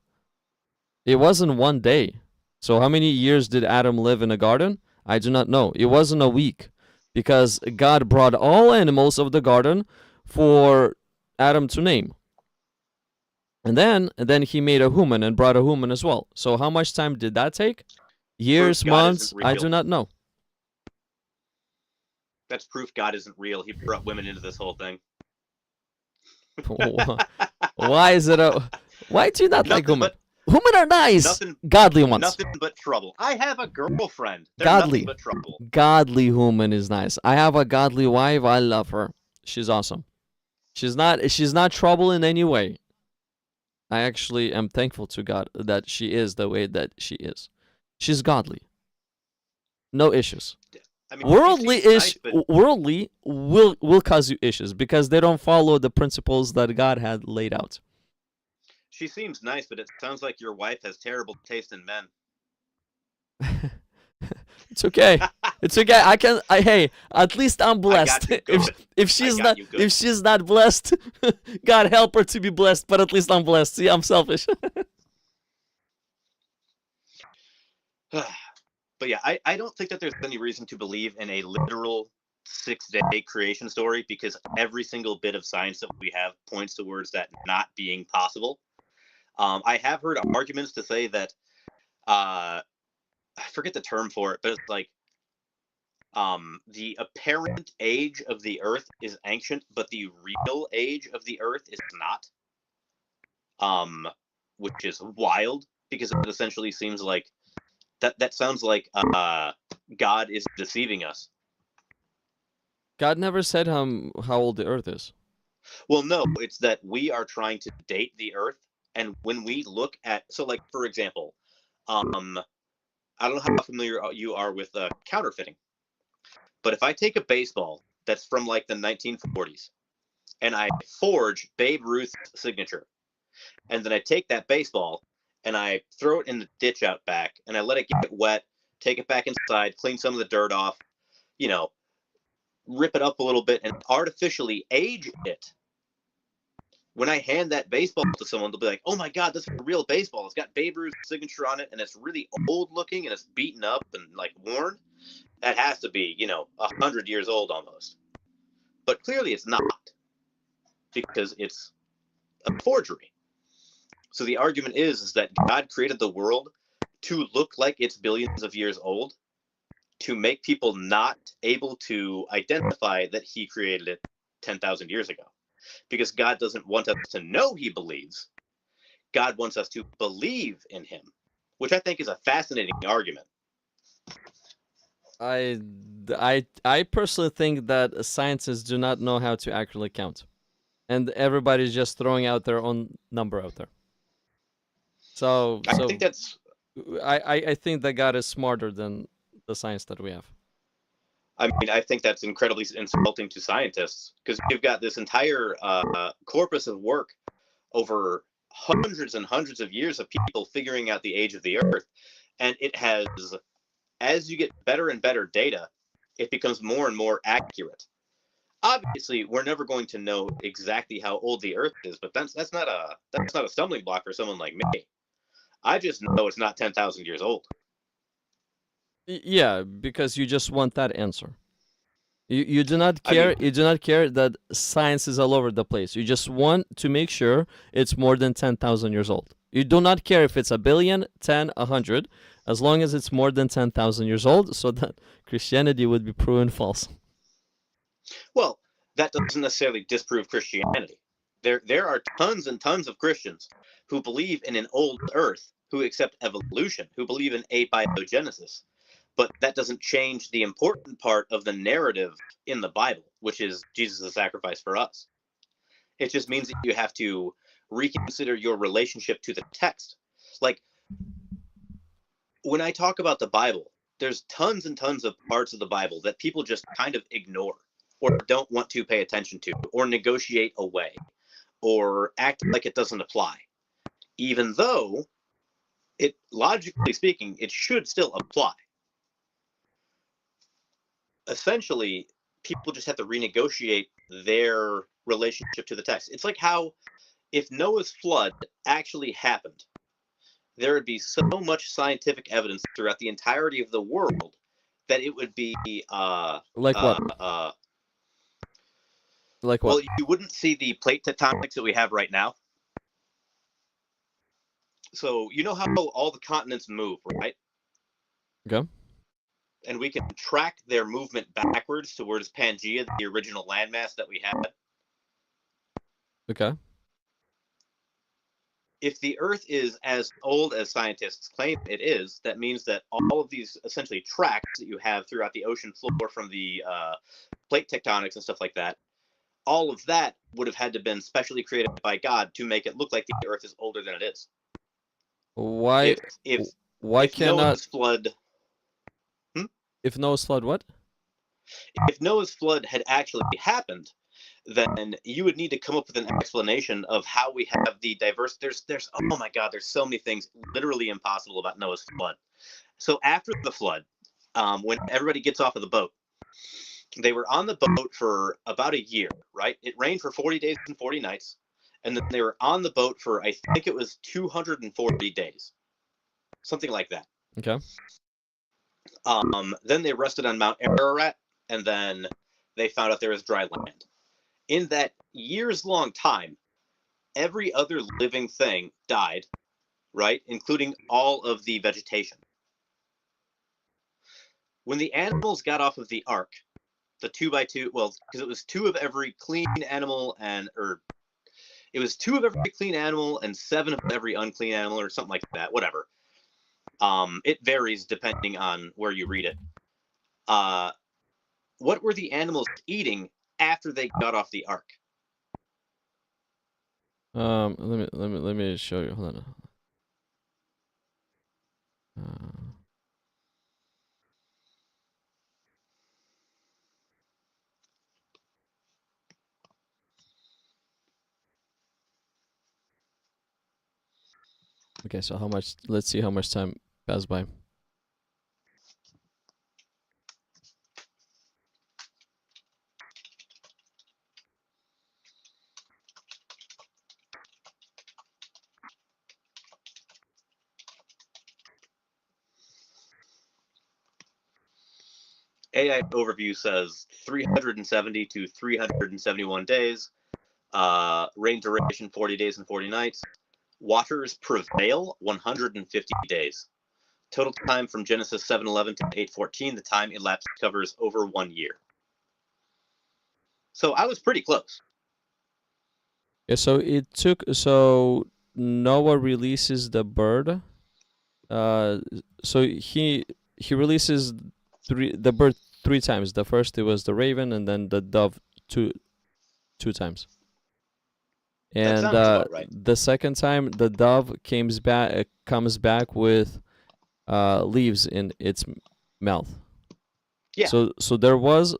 It wasn't one day. So how many years did Adam live in the garden? I do not know. It wasn't a week, because God brought all animals of the garden for Adam to name. And then he made a human and brought a human as well. So how much time did that take? Years, God months? isn't I real. do not know. That's proof God isn't real. He brought women into this whole thing. Why is it a? Why do you not like Nothing women? but Women are nice. nothing, Godly ones. nothing but trouble. I have a girlfriend. They're Godly. nothing but trouble. Godly woman is nice. I have a godly wife. I love her. She's awesome. She's not trouble in any way. I actually am thankful to God that she is the way that she is. She's godly. No issues. I mean, Worldly she seems nice, but worldly will cause you issues because they don't follow the principles that God had laid out. she seems nice, but it sounds like your wife has terrible taste in men. It's okay. It's okay. Hey, at least I'm blessed. I got you good. If she's I got not you good. if she's not blessed, God help her to be blessed, but at least I'm blessed. See, I'm selfish. But yeah, I don't think that there's any reason to believe in a literal 6-day creation story, because every single bit of science that we have points towards that not being possible. I have heard arguments to say that I forget the term for it, but it's like the apparent age of the Earth is ancient, but the real age of the Earth is not. Which is wild, because it essentially seems like that sounds like God is deceiving us. God never said how old the Earth is. Well, no, it's that we are trying to date the Earth, and when we look at, so like for example, I don't know how familiar you are with counterfeiting, but if I take a baseball that's from like the 1940s and I forge Babe Ruth's signature, and then I take that baseball and I throw it in the ditch out back and I let it get wet, take it back inside, clean some of the dirt off, you know, rip it up a little bit and artificially age it. When I hand that baseball to someone, they'll be like, "Oh my God, this is a real baseball. It's got Babe Ruth's signature on it, and it's really old looking, and it's beaten up and like worn. That has to be, 100 years old almost." But clearly, it's not, because it's a forgery. So the argument is that God created the world to look like it's billions of years old, to make people not able to identify that He created it 10,000 years ago. Because God doesn't want us to know He believes. God wants us to believe in Him, which I think is a fascinating argument. I personally think that scientists do not know how to accurately count, and everybody's just throwing out their own number out there. So I think that's. I think that God is smarter than the science that we have. I mean, I think that's incredibly insulting to scientists, because you've got this entire corpus of work over hundreds and hundreds of years of people figuring out the age of the Earth, and it has, as you get better and better data, it becomes more and more accurate. Obviously, we're never going to know exactly how old the Earth is, but that's not a stumbling block for someone like me. I just know it's not 10,000 years old. Yeah, because you just want that answer. You do not I care. mean- You do not care that science is all over the place. You just want to make sure it's more than 10,000 years old. You do not care if it's a billion, 10, 100, as long as it's more than 10,000 years old, so that Christianity would be proven false. Well, that doesn't necessarily disprove Christianity. There are tons and tons of Christians who believe in an old Earth, who accept evolution, who believe in abiogenesis. But that doesn't change the important part of the narrative in the Bible, which is Jesus' sacrifice for us. It just means that you have to reconsider your relationship to the text. Like, when I talk about the Bible, there's tons and tons of parts of the Bible that people just kind of ignore, or don't want to pay attention to, or negotiate away, or act like it doesn't apply, even though it, logically speaking, it should still apply. Essentially, people just have to renegotiate their relationship to the text. It's like how if Noah's flood actually happened, there would be so much scientific evidence throughout the entirety of the world that it would be Like what? Like well, what? you wouldn't see the plate tectonics that we have right now. So you know how all the continents move, right? Okay. And we can track their movement backwards towards Pangea, the original landmass that we had. Okay. If the Earth is as old as scientists claim it is, that means that all of these essentially tracks that you have throughout the ocean floor from the plate tectonics and stuff like that, all of that would have had to have been specially created by God to make it look like the Earth is older than it is. Why? Why If cannot? Noah's flood, If Noah's flood, what? if Noah's flood had actually happened, then you would need to come up with an explanation of how we have the diverse. There's oh my God, there's so many things literally impossible about Noah's flood. So after the flood, when everybody gets off of the boat, they were on the boat for about a year, right? It rained for 40 days and 40 nights, and then they were on the boat for, I think it was 240 days, something like that. Okay. Then they rested on Mount Ararat, and then they found out there was dry land. In that years-long time, every other living thing died, right? Including all of the vegetation. When the animals got off of the ark, the 2x2, well, because it was 2 of every clean animal it was 2 of every clean animal and 7 of every unclean animal or something like that, whatever. It varies depending on where you read it. What were the animals eating after they got off the ark? Let me show you. Hold on. Okay, so how much? Let's see how much time passed by. AI overview says 370 to 371 days. Rain duration 40 days and 40 nights. Waters prevail 150 days. Total time from Genesis 7:11 to 8:14. The time elapsed covers over 1 year. So I was pretty close. Yeah, so it took. So Noah releases the bird. So he releases the bird 3 times. The first it was the raven, and then the dove two times. That And sounds about right. the second time, the dove comes back with leaves in its mouth. Yeah. So there was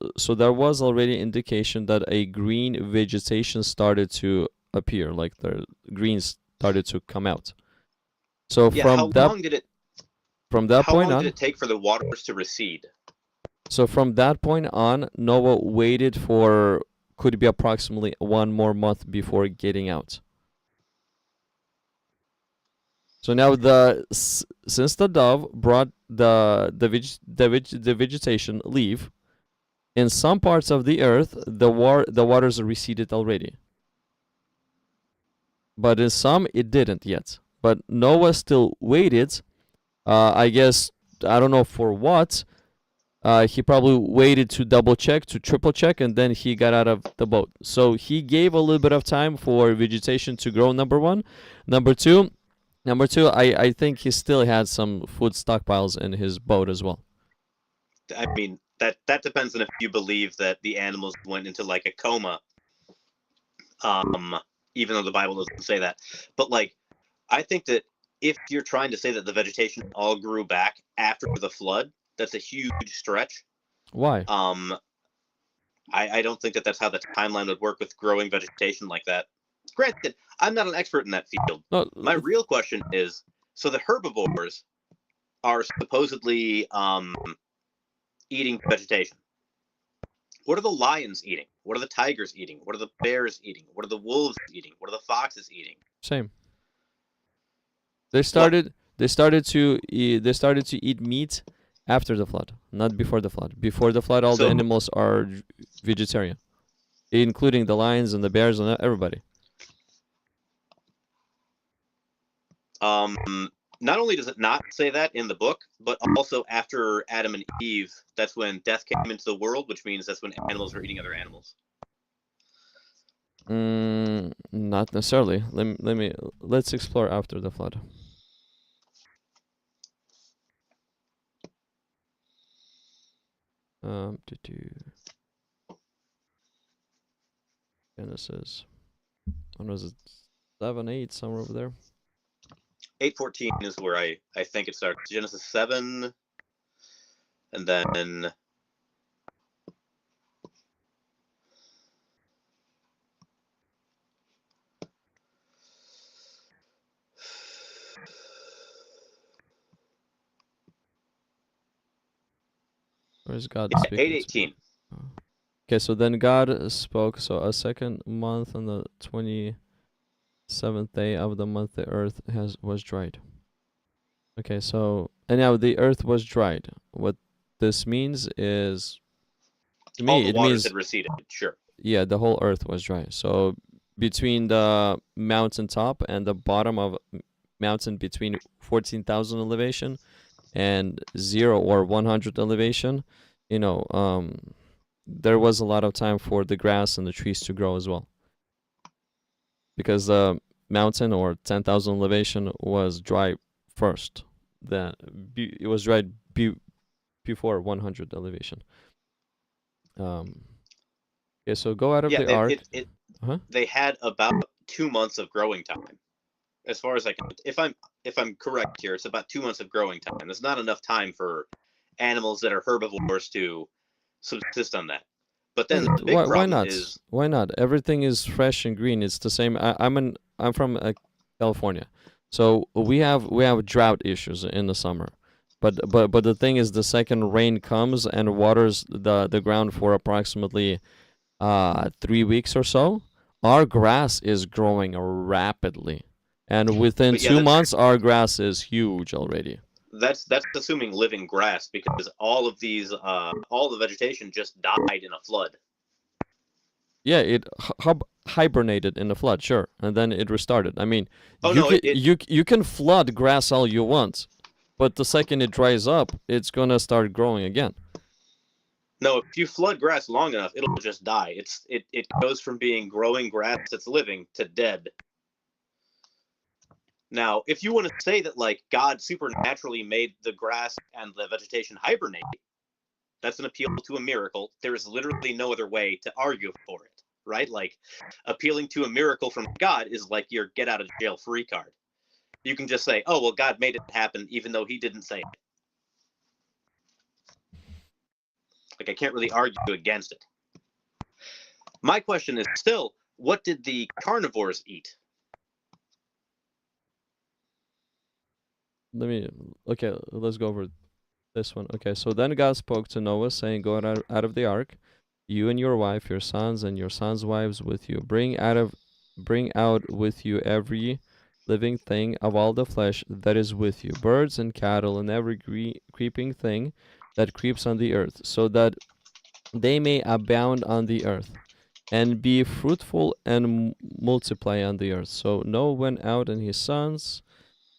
already indication that a green vegetation started to appear, like the greens started to come out. So Yeah. from How that long did it take for the waters to recede? So from that point on, Noah waited for could be approximately 1 more month before getting out. So now since the dove brought the vegetation leave, in some parts of the earth the waters receded already, but in some it didn't yet. But Noah still waited. I guess I don't know for what. He probably waited to double check, to triple check, and then he got out of the boat. So he gave a little bit of time for vegetation to grow. Number one, number two, I think he still had some food stockpiles in his boat as well. I mean, that depends on if you believe that the animals went into like a coma. Even though the Bible doesn't say that, but like, I think that if you're trying to say that the vegetation all grew back after the flood, that's a huge stretch. Why? I don't think that that's how the timeline would work with growing vegetation like that. Granted, I'm not an expert in that field. No, My real question is, so the herbivores are supposedly eating vegetation. What are the lions eating? What are the tigers eating? What are the bears eating? What are the wolves eating? What are the foxes eating? Same. They started to eat meat after the flood, not before the flood. Before the flood, all the So- animals are vegetarian, including the lions and the bears and everybody. Not only does it not say that in the book, but also after Adam and Eve, that's when death came into the world, which means that's when animals were eating other animals. Not necessarily. Let's explore after the flood. Genesis. When was it? 7, 8, somewhere over there. 8:14 is where I think it starts. Genesis 7, and then Where's God yeah, speaking? 8:18. Okay, so then God spoke. So a second month on the 27th day of the month, the earth was dried. Okay, so and now the earth was dried. What this means is, to All me, the it waters means had receded. Sure. yeah, the whole earth was dry. So between the mountain top and the bottom of mountain, between 14,000 elevation and 0 or 100 elevation, there was a lot of time for the grass and the trees to grow as well. Because the mountain or 10,000 elevation was dry first. Then it was dried before 100 elevation. Okay, so go out of the ark. They had about 2 months of growing time. As far as I can, if I'm correct here, it's about 2 months of growing time. There's not enough time for animals that are herbivores to subsist on that. But then the big why problem not? is, Why not? Everything is fresh and green. It's the same. I'm from California, so we have drought issues in the summer. But the thing is, the second rain comes and waters the ground for approximately 3 weeks or so, our grass is growing rapidly, and within But yeah, 2 that's- months, our grass is huge already. that's assuming living grass, because all of these all the vegetation just died in a flood. Yeah, it hibernated in the flood, sure, and then it restarted. I mean, Oh, you no, can it- you can flood grass all you want, but the second it dries up, it's gonna start growing again. No, if you flood grass long enough, it'll just die. It goes from being growing grass that's living to dead. Now, if you want to say that like God supernaturally made the grass and the vegetation hibernate, that's an appeal to a miracle. There is literally no other way to argue for it, right? Like, appealing to a miracle from God is like your get out of jail free card. You can just say, "Oh, well, God made it happen," even though He didn't say it. Like, I can't really argue against it. My question is still, what did the carnivores eat? Okay, let's go over this one. Okay, so then God spoke to Noah, saying, "Go out of the ark, you and your wife, your sons, and your sons' wives with you. Bring out with you every living thing of all the flesh that is with you, birds and cattle, and every creeping thing that creeps on the earth, so that they may abound on the earth, and be fruitful and multiply on the earth." So Noah went out, and his sons,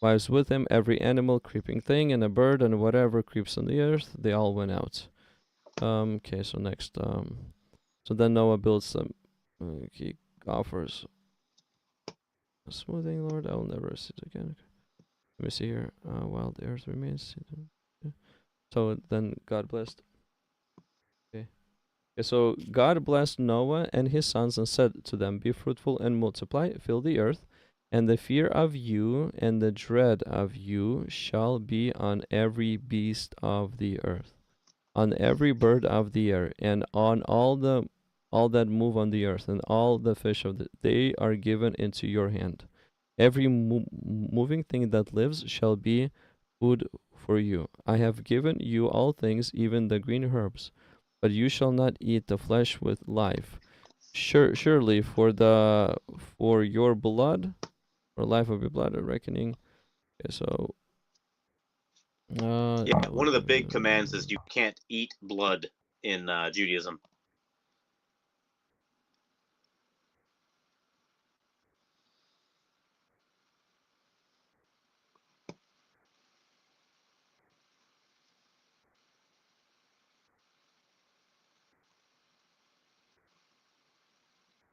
wives with him, every animal, creeping thing, and a bird, and whatever creeps on the earth, they all went out. Okay, so next. So then Noah builds some. He offers a smoothing, Lord, I will never see it again. Let me see here. While the earth remains. So then God blessed. Okay. Okay, so God blessed Noah and his sons and said to them, "Be fruitful and multiply, fill the earth, and the fear of you and the dread of you shall be on every beast of the earth, on every bird of the air, and on all that move on the earth, and all the fish of they are given into your hand. Every moving thing that lives shall be food for you. I have given you all things, even the green herbs, but you shall not eat the flesh with life. Surely for your blood, or life of your blood, a reckoning. Okay, so Yeah, one of the big commands is you can't eat blood in Judaism.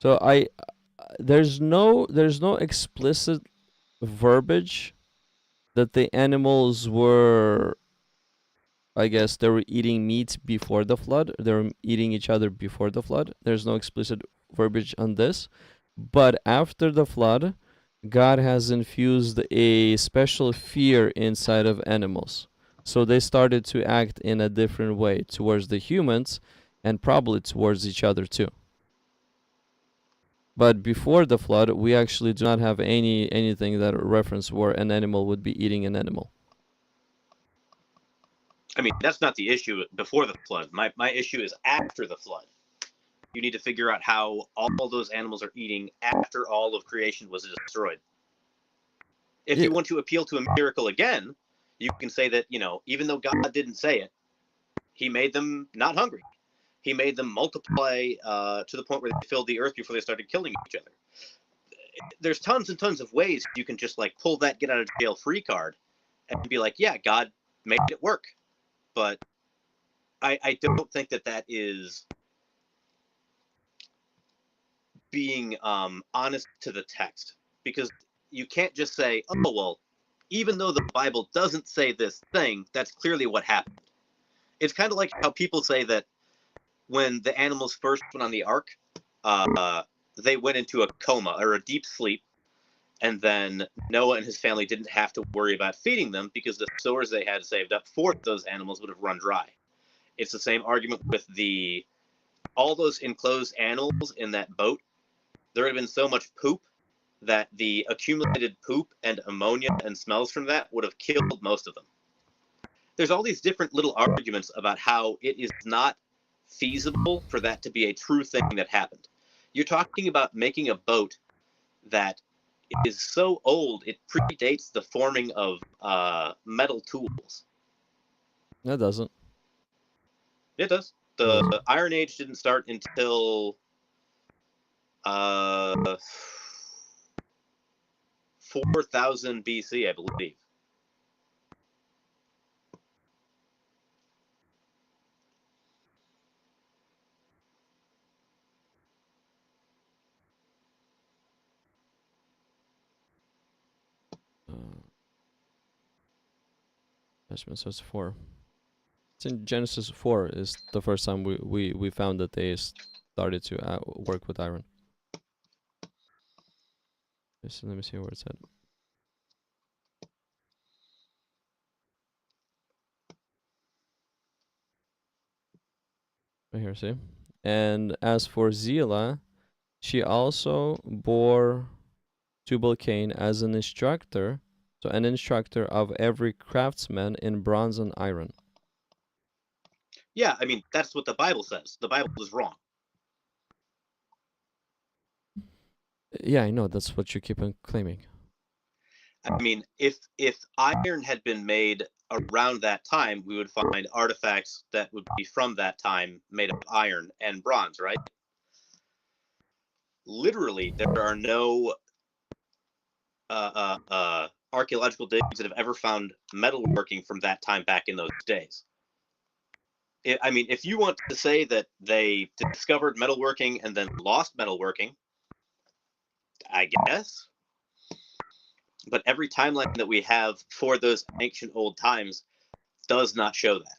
so there's no explicit verbiage that the animals were, I guess, they were eating meat before the flood. They were eating each other before the flood. There's no explicit verbiage on this. But after the flood, God has infused a special fear inside of animals. So they started to act in a different way towards the humans and probably towards each other too. But before the flood, we actually do not have anything that reference where an animal would be eating an animal. I mean, that's not the issue before the flood. My issue is after the flood. You need to figure out how all those animals are eating after all of creation was destroyed. If Yeah. you want to appeal to a miracle again, you can say that, even though God didn't say it, he made them not hungry. He made them multiply to the point where they filled the earth before they started killing each other. There's tons and tons of ways you can just like pull that get out of jail free card and be like, yeah, God made it work. But I don't think that is being honest to the text, because you can't just say, oh, well, even though the Bible doesn't say this thing, that's clearly what happened. It's kind of like how people say that when the animals first went on the ark, they went into a coma or a deep sleep, and then Noah and his family didn't have to worry about feeding them because the stores they had saved up for those animals would have run dry. It's the same argument with all those enclosed animals in that boat. There had been so much poop that the accumulated poop and ammonia and smells from that would have killed most of them. There's all these different little arguments about how it is not feasible for that to be a true thing that happened. You're talking about making a boat that is so old it predates the forming of metal tools. That doesn't. It does. The Iron Age didn't start until 4000 BC, I believe. Genesis 4. It's in Genesis 4 is the first time we found that they started to work with iron. So let me see where it's at. Right here, see? And as for Zillah, she also bore Tubal-Cain as an instructor, so an instructor of every craftsman in bronze and iron. Yeah, I mean, that's what the Bible says. The Bible is wrong. Yeah, I know. That's what you keep on claiming. I mean, if iron had been made around that time, we would find artifacts that would be from that time made of iron and bronze, right? Literally, there are no archaeological digs that have ever found metalworking from that time back in those days. I mean, if you want to say that they discovered metalworking and then lost metalworking, I guess. But every timeline that we have for those ancient old times does not show that.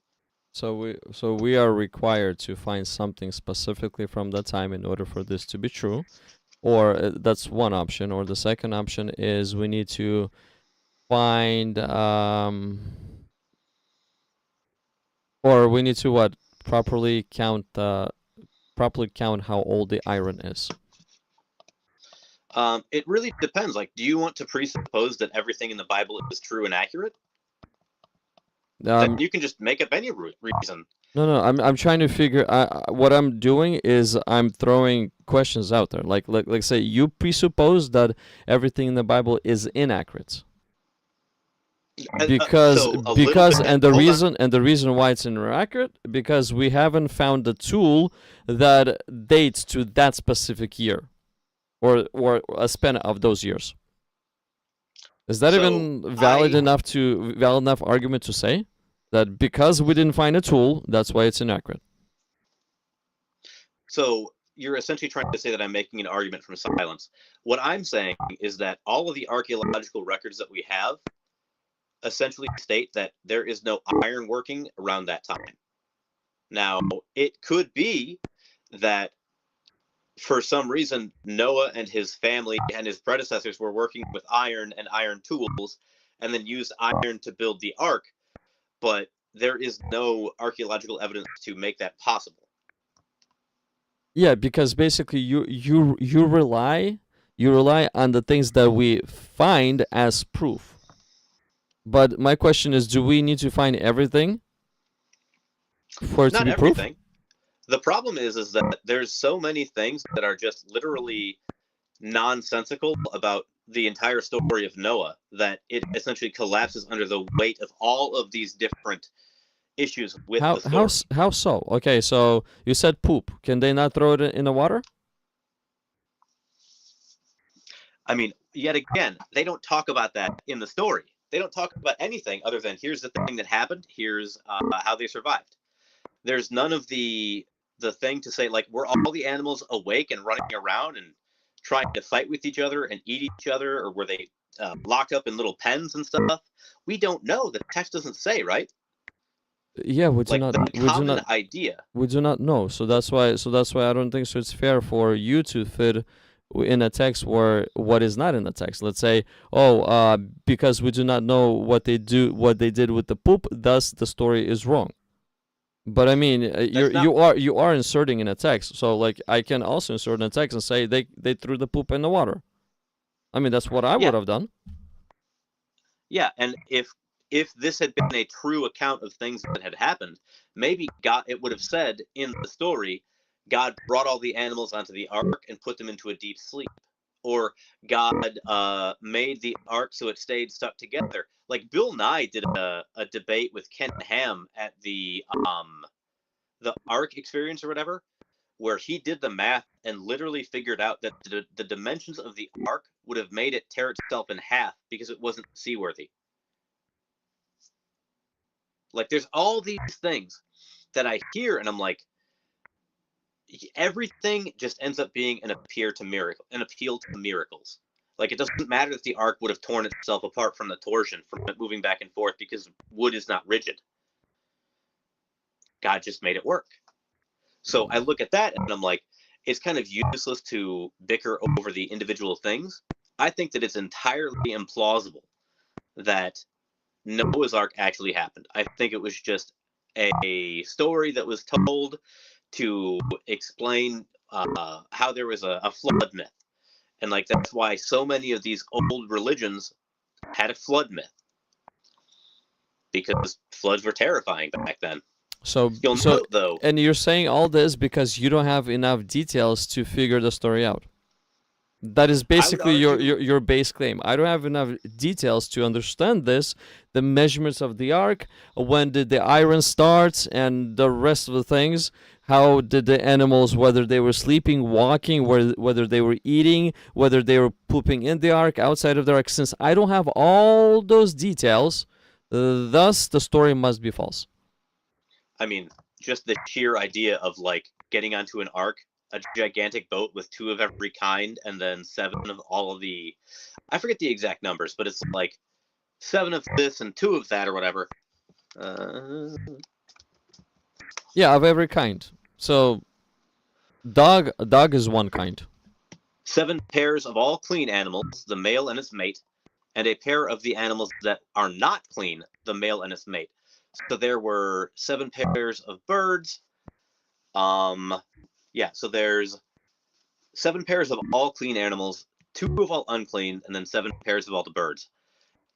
So we are required to find something specifically from that time in order for this to be true, or that's one option. Or the second option is we need to find or we need to what properly count how old the iron is. It really depends. Like, do you want to presuppose that everything in the Bible is true and accurate? then you can just make up any reason. No, I'm trying to figure. What I'm doing is I'm throwing questions out there. Like say you presuppose that everything in the Bible is inaccurate. Because So a little bit. and the Hold on. reason why it's inaccurate, because we haven't found a tool that dates to that specific year, or a span of those years. Is that So even valid enough argument to say that because we didn't find a tool, that's why it's inaccurate? So you're essentially trying to say that I'm making an argument from silence. What I'm saying is that all of the archaeological records that we have essentially state that there is no iron working around that time. Now, it could be that for some reason Noah and his family and his predecessors were working with iron and iron tools and then used iron to build the ark, but there is no archaeological evidence to make that possible. Yeah, because basically you rely on the things that we find as proof. But my question is, do we need to find everything for it to Not be proof? everything. The problem is that there's so many things that are just literally nonsensical about the entire story of Noah that it essentially collapses under the weight of all of these different issues with the story. How so? Okay, so you said poop. Can they not throw it in the water? I mean, yet again, they don't talk about that in the story. They don't talk about anything other than here's the thing that happened, here's how they survived. There's none of the thing to say, like, were all the animals awake and running around and trying to fight with each other and eat each other, or were they locked up in little pens and stuff? We don't know. The text doesn't say, right? Yeah, we do Like not. the We do common not. idea. We do not know. So that's why. I don't think so. It's fair for you to fit in a text where what is not in the text. Let's say, because we do not know what they did with the poop, thus the story is wrong. But I mean, you are inserting in a text. So like, I can also insert in a text and say they threw the poop in the water. I mean, that's what I would have done. Yeah, and if this had been a true account of things that had happened, maybe it would have said in the story, God brought all the animals onto the ark and put them into a deep sleep, or God made the ark so it stayed stuck together. Like Bill Nye did a debate with Ken Ham at the Ark Experience or whatever, where he did the math and literally figured out that the dimensions of the ark would have made it tear itself in half because it wasn't seaworthy. Like, there's all these things that I hear, and I'm like, everything just ends up being an appeal to miracles. Like, it doesn't matter if the ark would have torn itself apart from the torsion, from it moving back and forth, because wood is not rigid. God just made it work. So I look at that and I'm like, it's kind of useless to bicker over the individual things. I think that it's entirely implausible that Noah's Ark actually happened. I think it was just a story that was told to explain how there was a flood myth. And like, that's why so many of these old religions had a flood myth, because floods were terrifying back then. So You'll note, though, and you're saying all this because you don't have enough details to figure the story out. That is basically your base claim. I don't have enough details to understand this, the measurements of the ark, when did the iron start, and the rest of the things. How did the animals, whether they were sleeping, walking, whether they were eating, whether they were pooping in the ark, outside of the ark. Since I don't have all those details, thus the story must be false. I mean, just the sheer idea of like getting onto an ark, a gigantic boat with 2 of every kind, and then 7 of all of the, I forget the exact numbers, but it's like 7 of this and 2 of that or whatever. Yeah, of every kind. So, dog is one kind. 7 pairs of all clean animals, the male and its mate, and a pair of the animals that are not clean, the male and its mate. So there were 7 pairs of birds. So there's 7 pairs of all clean animals, 2 of all unclean, and then 7 pairs of all the birds.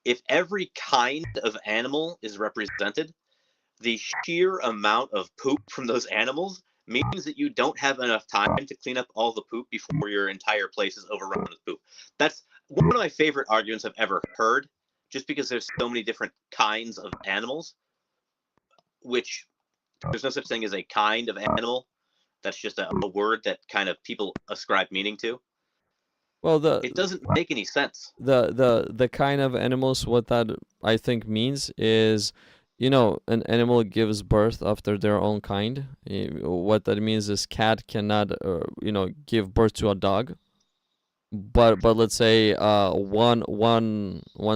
if every kind of animal is represented, the sheer amount of poop from those animals means that you don't have enough time to clean up all the poop before your entire place is overrun with poop. That's one of my favorite arguments I've ever heard, just because there's so many different kinds of animals, which there's no such thing as a kind of animal. That's just a word that kind of people ascribe meaning to. Well, It doesn't make any sense. the kind of animals, what that I think means is, an animal gives birth after their own kind. What that means is cat cannot, give birth to a dog. But let's say one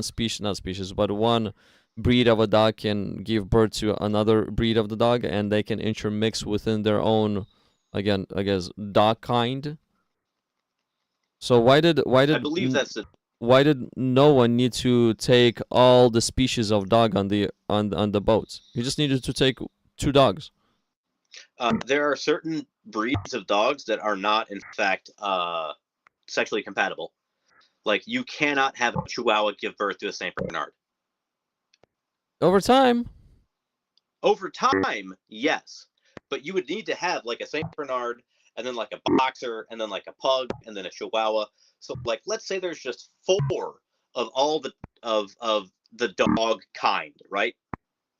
species, not species, but one breed of a dog can give birth to another breed of the dog, and they can intermix within their own, again, I guess, dog kind. So I believe that's the why did no one need to take all the species of dog on the boat? You just needed to take 2 dogs. there are certain breeds of dogs that are not, in fact, sexually compatible. Like, you cannot have a Chihuahua give birth to a Saint Bernard. Over time. Over time, yes, but you would need to have like a Saint Bernard, and then like a boxer, and then like a pug, and then a Chihuahua. So, like, let's say there's just 4 of all the of the dog kind, right?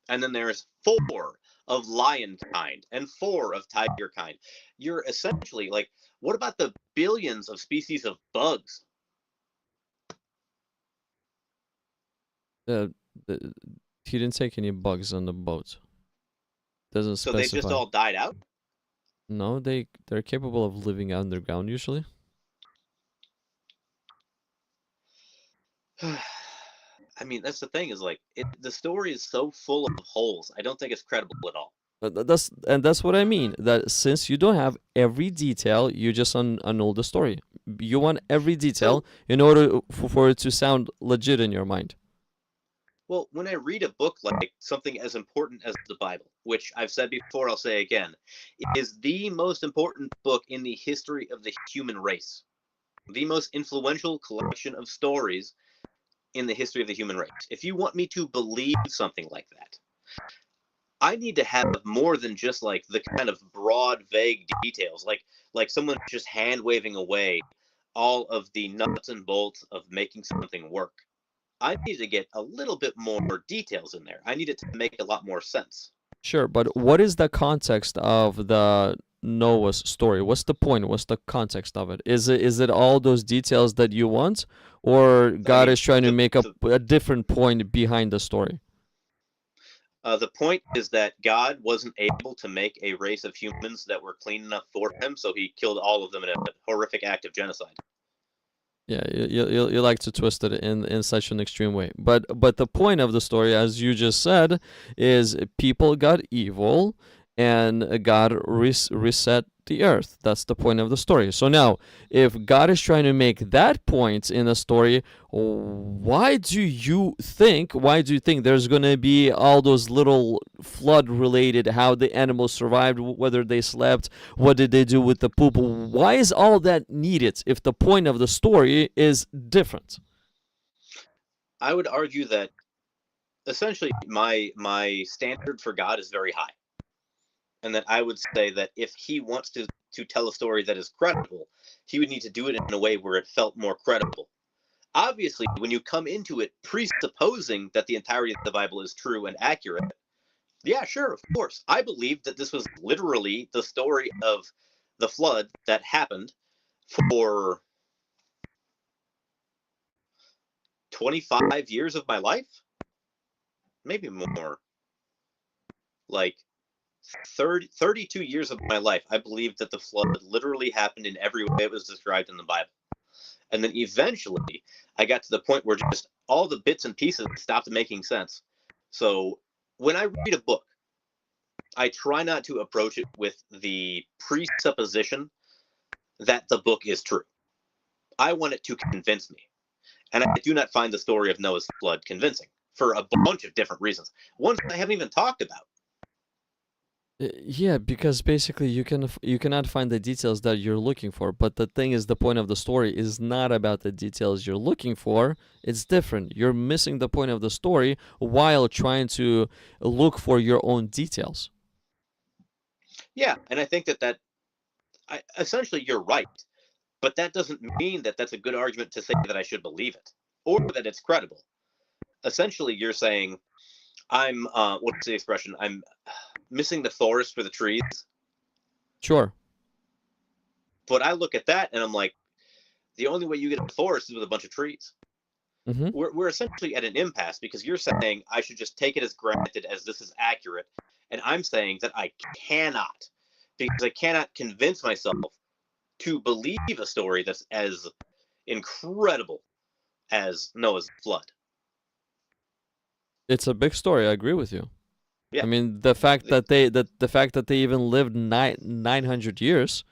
And then there's 4 of lion kind and 4 of tiger kind. You're essentially like, what about the billions of species of bugs? He didn't take any bugs on the boat. Doesn't So specify. they just all died out? No, they're capable of living underground usually. I mean, that's the thing, is like, the story is so full of holes. I don't think it's credible at all. That's what I mean. That since you don't have every detail, you just annul the story. You want every detail in order for it to sound legit in your mind. Well, when I read a book like something as important as the Bible, which I've said before, I'll say again, is the most important book in the history of the human race, the most influential collection of stories in the history of the human race. If you want me to believe something like that, I need to have more than just like the kind of broad, vague details, like someone just hand waving away all of the nuts and bolts of making something work. I need to get a little bit more details in there. I need it to make a lot more sense. Sure, but what is the context of the Noah's story? What's the point? What's the context of it? Is it all those details that you want, or God is trying to make a different point behind the story? The point is that God wasn't able to make a race of humans that were clean enough for him, so he killed all of them in a horrific act of genocide. Yeah, you like to twist it in such an extreme way. But the point of the story, as you just said, is people got evil and God reset the earth. That's the point of the story. So now, if God is trying to make that point in the story, why do you think there's going to be all those little flood related, how the animals survived, whether they slept, what did they do with the poop? Why is all that needed if the point of the story is different? I would argue that essentially my standard for God is very high. And that I would say that if he wants to tell a story that is credible, he would need to do it in a way where it felt more credible. Obviously, when you come into it presupposing that the entirety of the Bible is true and accurate, yeah, sure, of course. I believe that this was literally the story of the flood that happened for 25 years of my life, maybe more. Like 32 years of my life, I believed that the flood literally happened in every way it was described in the Bible. And then eventually, I got to the point where just all the bits and pieces stopped making sense. So when I read a book, I try not to approach it with the presupposition that the book is true. I want it to convince me. And I do not find the story of Noah's flood convincing for a bunch of different reasons. Ones I haven't even talked about. Yeah, because basically you cannot find the details that you're looking for. But the thing is, the point of the story is not about the details you're looking for. It's different. You're missing the point of the story while trying to look for your own details. Yeah, and I think that essentially you're right, but that doesn't mean that that's a good argument to say that I should believe it or that it's credible. Essentially, you're saying I'm what's the expression? I'm missing the forest for the trees. Sure. But I look at that and I'm like, the only way you get a forest is with a bunch of trees. Mm-hmm. We're essentially at an impasse because you're saying I should just take it as granted as this is accurate, and I'm saying that I cannot, because I cannot convince myself to believe a story that's as incredible as Noah's flood. It's a big story. I agree with you. Yeah. I mean, the fact that they even lived 900 years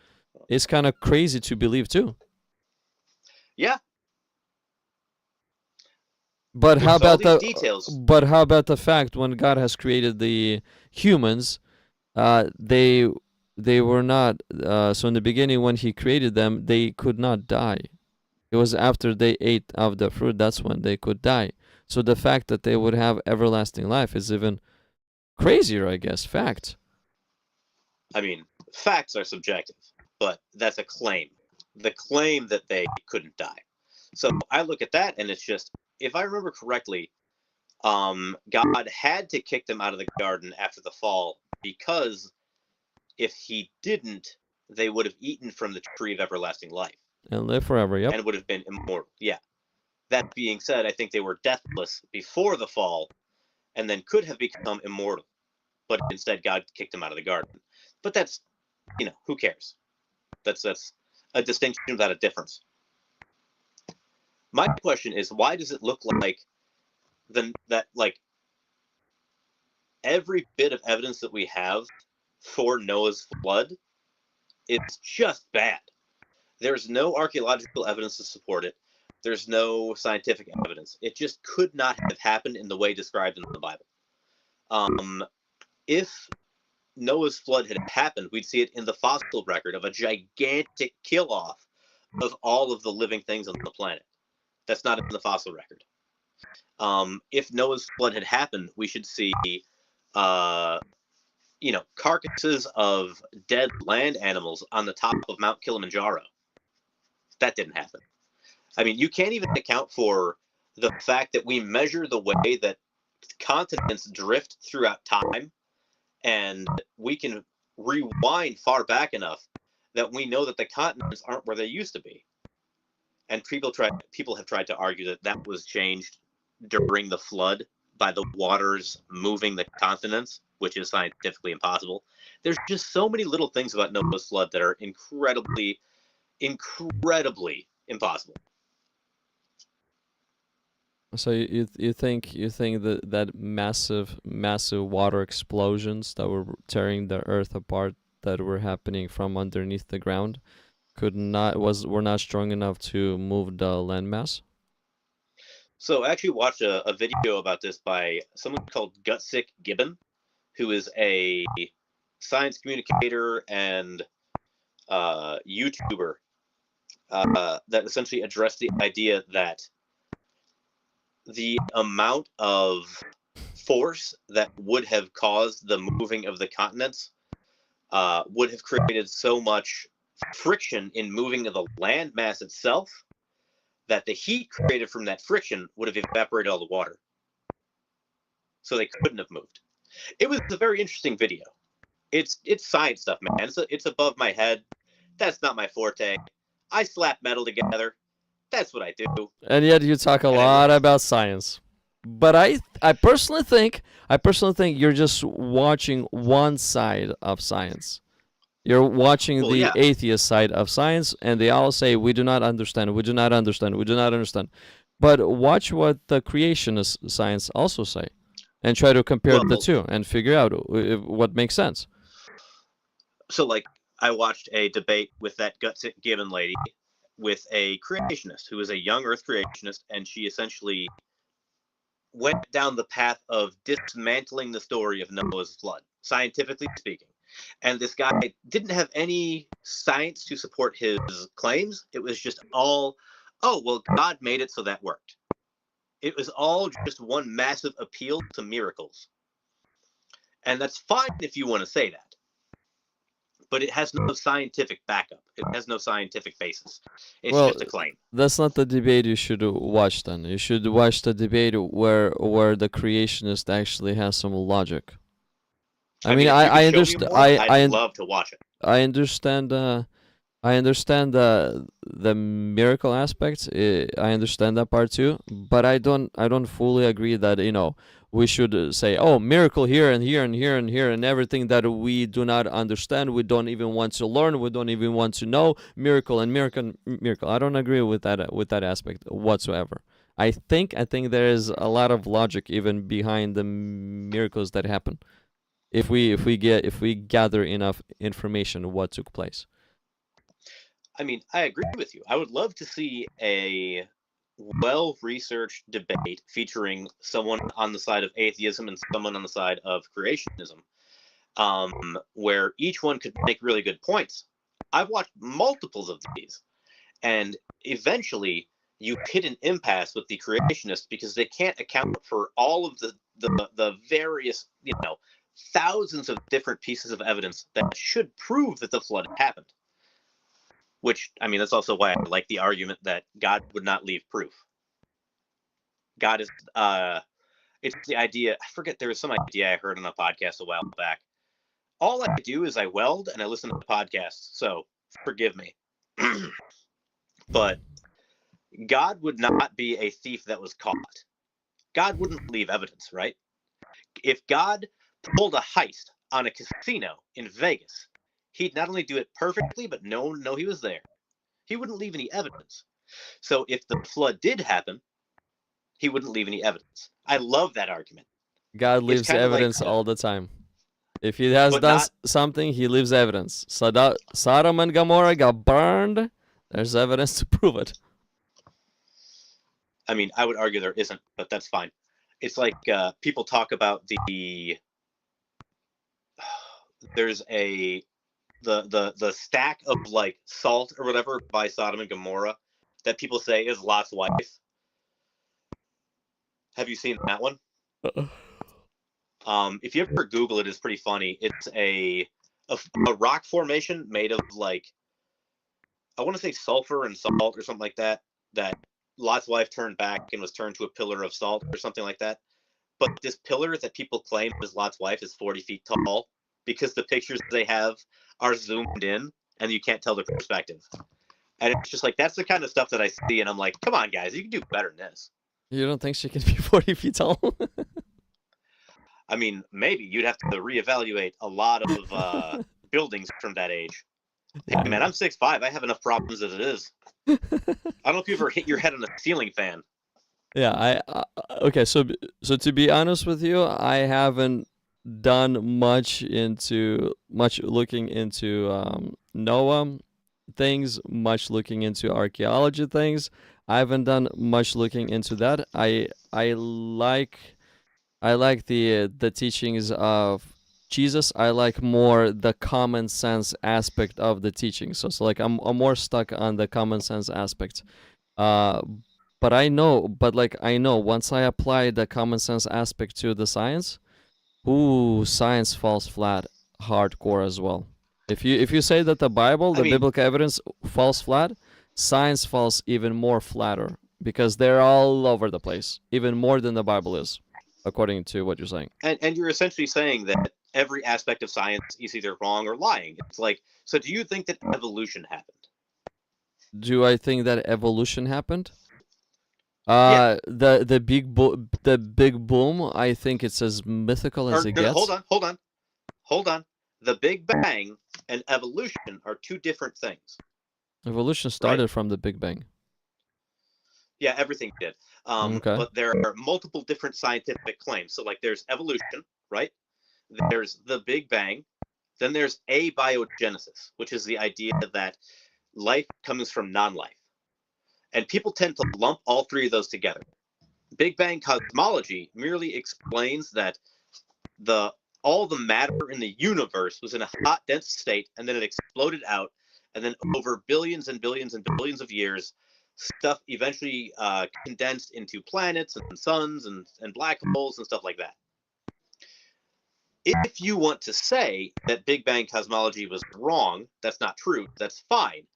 is kind of crazy to believe too. Yeah. But how With all about these the details. but how about the fact when God has created the humans, they were not so in the beginning when he created them, they could not die. It was after they ate of the fruit that's when they could die. So the fact that they would have everlasting life is even crazier, I guess. Fact. I mean, facts are subjective, but that's a claim. The claim that they couldn't die. So I look at that and it's just, if I remember correctly, God had to kick them out of the garden after the fall because if he didn't, they would have eaten from the tree of everlasting life And live forever, yep. and would have been immortal. Yeah. That being said, I think they were deathless before the fall and then could have become immortal. But instead, God kicked them out of the garden. But that's, who cares? That's a distinction without a difference. My question is, why does it look like every bit of evidence that we have for Noah's flood is just bad? There's no archaeological evidence to support it. There's no scientific evidence. It just could not have happened in the way described in the Bible. If Noah's flood had happened, we'd see it in the fossil record of a gigantic kill-off of all of the living things on the planet. That's not in the fossil record. If Noah's flood had happened, we should see, carcasses of dead land animals on the top of Mount Kilimanjaro. That didn't happen. I mean, you can't even account for the fact that we measure the way that continents drift throughout time, and we can rewind far back enough that we know that the continents aren't where they used to be. And people have tried to argue that was changed during the flood by the waters moving the continents, which is scientifically impossible. There's just so many little things about Noah's flood that are incredibly, incredibly impossible. So you think that massive water explosions that were tearing the earth apart that were happening from underneath the ground were not strong enough to move the landmass? So I actually watched a video about this by someone called Gutsick Gibbon, who is a science communicator and YouTuber that essentially addressed the idea that the amount of force that would have caused the moving of the continents would have created so much friction in moving of the land mass itself that the heat created from that friction would have evaporated all the water. So they couldn't have moved. It was a very interesting video. It's science stuff, man. It's above my head. That's not my forte. I slap metal together. That's what I do. And yet you talk a lot about science. But I personally think you're just watching one side of science. You're watching the atheist side of science, and they all say we do not understand, we do not understand, we do not understand. But watch what the creationist science also say, and try to compare the two and figure out what makes sense. So, I watched a debate with that Gutsick Gibbon lady with a creationist who is a young Earth creationist, and she essentially went down the path of dismantling the story of Noah's flood, scientifically speaking. And this guy didn't have any science to support his claims. It was just all, oh, well, God made it, so that worked. It was all just one massive appeal to miracles. And that's fine if you want to say that. But it has no scientific backup. It has no scientific basis. It's Well, just a claim. that's not the debate you should watch then. You should watch the debate where the creationist actually has some logic. I mean, if you I could show me understand. more, I'd love to watch it. I understand. I understand the miracle aspect. I understand that part too, but I don't fully agree that we should say, oh, miracle here and here and here and here and everything that we do not understand, we don't even want to learn, we don't even want to know, miracle and miracle miracle. I don't agree with that aspect whatsoever. I think there is a lot of logic even behind the miracles that happen if we gather enough information what took place. I mean, I agree with you. I would love to see a well-researched debate featuring someone on the side of atheism and someone on the side of creationism, where each one could make really good points. I've watched multiples of these, and eventually you hit an impasse with the creationists because they can't account for all of the various, thousands of different pieces of evidence that should prove that the flood happened. Which, I mean, that's also why I like the argument that God would not leave proof. God is, it's the idea, I forget, there was some idea I heard on a podcast a while back. All I do is I weld and I listen to podcasts, so forgive me. But God would not be a thief that was caught. God wouldn't leave evidence, right? If God pulled a heist on a casino in Vegas, he'd not only do it perfectly, but no one know he was there. He wouldn't leave any evidence. So if the flood did happen, he wouldn't leave any evidence. I love that argument. God leaves evidence all the time. If he has done something, he leaves evidence. Sodom and Gomorrah got burned. There's evidence to prove it. I mean, I would argue there isn't, but that's fine. It's like people talk about there's the stack of like salt or whatever by Sodom and Gomorrah that people say is Lot's wife. Have you seen that one? If you ever Google it, it's pretty funny. It's a rock formation made of like, I want to say sulfur and salt or something like that, that Lot's wife turned back and was turned to a pillar of salt or something like that. But this pillar that people claim is Lot's wife is 40 feet tall because the pictures they have are zoomed in and you can't tell the perspective. And it's just like, that's the kind of stuff that I see and I'm like, come on guys, you can do better than this. You don't think she can be 40 feet tall? I mean, maybe you'd have to reevaluate a lot of buildings from that age. Hey man, I'm 6'5". I have enough problems as it is. I don't know if you ever hit your head on a ceiling fan. Yeah, okay, so to be honest with you, I haven't done much looking into Noah things, much looking into archaeology things. I haven't done much looking into that. I like the teachings of Jesus. I like more the common sense aspect of the teaching. So like I'm more stuck on the common sense aspect. But I know once I apply the common sense aspect to the science, science falls flat hardcore as well. If you say that the Bible, biblical evidence falls flat, science falls even more flatter because they're all over the place, even more than the Bible is, according to what you're saying. And you're essentially saying that every aspect of science is either wrong or lying. It's like, so do you think that evolution happened? Do I think that evolution happened? Yeah. The big boom, I think it's as mythical as it gets. Hold on. The Big Bang and evolution are two different things. Evolution started from the Big Bang. Yeah, everything did. Okay. But there are multiple different scientific claims. So like there's evolution, right? There's the Big Bang. Then there's abiogenesis, which is the idea that life comes from non-life. And people tend to lump all three of those together. Big Bang cosmology merely explains that the all the matter in the universe was in a hot, dense state, and then it exploded out, and then over billions and billions and billions of years, stuff eventually condensed into planets and suns and black holes and stuff like that. If you want to say that Big Bang cosmology was wrong, that's not true, that's fine.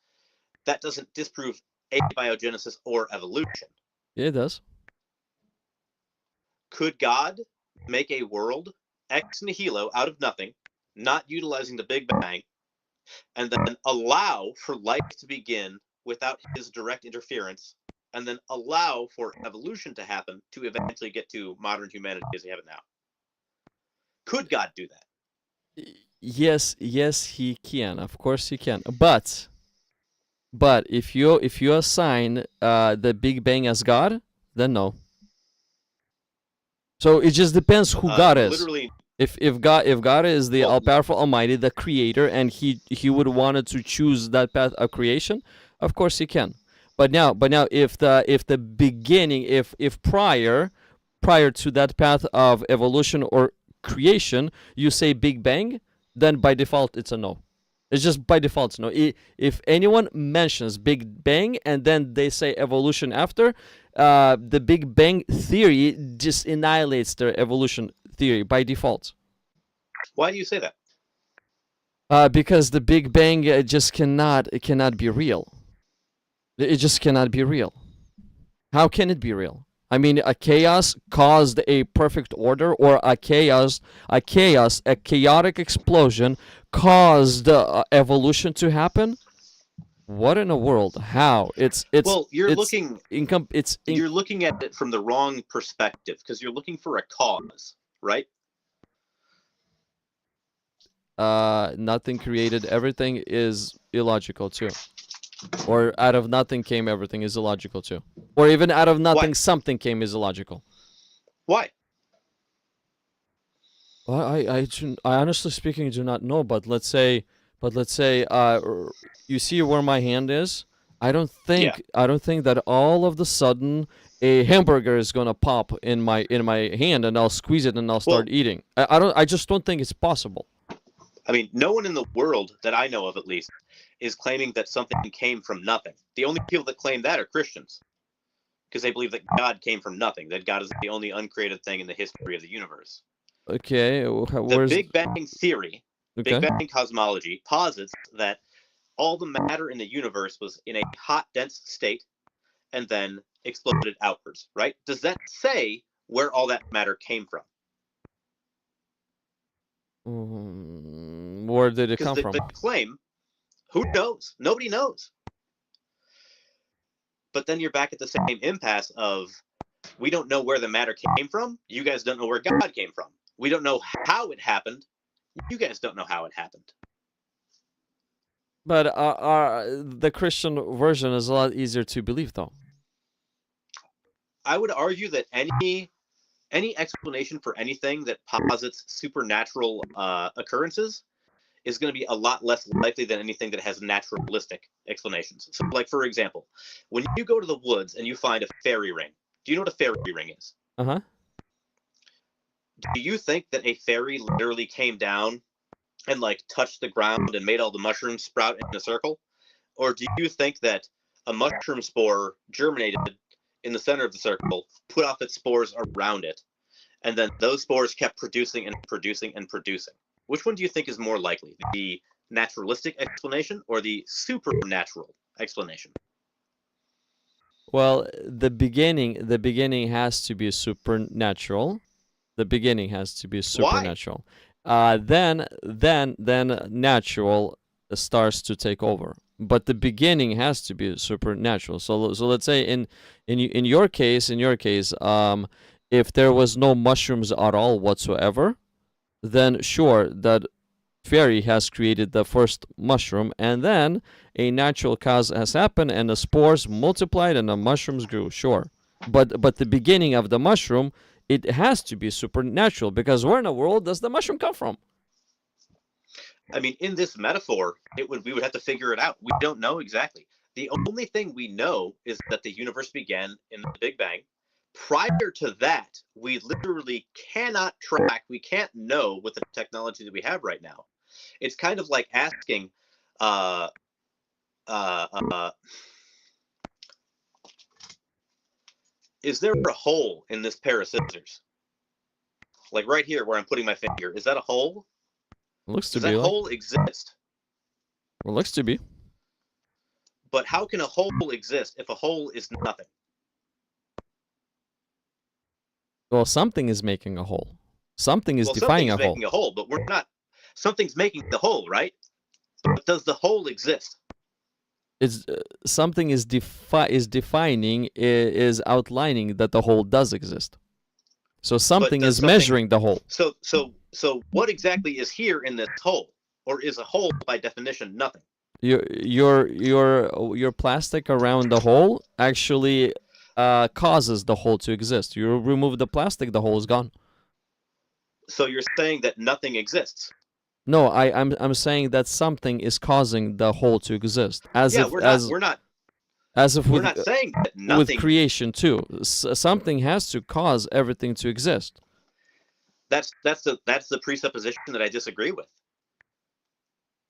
That doesn't disprove abiogenesis or evolution. Yeah, it does. Could God make a world ex nihilo out of nothing, not utilizing the Big Bang, and then allow for life to begin without his direct interference, and then allow for evolution to happen to eventually get to modern humanity as we have it now? Could God do that? Yes, he can. Of course he can. But if you assign the Big Bang as God, then no. So it just depends who God is. Literally, If God is the all-powerful Almighty, the Creator, and he would wanted to choose that path of creation, of course he can. But now if the beginning, if prior to that path of evolution or creation, you say Big Bang, then by default it's a no. It's just by default no. If anyone mentions Big Bang and then they say evolution after, the Big Bang theory just annihilates their evolution theory by default. why do you say that? Because the Big Bang just cannot be real. It just cannot be real. How can it be real? I mean, a chaos caused a perfect order, or a chaotic explosion caused evolution to happen. What in the world? How? Well, you're looking at it from the wrong perspective, because you're looking for a cause, right? Nothing created everything is illogical too. Or out of nothing came everything is illogical too. Or even out of nothing something came is illogical. Why? Well, I honestly speaking do not know, but let's say you see where my hand is? I don't think that all of the sudden a hamburger is gonna pop in my hand and I'll squeeze it and I'll start eating. I just don't think it's possible. I mean, no one in the world that I know of, at least, is claiming that something came from nothing. The only people that claim that are Christians, because they believe that God came from nothing, that God is the only uncreated thing in the history of the universe. Okay, The Big Bang theory, okay. Big Bang cosmology, posits that all the matter in the universe was in a hot, dense state and then exploded outwards, right? Does that say where all that matter came from? Where did it come from? The claim, who knows? Nobody knows. But then you're back at the same impasse of, we don't know where the matter came from. You guys don't know where God came from. We don't know how it happened. You guys don't know how it happened. But the Christian version is a lot easier to believe, though. I would argue that any explanation for anything that posits supernatural occurrences is going to be a lot less likely than anything that has naturalistic explanations. So, like, for example, when you go to the woods and you find a fairy ring, do you know what a fairy ring is? Uh-huh. Do you think that a fairy literally came down and, like, touched the ground and made all the mushrooms sprout in a circle? Or do you think that a mushroom spore germinated in the center of the circle, put off its spores around it, and then those spores kept producing and producing and producing? Which one do you think is more likely, the naturalistic explanation or the supernatural explanation? Well, the beginning has to be supernatural. The beginning has to be supernatural. Then natural starts to take over. But the beginning has to be supernatural. So let's say in your case, if there was no mushrooms at all whatsoever, then sure, that fairy has created the first mushroom, and then a natural cause has happened, and the spores multiplied, and the mushrooms grew. Sure, but the beginning of the mushroom, it has to be supernatural, because where in the world does the mushroom come from? I mean, in this metaphor, we would have to figure it out. We don't know exactly. The only thing we know is that the universe began in the Big Bang, Prior to that, we literally cannot track, we can't know with the technology that we have right now. It's kind of like asking, uh, is there a hole in this pair of scissors? Like right here where I'm putting my finger, is that a hole? Looks to Does be that like. hole exist? Well, looks to be. But how can a hole exist if a hole is nothing? Well, something is making a hole. Something is Well, defining something's a hole. making a hole, but we're not. Something's making the hole, right? But does the hole exist? It's something is defining, is outlining that the hole does exist. So something does is measuring the hole. So what exactly is here in this hole? Or is a hole by definition nothing? Your plastic around the hole actually causes the hole to exist. You remove the plastic, the hole is gone. So you're saying that nothing exists? No, I'm saying that something is causing the hole to exist. As Yeah, if we're with not saying that nothing. with creation too. Something has to cause everything to exist. That's the presupposition that I disagree with.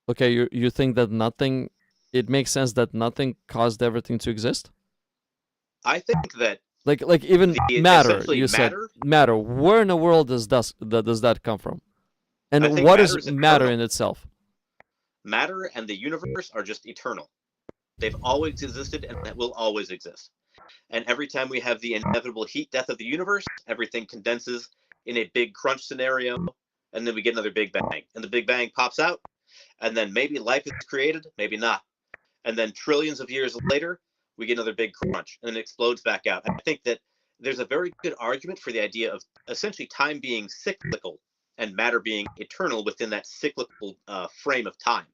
Okay, you think that nothing, it makes sense that nothing caused everything to exist? I think that Like even matter, essentially you said matter. matter. Where in the world does that come from? I And think what matter is is matter eternal. in itself? Matter and the universe are just eternal. They've always existed and will always exist. And every time we have the inevitable heat death of the universe, everything condenses in a big crunch scenario, and then we get another big bang. And the big bang pops out, and then maybe life is created, maybe not. And then trillions of years later, we get another big crunch, and then it explodes back out. I think that there's a very good argument for the idea of essentially time being cyclical and matter being eternal within that cyclical frame of time.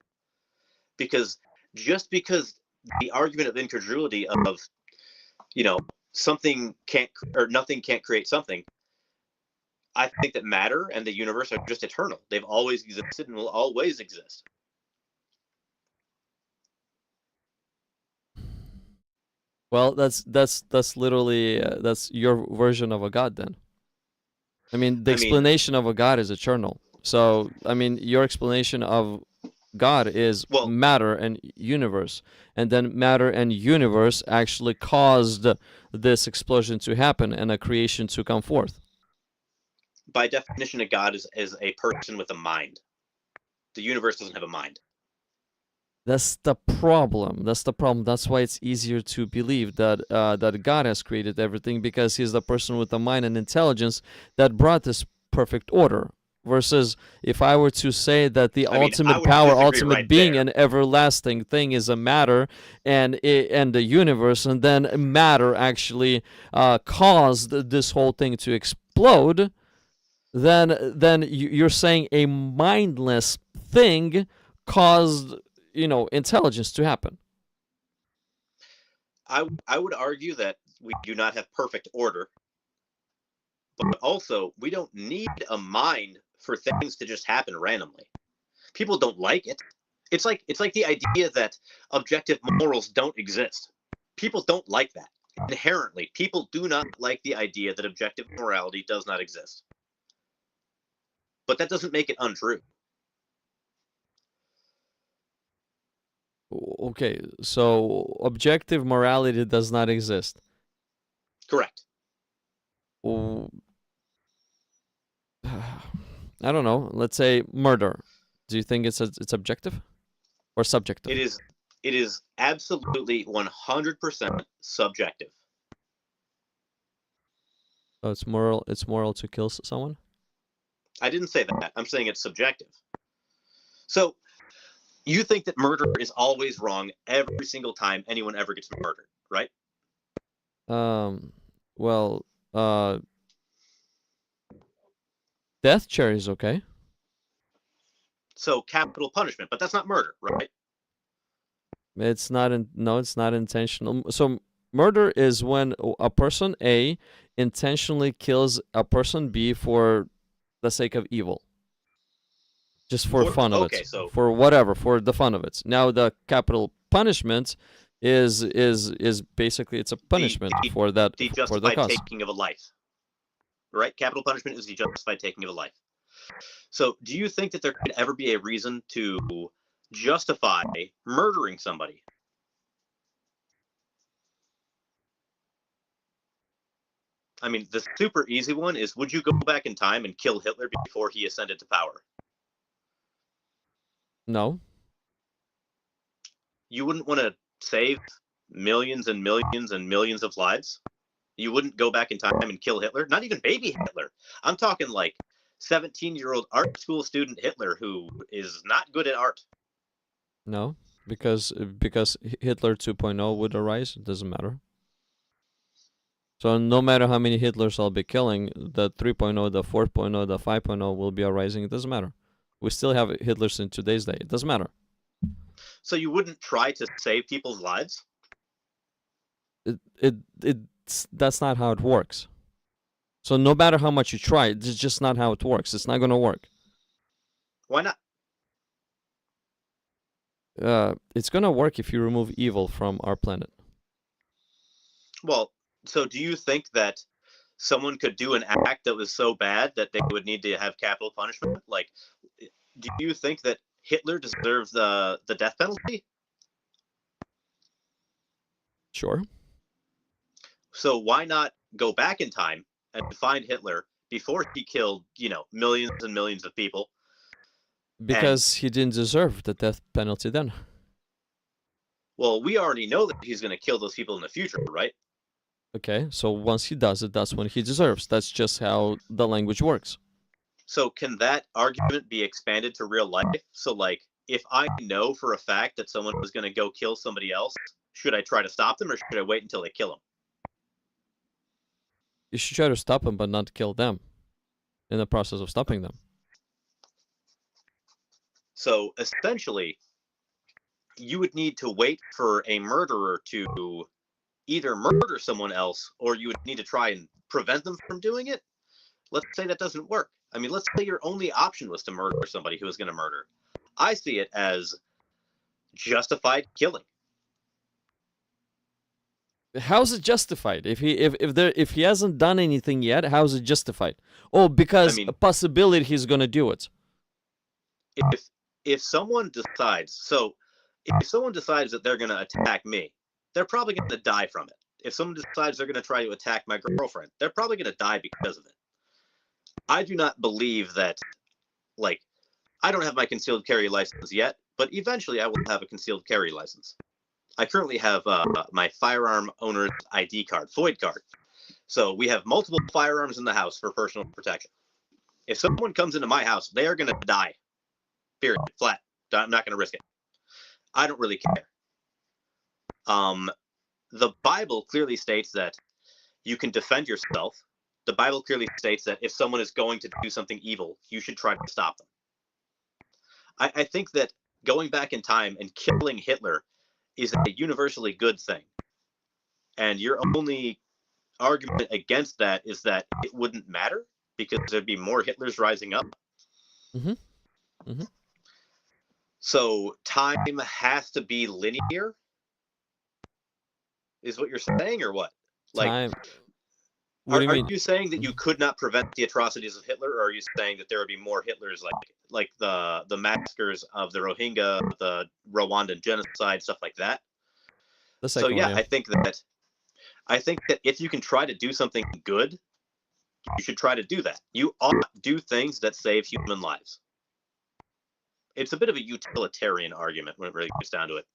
Because just because the argument of incredulity of, something can't or nothing can't create something, I think that matter and the universe are just eternal. They've always existed and will always exist. Well, that's literally that's your version of a god then. I mean, the explanation of a god is eternal. So, I mean, your explanation of God is matter and universe. And then matter and universe actually caused this explosion to happen and a creation to come forth. By definition, a god is a person with a mind. The universe doesn't have a mind. That's the problem. That's why it's easier to believe that that God has created everything, because he's the person with the mind and intelligence that brought this perfect order. Versus if I were to say that the ultimate power, ultimate being, and everlasting thing is a matter and the universe, and then matter actually caused this whole thing to explode, then you're saying a mindless thing caused intelligence to happen. I would argue that we do not have perfect order, but also we don't need a mind for things to just happen randomly. People don't like it. It's like the idea that objective morals don't exist. People don't like that. Inherently, people do not like the idea that objective morality does not exist. But that doesn't make it untrue. Okay, so objective morality does not exist. Correct. I don't know. Let's say murder. Do you think it's objective or subjective? It is absolutely 100% subjective. So it's moral. It's moral to kill someone. I didn't say that. I'm saying it's subjective. So you think that murder is always wrong every single time anyone ever gets murdered, right? Well, death chair is okay. So capital punishment, but that's not murder, right? It's not it's not intentional. So murder is when a person A intentionally kills a person B for the sake of evil. Just for fun of it. So for whatever, for the fun of it. Now the capital punishment is basically it's a punishment for that The for the justified cause. taking of a life. Right? Capital punishment is the justified taking of a life. So, do you think that there could ever be a reason to justify murdering somebody? I mean, the super easy one is, would you go back in time and kill Hitler before he ascended to power? No. You wouldn't want to save millions and millions and millions of lives? You wouldn't go back in time and kill Hitler? Not even baby Hitler. I'm talking like 17-year-old art school student Hitler who is not good at art. No, because Hitler 2.0 would arise. It doesn't matter. So no matter how many Hitlers I'll be killing, the 3.0, the 4.0, the 5.0 will be arising. It doesn't matter. We still have Hitlers in today's day. It doesn't matter. So you wouldn't try to save people's lives? That's not how it works. So no matter how much you try, it's just not how it works. It's not going to work. Why not? It's going to work if you remove evil from our planet. Well, so do you think that someone could do an act that was so bad that they would need to have capital punishment? Like, do you think that Hitler deserves the death penalty? Sure. So why not go back in time and find Hitler before he killed, millions and millions of people? Because he didn't deserve the death penalty then. Well, we already know that he's going to kill those people in the future, right? Okay, so once he does it, that's when he deserves. That's just how the language works. So can that argument be expanded to real life? So, like, if I know for a fact that someone was going to go kill somebody else, should I try to stop them or should I wait until they kill them? You should try to stop them, but not kill them in the process of stopping them. So, essentially, you would need to wait for a murderer to either murder someone else or you would need to try and prevent them from doing it. Let's say that doesn't work. I mean, let's say your only option was to murder somebody who was going to murder. I see it as justified killing. How's it justified? If he hasn't done anything yet, how's it justified? Oh, because a possibility he's gonna do it. If someone decides that they're gonna attack me, they're probably gonna die from it. If someone decides they're gonna try to attack my girlfriend, they're probably gonna die because of it. I do not believe that, like, I don't have my concealed carry license yet, but eventually I will have a concealed carry license. I currently have my firearm owner's ID card, FOID card. So we have multiple firearms in the house for personal protection. If someone comes into my house, they are going to die. Period. Flat. I'm not going to risk it. I don't really care. The Bible clearly states that you can defend yourself. The Bible clearly states that if someone is going to do something evil, you should try to stop them. I think that going back in time and killing Hitler is a universally good thing. And your only argument against that is that it wouldn't matter because there'd be more Hitlers rising up. Mm-hmm. Mm-hmm. So time has to be linear, is what you're saying, or what? Like, time. What do you mean? Are you saying that you could not prevent the atrocities of Hitler, or are you saying that there would be more Hitlers, like the massacres of the Rohingya, the Rwandan genocide, stuff like that? So yeah, I think that if you can try to do something good, you should try to do that. You ought to do things that save human lives. It's a bit of a utilitarian argument when it really gets down to it.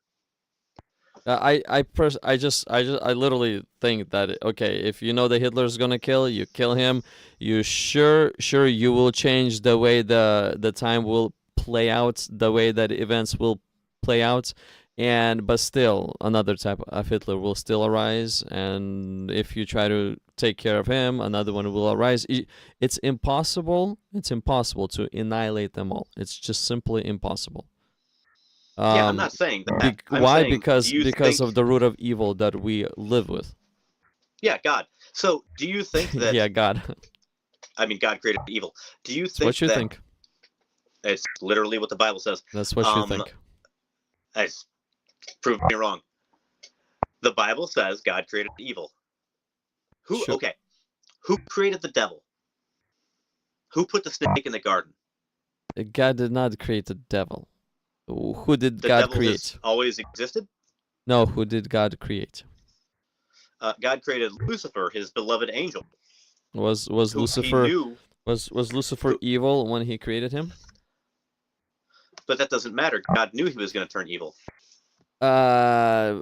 I literally think that, okay, if you know that Hitler's gonna kill you, kill him. You sure you will change the way the time will play out, the way that events will play out, but still another type of Hitler will still arise, and if you try to take care of him, another one will arise. It's impossible to annihilate them all. It's just simply impossible. Yeah, I'm not saying that. Why? Because of the root of evil that we live with. Yeah, God. So, do you think that? Yeah, God. I mean, God created evil. Do you think That's what you think? It's literally what the Bible says. That's what you think. It's proved me wrong. The Bible says God created evil. Who? Sure. Okay. Who created the devil? Who put the snake in the garden? God did not create the devil. Who did The God devil create? has always existed. No, who did God create? God created Lucifer, his beloved angel. Was who he Lucifer knew, was Lucifer who- evil when he created him? but that doesn't matter. God knew he was going to turn evil.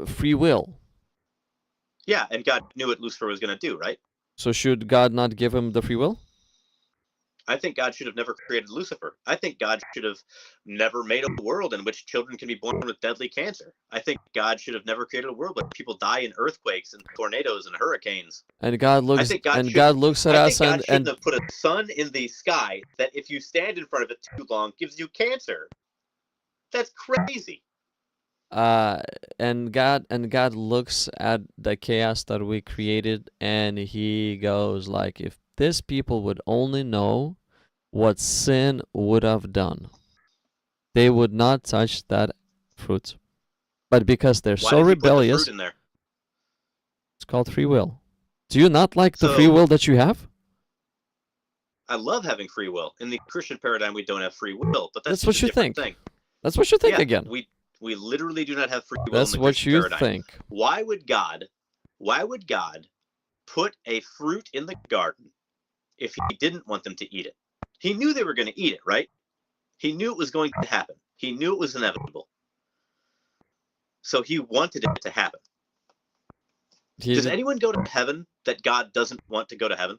Free will. Yeah, and God knew what Lucifer was going to do, right? So should God not give him the free will? I think God should have never created Lucifer. I think God should have never made a world in which children can be born with deadly cancer. I think God should have never created a world where people die in earthquakes and tornadoes and hurricanes. And God looks think God and should- God looks at I us think God and shouldn't have put a sun in the sky that if you stand in front of it too long gives you cancer. That's crazy. and God looks at the chaos that we created and he goes like, if this people would only know what sin would have done, they would not touch that fruit. But because they're Why so did he put the rebellious, fruit in there? it's called free will. Do you not like the So- free will that you have? I love having free will. In the Christian paradigm, we don't have free will, but That's that's what just a you different think. thing. That's what you think Yeah, again. We literally do not have free will That's in the what Christian you paradigm. think. Why would God put a fruit in the garden if he didn't want them to eat it? He knew they were going to eat it, right? He knew it was going to happen. He knew it was inevitable. So he wanted it to happen. Does anyone go to heaven that God doesn't want to go to heaven?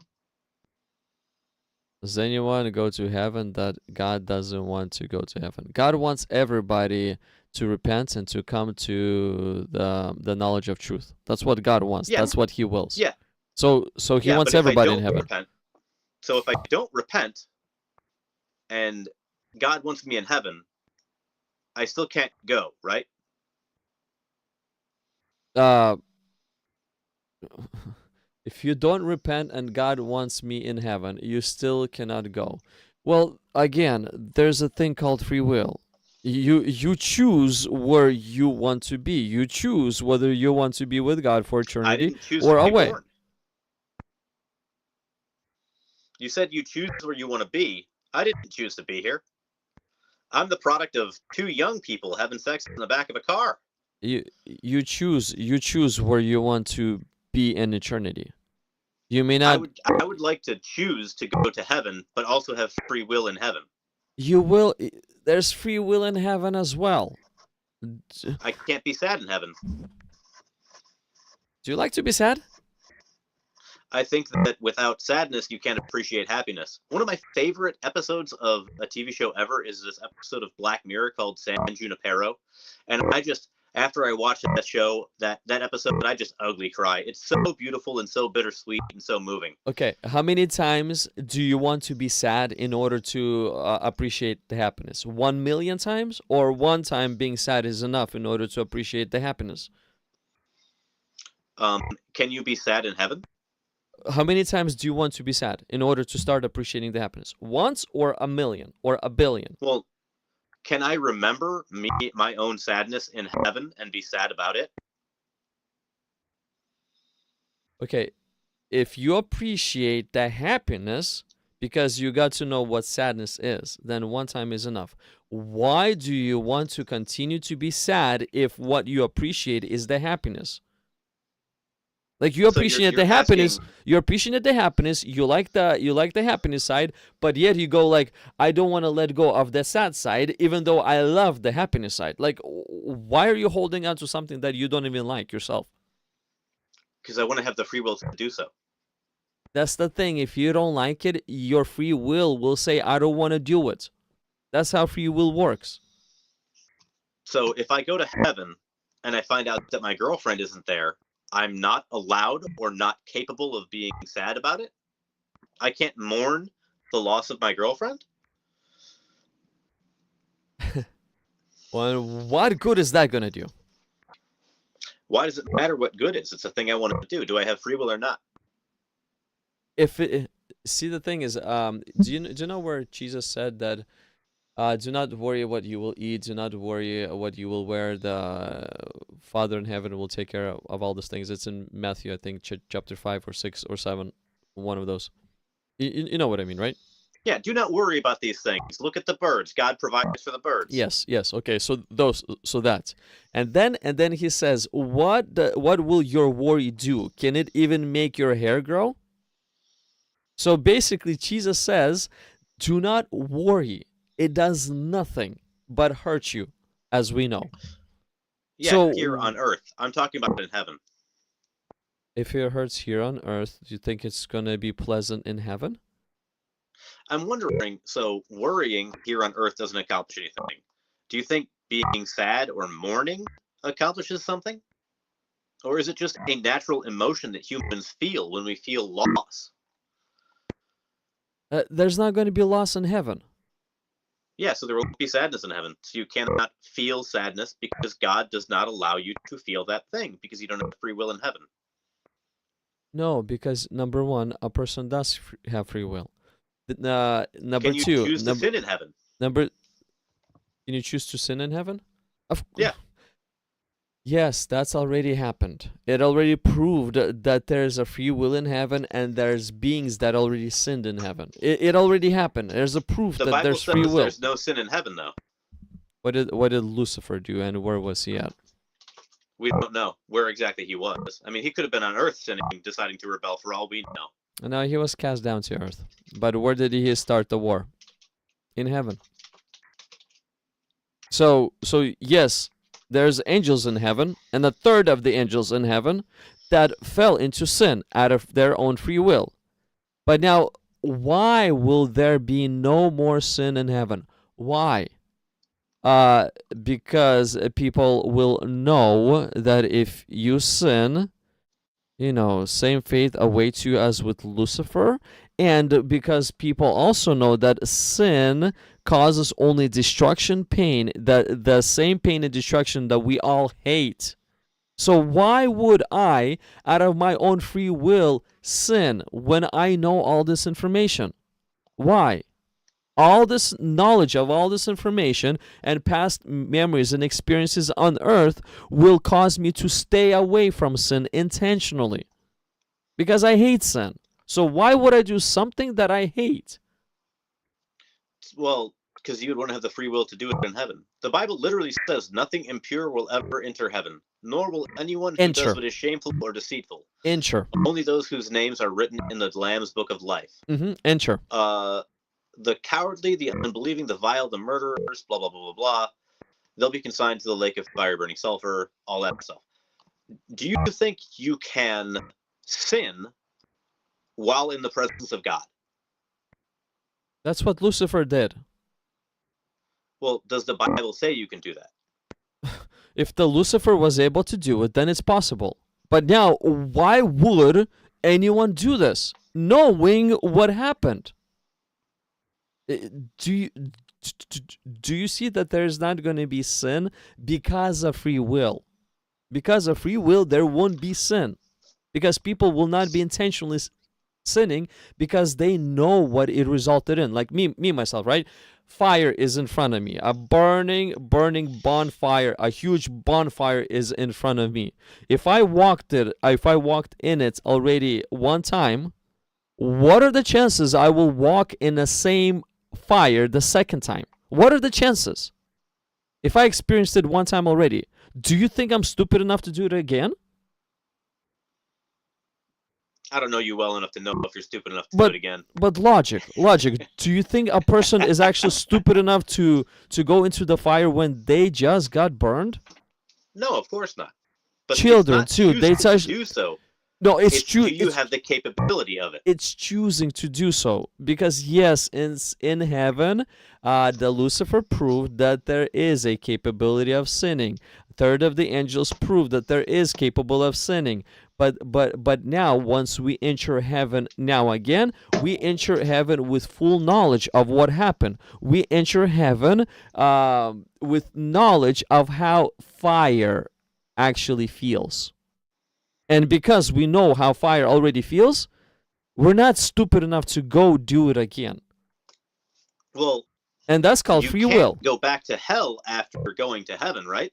Does anyone go to heaven that God doesn't want to go to heaven? God wants everybody to repent and to come to the knowledge of truth. That's what God wants. Yeah. That's what he wills. Yeah. So he Yeah, wants but if I everybody in don't heaven. repent- so if I don't repent and God wants me in heaven, I still can't go, right? If you don't repent and God wants me in heaven, you still cannot go. Well, again, there's a thing called free will. You choose where you want to be. You choose whether you want to be with God for I eternity didn't choose or to be away. born. You said you choose where you want to be. I didn't choose to be here. I'm the product of two young people having sex in the back of a car. You choose where you want to be in eternity. You may not. I would like to choose to go to heaven, but also have free will in heaven. You will. There's free will in heaven as well. I can't be sad in heaven. Do you like to be sad? I think that without sadness, you can't appreciate happiness. One of my favorite episodes of a TV show ever is this episode of Black Mirror called San Junipero. And after I watched that show, that episode, I just ugly cry. It's so beautiful and so bittersweet and so moving. Okay, how many times do you want to be sad in order to appreciate the happiness? 1,000,000 times? Or one time being sad is enough in order to appreciate the happiness? Can you be sad in heaven? How many times do you want to be sad in order to start appreciating the happiness? Once or 1,000,000 or 1,000,000,000? Well, can I remember my own sadness in heaven and be sad about it? Okay, if you appreciate the happiness because you got to know what sadness is, then one time is enough. Why do you want to continue to be sad if what you appreciate is the happiness? Like you appreciate the happiness, you appreciate the happiness, you like the happiness side, but yet you go like, I don't want to let go of the sad side, even though I love the happiness side. Like, why are you holding on to something that you don't even like yourself? Because I want to have the free will to do so. That's the thing. If you don't like it, your free will say, I don't want to do it. That's how free will works. So if I go to heaven and I find out that my girlfriend isn't there, I'm not allowed or not capable of being sad about it? I can't mourn the loss of my girlfriend? Well, what good is that going to do? Why does it matter what good is? It's a thing I want to do. Do I have free will or not? See, the thing is, do you know where Jesus said that Do not worry what you will eat. Do not worry what you will wear. The Father in heaven will take care of all these things. It's in Matthew, I think, chapter 5 or 6 or 7, one of those. You know what I mean, right? Yeah, do not worry about these things. Look at the birds. God provides for the birds. Yes, yes. Okay, so that. And then he says, what will your worry do? Can it even make your hair grow? So basically Jesus says, do not worry. It does nothing but hurt you, as we know. Yeah, So here on earth. I'm talking about in heaven. if it hurts here on earth, do you think it's going to be pleasant in heaven? I'm wondering, so worrying here on earth doesn't accomplish anything. Do you think being sad or mourning accomplishes something? Or is it just a natural emotion that humans feel when we feel loss? There's not going to be loss in heaven. Yeah, so there won't be sadness in heaven. So you cannot feel sadness because God does not allow you to feel that thing because you don't have free will in heaven. No, because number one, a person does have free will. Number Can you two, choose to sin in heaven? can you choose to sin in heaven? Yeah. Yes, that's already happened. It already proved that there's a free will in heaven and there's beings that already sinned in heaven. It already happened. There's a proof The that Bible there's says free will. there's no sin in heaven, though. What did Lucifer do and where was he at? We don't know where exactly he was. I mean, he could have been on earth sinning, deciding to rebel for all we know. No, he was cast down to earth. But where did he start the war? In heaven. So yes, there's angels in heaven, and a third of the angels in heaven that fell into sin out of their own free will. But now, why will there be no more sin in heaven? Why? Because people will know that if you sin, same fate awaits you as with Lucifer, and because people also know that sin causes only destruction, pain, the same pain and destruction that we all hate. So why would I, out of my own free will, sin when I know all this information? Why? All this knowledge of all this information and past memories and experiences on earth will cause me to stay away from sin intentionally because I hate sin. So why would I do something that I hate? Well, because you would want to have the free will to do it in heaven. The Bible literally says nothing impure will ever enter heaven, nor will anyone who does what is shameful or deceitful. Enter. Only those whose names are written in the Lamb's book of life. Enter. The cowardly, the unbelieving, the vile, the murderers, blah, blah, blah, blah, blah. They'll be consigned to the lake of fire, burning sulfur, all that stuff. Do you think you can sin while in the presence of God? That's what Lucifer did. Well, does the Bible say you can do that? If the Lucifer was able to do it, then it's possible. But now, why would anyone do this, knowing what happened? Do you see that there's not going to be sin because of free will? Because of free will, there won't be sin. Because people will not be intentionally sinning because they know what it resulted in. Like me myself, right? Fire is in front of me. A burning bonfire, a huge bonfire is in front of me. If I walked in it already one time, what are the chances I will walk in the same fire the second time? What are the chances? If I experienced it one time already, do you think I'm stupid enough to do it again? I don't know you well enough to know if you're stupid enough to do it again. But logic. Do you think a person is actually stupid enough to go into the fire when they just got burned? No, of course not. But children too. They do so. No, it's true. Do you have the capability of it? It's choosing to do so because yes, in heaven, the Lucifer proved that there is a capability of sinning. A third of the angels proved that there is capable of sinning. But now, once we enter heaven, we enter heaven with full knowledge of what happened. We enter heaven with knowledge of how fire actually feels. And because we know how fire already feels, we're not stupid enough to go do it again. Well, And that's called you free can't will. go back to hell after going to heaven, right?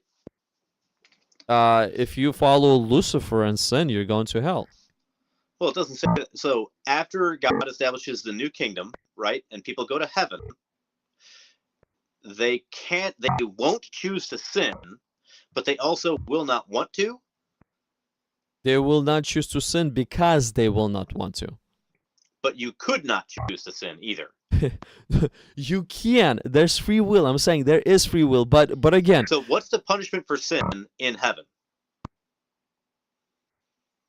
If you follow Lucifer and sin, you're going to hell. Well, it doesn't say that. So after God establishes the new kingdom, right, and people go to heaven, they won't choose to sin, but they also will not want to. They will not choose to sin because they will not want to. But you could not choose to sin either. You can. There's free will. I'm saying there is free will, but again, So what's the punishment for sin in heaven?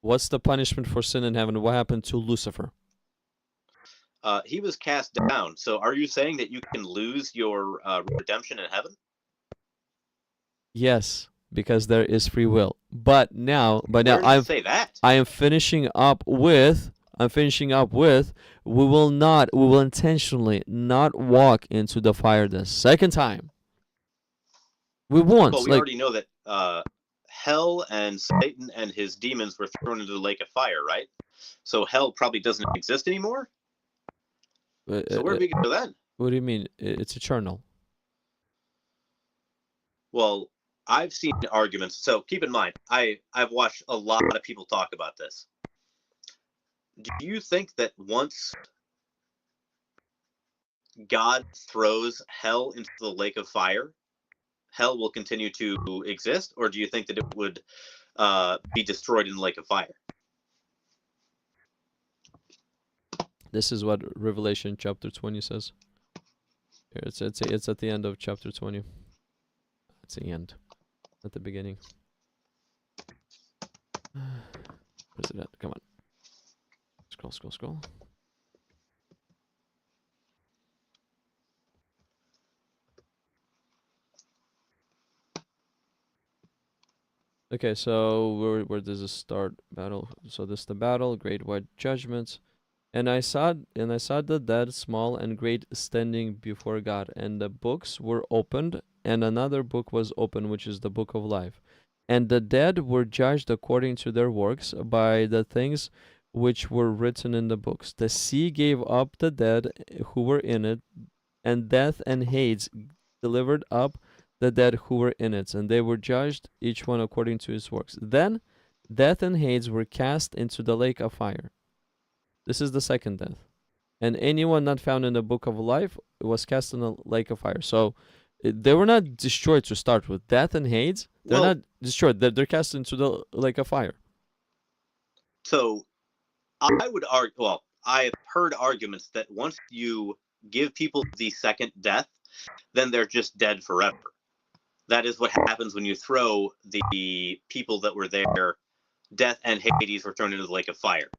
what's the punishment for sin in heaven? What happened to Lucifer? He was cast down. So are you saying that you can lose your redemption in heaven? Yes, because there is free will. But now Where does I it say that? am finishing up with we will intentionally not walk into the fire the second time. We won't. Well, we like already know that hell and Satan and his demons were thrown into the lake of fire, right? So hell probably doesn't exist anymore. So where do we go then? what do you mean? It's eternal. Well, I've seen arguments. So keep in mind, I've watched a lot of people talk about this. Do you think that once God throws hell into the lake of fire, hell will continue to exist, or do you think that it would be destroyed in the lake of fire? This is what Revelation chapter 20 says. Here, it's at the end of chapter 20. It's the end, at the beginning. Where's it at? Come on. Scroll. Okay, so where does this start? Battle. So this is the battle, great white judgment. And I saw the dead, small and great, standing before God, and the books were opened, and another book was opened, which is the book of life. And the dead were judged according to their works by the things which were written in the books. The sea gave up the dead who were in it, and death and Hades delivered up the dead who were in it, and they were judged, each one according to his works. Then death and Hades were cast into the lake of fire. This is the second death. And anyone not found in the book of life was cast in the lake of fire. So they were not destroyed to start with. Death and Hades, they're not destroyed. They're cast into the lake of fire. So I would argue, well, I have heard arguments that once you give people the second death, then they're just dead forever. That is what happens when you throw the people that were there. Death and Hades were thrown into the lake of fire.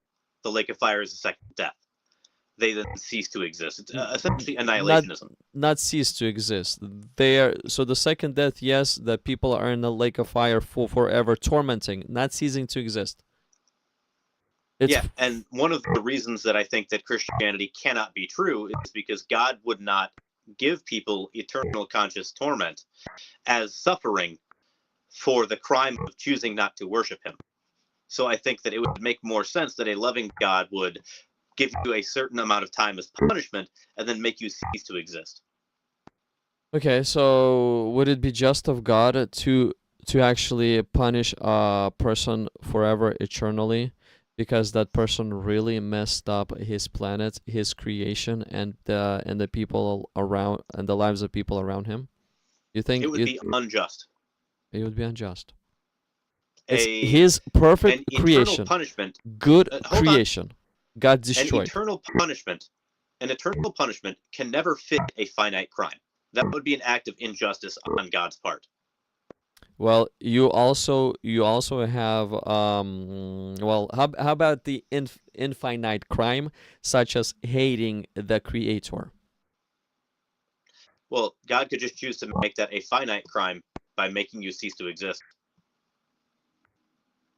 The lake of fire is the second death. They then cease to exist. It's essentially annihilationism. Not cease to exist. They are, so the second death, yes, the people are in the lake of fire for forever, tormenting, not ceasing to exist. Yeah, and one of the reasons that I think that Christianity cannot be true is because God would not give people eternal conscious torment as suffering for the crime of choosing not to worship him. So I think that it would make more sense that a loving God would give you a certain amount of time as punishment and then make you cease to exist. Okay, so would it be just of God to actually punish a person forever, eternally, because that person really messed up his planet, his creation, and the people around, and the lives of people around him? You think it would be unjust? It would be unjust. It's his perfect creation, punishment, good creation. God destroyed. An eternal punishment can never fit a finite crime. That would be an act of injustice on God's part. Well, you also have well, how about the infinite crime, such as hating the Creator? Well, God could just choose to make that a finite crime by making you cease to exist.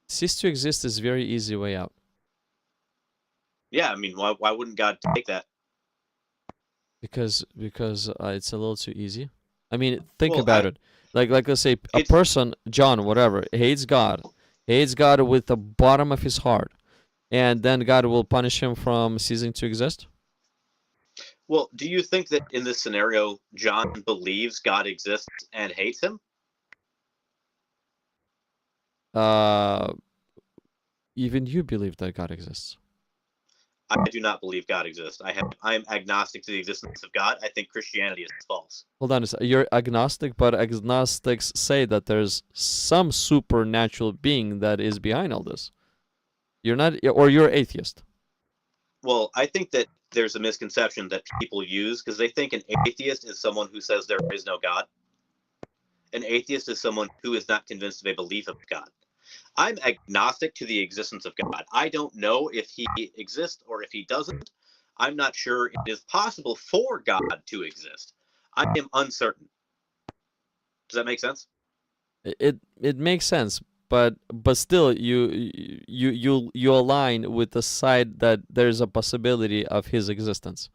Cease to exist is very easy way out. Yeah, I mean, why wouldn't God take that? Because it's a little too easy. I mean, think about it. Like let's say a person, John, whatever, hates God with the bottom of his heart, and then God will punish him from ceasing to exist. Well, do you think that in this scenario, John believes God exists and hates him? Even you believe that God exists. I do not believe God exists. I am agnostic to the existence of God. I think Christianity is false. Hold on a second. You're agnostic, but agnostics say that there's some supernatural being that is behind all this. You're not, or you're atheist. Well, I think that there's a misconception that people use because they think an atheist is someone who says there is no God. An atheist is someone who is not convinced of a belief of God. I'm agnostic to the existence of God. I don't know if he exists or if he doesn't. I'm not sure it is possible for God to exist. I am uncertain. Does that make sense? It makes sense, but still, you align with the side that there's a possibility of his existence.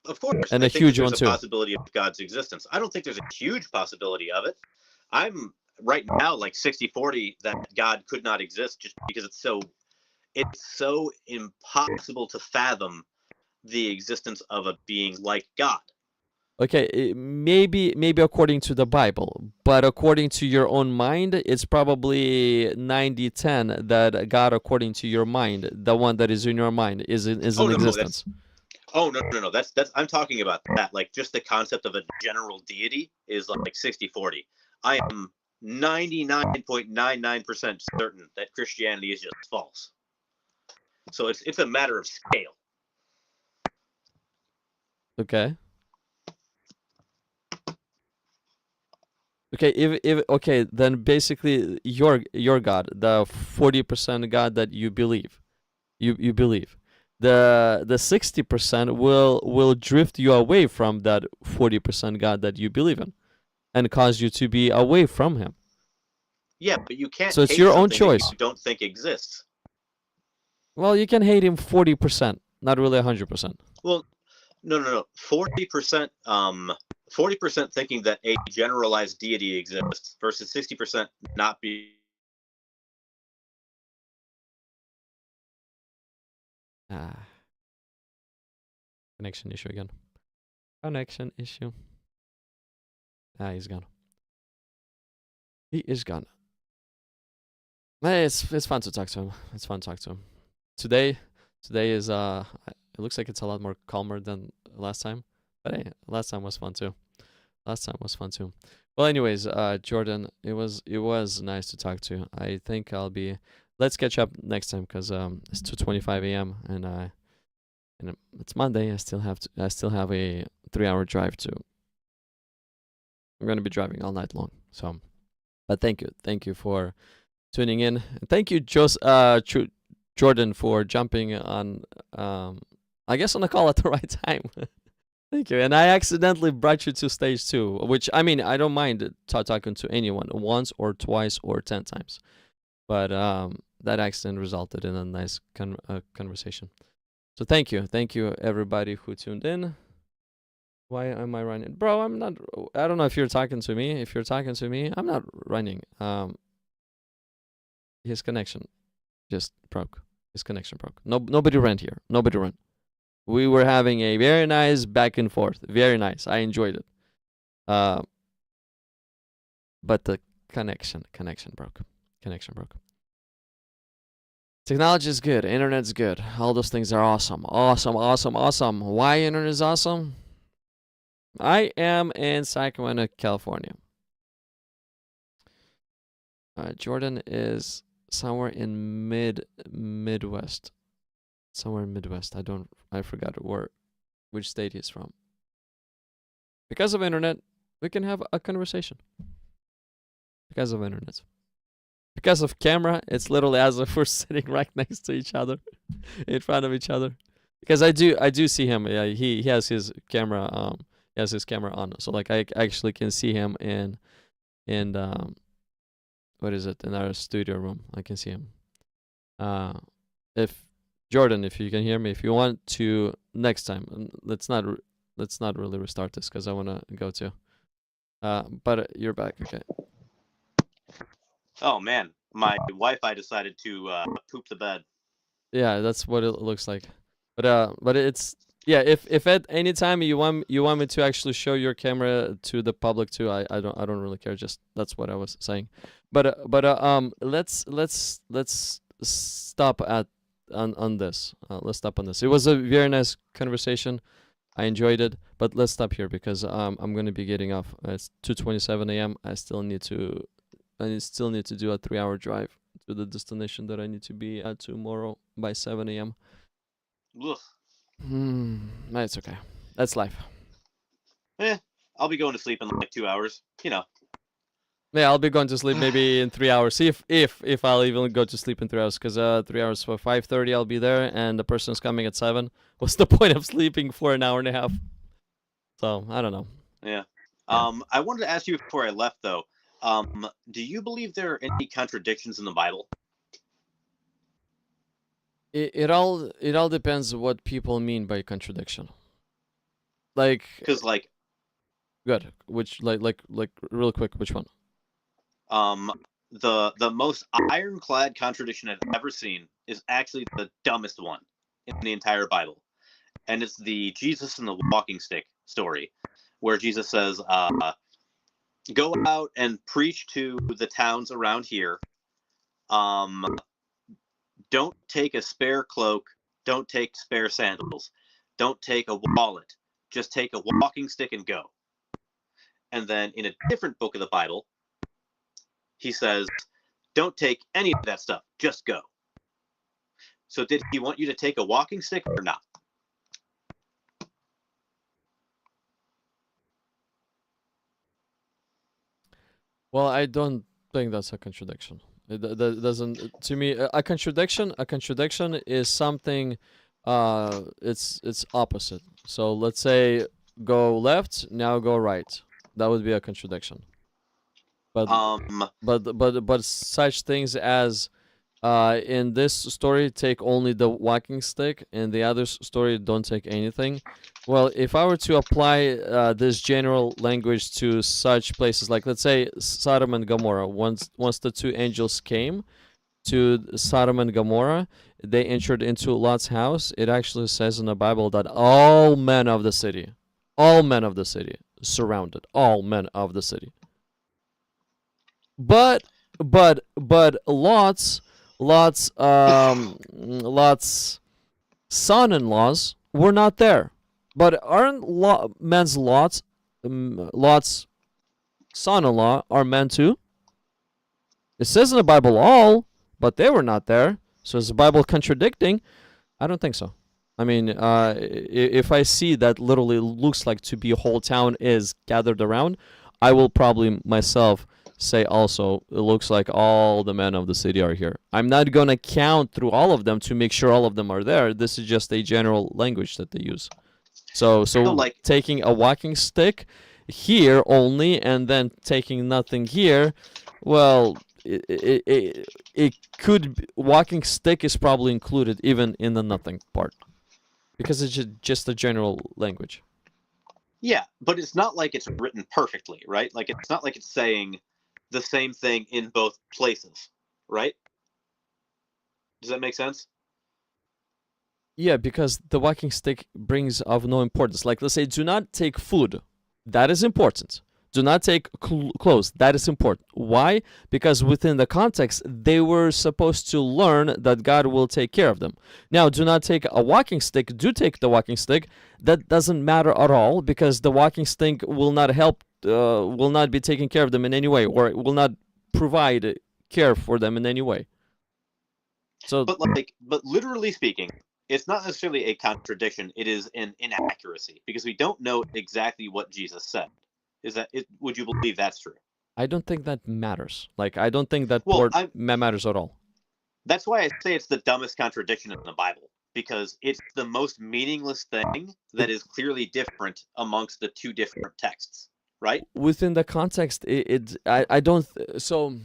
Of course, And I a think that huge there's one a too. possibility of God's existence. I don't think there's a huge possibility of it. I'm right now like 60-40 that God could not exist just because it's so impossible to fathom the existence of a being like God. Okay, maybe according to the Bible, but according to your own mind, it's probably 90-10 that God, according to your mind, the one that is in your mind, is in Oh no, existence. that's I'm talking about that. Like just the concept of a general deity is like 60-40. I am 99.99% certain that Christianity is just false. So it's a matter of scale. Okay. Okay, if okay, then basically your God, the 40% God that you believe, you believe, the 60% will drift you away from that 40% God that you believe in, and cause you to be away from Him. Yeah, but you can't So it's hate your own something choice. that you don't think exists. Well, you can hate Him 40%, not really 100%. Well, no. 40%, 40% thinking that a generalized deity exists versus 60% not be. Connection issue again. Connection issue. He's gone. He is gone. Hey, it's fun to talk to him. It's fun to talk to him. Today is it looks like it's a lot more calmer than last time. But hey, last time was fun too. Well, anyways, Jordan, it was nice to talk to you. I think let's catch up next time because it's 2:25 a.m. and it's Monday. I still have a 3-hour drive to. I'm gonna be driving all night long. So, but thank you for tuning in. And thank you, Jordan, for jumping on. I guess on the call at the right time. Thank you. And I accidentally brought you to stage 2, which I mean I don't mind talking to anyone once or twice or 10 times, but that accident resulted in a nice conversation. So thank you everybody who tuned in. Why am I running, bro? I'm not. I don't know if you're talking to me. If you're talking to me, I'm not running. His connection just broke. His connection broke. Nobody ran here. Nobody ran. We were having a very nice back and forth. Very nice. I enjoyed it. But the connection broke. Connection broke. Technology is good. Internet's good. All those things are awesome. Awesome. Why internet is awesome? I am in Sacramento, California. Jordan is somewhere in Midwest. Somewhere in Midwest. I forgot which state he's from. Because of internet, we can have a conversation. Because of internet. Because of camera, it's literally as if we're sitting right next to each other, in front of each other. Because I do see him. Yeah, he has his camera. He has his camera on, so like I actually can see him in what is it, in our studio room. I can see him. If Jordan, if you can hear me, if you want to next time, let's not really restart this because I want to go too. But you're back, okay? Oh man, my Wi-Fi decided to poop the bed. Yeah, that's what it looks like. But it's Yeah, if at any time you want me to actually show your camera to the public too, I don't really care. Just that's what I was saying. But let's stop at on this. Let's stop on this. It was a very nice conversation. I enjoyed it, but let's stop here because I'm gonna be getting off. It's 2:27 a.m. I still need to do a 3-hour drive to the destination that I need to be at tomorrow by 7 a.m. Ugh. It's okay. That's life. I'll be going to sleep in like 2 hours. You know. Yeah, I'll be going to sleep maybe in 3 hours. See if I'll even go to sleep in 3 hours, because 3 hours for 5:30 I'll be there, and the person's coming at 7. What's the point of sleeping for an hour and a half? So I don't know. Yeah. I wanted to ask you before I left though. Do you believe there are any contradictions in the Bible? It all depends what people mean by contradiction. Like, Because like good. Which like real quick, which one? the most ironclad contradiction I've ever seen is actually the dumbest one in the entire Bible, and it's the Jesus and the walking stick story, where Jesus says, "Go out and preach to the towns around here. Don't take a spare cloak. Don't take spare sandals. Don't take a wallet. Just take a walking stick and go." And then in a different book of the Bible, he says, "Don't take any of that stuff. Just go." So did he want you to take a walking stick or not? Well, I don't think that's a contradiction. It doesn't, to me, a contradiction is something, it's opposite. So let's say go left, now go right. That would be a contradiction. But but such things as, in this story take only the walking stick, and the other story don't take anything. Well, if I were to apply this general language to such places, like let's say Sodom and Gomorrah, once the two angels came to Sodom and Gomorrah, they entered into Lot's house. It actually says in the Bible that all men of the city surrounded all men of the city. But Lot's son-in-laws were not there. But aren't Lot's son-in-law are men too? It says in the Bible all, but they were not there. So is the Bible contradicting? I don't think so. I mean, if I see that literally looks like to be a whole town is gathered around, I will probably myself say also, it looks like all the men of the city are here. I'm not going to count through all of them to make sure all of them are there. This is just a general language that they use. So like taking a walking stick here only and then taking nothing here, well, it could be, walking stick is probably included even in the nothing part, because it's just a general language. Yeah, but it's not like it's written perfectly, right? Like it's not like it's saying the same thing in both places, right? Does that make sense? Yeah, because the walking stick brings of no importance. Like, let's say, do not take food. That is important. Do not take clothes. That is important. Why? Because within the context, they were supposed to learn that God will take care of them. Now, do not take a walking stick. Do take the walking stick. That doesn't matter at all, because the walking stick will not help, will not be taking care of them in any way, or it will not provide care for them in any way. So, but literally speaking, it's not necessarily a contradiction. It is an inaccuracy, because we don't know exactly what Jesus said. Would you believe that's true? I don't think that matters. Like, I don't think that matters at all. That's why I say it's the dumbest contradiction in the Bible, because it's the most meaningless thing that is clearly different amongst the two different texts, right? Within the context, I don't. So,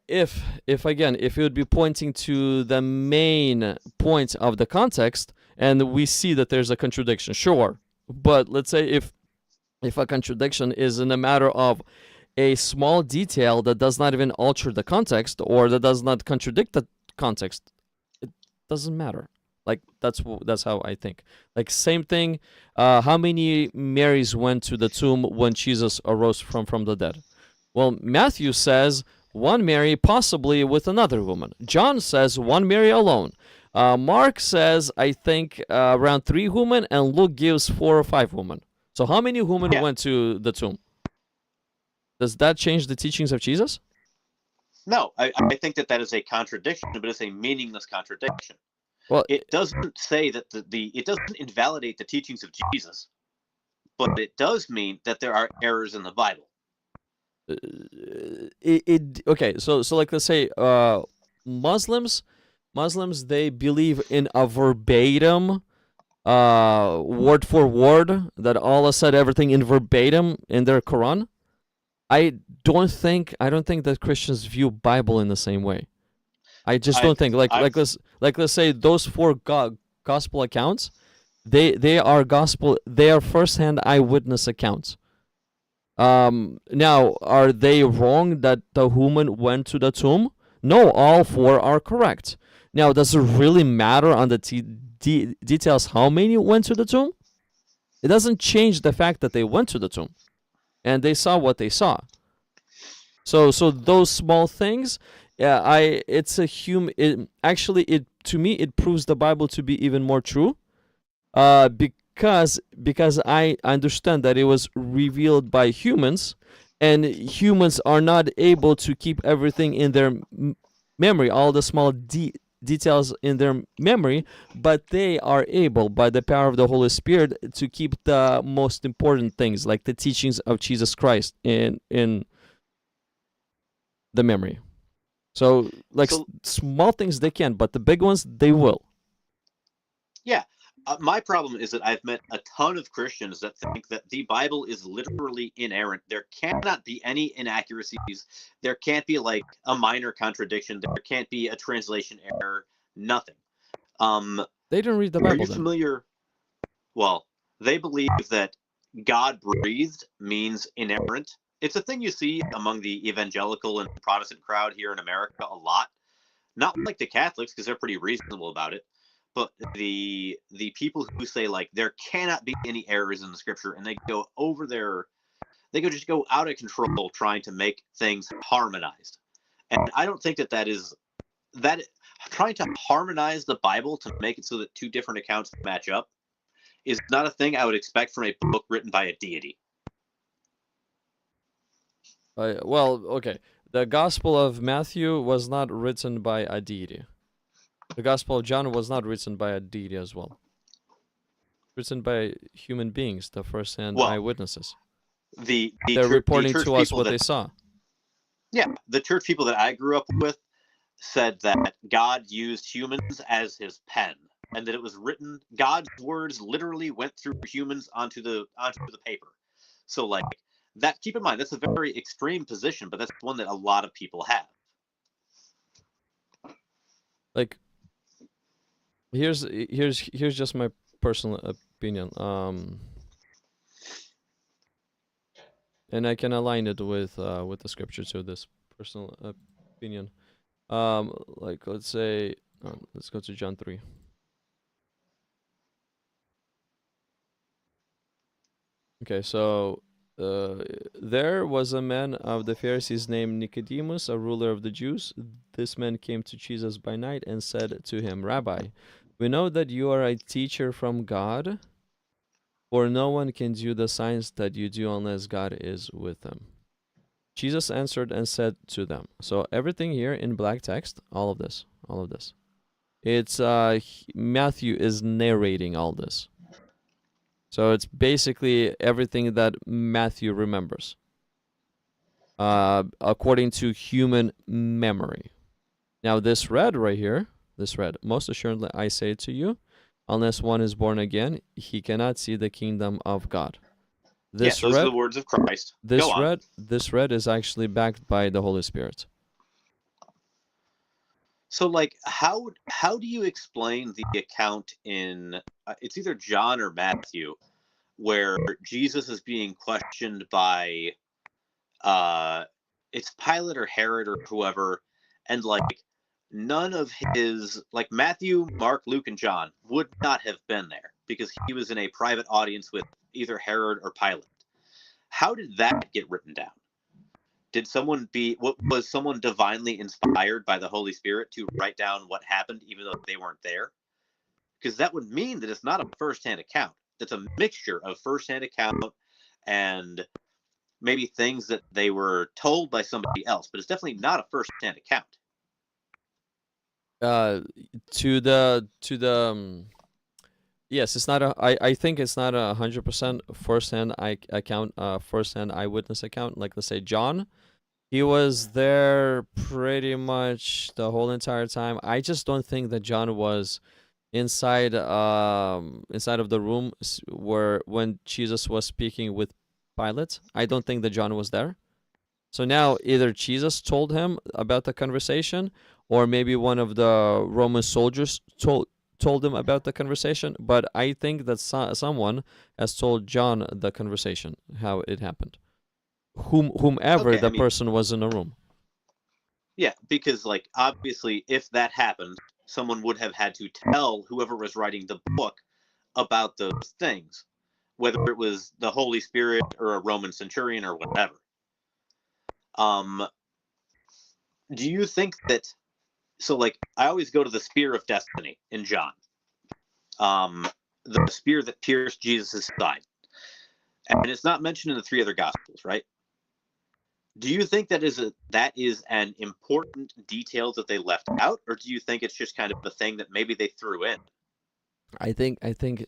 if it would be pointing to the main point of the context, and we see that there's a contradiction, sure. But let's say if a contradiction is in a matter of a small detail that does not even alter the context, or that does not contradict the context, it doesn't matter. Like that's how I think. Like same thing. How many Marys went to the tomb when Jesus arose from the dead? Well, Matthew says one Mary, possibly with another woman. John says one Mary alone. Mark says I think around 3 women, and Luke gives 4 or 5 women. So how many women Yeah. went to the tomb? Does that change the teachings of Jesus? No, I think that is a contradiction, but it's a meaningless contradiction. Well, It doesn't say that it doesn't invalidate the teachings of Jesus, but it does mean that there are errors in the Bible. Okay. So like let's say Muslims they believe in a verbatim word for word that Allah said everything in verbatim in their Quran. I don't think that Christians view Bible in the same way. I just don't think let's say those 4 gospel accounts, they are first-hand eyewitness accounts. Now, are they wrong that the woman went to the tomb? No, all 4 are correct. Now, does it really matter on the details how many went to the tomb? It doesn't change the fact that they went to the tomb and they saw what they saw. So those small things, it's a to me it proves the Bible to be even more true. Because I understand that it was revealed by humans, and humans are not able to keep everything in their memory, all the small details in their memory, but they are able, by the power of the Holy Spirit, to keep the most important things, like the teachings of Jesus Christ, in the memory. So, like small things they can, but the big ones they will. Yeah. My problem is that I've met a ton of Christians that think that the Bible is literally inerrant. There cannot be any inaccuracies. There can't be like a minor contradiction. There can't be a translation error. Nothing. They don't read the Bible. Are you familiar? Well, they believe that God breathed means inerrant. It's a thing you see among the evangelical and Protestant crowd here in America a lot. Not like the Catholics, because they're pretty reasonable about it. But the people who say like there cannot be any errors in the scripture, and they go just go out of control trying to make things harmonized. And I don't think that is trying to harmonize the Bible to make it so that 2 different accounts match up is not a thing I would expect from a book written by a deity. Well, okay. The Gospel of Matthew was not written by a deity. The Gospel of John was not written by a deity as well. Written by human beings, the first-hand eyewitnesses. They're reporting to us what they saw. Yeah, the church people that I grew up with said that God used humans as his pen, and that it was written. God's words literally went through humans onto the paper. So, like that. Keep in mind, that's a very extreme position, but that's one that a lot of people have. Like, here's just my personal opinion. And I can align it with the scripture to this personal opinion. Like let's say, let's go to John 3. Okay, so there was a man of the Pharisees named Nicodemus, a ruler of the Jews. This man came to Jesus by night and said to him, Rabbi, we know that you are a teacher from God, for no one can do the signs that you do unless God is with them. Jesus answered and said to them. So everything here in black text, all of this. It's Matthew is narrating all this. So it's basically everything that Matthew remembers, according to human memory. Now this read right here, most assuredly I say to you, unless one is born again, he cannot see the kingdom of God. Those are the words of Christ. This read is actually backed by the Holy Spirit. So, like, how do you explain the account in it's either John or Matthew, where Jesus is being questioned by it's Pilate or Herod or whoever, and like none of his, like Matthew, Mark, Luke, and John would not have been there because he was in a private audience with either Herod or Pilate. How did that get written down? Was someone divinely inspired by the Holy Spirit to write down what happened even though they weren't there? Because that would mean that it's not a first-hand account. It's a mixture of first-hand account and maybe things that they were told by somebody else, but it's definitely not a first-hand account. Yes, it's not a. I think it's not 100% first-hand account, first-hand eyewitness account. Like, let's say John, he was there pretty much the whole entire time. I just don't think that John was inside of the room where when Jesus was speaking with Pilate. I don't think that John was there. So now either Jesus told him about the conversation, or maybe one of the Roman soldiers told him about the conversation. But I think that someone has told John the conversation, how it happened. Whomever Okay, the person was in the room. Yeah, because like obviously if that happened, someone would have had to tell whoever was writing the book about those things, whether it was the Holy Spirit or a Roman centurion or whatever. Do you think that, so like I always go to the spear of destiny in John, the spear that pierced Jesus' side, and it's not mentioned in the three other gospels, right? Do you think that is an important detail that they left out, or do you think it's just kind of a thing that maybe they threw in? I think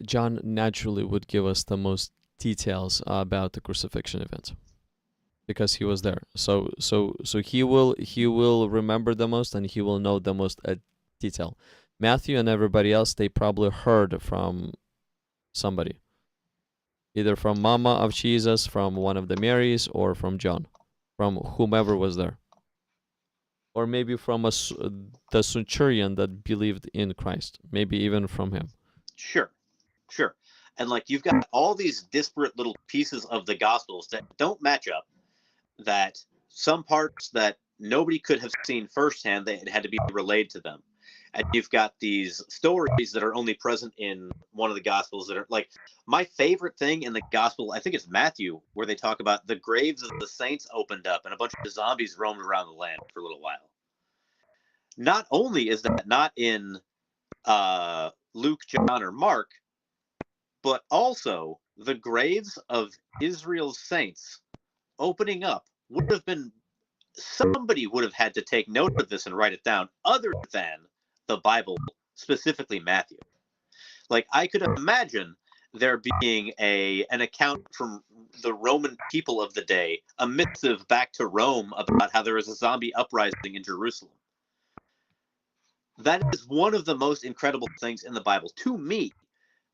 John naturally would give us the most details about the crucifixion event, because he was there. So he will remember the most, and he will know the most detail. Matthew and everybody else, they probably heard from somebody, either from Mama of Jesus, from one of the Marys, or from John, from whomever was there, or maybe from the centurion that believed in Christ, maybe even from him. Sure. And like you've got all these disparate little pieces of the gospels that don't match up, that some parts that nobody could have seen firsthand, they had to be relayed to them. And you've got these stories that are only present in one of the gospels that are like my favorite thing in the gospel, I think it's Matthew, where they talk about the graves of the saints opened up and a bunch of zombies roamed around the land for a little while. Not only is that not in Luke, John, or Mark, but also the graves of Israel's saints opening up would have been, somebody would have had to take note of this and write it down other than the Bible, specifically Matthew. Like I could imagine there being an account from the Roman people of the day, a missive back to Rome about how there was a zombie uprising in Jerusalem. That is one of the most incredible things in the Bible. To me,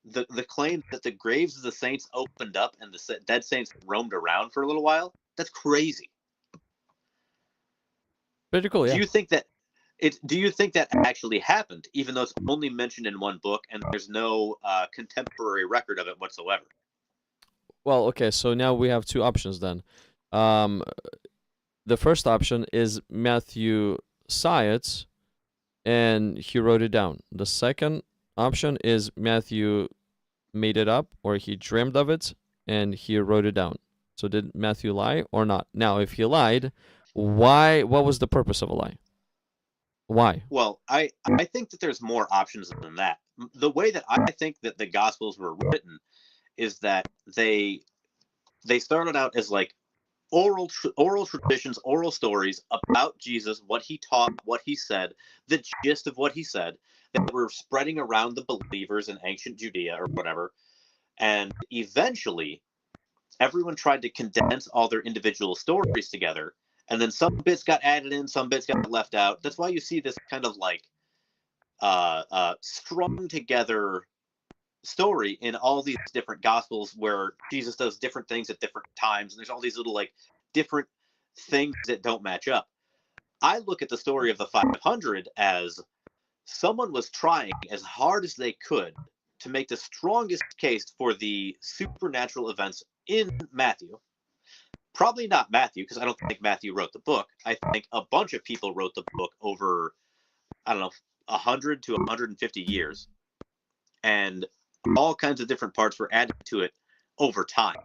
the claim that the graves of the saints opened up and the dead saints roamed around for a little while, that's crazy. Pretty cool, yeah. Do you think that actually happened, even though it's only mentioned in one book and there's no contemporary record of it whatsoever? Well, okay, so now we have two options then. The first option is Matthew saw it and he wrote it down. The second option is Matthew made it up, or he dreamed of it and he wrote it down. So did Matthew lie or not? Now, if he lied, why? What was the purpose of a lie? Why? Well, I think that there's more options than that. The way that I think that the Gospels were written is that they started out as like oral traditions, oral stories about Jesus, what he taught, what he said, the gist of what he said, that were spreading around the believers in ancient Judea or whatever. And eventually, everyone tried to condense all their individual stories together. And then some bits got added in, some bits got left out. That's why you see this kind of like strung together story in all these different gospels where Jesus does different things at different times, and there's all these little like different things that don't match up. I look at the story of the 500 as someone was trying as hard as they could to make the strongest case for the supernatural events in Matthew. Probably not Matthew, because I don't think Matthew wrote the book. I think a bunch of people wrote the book over I don't know, 100 to 150 years. And all kinds of different parts were added to it over time.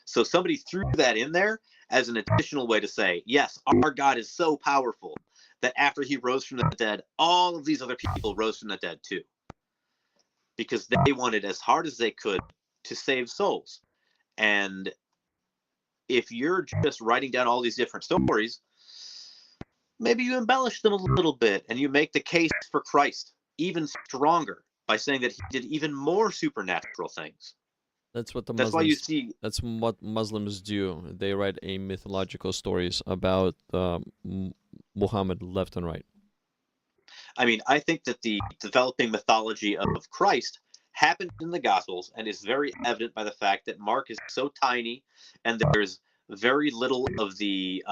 So somebody threw that in there as an additional way to say, yes, our God is so powerful that after he rose from the dead, all of these other people rose from the dead too. Because they wanted as hard as they could to save souls. And if you're just writing down all these different stories, maybe you embellish them a little bit and you make the case for Christ even stronger by saying that he did even more supernatural things. That's what the That's why you Muslims. see. That's what Muslims do. They write a mythological stories about Muhammad left and right. I mean, I think that the developing mythology of Christ happened in the Gospels and is very evident by the fact that Mark is so tiny and there's very little of the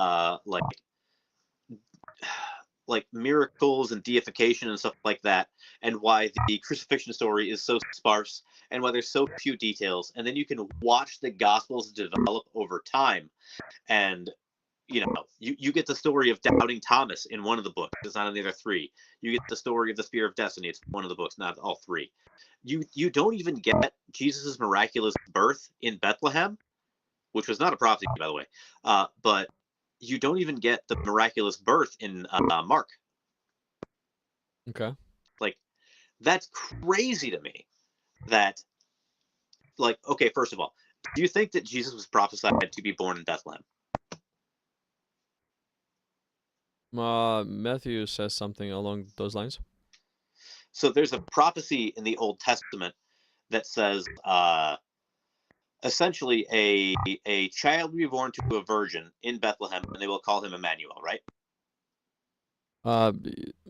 like miracles and deification and stuff like that, and why the crucifixion story is so sparse and why there's so few details. And then you can watch the Gospels develop over time, and you get the story of doubting Thomas in one of the books. It's not in the other three. You get the story of the Spear of Destiny. It's one of the books, not all three. You don't even get Jesus' miraculous birth in Bethlehem, which was not a prophecy, by the way. But you don't even get the miraculous birth in Mark. Okay. Like, that's crazy to me. That, like, okay, first of all, do you think that Jesus was prophesied to be born in Bethlehem? Matthew says something along those lines. So there's a prophecy in the Old Testament that says, essentially, a child will be born to a virgin in Bethlehem, and they will call him Emmanuel, right?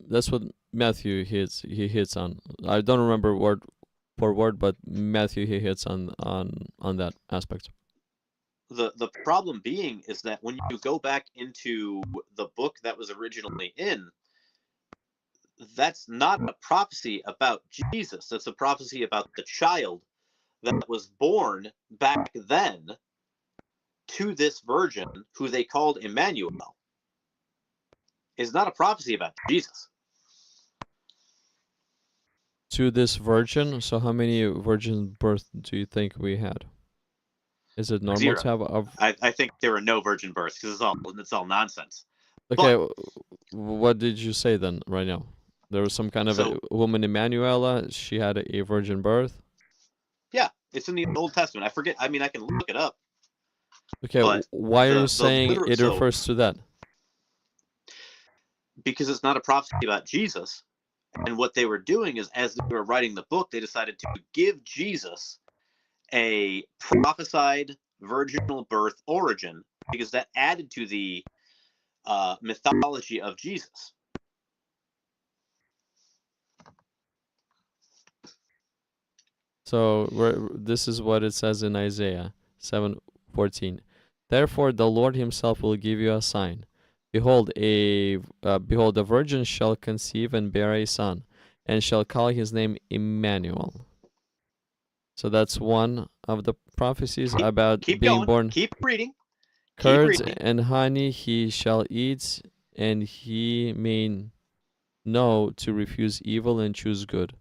That's what Matthew hits. He hits on. I don't remember word for word, but Matthew he hits on that aspect. The problem being is that when you go back into the book that was originally in, that's not a prophecy about Jesus. That's a prophecy about the child that was born back then to this virgin who they called Emmanuel. Is not a prophecy about Jesus. To this virgin. So how many virgin births do you think we had? Is it normal 0. to have a? I think there were no virgin births because it's all nonsense. Okay, what did you say then? Right now, there was some kind of a woman, Emmanuela. She had a virgin birth. Yeah, it's in the Old Testament. I forget. I mean, I can look it up. Okay, but why are you saying it refers to that? Because it's not a prophecy about Jesus. And what they were doing is, as they were writing the book, they decided to give Jesus a prophesied virginal birth origin because that added to the mythology of Jesus. So this is what it says in Isaiah 7:14. Therefore, the Lord Himself will give you a sign. Behold, a virgin shall conceive and bear a son, and shall call his name Emmanuel. So that's one of the prophecies about being born. Keep reading. Curds and honey he shall eat, and he may know to refuse evil and choose good.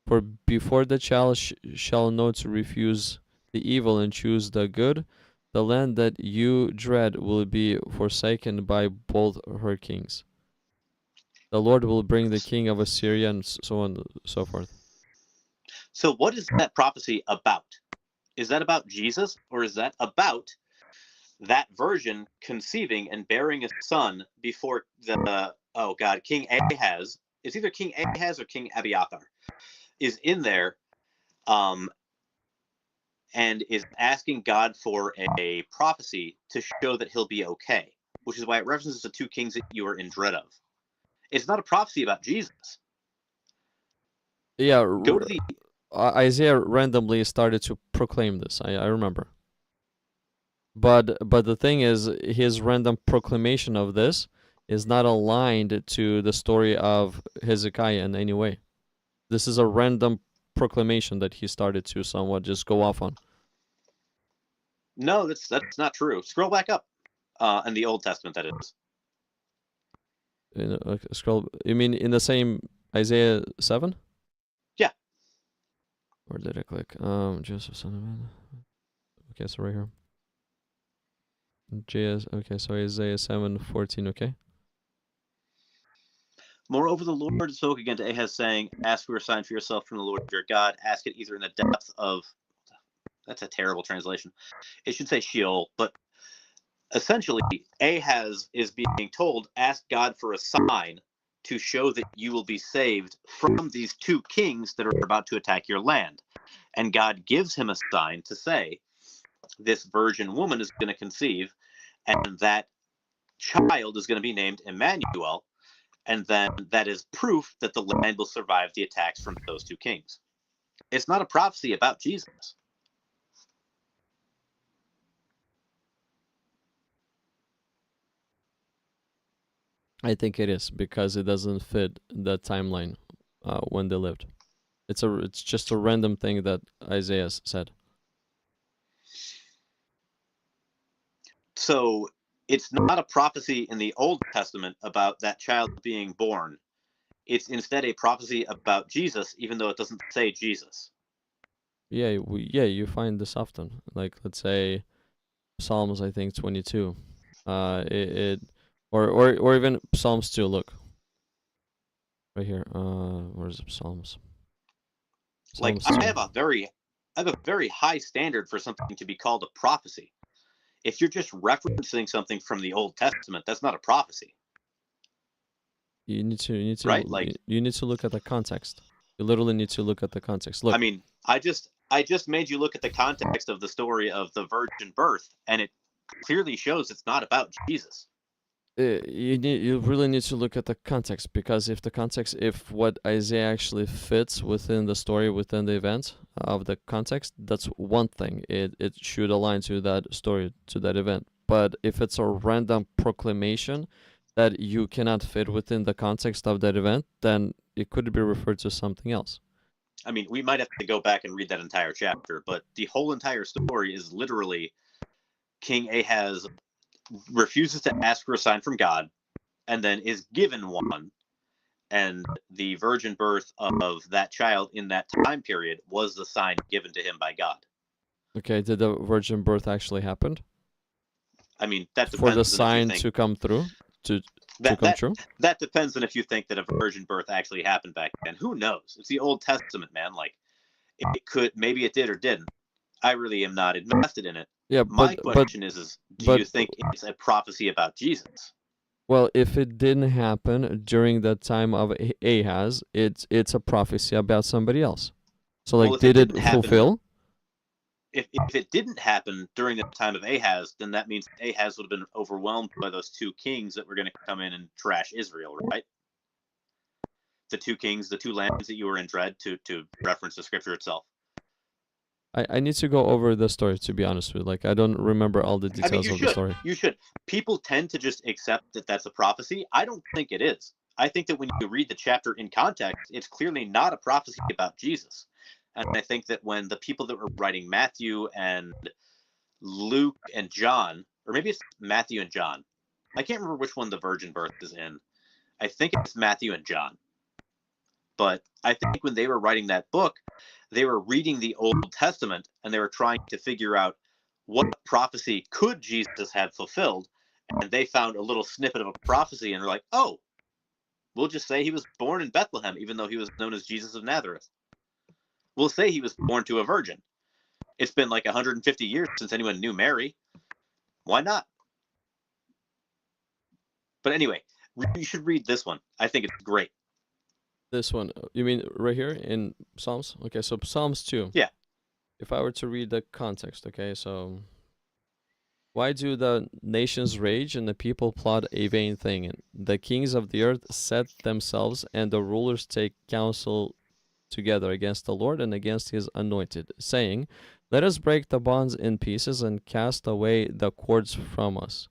For before the child shall know to refuse the evil and choose the good, the land that you dread will be forsaken by both her kings. The Lord will bring the king of Assyria, and so on and so forth. So what is that prophecy about? Is that about Jesus, or is that about that virgin conceiving and bearing a son before King Ahaz? It's either King Ahaz or King Abiathar is in there, and is asking God for a prophecy to show that he'll be okay, which is why it references the two kings that you are in dread of. It's not a prophecy about Jesus. Yeah, Go to the Isaiah randomly started to proclaim this. I remember. But the thing is, his random proclamation of this is not aligned to the story of Hezekiah in any way. This is a random proclamation that he started to somewhat just go off on. No, that's not true. Scroll back up in the Old Testament, that is. Scroll. You mean in the same Isaiah 7? Yeah. Where did I click? Joseph son of man. Okay, so right here. Okay, so Isaiah 7:14. Okay. Moreover, the Lord spoke again to Ahaz, saying, "Ask for a sign for yourself from the Lord your God. Ask it either in the depth of..." That's a terrible translation. It should say Sheol, but essentially, Ahaz is being told, ask God for a sign to show that you will be saved from these two kings that are about to attack your land. And God gives him a sign to say, this virgin woman is going to conceive, and that child is going to be named Emmanuel, and then that is proof that the land will survive the attacks from those two kings. It's not a prophecy about Jesus. I think it is because it doesn't fit the timeline when they lived. It's just a random thing that Isaiah said. So it's not a prophecy in the Old Testament about that child being born. It's instead a prophecy about Jesus, even though it doesn't say Jesus. Yeah, you find this often. Like, let's say Psalms, I think 22. Or even Psalms 2. Look right here. Where's Psalms? Like, Psalms 2. I have a very high standard for something to be called a prophecy. If you're just referencing something from the Old Testament, that's not a prophecy. You need to right? Like, you need to look at the context. You literally need to look at the context. Look. I mean, I just made you look at the context of the story of the virgin birth, and it clearly shows it's not about Jesus. You really need to look at the context, because if what Isaiah actually fits within the story, within the event of the context, that's one thing. It should align to that story, to that event. But if it's a random proclamation that you cannot fit within the context of that event, then it could be referred to something else. I mean, we might have to go back and read that entire chapter, but the whole entire story is literally King Ahaz refuses to ask for a sign from God, and then is given one, and the virgin birth of that child in that time period was the sign given to him by God. Okay, did the virgin birth actually happen? I mean, that depends for the on if you sign think, to come through, to come true? That depends on if you think that a virgin birth actually happened back then. Who knows? It's the Old Testament, man. Like, it could, maybe it did or didn't. I really am not invested in it. Yeah, My question is, do you think it's a prophecy about Jesus? Well, if it didn't happen during the time of Ahaz, it's a prophecy about somebody else. So, like, Well, did it fulfill? If it didn't happen during the time of Ahaz, then that means Ahaz would have been overwhelmed by those two kings that were going to come in and trash Israel, right? The two kings, the two lands that you were in dread, to reference the scripture itself. I need to go over the story, to be honest with you. Like, I don't remember all the details of the story. You should. People tend to just accept that that's a prophecy. I don't think it is. I think that when you read the chapter in context, it's clearly not a prophecy about Jesus. And I think that when the people that were writing Matthew and Luke and John, or maybe it's Matthew and John, I can't remember which one the virgin birth is in. I think it's Matthew and John. But I think when they were writing that book, they were reading the Old Testament, and they were trying to figure out what prophecy could Jesus have fulfilled. And they found a little snippet of a prophecy, and they're like, oh, we'll just say he was born in Bethlehem, even though he was known as Jesus of Nazareth. We'll say he was born to a virgin. It's been like 150 years since anyone knew Mary. Why not? But anyway, you should read this one. I think it's great. This one, you mean right here in Psalms? Okay, so Psalms 2. Yeah. If I were to read the context, okay, so why do the nations rage and the people plot a vain thing? And the kings of the earth set themselves, and the rulers take counsel together against the Lord and against his anointed, saying, let us break the bonds in pieces and cast away the cords from us.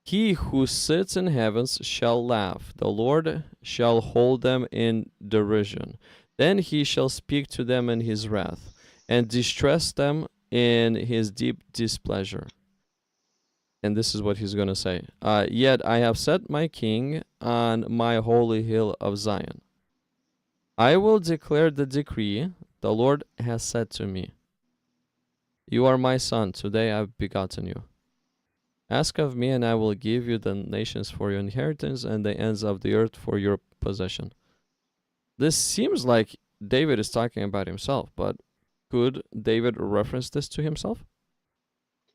He who sits in heavens shall laugh. The Lord shall hold them in derision. Then he shall speak to them in his wrath, and distress them in his deep displeasure. And this is what he's going to say. Yet I have set my king on my holy hill of Zion. I will declare the decree the Lord has said to me. You are my son. Today I have begotten you. Ask of me, and I will give you the nations for your inheritance and the ends of the earth for your possession. This seems like David is talking about himself, but could David reference this to himself?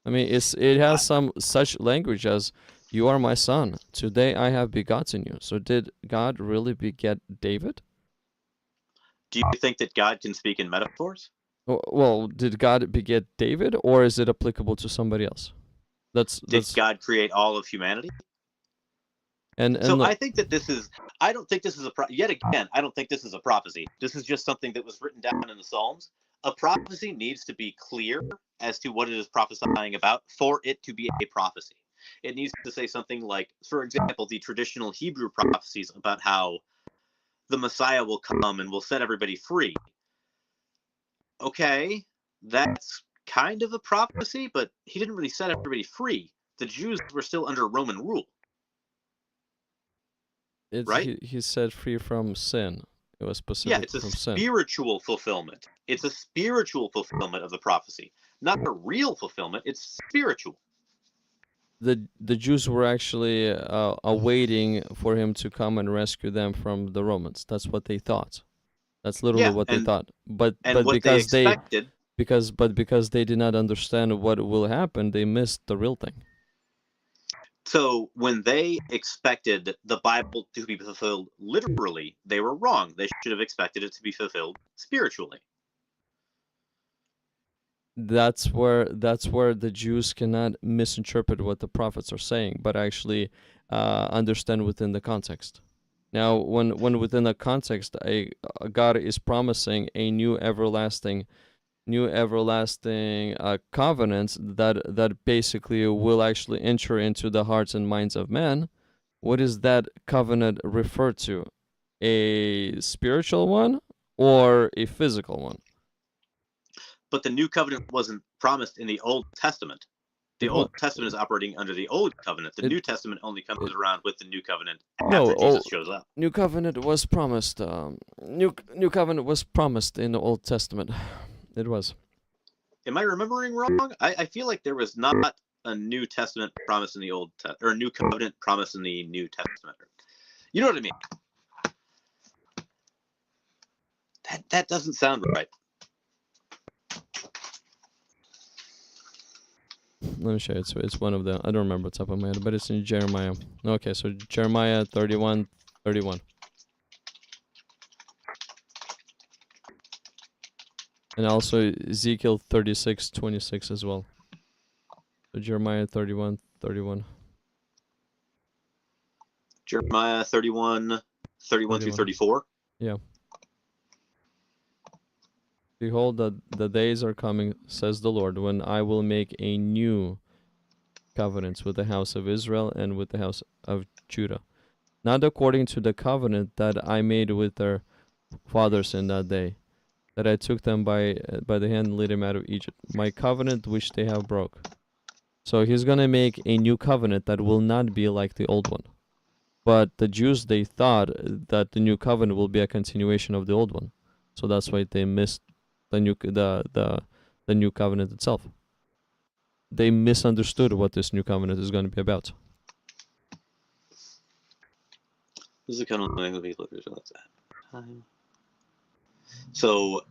I mean, it has some such language as, you are my son, today I have begotten you. So did God really beget David? Do you think that God can speak in metaphors? Well, did God beget David, or is it applicable to somebody else? Did God create all of humanity? And So I think that I don't think this is yet again, I don't think this is a prophecy. This is just something that was written down in the Psalms. A prophecy needs to be clear as to what it is prophesying about for it to be a prophecy. It needs to say something like, for example, the traditional Hebrew prophecies about how the Messiah will come and will set everybody free. Okay, that's kind of a prophecy, but he didn't really set everybody free. The Jews were still under Roman rule. Right? He said free from sin. It was specific from sin. It's a spiritual fulfillment. It's a spiritual fulfillment of the prophecy, not a real fulfillment. It's spiritual. The Jews were actually awaiting for him to come and rescue them from the Romans. That's what they thought. That's literally what they thought. But because they did not understand what will happen, they missed the real thing. So when they expected the Bible to be fulfilled literally, they were wrong. They should have expected it to be fulfilled spiritually. That's where the Jews cannot misinterpret what the prophets are saying, but actually understand within the context. Now, when within the context, God is promising a new everlasting covenants that basically will actually enter into the hearts and minds of men. What is that covenant referred to? A spiritual one or a physical one? But the new covenant wasn't promised in the Old Testament. The Old Testament is operating under the Old Covenant. The New Testament only comes around with the New Covenant after Jesus shows up. New Covenant was promised. New Covenant was promised in the Old Testament. It was. Am I remembering wrong? I feel like there was not a New Testament promise in the Old or a New Covenant promise in the New Testament. You know what I mean? That doesn't sound right. Let me show you. It's one of the, I don't remember the top of my head, but it's in Jeremiah. Okay, so Jeremiah 31:31. And also Ezekiel 36:26 as well. So Jeremiah 31:31. Jeremiah 31 through 34. Yeah. Behold, the days are coming, says the Lord, when I will make a new covenant with the house of Israel and with the house of Judah, not according to the covenant that I made with their fathers in that day, that I took them by the hand and led them out of Egypt, my covenant which they have broke. So he's going to make a new covenant that will not be like the old one. But the Jews, they thought that the new covenant will be a continuation of the old one. So that's why they missed the new covenant itself. They misunderstood what this new covenant is going to be about. This is the kind of thing that we look at. So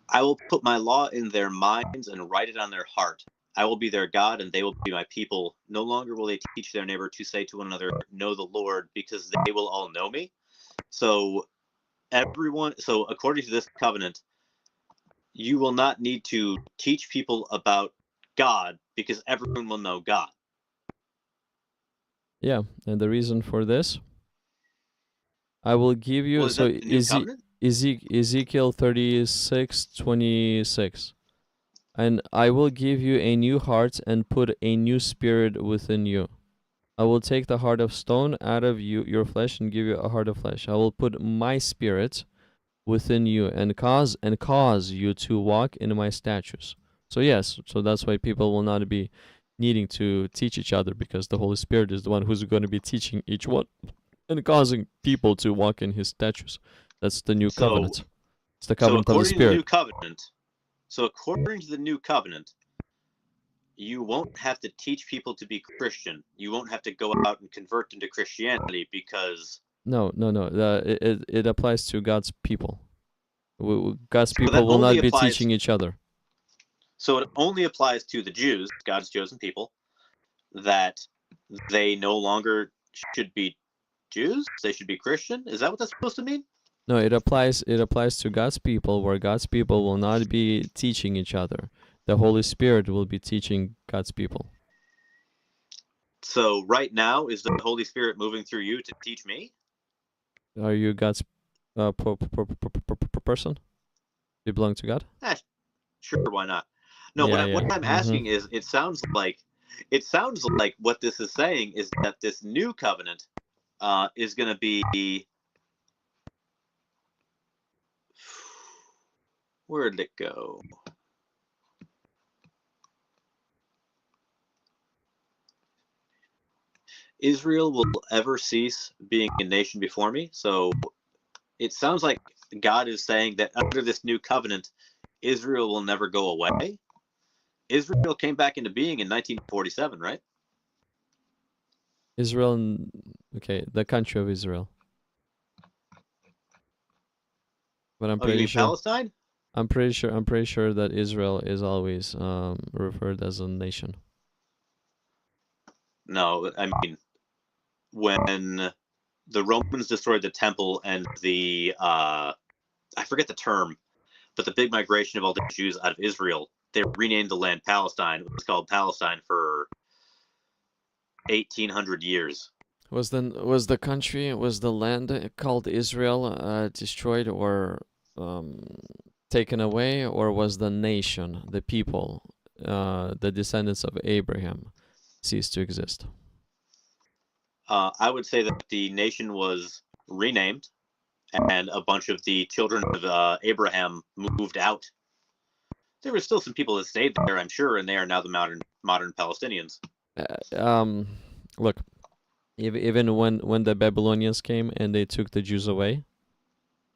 I will put my law in their minds and write it on their heart. I will be their God, and they will be my people. No longer will they teach their neighbor to say to one another, know the Lord, because they will all know me. So according to this covenant, you will not need to teach people about God, because everyone will know God. Yeah, and the reason for this, I will give you, Well, so Ezekiel 36:26. And I will give you a new heart and put a new spirit within you. I will take the heart of stone out of your flesh and give you a heart of flesh. I will put my spirit within you and cause you to walk in my statutes. So yes, so that's why people will not be needing to teach each other, because the Holy Spirit is the one who's going to be teaching each one and causing people to walk in his statutes. That's the new covenant. It's the covenant of the according to the new Spirit. covenant, according to the new covenant, you won't have to teach people to be Christian. You won't have to go out and convert them to Christianity because No. It applies to God's people. God's So people that will not only be applies- teaching each other. so it only applies to the Jews, God's chosen people, that they no longer should be Jews. They should be Christian. Is that what that's supposed to mean? No, it applies to God's people, where God's people will not be teaching each other. The Holy Spirit will be teaching God's people. So right now, is the Holy Spirit moving through you to teach me? Are you God's person? You belong to God? Sure, why not? No, Yeah, what yeah. I'm asking is, it sounds like what this is saying is that this new covenant is going to be, where did it go? Israel will ever cease being a nation before me. So it sounds like God is saying that under this new covenant, Israel will never go away. Israel came back into being in 1947, right? Israel, okay, the country of Israel. But I'm Oh, you pretty mean sure. Palestine? I'm pretty sure that Israel is always referred as a nation. No, I mean, when the Romans destroyed the temple and the I forget the term, but the big migration of all the Jews out of Israel, they renamed the land Palestine. It was called Palestine for 1800 years. Was the land called Israel destroyed or taken away, or was the nation, the people, the descendants of Abraham, ceased to exist? I would say that the nation was renamed, and a bunch of the children of Abraham moved out. There were still some people that stayed there, I'm sure, and they are now the modern Palestinians. Look, even when the Babylonians came and they took the Jews away,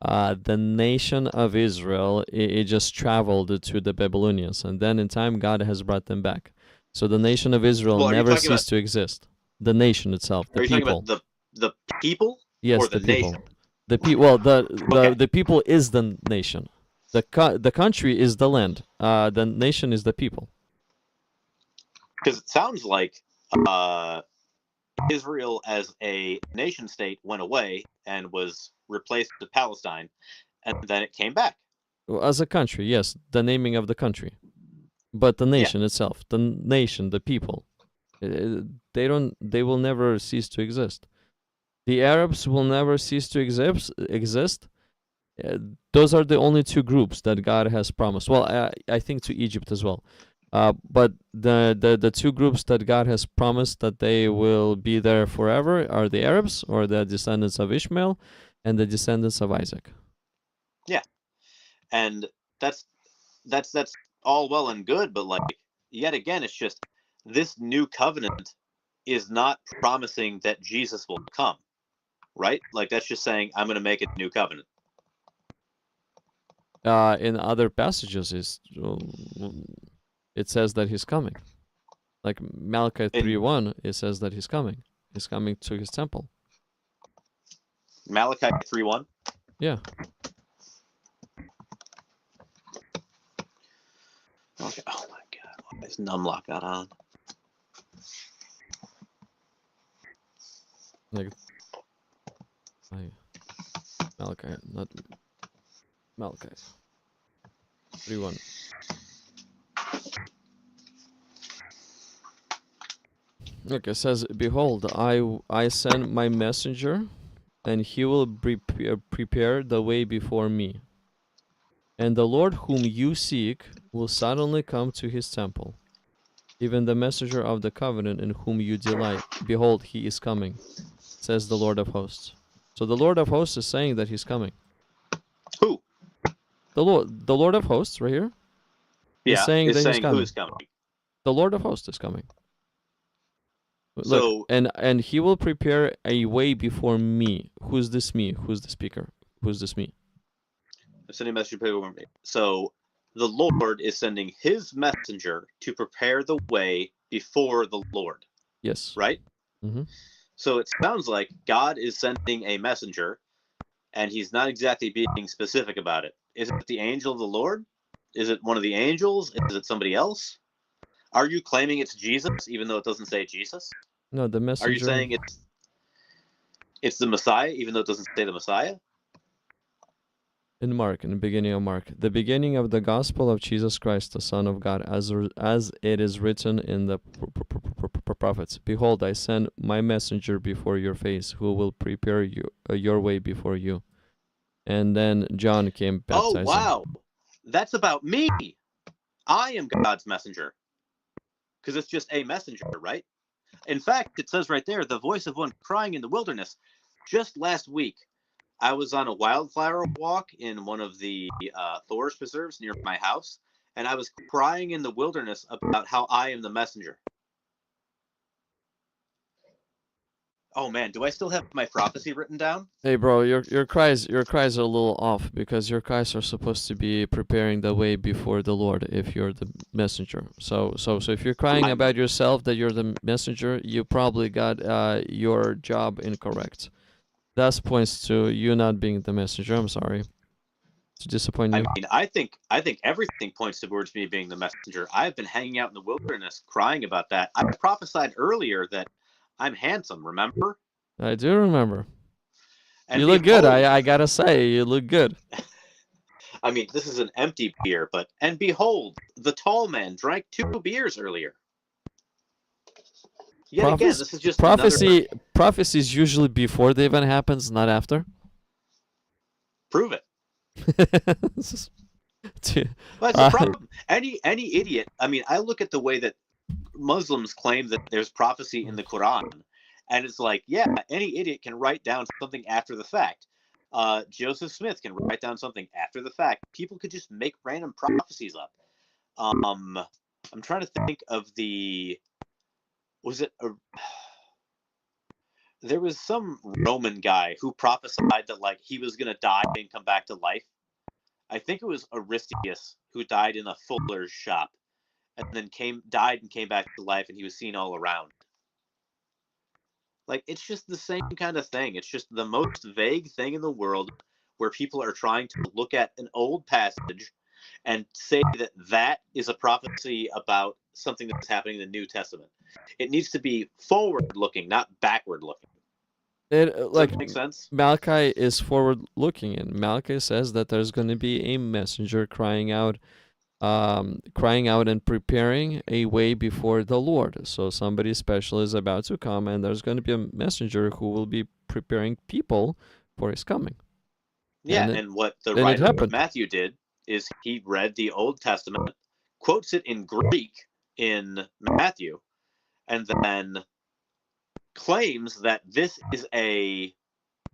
the nation of Israel, it just traveled to the Babylonians, and then in time God has brought them back. So the nation of Israel Well, are you never talking ceased to exist. The nation itself, Are the you talking people. about the people Yes, or the the people. nation? The well, Okay. the people is the nation. The country is the land. The nation is the people. Because it sounds like Israel as a nation state went away and was replaced with Palestine, and then it came back. As a country, yes, the naming of the country, but the nation itself, the nation, the people, they will never cease to exist. The Arabs will never cease to exist. Those are the only two groups that God has promised. Well, I think to Egypt as well. But the two groups that God has promised that they will be there forever are the Arabs, or the descendants of Ishmael, and the descendants of Isaac. Yeah, and that's all well and good, but like, yet again, it's just this new covenant is not promising that Jesus will come, right? Like, that's just saying I'm going to make a new covenant. In other passages, it says that he's coming. Like Malachi 3:1, it says that he's coming. He's coming to his temple. Malachi 3:1. Yeah. Okay. Oh my God, why is numlock not on? Like Malachi, not Malachi. 3:1. Look, it says, "Behold, I send my messenger, and he will prepare the way before me. And the Lord whom you seek will suddenly come to his temple. Even the messenger of the covenant in whom you delight. Behold, he is coming, says the Lord of hosts." So the Lord of hosts is saying that he's coming. Who? The Lord of hosts, right here. Yeah, is saying that he's who coming. is coming. The Lord of hosts is coming. Look, So and he will prepare a way before me. Who's this me? Who's the speaker? Who's this me? sending a message to people. So the Lord is sending his messenger to prepare the way before the Lord, Yes. right? Mm-hmm. So it sounds like God is sending a messenger, and he's not exactly being specific about it. Is it the angel of the Lord? Is it one of the angels? Is it somebody else? Are you claiming it's Jesus, even though it doesn't say Jesus? No, the messenger. Are you saying it's the Messiah, even though it doesn't say the Messiah? In Mark, in the beginning of Mark, the beginning of the gospel of Jesus Christ, the Son of God, as it is written in the prophets. Behold, I send my messenger before your face, who will prepare your way before you. And then John came baptizing. Oh, wow. That's about me. I am God's messenger. Because it's just a messenger, right? In fact, it says right there, the voice of one crying in the wilderness. Just last week, I was on a wildflower walk in one of the forest preserves near my house, and I was crying in the wilderness about how I am the messenger. Oh man, do I still have my prophecy written down? Hey bro, your cries are a little off, because your cries are supposed to be preparing the way before the Lord if you're the messenger. So if you're crying about yourself that you're the messenger, you probably got your job incorrect. That points to you not being the messenger. I'm sorry to disappoint you. I mean, I think everything points towards me being the messenger. I've been hanging out in the wilderness crying about that. I prophesied earlier that I'm handsome, remember? I do remember. And you look good. behold, I gotta say, you look good. I mean, this is an empty beer, but and behold, the tall man drank 2 beers earlier. Yet again, this is just prophecy. Prophecy is usually before the event happens, not after. Prove it. Well, that's the problem. Any idiot. I mean, I look at the way that Muslims claim that there's prophecy in the Quran, and it's like, yeah, any idiot can write down something after the fact. Joseph Smith can write down something after the fact. People could just make random prophecies up. I'm trying to think of there was some Roman guy who prophesied that like he was gonna die and come back to life. I think it was Aristeus who died in a fuller's shop, and then died and came back to life, and he was seen all around. Like, it's just the same kind of thing. It's just the most vague thing in the world, where people are trying to look at an old passage and say that that is a prophecy about something that's happening in the New Testament. It needs to be forward-looking, not backward-looking. Does that make sense? Malachi is forward-looking, and Malachi says that there's going to be a messenger crying out and preparing a way before the Lord. So somebody special is about to come, and there's going to be a messenger who will be preparing people for his coming. Yeah, and what the writer of Matthew did is he read the Old Testament, quotes it in Greek in Matthew, and then claims that this is a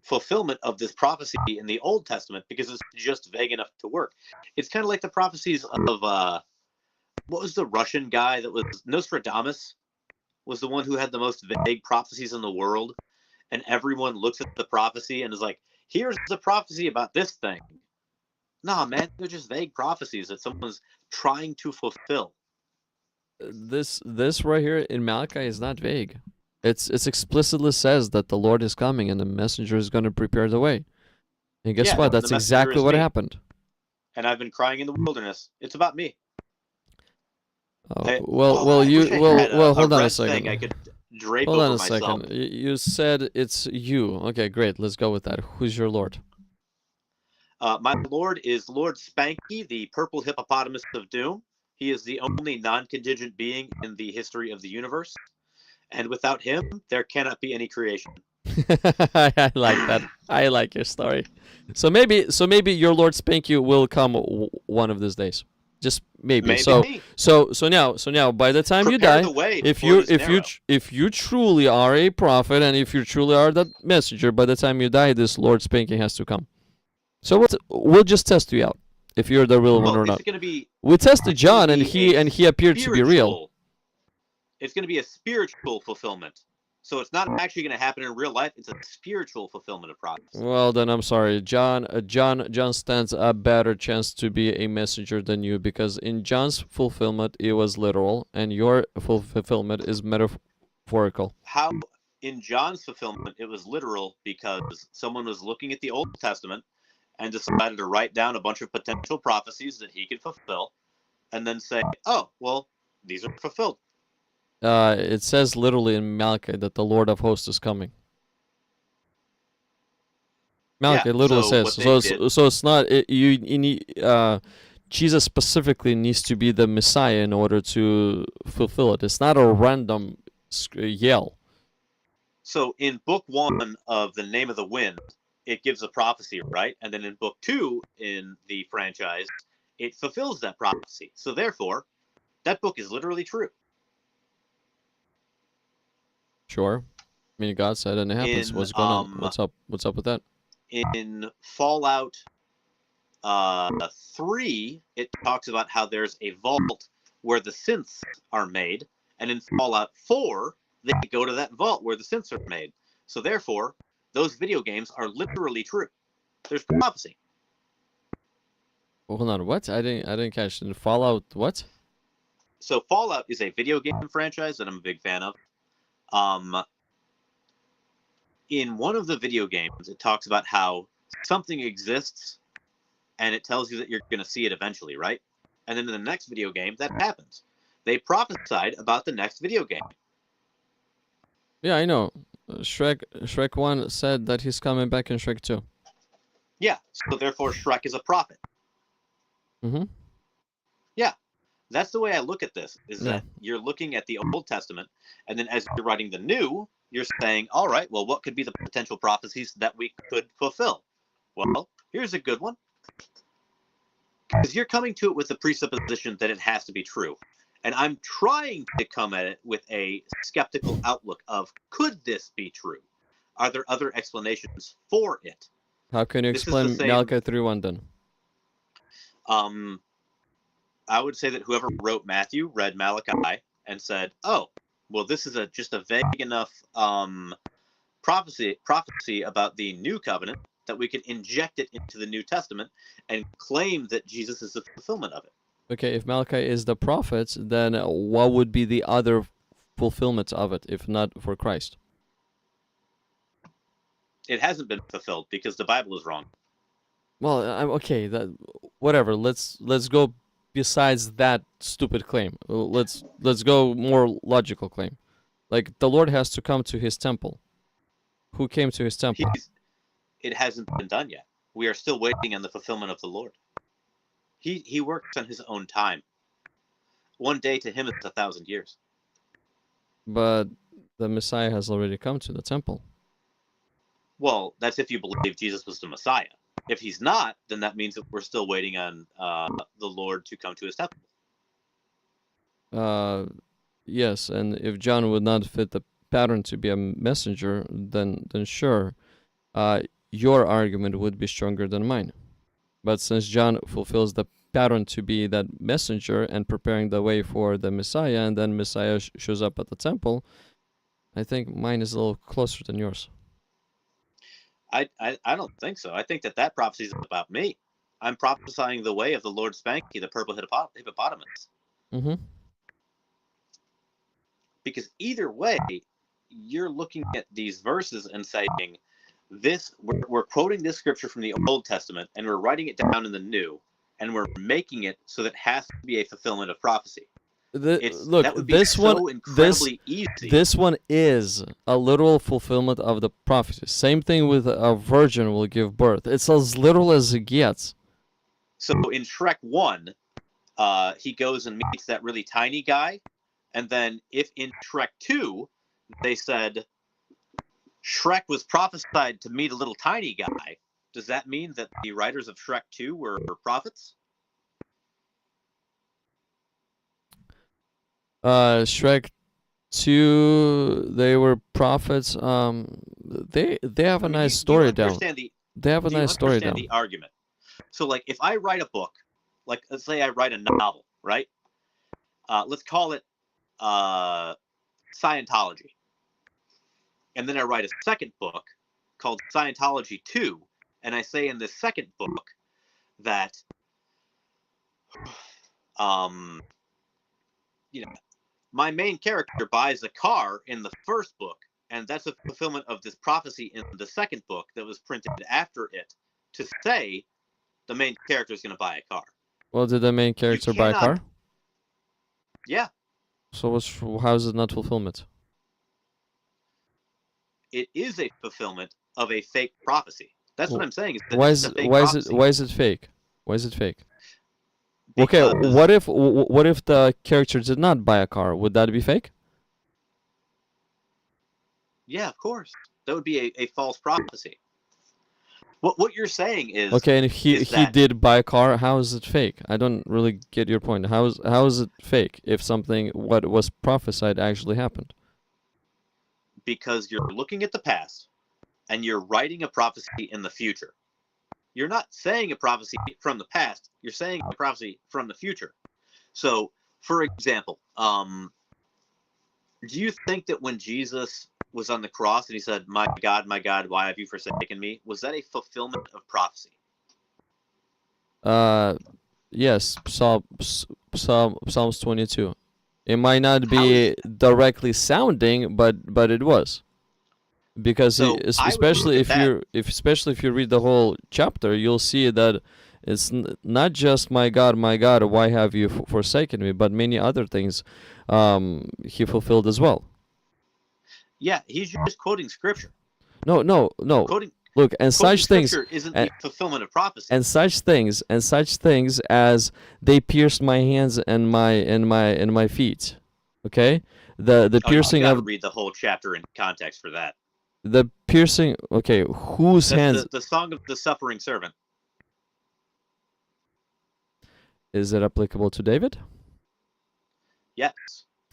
fulfillment of this prophecy in the Old Testament because it's just vague enough to work. It's kind of like the prophecies of what was the Russian guy that was Nostradamus was the one who had the most vague prophecies in the world, and everyone looks at the prophecy and is like, here's the prophecy about this thing. Nah, man, they're just vague prophecies that someone's trying to fulfill. This right here in Malachi is not vague. It's explicitly says that the Lord is coming and the messenger is going to prepare the way. And guess what? That's exactly what happened. And I've been crying in the wilderness. It's about me. Hold on a second. I could drape hold on over a myself. second. You said it's you. Okay, great. Let's go with that. Who's your Lord? My Lord is Lord Spanky, the purple hippopotamus of doom. He is the only non-contingent being in the history of the universe. And without him, there cannot be any creation. I like that. I like your story. So maybe your Lord Spanky will come one of these days. Just maybe. So now by the time you die, if you truly are a prophet and if you truly are that messenger, by the time you die, this Lord Spanky has to come. So we'll just test you out if you're the real one or not. We tested John and he appeared to be real. It's going to be a spiritual fulfillment So it's not actually going to happen in real life. It's a spiritual fulfillment of prophecy. Well, then I'm sorry. John stands a better chance to be a messenger than you, because in John's fulfillment it was literal, and your fulfillment is metaphorical. How in John's fulfillment it was literal because someone was looking at the Old Testament and decided to write down a bunch of potential prophecies that he could fulfill, and then say, "Oh, well, these are fulfilled." It says literally in Malachi that the Lord of hosts is coming. Malachi literally so says what they so. did- So it's not you need Jesus specifically needs to be the Messiah in order to fulfill it. It's not a random yell. So in book 1 of The Name of the Wind, it gives a prophecy, right? And then in book 2 in the franchise, it fulfills that prophecy. So therefore, that book is literally true. Sure. I mean, God said and it happens. In, What's going on? What's up? What's up with that? In Fallout 3, it talks about how there's a vault where the synths are made, and in Fallout 4, they go to that vault where the synths are made. So therefore, those video games are literally true. There's prophecy. Well, hold on. What? I didn't catch it. Fallout what? So Fallout is a video game franchise that I'm a big fan of. In one of the video games, it talks about how something exists and it tells you that you're going to see it eventually, right? And then in the next video game, that happens. They prophesied about the next video game. Yeah, I know. Shrek 1 said that he's coming back in Shrek 2. Yeah, so therefore Shrek is a prophet. Mm-hmm. Yeah, that's the way I look at this, is Yeah. that you're looking at the Old Testament, and then as you're writing the New, you're saying, all right, well, what could be the potential prophecies that we could fulfill? Well, here's a good one. Because you're coming to it with the presupposition that it has to be true. And I'm trying to come at it with a skeptical outlook of, could this be true? Are there other explanations for it? How can you This is the explain same- Malachi 3:1 then? I would say that whoever wrote Matthew read Malachi and said, "Oh, well, this is just a vague enough prophecy about the new covenant that we can inject it into the New Testament and claim that Jesus is the fulfillment of it." Okay, if Malachi is the prophet, then what would be the other fulfillment of it, if not for Christ? It hasn't been fulfilled because the Bible is wrong. Well, okay, that whatever. Let's go besides that stupid claim. Let's go more logical claim. Like the Lord has to come to his temple. Who came to his temple? It hasn't been done yet. We are still waiting on the fulfillment of the Lord. He works on his own time. One day to him is 1,000 years. But the Messiah has already come to the temple. Well, that's if you believe Jesus was the Messiah. If he's not, then that means that we're still waiting on the Lord to come to his temple. Yes, and if John would not fit the pattern to be a messenger, then sure, your argument would be stronger than mine. But since John fulfills the pattern to be that messenger and preparing the way for the Messiah, and then Messiah shows up at the temple, I think mine is a little closer than yours. I don't think so. I think that prophecy is about me. I'm prophesying the way of the Lord Spanky, the purple hippopotamus. Mm-hmm. Because either way, you're looking at these verses and saying, we're quoting this scripture from the Old Testament and we're writing it down in the New, and we're making it so that it has to be a fulfillment of prophecy. Look, that would be this so one, incredibly easy. this one is a literal fulfillment of the prophecy. Same thing with a virgin will give birth. It's as literal as it gets. So in Shrek 1, he goes and meets that really tiny guy, and then if in Shrek 2, they said Shrek was prophesied to meet a little tiny guy, does that mean that the writers of Shrek 2 were prophets? Shrek 2, they were prophets. They have a nice story down. They have a nice story down. The argument. So, like, if I write a book, like, let's say I write a novel, right? Let's call it Scientology. And then I write a second book called Scientology 2, and I say in this second book that my main character buys a car in the first book, and that's a fulfillment of this prophecy in the second book that was printed after it to say the main character is going to buy a car. Well, did the main character buy a car? Yeah. So how is it not fulfillment? It is a fulfillment of a fake prophecy. That's what I'm saying. Is that why it's is a fake why prophecy. is it why is it fake? Why is it fake? Because, Okay, what if the character did not buy a car? Would that be fake? yeah, of course. That would be a false prophecy. What you're saying is Okay, and if he that- did buy a car, how is it fake? I don't really get your point. How is it fake if something what was prophesied actually happened? because you're looking at the past and you're writing a prophecy in the future. You're not saying a prophecy from the past, you're saying a prophecy from the future. So, for example, do you think that when Jesus was on the cross and he said, my God, why have you forsaken me?" Was that a fulfillment of prophecy? Yes, Psalms 22. It might not be directly sounding, but it was. Because So, I would especially look at especially if you read the whole chapter, you'll see that it's not just my God, why have you forsaken me, but many other things he fulfilled as well. Yeah, he's just quoting scripture. No. Quoting Look, and such things scripture isn't the fulfillment of prophecy. and such things as they pierced my hands and my feet. Okay? The piercing you gotta of read the whole chapter in context for that. the piercing, okay, whose That's hands the song of the suffering servant. is it applicable to David? Yes.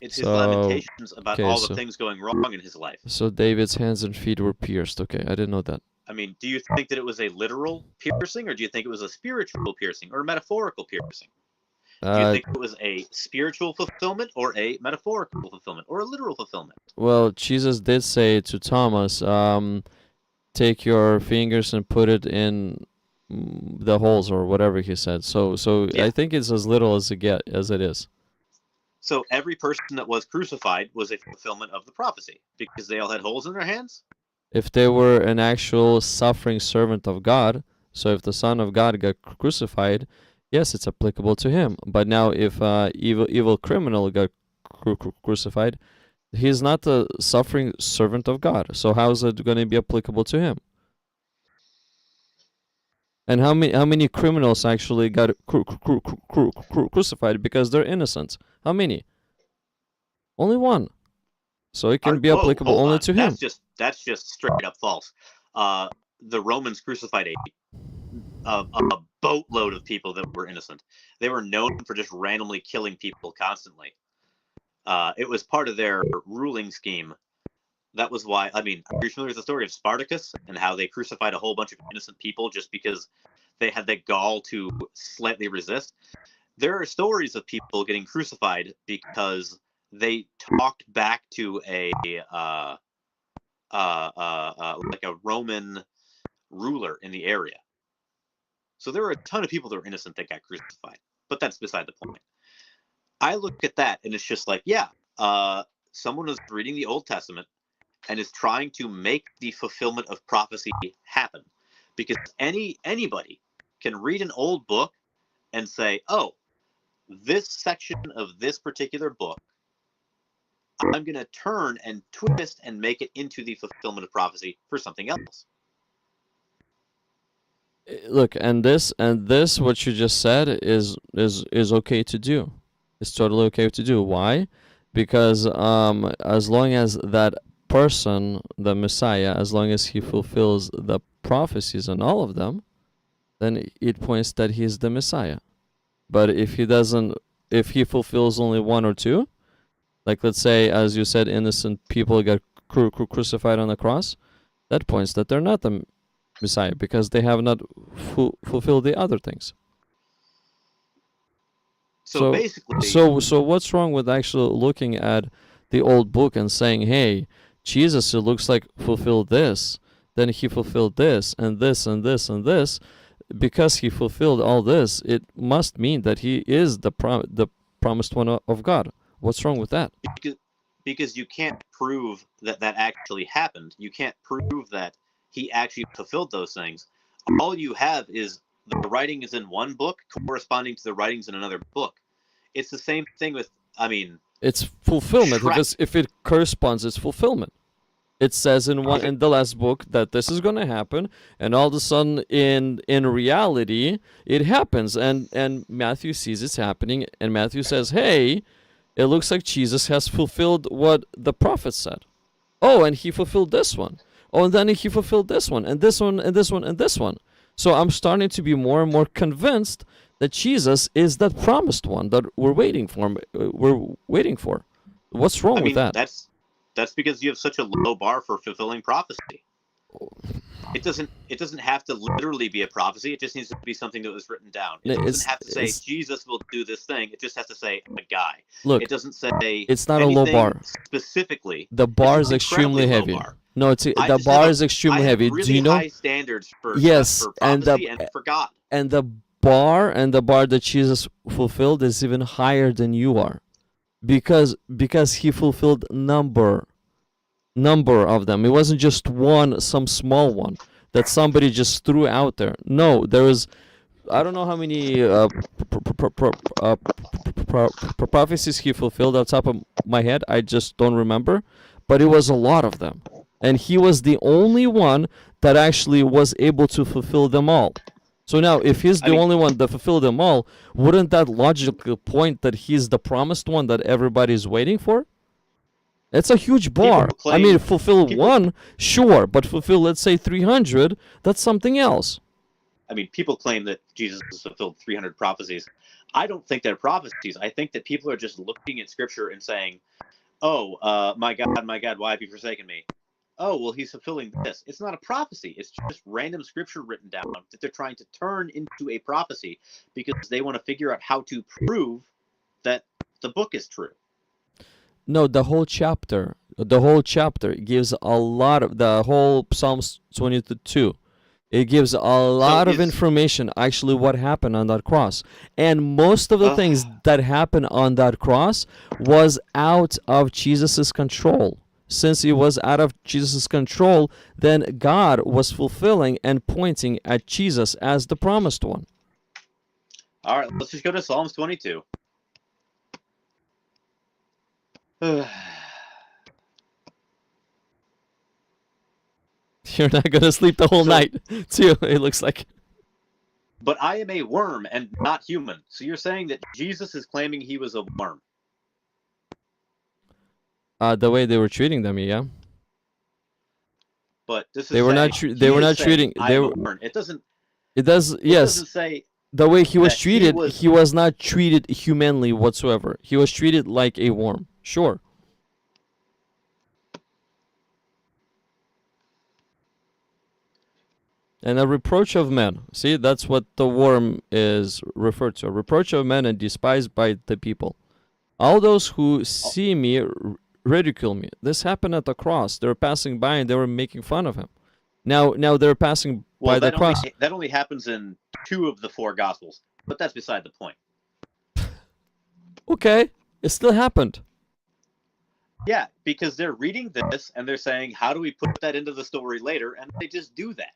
It's his So, lamentations about okay, all the so- things going wrong in his life. So David's hands and feet were pierced. Okay, I didn't know that. I mean, do you think that it was a literal piercing, or do you think it was a spiritual piercing, or a metaphorical piercing? Do you think it was a spiritual fulfillment, or a metaphorical fulfillment, or a literal fulfillment? Well, Jesus did say to Thomas, take your fingers and put it in the holes or whatever he said. So Yeah. I think it's as little as it is. So every person that was crucified was a fulfillment of the prophecy, because they all had holes in their hands? If they were an actual suffering servant of God, so if the Son of God got crucified, yes, it's applicable to him. But now if evil criminal got crucified, he's not a suffering servant of God. So how is it going to be applicable to him? And how many criminals actually got crucified because they're innocent? How many? Only one. So it can be Whoa, applicable hold only on. to him. That's just straight up false. The Romans crucified a boatload of people that were innocent. They were known for just randomly killing people constantly. It was part of their ruling scheme. That was why, I mean, are you familiar with the story of Spartacus and how they crucified a whole bunch of innocent people just because they had the gall to slightly resist? There are stories of people getting crucified because they talked back to like a Roman ruler in the area. So there were a ton of people that were innocent that got crucified, but that's beside the point. I look at that and it's just like, yeah, someone was reading the Old Testament and is trying to make the fulfillment of prophecy happen, because anybody can read an old book and say, oh, this section of this particular book, I'm going to turn and twist and make it into the fulfillment of prophecy for something else. Look, and this what you just said is okay to do. It's totally okay to do. Why? Because as long as that person, the Messiah, as long as he fulfills the prophecies on all of them, then it points that he's the Messiah. But if he doesn't, if he fulfills only one or two, like let's say, as you said, innocent people get crucified on the cross, that points that they're not the Messiah because they have not fulfilled the other things. So basically, so what's wrong with actually looking at the old book and saying, hey, Jesus, it looks like, fulfilled this, then he fulfilled this, and this, and this, and this. Because he fulfilled all this, it must mean that he is the promised one of God. What's wrong with that? Because you can't prove that that actually happened. You can't prove that he actually fulfilled those things. All you have is the writings in one book corresponding to the writings in another book. It's the same thing with, I mean, it's fulfillment. If it corresponds, it's fulfillment. It says in the last book that this is going to happen, and all of a sudden, in reality, it happens, and Matthew sees it's happening, and Matthew says, "Hey, it looks like Jesus has fulfilled what the prophet said. Oh, and he fulfilled this one. Oh, and then he fulfilled this one, and this one, and this one, and this one." So I'm starting to be more and more convinced that Jesus is that promised one that we're waiting for. What's wrong with that? That's because you have such a low bar for fulfilling prophecy. It doesn't have to literally be a prophecy. It just needs to be something that was written down. It doesn't have to say Jesus will do this thing. It just has to say a guy. Look, it doesn't say it's not a low bar. Specifically, the bar is extremely heavy. Bar. No, the bar is extremely heavy. Really do you know? High standards for yes, for prophecy and for God. And the bar that Jesus fulfilled is even higher than you are, because he fulfilled number of them. It wasn't just some small one that somebody just threw out there. No, there was, I don't know how many prophecies he fulfilled off the top of my head. I just don't remember, but it was a lot of them, and he was the only one that actually was able to fulfill them all. So now, if he's the only one that fulfilled them all, wouldn't that logically point that he's the promised one that everybody's waiting for? It's a huge bar. I mean, fulfill one, sure, but fulfill, let's say, 300, that's something else. I mean, people claim that Jesus has fulfilled 300 prophecies. I don't think they're prophecies. I think that people are just looking at Scripture and saying, oh, my God, why have you forsaken me? Oh, well, he's fulfilling this. It's not a prophecy. It's just random Scripture written down that they're trying to turn into a prophecy because they want to figure out how to prove that the book is true. No, the whole chapter gives a lot of, the whole Psalms 22. It gives a lot of information, actually, what happened on that cross. And most of the things that happened on that cross was out of Jesus' control. Since it was out of Jesus' control, then God was fulfilling and pointing at Jesus as the promised one. All right, let's just go to Psalms 22. You're not going to sleep the whole night, too, it looks like. But I am a worm and not human. So you're saying that Jesus is claiming he was a worm? The way they were treating them, yeah. But this is they were not treating. It doesn't. It does. It yes. doesn't say the way he was treated. He was not treated humanly whatsoever. He was treated like a worm. Sure. And a reproach of men. See, that's what the worm is referred to. A reproach of men and despised by the people. All those who see me ridicule me. This happened at the cross. They were passing by and they were making fun of him. Now they're passing by the cross. That only happens in 2 of the 4 Gospels, but that's beside the point. Okay, it still happened. Yeah, because they're reading this and they're saying, how do we put that into the story later? And they just do that.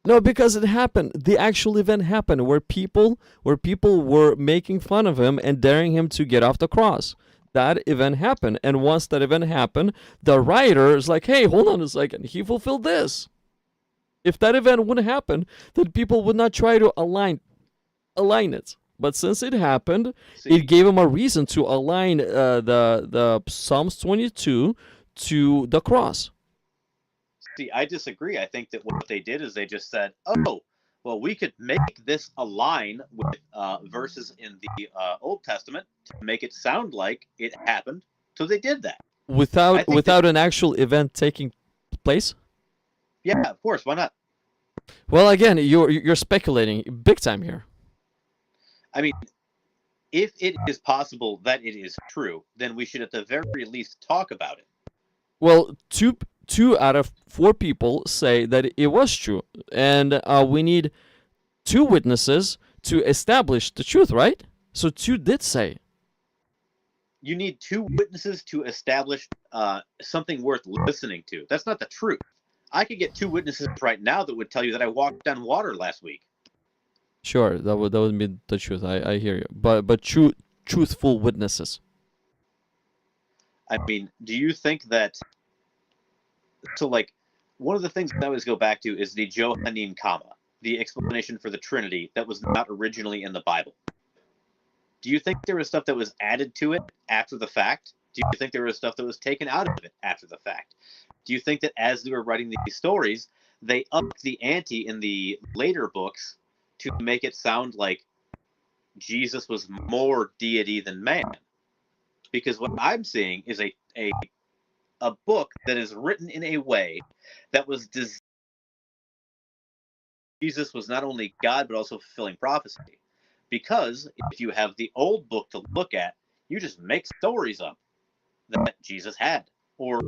No, because it happened. The actual event happened where people were making fun of him and daring him to get off the cross. That event happened, and once that event happened, the writer is like, hey, hold on a second, he fulfilled this. If that event wouldn't happen, then people would not try to align it. But since it happened, it gave him a reason to align the Psalms 22 to the cross. See, I disagree. I think that what they did is they just said, oh, well, we could make this align with verses in the Old Testament to make it sound like it happened. So they did that. Without an actual event taking place? Yeah, of course. Why not? Well, again, you're speculating big time here. I mean, if it is possible that it is true, then we should at the very least talk about it. Well, two out of 4 people say that it was true, and we need 2 witnesses to establish the truth, right? So 2 did say. You need 2 witnesses to establish something worth listening to. That's not the truth. I could get 2 witnesses right now that would tell you that I walked on water last week. Sure, that would be the truth. I hear you. But truthful witnesses. I mean, do you think that? So, like, one of the things I always go back to is the Johannine comma, the explanation for the Trinity that was not originally in the Bible. Do you think there was stuff that was added to it after the fact? Do you think there was stuff that was taken out of it after the fact? Do you think that as they were writing these stories, they upped the ante in the later books to make it sound like Jesus was more deity than man? Because what I'm seeing is a book that is written in a way that was designed. Jesus was not only God, but also fulfilling prophecy. Because if you have the old book to look at, you just make stories up that Jesus had, or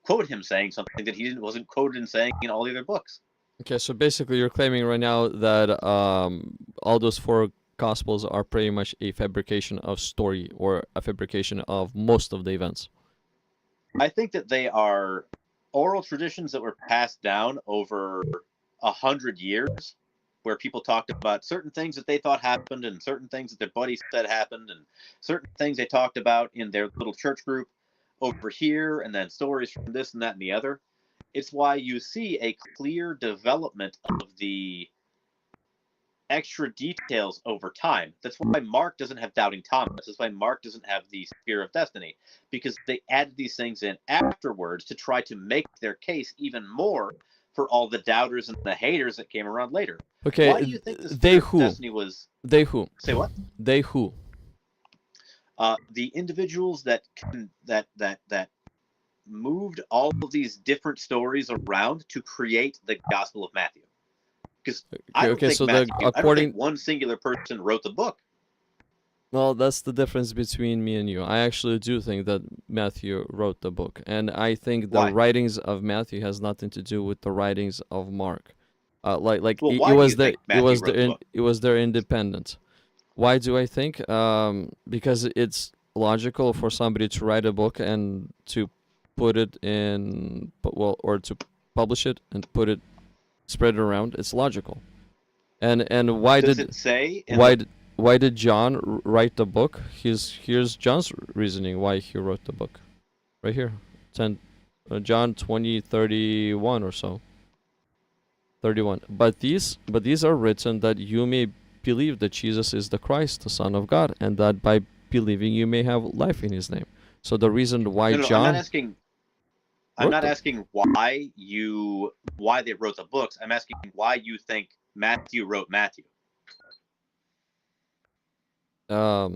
quote him saying something that he wasn't quoted in saying in all the other books. Okay, so basically you're claiming right now that all those 4 gospels are pretty much a fabrication of story, or a fabrication of most of the events. I think that they are oral traditions that were passed down over 100 years, where people talked about certain things that they thought happened, and certain things that their buddies said happened, and certain things they talked about in their little church group over here, and then stories from this and that and the other. It's why you see a clear development of the extra details over time. That's why Mark doesn't have doubting Thomas. That's why Mark doesn't have the spear of destiny, because they added these things in afterwards to try to make their case even more for all the doubters and the haters that came around later. Okay, Why do you think the they spear of who? destiny was? They who? Say what? They who? The individuals that moved all of these different stories around to create the Gospel of Matthew. Because I don't think Matthew, I don't think one singular person wrote the book. Well, that's the difference between me and you. I actually do think that Matthew wrote the book, and I think the writings of Matthew has nothing to do with the writings of Mark. Well, it was their independent. Why do I think? Because it's logical for somebody to write a book and to put it in, or to publish it and spread it around. It's logical. And why Does did it say? Why did John write the book? Here's John's reasoning why he wrote the book, right here, John 20:31 or so. 31. But these are written that you may believe that Jesus is the Christ, the Son of God, and that by believing you may have life in His name. So the reason why John. I'm not asking why they wrote the books. I'm asking why you think Matthew wrote Matthew. I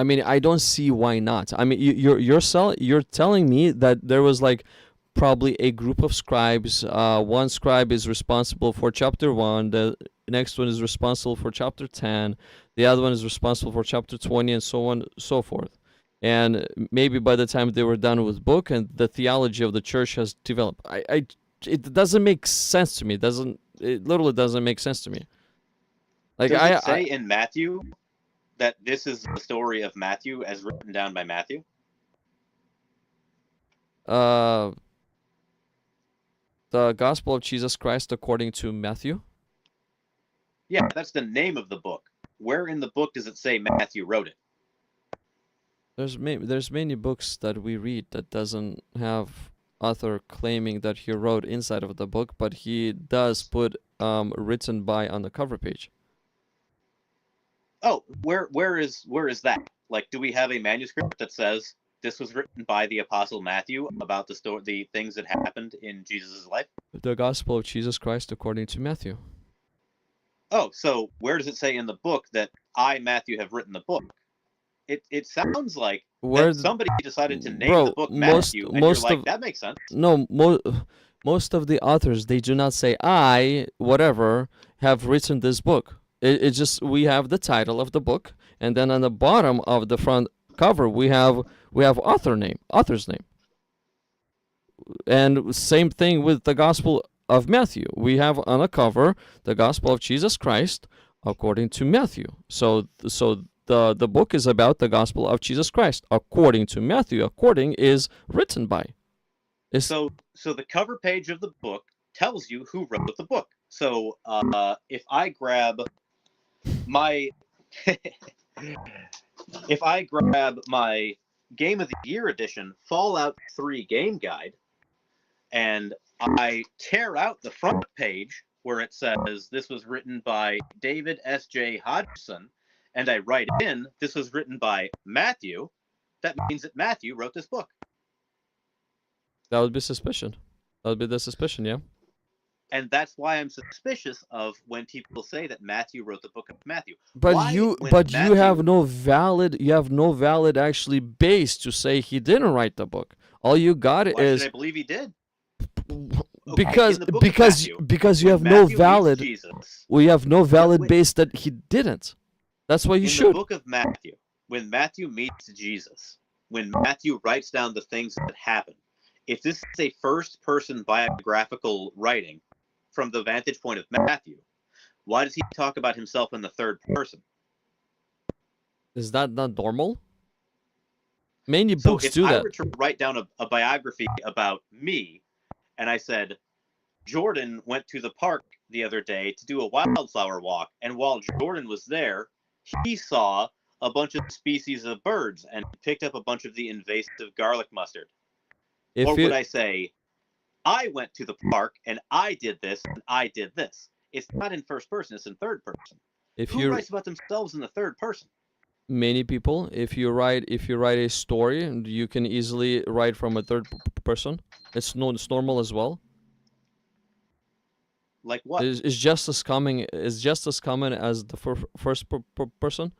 mean, I don't see why not. I mean, you're telling me that there was like probably a group of scribes. One scribe is responsible for chapter 1. The next one is responsible for chapter 10. The other one is responsible for chapter 20, and so on, so forth. And maybe by the time they were done with book, and the theology of the church has developed, it doesn't make sense to me. It literally doesn't make sense to me. Like, does it say in Matthew that this is the story of Matthew as written down by Matthew? The Gospel of Jesus Christ according to Matthew? Yeah, that's the name of the book. Where in the book does it say Matthew wrote it? There's many books that we read that doesn't have author claiming that he wrote inside of the book, but he does put written by on the cover page. Oh, where is that? Like, do we have a manuscript that says this was written by the Apostle Matthew about the things that happened in Jesus' life? The Gospel of Jesus Christ according to Matthew. Oh, so where does it say in the book that I, Matthew, have written the book? It sounds like that somebody decided to name the book Matthew, and you're like, that makes sense. No, most of the authors, they do not say, I, whatever, have written this book. It's just we have the title of the book, and then on the bottom of the front cover we have author's name. And same thing with the Gospel of Matthew. We have on the cover the Gospel of Jesus Christ according to Matthew. So the book is about the Gospel of Jesus Christ according to Matthew. According is written by. So the cover page of the book tells you who wrote the book. So if I grab my if I grab my Game of the Year edition Fallout 3 game guide, and I tear out the front page where it says this was written by David S.J. Hodgson, and I write in this was written by Matthew, that means that Matthew wrote this book. That would be suspicion. That would be the suspicion, yeah. And that's why I'm suspicious of when people say that Matthew wrote the book of Matthew. But Why, you when but you Matthew- have no valid actually base to say he didn't write the book. All you got Why is should I believe he did? because in the book of Matthew, because you when have no Matthew meets valid Jesus, we have no valid wait. base that he didn't. That's why you in should. the book of Matthew, when Matthew meets Jesus, when Matthew writes down the things that happen, if this is a first-person biographical writing from the vantage point of Matthew, why does he talk about himself in the third person? Is that not normal? Many So books if do I that. were to write down a biography about me, and I said, Jordan went to the park the other day to do a wildflower walk, and while Jordan was there, he saw a bunch of species of birds and picked up a bunch of the invasive garlic mustard. If Or you would I say, I went to the park and I did this and I did this? It's not in first person, it's in third person. if Who you writes about themselves in the third person? many people, if you write a story, you can easily write from a third person. It's normal as well. Like what? It's just as common as the first person,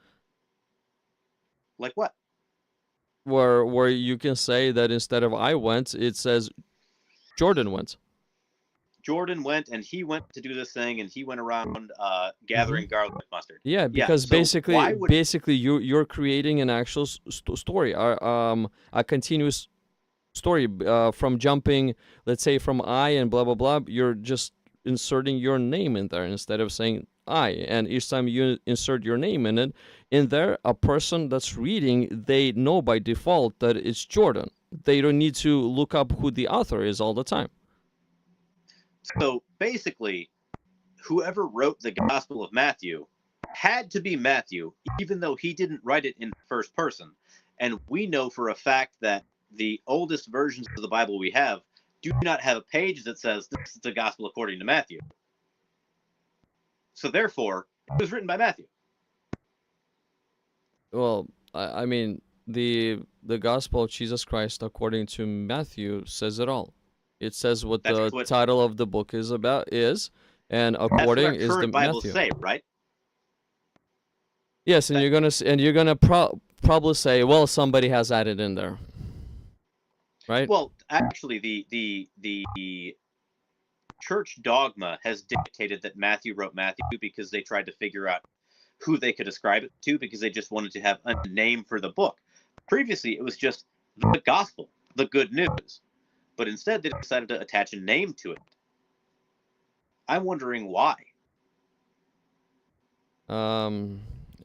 Like what? where you can say that instead of I went, it says Jordan went. Jordan went and he went to do this thing and he went around gathering garlic mustard. Yeah, because so why would- basically you're creating an actual story, a continuous story from jumping, let's say from I and blah blah blah. You're just inserting your name in there instead of saying I. And each time you insert your name in there, a person that's reading, they know by default that it's Jordan. They don't need to look up who the author is all the time. So basically, whoever wrote the Gospel of Matthew had to be Matthew, even though he didn't write it in first person. And we know for a fact that the oldest versions of the Bible we have do not have a page that says this is the Gospel according to Matthew. So therefore, it was written by Matthew. Well, I mean, the Gospel of Jesus Christ according to Matthew says it all. It says what That's the what- title of the book is about and That's what according our is the current Bibles Matthew. say, right? Yes, and you're gonna probably say, well, somebody has added in there, right? Well, actually, the church dogma has dictated that Matthew wrote Matthew because they tried to figure out who they could ascribe it to because they just wanted to have a name for the book. Previously, it was just the gospel, the good news. But instead, they decided to attach a name to it. I'm wondering why.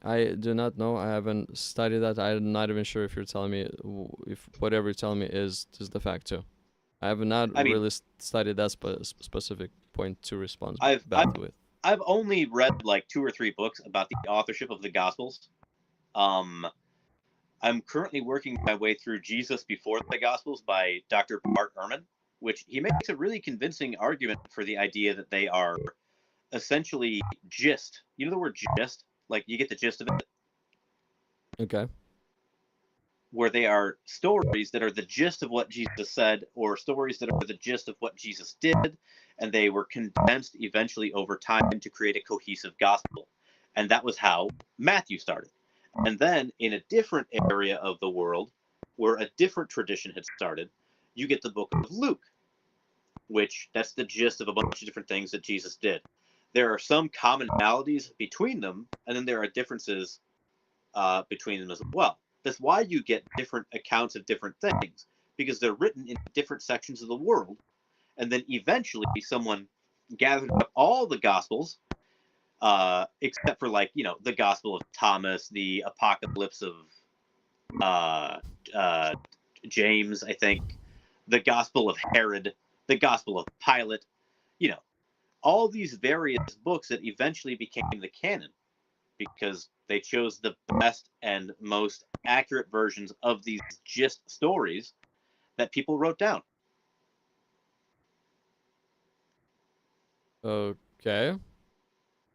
I do not know. I haven't studied that. I'm not even sure if you're telling me if whatever you're telling me is the fact too. I have not I mean- really studied that specific point to respond I've- back with. I've only read like 2 or 3 books about the authorship of the Gospels. I'm currently working my way through Jesus Before the Gospels by Dr. Bart Ehrman, which he makes a really convincing argument for the idea that they are essentially gist. You know the word gist? Like you get the gist of it? Okay. Where they are stories that are the gist of what Jesus said, or stories that are the gist of what Jesus did, and they were condensed eventually over time to create a cohesive gospel. And that was how Matthew started. And then in a different area of the world, where a different tradition had started, you get the book of Luke, which that's the gist of a bunch of different things that Jesus did. there are some commonalities between them, and then there are differences between them as well. That's why you get different accounts of different things, because they're written in different sections of the world, and then eventually someone gathered up all the Gospels, except for, like, the Gospel of Thomas, the Apocalypse of James, I think, the Gospel of Herod, the Gospel of Pilate, all these various books that eventually became the canon, because they chose the best and most accurate versions of these gist stories that people wrote down. Okay.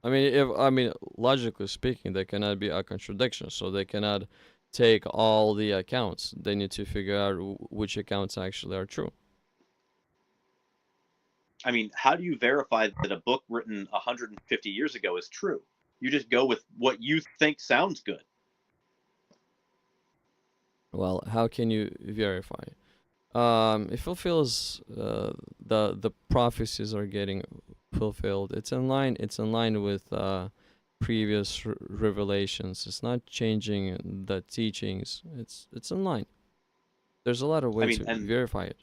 Logically speaking, there cannot be a contradiction, so they cannot take all the accounts. They need to figure out which accounts actually are true. I mean, how do you verify that a book written 150 years ago is true? You just go with what you think sounds good. Well, how can you verify? It fulfills the prophecies are getting fulfilled. It's in line. It's in line with previous revelations. It's not changing the teachings. It's in line. There's a lot of ways to verify it.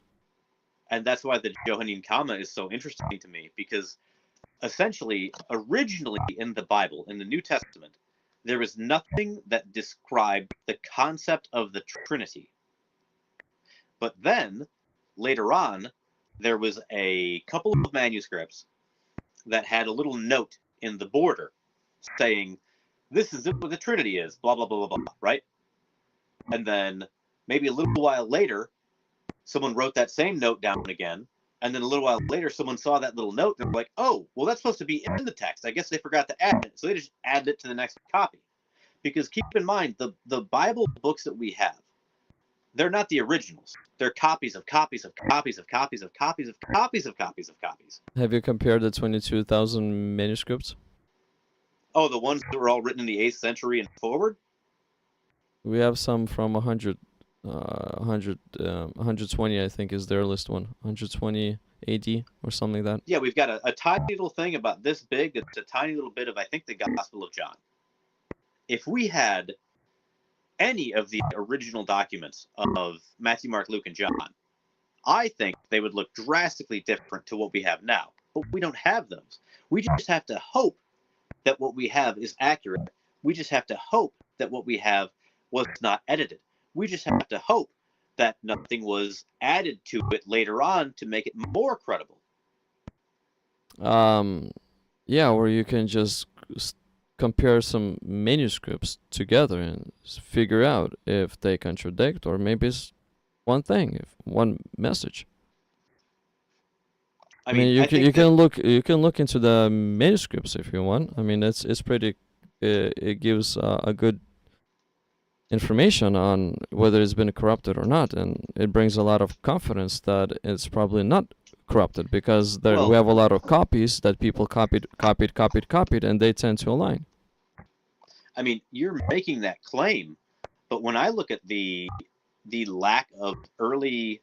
And that's why the Johannine comma is so interesting to me, because essentially, originally in the Bible, in the New Testament, there was nothing that described the concept of the Trinity. But then, later on, there was a couple of manuscripts that had a little note in the border saying, this is what the Trinity is, blah, blah, blah, blah, blah, right? And then, maybe a little while later, someone wrote that same note down again, and then a little while later, someone saw that little note, and they're like, oh, well, that's supposed to be in the text. I guess they forgot to add it, so they just added it to the next copy. Because keep in mind, the Bible books that we have, they're not the originals. They're copies of copies of copies of copies of copies of copies of copies of copies. Have you compared the 22,000 manuscripts? Oh, the ones that were all written in the 8th century and forward? We have some from 120, I think, is the earliest one. 120 AD or something like that. Yeah, we've got a tiny little thing about this big. It's a tiny little bit of, I think, the Gospel of John. If we had any of the original documents of Matthew, Mark, Luke, and John, I think they would look drastically different to what we have now. But we don't have those. We just have to hope that what we have is accurate. We just have to hope that what we have was not edited. We just have to hope that nothing was added to it later on to make it more credible. Yeah, or you can just compare some manuscripts together and figure out if they contradict, or maybe it's one thing, if one message. I mean, you can look into the manuscripts if you want. I mean, it's pretty. It gives a good information on whether it's been corrupted or not, and it brings a lot of confidence that it's probably not corrupted, because we have a lot of copies that people copied, and they tend to align. I mean, you're making that claim, but when I look at the lack of early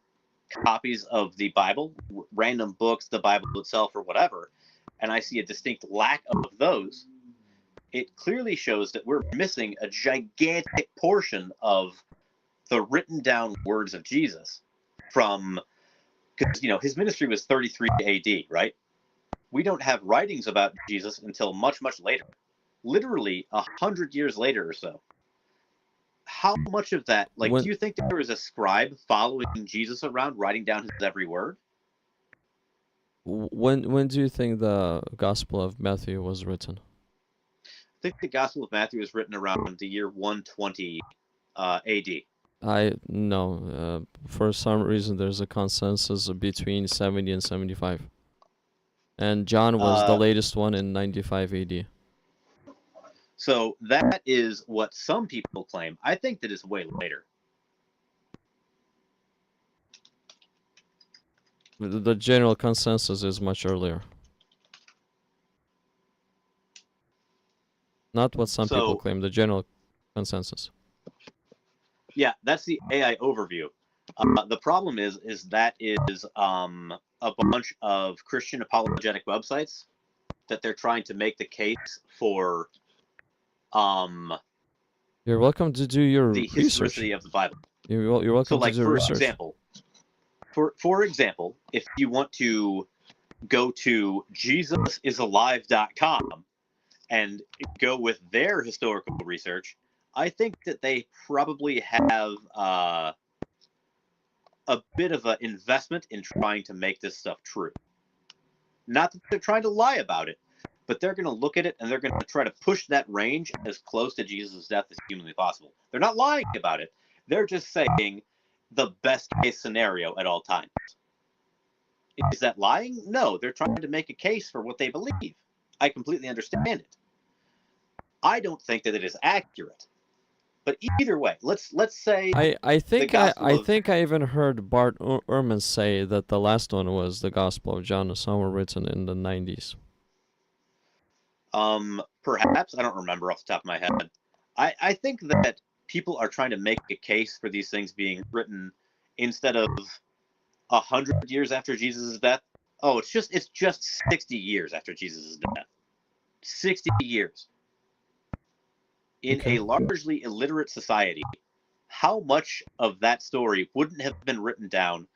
copies of the Bible, random books, the Bible itself, or whatever, and I see a distinct lack of those, it clearly shows that we're missing a gigantic portion of the written down words of Jesus from, because, his ministry was 33 AD, right? We don't have writings about Jesus until much, much later, literally 100 years later or so. How much of that, do you think there was a scribe following Jesus around, writing down his every word? When do you think the Gospel of Matthew was written? I think the Gospel of Matthew was written around the year 120 AD. I know. For some reason, there's a consensus between 70 and 75. And John was the latest one in 95 AD. So that is what some people claim. I think that is way later. The general consensus is much earlier. Not what some people claim, the general consensus. Yeah, that's the AI overview. The problem is that is a bunch of Christian apologetic websites that they're trying to make the case for You're welcome to do your the research. historicity of the Bible. You're welcome So, like, to do for research. example, for example, if you want to go to JesusIsAlive.com and go with their historical research, I think that they probably have a bit of an investment in trying to make this stuff true. Not that they're trying to lie about it, but they're going to look at it and they're going to try to push that range as close to Jesus' death as humanly possible. They're not lying about it. They're just saying the best case scenario at all times. Is that lying? No, they're trying to make a case for what they believe. I completely understand it. I don't think that it is accurate. But either way, let's say I think Gospel I of- think I even heard Bart Ehrman say that the last one was the Gospel of John, somewhere written in the 90s. Perhaps, I don't remember off the top of my head. I think that people are trying to make a case for these things being written instead of 100 years after Jesus' death. Oh, it's just 60 years after Jesus' death. 60 years. In Okay. a largely illiterate society, how much of that story wouldn't have been written down,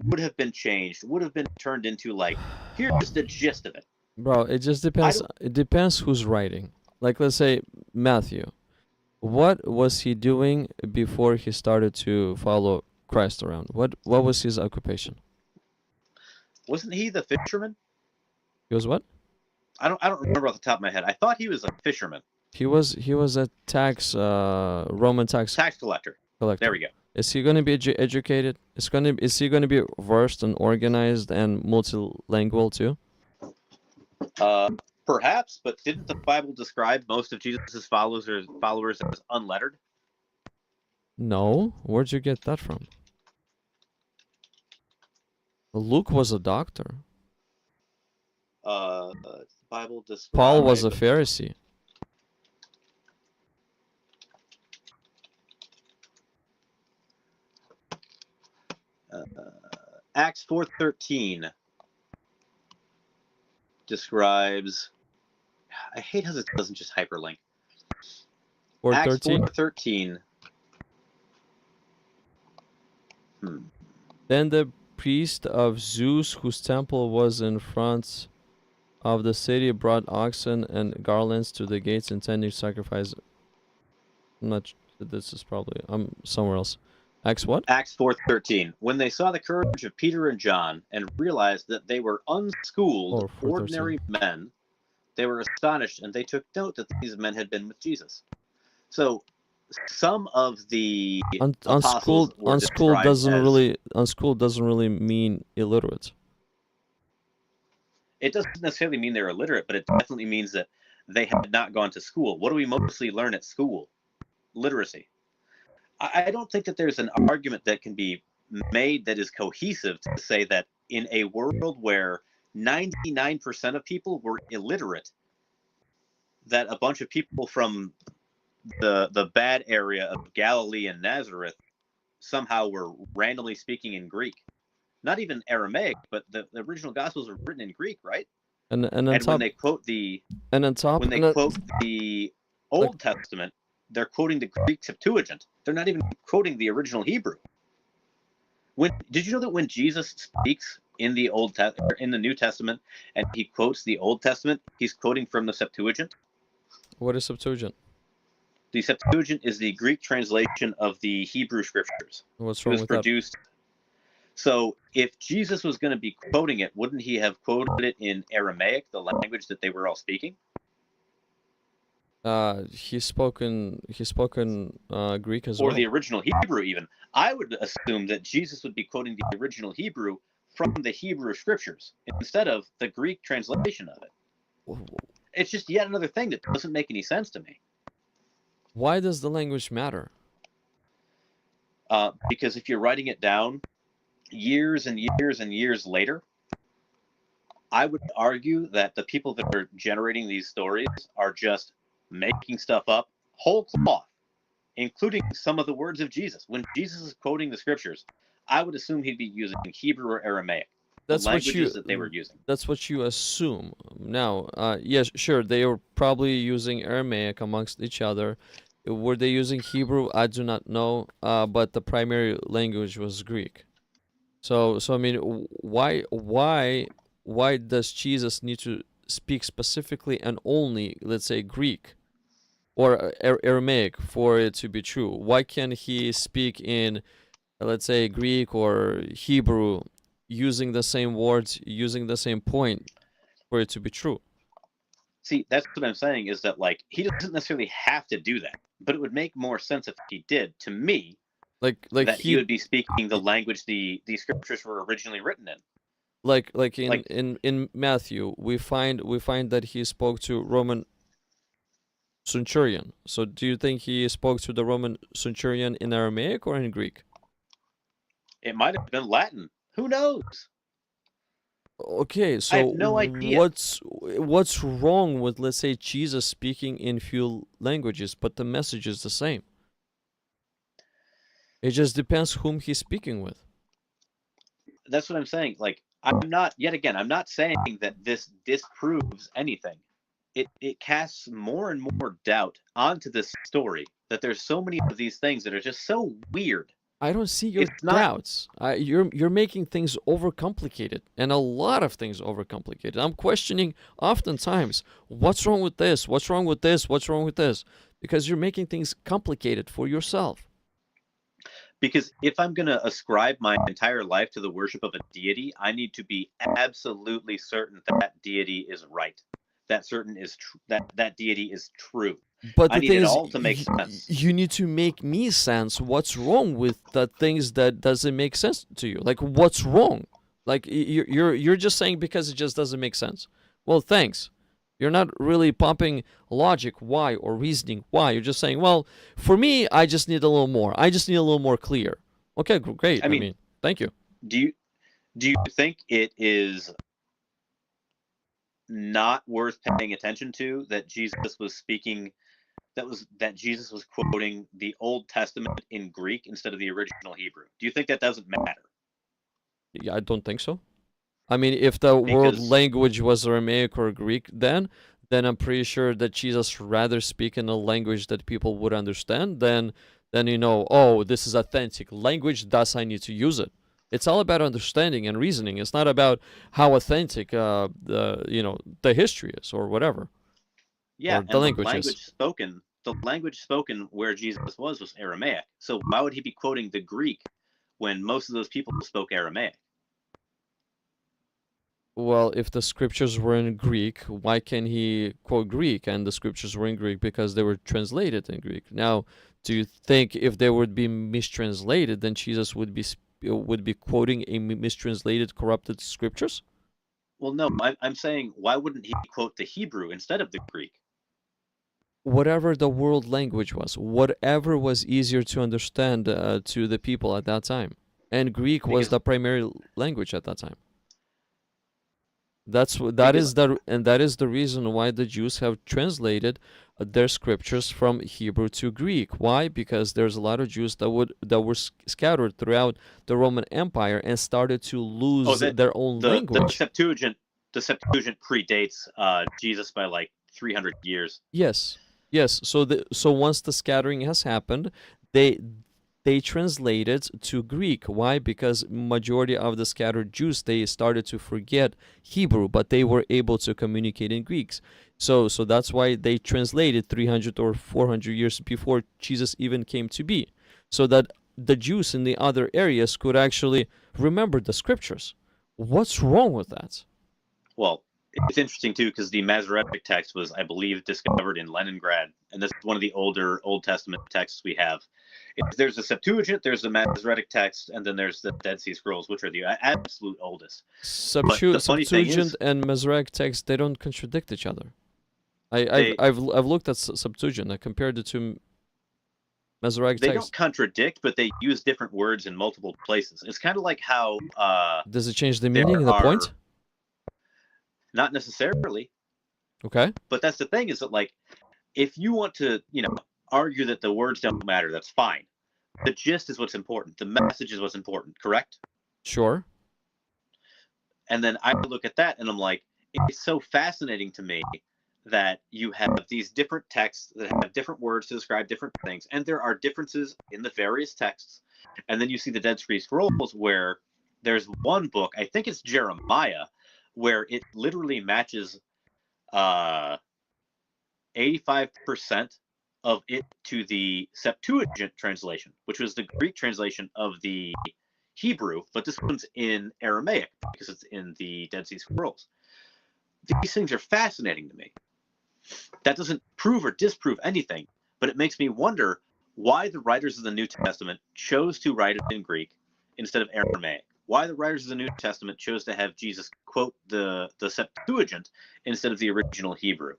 would have been changed, would have been turned into, like, here's the gist of it. Bro, it just depends. It depends who's writing. Like, let's say Matthew. What was he doing before he started to follow Christ around? What was his occupation? Wasn't he the fisherman? He was what? I don't remember off the top of my head. I thought he was a fisherman. He was a Roman tax Tax collector. collector. There we go. Is he going to be educated? Is he going to be versed and organized and multilingual too? Perhaps, but didn't the Bible describe most of Jesus' followers as unlettered? No. Where'd you get that from? Luke was a doctor. The Bible describes Paul was a Pharisee. Acts 4:13 describes. I hate how it doesn't just hyperlink. Acts 4:13. Then the priest of Zeus, whose temple was in front of the city, brought oxen and garlands to the gates, intending to sacrifice. This is probably somewhere else. Acts what? Acts 4:13. When they saw the courage of Peter and John and realized that they were unschooled, ordinary men, they were astonished and they took note that these men had been with Jesus. So some of the unschooled doesn't really mean illiterate. It doesn't necessarily mean they're illiterate, but it definitely means that they had not gone to school. What do we mostly learn at school? Literacy. I don't think that there's an argument that can be made that is cohesive to say that in a world where 99% of people were illiterate, that a bunch of people from the bad area of Galilee and Nazareth somehow were randomly speaking in Greek. Not even Aramaic, but the original Gospels were written in Greek, right? And when they quote the Old Testament, they're quoting the Greek Septuagint. They're not even quoting the original Hebrew. Did you know that when Jesus speaks in the New Testament and he quotes the Old Testament, he's quoting from the Septuagint? What is Septuagint? The Septuagint is the Greek translation of the Hebrew scriptures. What's wrong with that? So if Jesus was going to be quoting it, wouldn't he have quoted it in Aramaic, the language that they were all speaking? He's spoken Greek as well. Or the original Hebrew even. I would assume that Jesus would be quoting the original Hebrew from the Hebrew scriptures instead of the Greek translation of it. It's just yet another thing that doesn't make any sense to me. Why does the language matter? Because if you're writing it down years and years and years later, I would argue that the people that are generating these stories are just making stuff up whole cloth, including some of the words of Jesus. When Jesus is quoting the scriptures, I would assume he'd be using Hebrew or Aramaic. That's what languages that they were using. That's what you assume. Now, yes, sure, they were probably using Aramaic amongst each other. Were they using Hebrew? I do not know. But the primary language was Greek. So I mean, why does Jesus need to speak specifically and only, let's say, Greek or Aramaic for it to be true? Why can't he speak in, let's say, Greek or Hebrew, using the same words, using the same point for it to be true? See, that's what I'm saying, is that like he doesn't necessarily have to do that, but it would make more sense if he did, to me, Like that he he would be speaking the language the scriptures were originally written in. like Like, in Matthew, we find that he spoke to Roman centurion. So do you think he spoke to the Roman centurion in Aramaic or in Greek? it might have been Latin. Who knows? Okay, I so have no idea. what's wrong with, let's say, Jesus speaking in few languages, but the message is the same? It just depends whom he's speaking with. That's what I'm saying. Like, I'm not, yet again, I'm not saying that this disproves anything. It casts more and more doubt onto this story, that there's so many of these things that are just so weird. I don't see your It's not- doubts. You're making things overcomplicated, and a lot of things overcomplicated. I'm questioning oftentimes, what's wrong with this? What's wrong with this? What's wrong with this? Because you're making things complicated for yourself. Because if I'm going to ascribe my entire life to the worship of a deity, I need to be absolutely certain that that deity is right. That that deity is true. But I the need thing it is, all to make sense. you need to make me sense. What's wrong with the things that doesn't make sense to you? Like, what's wrong? Like, you're just saying because it just doesn't make sense. Well, thanks. You're not really pumping logic why or reasoning why. You're just saying, well, for me, I just need a little more. I just need a little more clear. Okay, great. I mean, thank you. Do you think it is not worth paying attention to that Jesus was speaking, that Jesus was quoting the Old Testament in Greek instead of the original Hebrew? Do you think that doesn't matter? Yeah, I don't think so. I mean, if the world Because- language was Aramaic or Greek, then I'm pretty sure that Jesus rather speak in a language that people would understand than oh, this is authentic language, thus I need to use it. It's all about understanding and reasoning. It's not about how authentic the history is or whatever. Yeah, Or and the language is. the language spoken where Jesus was Aramaic. So why would he be quoting the Greek when most of those people spoke Aramaic? Well, if the scriptures were in Greek, why can he quote Greek? And the scriptures were in Greek because they were translated in Greek. Now, do you think if they would be mistranslated, then Jesus would be quoting a mistranslated, corrupted scriptures? Well, no, I'm saying, why wouldn't he quote the Hebrew instead of the Greek? Whatever the world language was, whatever was easier to understand to the people at that time, and Greek was the primary language at that time. That is the reason why the Jews have translated their scriptures from Hebrew to Greek. Why? Because there's a lot of Jews that were scattered throughout the Roman Empire and started to lose their own language. The Septuagint predates Jesus by like 300 years. Yes. So once the scattering has happened, they translated to Greek. Why? Because majority of the scattered Jews, they started to forget Hebrew, but they were able to communicate in Greeks. So that's why they translated 300 or 400 years before Jesus even came to be, so that the Jews in the other areas could actually remember the scriptures. What's wrong with that? Well, it's interesting too, because the Masoretic text was, I believe, discovered in Leningrad, and this is one of the older Old Testament texts we have. There's the Septuagint, there's the Masoretic text, and then there's the Dead Sea Scrolls, which are the absolute oldest. Septuagint and Masoretic text, they don't contradict each other. I've looked at Septuagint. I compared it to Masoretic text. They don't contradict, but they use different words in multiple places. It's kind of like how does it change the meaning, the point? Not necessarily. Okay. But that's the thing, is that like, if you want to, argue that the words don't matter, that's fine. The gist is what's important. The message is what's important, correct? Sure. And then I look at that and I'm like, it's so fascinating to me that you have these different texts that have different words to describe different things, and there are differences in the various texts. And then you see the Dead Sea Scrolls where there's one book, I think it's Jeremiah, where it literally matches 85% of it to the Septuagint translation, which was the Greek translation of the Hebrew, but this one's in Aramaic because it's in the Dead Sea Scrolls. These things are fascinating to me. That doesn't prove or disprove anything, but it makes me wonder why the writers of the New Testament chose to write it in Greek instead of Aramaic. Why the writers of the New Testament chose to have Jesus quote the Septuagint instead of the original Hebrew.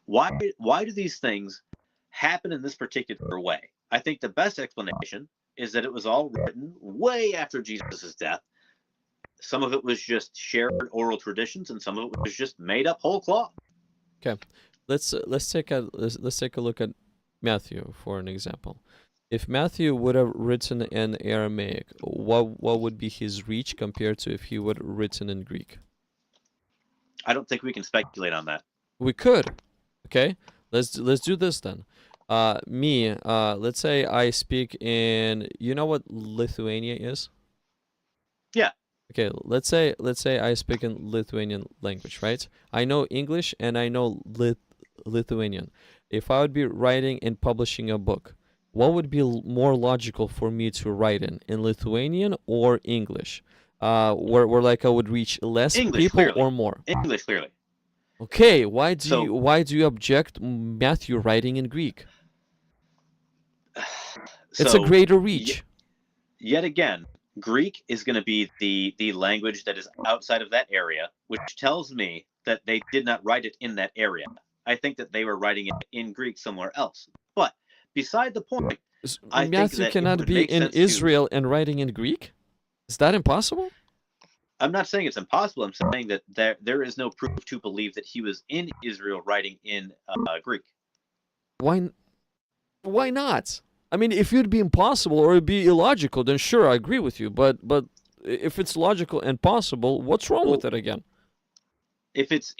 Why do these things happen in this particular way? I think the best explanation is that it was all written way after Jesus' death. Some of it was just shared oral traditions, and some of it was just made up whole cloth. Okay, let's take a look at Matthew for an example. If Matthew would have written in Aramaic, what would be his reach compared to if he would have written in Greek? I don't think we can speculate on that. We could. Okay, let's do this then. Let's say I speak in, you know what Lithuania is? Yeah. Okay, let's say I speak in Lithuanian language, right? I know English and I know Lithuanian. If I would be writing and publishing a book, what would be more logical for me to write in Lithuanian or English? Where like I would reach less English, people clearly. or more? English, clearly. Okay, why do you object Matthew writing in Greek? It's a greater reach. Yet again, Greek is going to be the language that is outside of that area, which tells me that they did not write it in that area. I think that they were writing it in Greek somewhere else. But beside the point, I Matthew think that cannot be in Israel and writing in Greek? Is that impossible? I'm not saying it's impossible. I'm saying that there is no proof to believe that he was in Israel writing in Greek. Why not? I mean, if it'd be impossible or it'd be illogical, then sure, I agree with you. But if it's logical and possible, what's wrong with it again? If it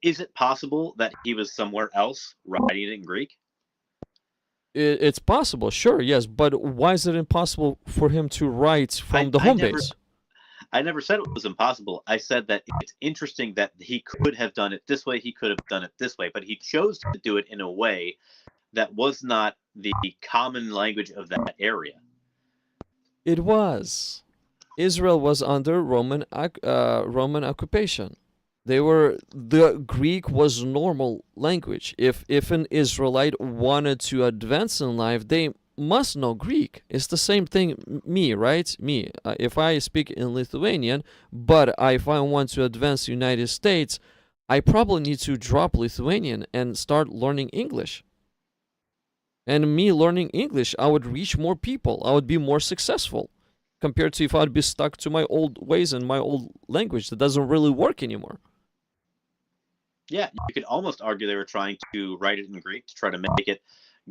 is it possible that he was somewhere else writing it in Greek? It's possible, sure, yes. But why is it impossible for him to write from the home base? I never said it was impossible. I said that it's interesting that he could have done it this way, he could have done it this way, but he chose to do it in a way that was not the common language of that area. It was. Israel was under Roman occupation. The Greek was normal language. If an Israelite wanted to advance in life, they must know Greek. It's the same thing, right? If I speak in Lithuanian, but if I want to advance the United States, I probably need to drop Lithuanian and start learning English. And me learning English, I would reach more people. I would be more successful compared to if I'd be stuck to my old ways and my old language that doesn't really work anymore. Yeah, you could almost argue they were trying to write it in Greek to try to make it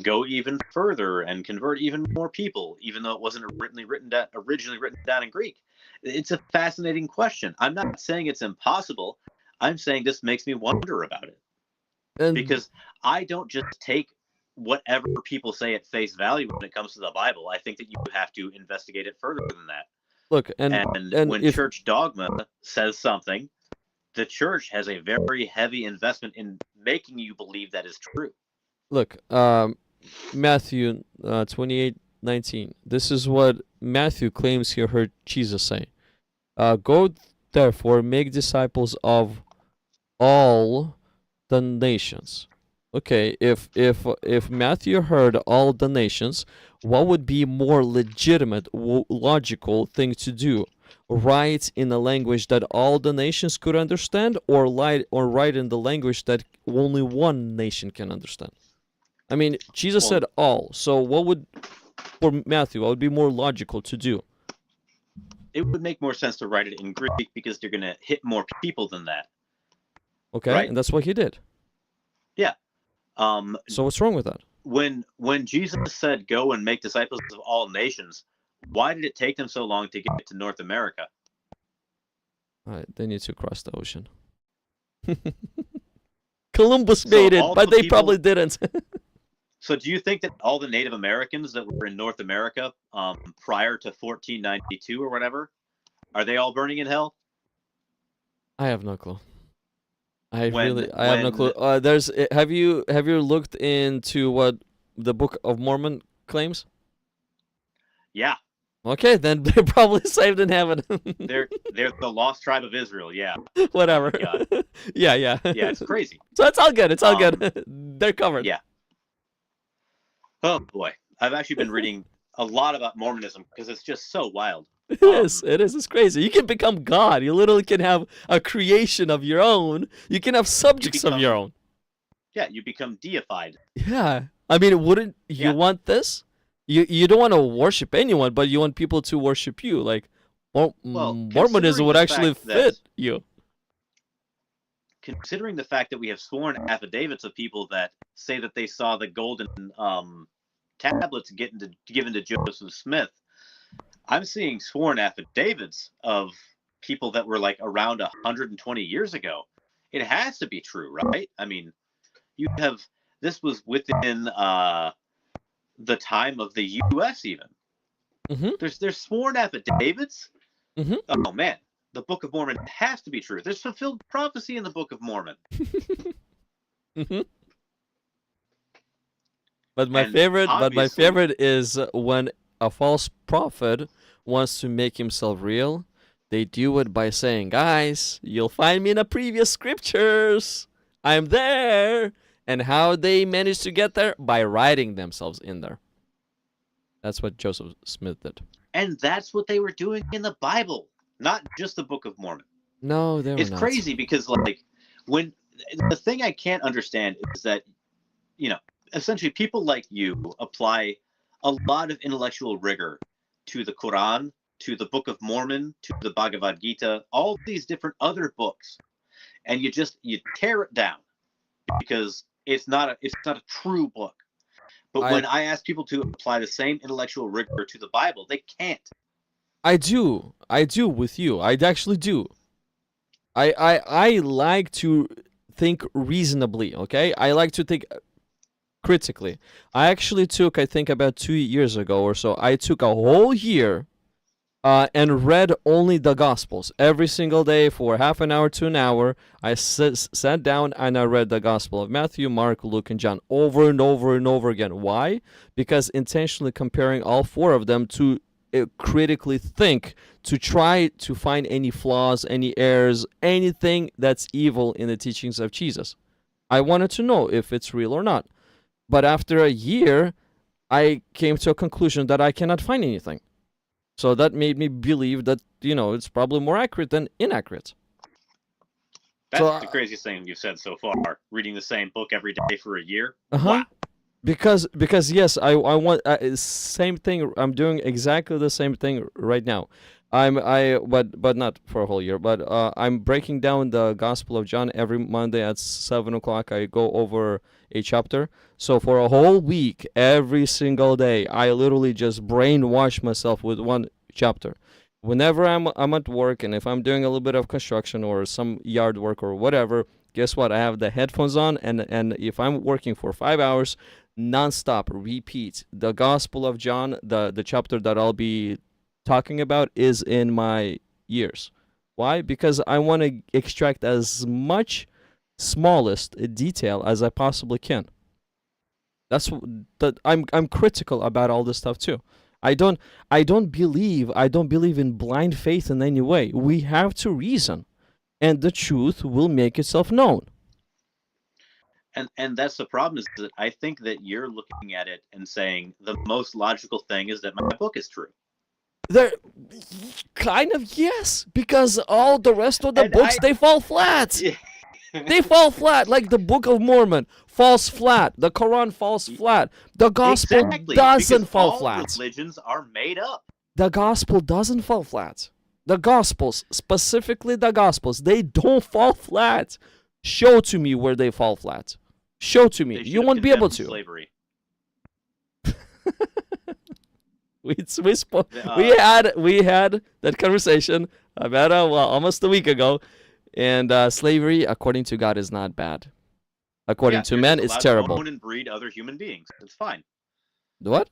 go even further and convert even more people, even though it wasn't originally written down in Greek. It's a fascinating question. I'm not saying it's impossible. I'm saying this makes me wonder about it. Because I don't just take whatever people say at face value when it comes to the Bible. I think that you have to investigate it further than that. Look, and when church dogma says something, the church has a very heavy investment in making you believe that is true. Look, Matthew 28:19. This is what Matthew claims he heard Jesus say. Go therefore, make disciples of all the nations. Okay, if Matthew heard all the nations, what would be more legitimate, logical thing to do? Write in a language that all the nations could understand, or write in the language that only one nation can understand? I mean, Jesus said all. So for Matthew, what would be more logical to do? It would make more sense to write it in Greek because you're going to hit more people than that. Okay, right? And that's what he did. Yeah. So what's wrong with that? When Jesus said, go and make disciples of all nations, why did it take them so long to get to North America? They need to cross the ocean. Columbus So made it, all but the they people- probably didn't. So do you think that all the Native Americans that were in North America prior to 1492 or whatever, are they all burning in hell? I have no clue. I have When- no clue. Have you looked into what the Book of Mormon claims? Yeah, Okay, then they're probably saved in heaven. they're the lost tribe of Israel. Yeah, Whatever. God. Yeah. yeah, it's crazy. So it's all good. It's all good. They're covered. Yeah. Oh boy, I've actually been reading a lot about Mormonism because it's just so wild. It is. It is. It's crazy. You can become God. You literally can have a creation of your own. You can have subjects of your own. Yeah, you become deified. Yeah. I mean, wouldn't you Yeah. want this? You don't want to worship anyone, but you want people to worship you. Like, Mormonism considering would the actually fact that- fit you. Considering the fact that we have sworn affidavits of people that say that they saw the golden tablets given to Joseph Smith, I'm seeing sworn affidavits of people that were like around 120 years ago. It has to be true, right? I mean, this was within the time of the U.S. even. Mhm. There's sworn affidavits. Mhm. Oh man, the Book of Mormon has to be true. There's fulfilled prophecy in the Book of Mormon. Mhm. But my And favorite obviously- is when a false prophet wants to make himself real. They do it by saying, "Guys, you'll find me in the previous scriptures. I'm there." And how they managed to get there? By writing themselves in there. That's what Joseph Smith did. And that's what they were doing in the Bible, not just the Book of Mormon. No, they were It's not. crazy because like when the thing I can't understand is that, you know, essentially people like you apply a lot of intellectual rigor to the Quran, to the Book of Mormon, to the Bhagavad Gita, all these different other books, and you tear it down because it's not a true book. But when I ask people to apply the same intellectual rigor to the Bible, they can't. I do with you. I actually do. I like to think reasonably, okay? I like to think critically. I actually took, I think about 2 years ago or so, I took a whole year and read only the Gospels. Every single day for half an hour to an hour, I sat down and I read the Gospel of Matthew, Mark, Luke, and John over and over and over again. Why? Because intentionally comparing all four of them to critically think, to try to find any flaws, any errors, anything that's evil in the teachings of Jesus. I wanted to know if it's real or not. But after a year, I came to a conclusion that I cannot find anything. So that made me believe that, it's probably more accurate than inaccurate. That's the craziest thing you've said so far. Reading the same book every day for a year. Uh-huh. Wow. Because yes, I want same thing. I'm doing exactly the same thing right now. But not for a whole year. But I'm breaking down the Gospel of John every Monday at 7:00. I go over a chapter. So for a whole week, every single day, I literally just brainwash myself with one chapter. Whenever I'm at work, and if I'm doing a little bit of construction or some yard work or whatever, guess what? I have the headphones on, and if I'm working for 5 hours, nonstop, repeat the Gospel of John. The chapter that I'll be talking about is in my ears. Why? Because I want to extract as much smallest detail as I possibly can. That's that I'm critical about all this stuff too. I don't believe in blind faith in any way. We have to reason, and the truth will make itself known. And that's the problem, is that I think that you're looking at it and saying the most logical thing is that my book is true. There, kind of, yes, because all the rest of the And books, they fall flat. They fall flat, like the Book of Mormon falls flat. The Quran falls flat. The Gospel Exactly, doesn't because fall all flat. religions are made up. The Gospel doesn't fall flat. The Gospels, specifically the Gospels, they don't fall flat. Show to me where they fall flat. Show to me. They should You have won't be able condemned to. Slavery. We had that conversation About almost a week ago. And slavery, according to God, is not bad. According to you're men, just it's allowed terrible. to own and breed other human beings. It's fine. What?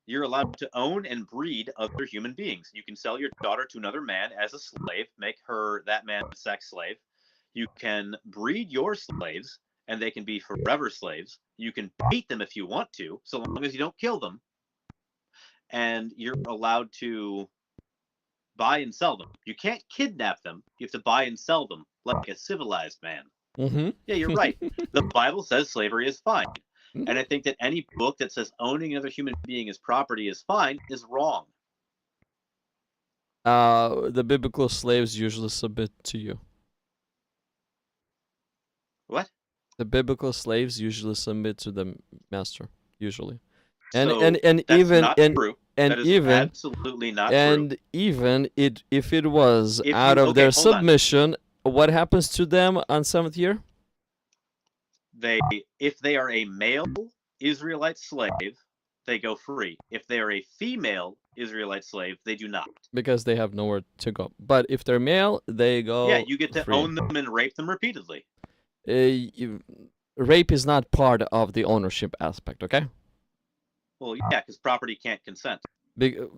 You're allowed to own and breed other human beings. You can sell your daughter to another man as a slave, make her that man's sex slave. You can breed your slaves, and they can be forever slaves. You can beat them if you want to, so long as you don't kill them. And you're allowed to buy and sell them. You can't kidnap them. You have to buy and sell them like a civilized man. Mm-hmm. Yeah, you're right. The Bible says slavery is fine. And I think that any book that says owning another human being as property is fine is wrong. The biblical slaves usually submit to you. What? The biblical slaves usually submit to the master, usually. And So and that's even not and true. and That is even absolutely not true. and even if it was If out you- of okay, their hold on. submission, what happens to them on seventh year? If they are a male Israelite slave, they go free. If they are a female Israelite slave, they do not. Because they have nowhere to go. But if they're male, they go Yeah, you get to free. own them and rape them repeatedly. Rape is not part of the ownership aspect, okay? Well, yeah, because property can't consent.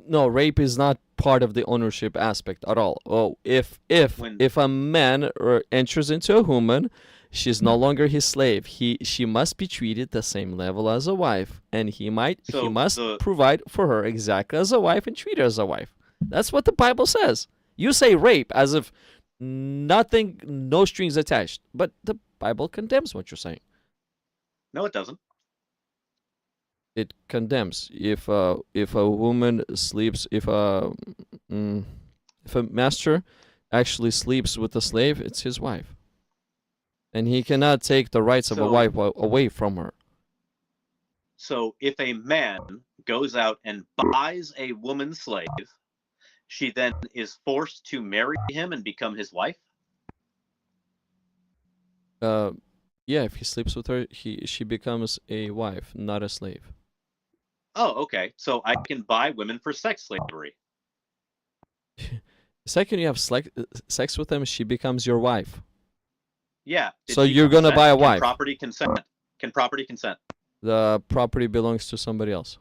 No, rape is not part of the ownership aspect at all. Oh, if a man enters into a woman, she's no longer his slave. She must be treated the same level as a wife, and he must provide for her exactly as a wife and treat her as a wife. That's what the Bible says. You say rape as if nothing, no strings attached, but the Bible condemns what you're saying. No, it doesn't. It condemns if a woman sleeps, if a master actually sleeps with a slave, it's his wife, and he cannot take the rights of a wife away from her. So if a man goes out and buys a woman slave, she then is forced to marry him and become his wife? Yeah, if he sleeps with her, she becomes a wife, not a slave. Oh, okay. So I can buy women for sex slavery. The second you have sex with them, she becomes your wife. Yeah. So you're gonna buy a wife. Property consent. Can property consent? The property belongs to somebody else,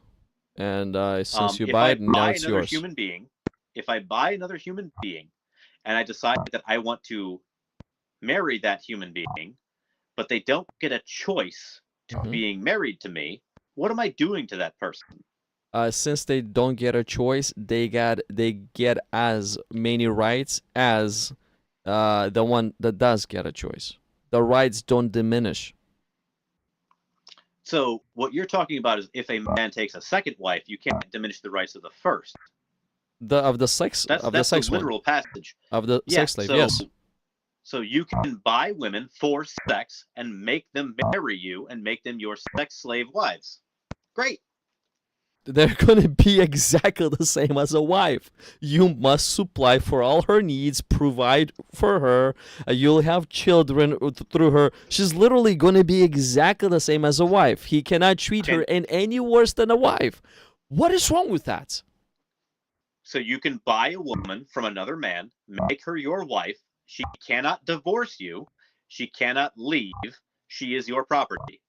and since you buy it, now it's yours. Human being, if I buy another human being, and I decide that I want to marry that human being, but they don't get a choice to being married to me, what am I doing to that person? Since they don't get a choice, they get as many rights as the one that does get a choice. The rights don't diminish. So what you're talking about is if a man takes a second wife, you can't diminish the rights of the first. That's the literal passage of the sex slave. Yes. So you can buy women for sex and make them marry you and make them your sex slave wives. Great. They're going to be exactly the same as a wife. You must supply for all her needs, provide for her. You'll have children through her. She's literally going to be exactly the same as a wife. He cannot treat her any worse than a wife. What is wrong with that? So you can buy a woman from another man, make her your wife. She cannot divorce you. She cannot leave. She is your property.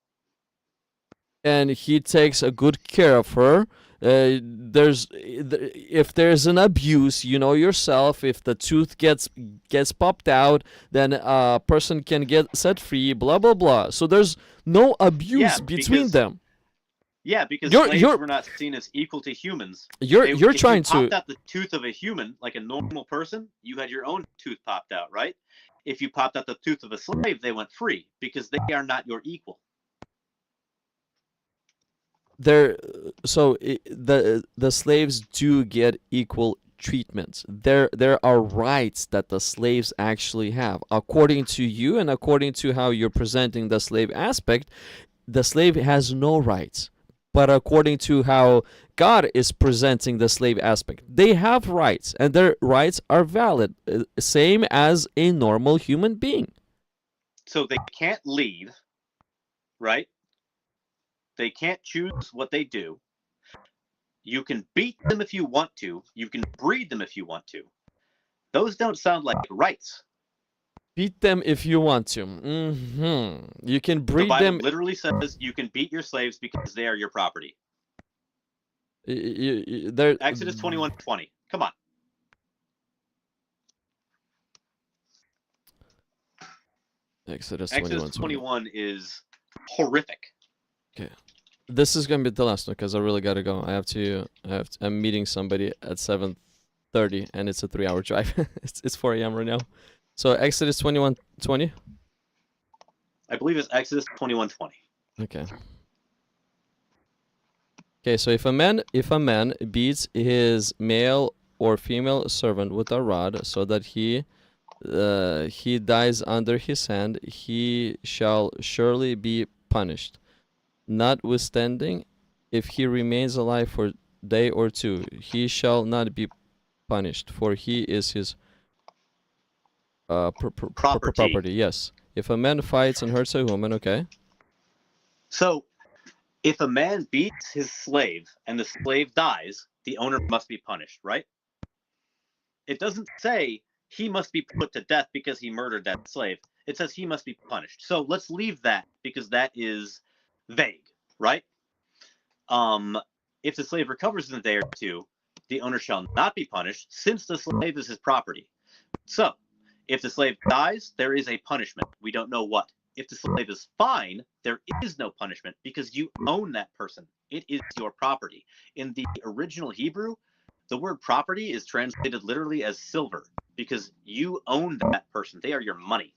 And he takes a good care of her. If there's an abuse, you know yourself. If the tooth gets popped out, then a person can get set free. Blah blah blah. So there's no abuse between them. Yeah, because slaves were not seen as equal to humans. You're trying to popped out the tooth of a human like a normal person, you had your own tooth popped out, right? If you popped out the tooth of a slave, they went free because they are not your equal. The slaves do get equal treatment. There are rights that the slaves actually have. According to you and according to how you're presenting the slave aspect, the slave has no rights. But according to how God is presenting the slave aspect, they have rights, and their rights are valid, same as a normal human being. So they can't leave, right? They can't choose what they do. You can beat them if you want to. You can breed them if you want to. Those don't sound like rights. Beat them if you want to. You can The breed Bible them. literally says you can beat your slaves because they are your property. They're Exodus 21:20. Come on. Exodus Exodus 21:20. 21 is horrific. This is gonna be the last one because I really gotta go. I'm meeting somebody at 7:30, and it's a 3-hour drive. It's 4 a.m. right now. So Exodus 21:20. I believe it's Exodus 21:20. Okay. Okay. So if a man beats his male or female servant with a rod, so that he dies under his hand, he shall surely be punished. Notwithstanding, if he remains alive for a day or two, he shall not be punished, for he is his property. Yes. If a man fights and hurts a woman, okay. So, if a man beats his slave and the slave dies, the owner must be punished, right? It doesn't say he must be put to death because he murdered that slave. It says he must be punished. So let's leave that because that is vague, right? If the slave recovers in a day or two, the owner shall not be punished since the slave is his property. So, if the slave dies, there is a punishment. We don't know what. If the slave is fine, there is no punishment because you own that person. It is your property. In the original Hebrew, the word property is translated literally as silver because you own that person. They are your money.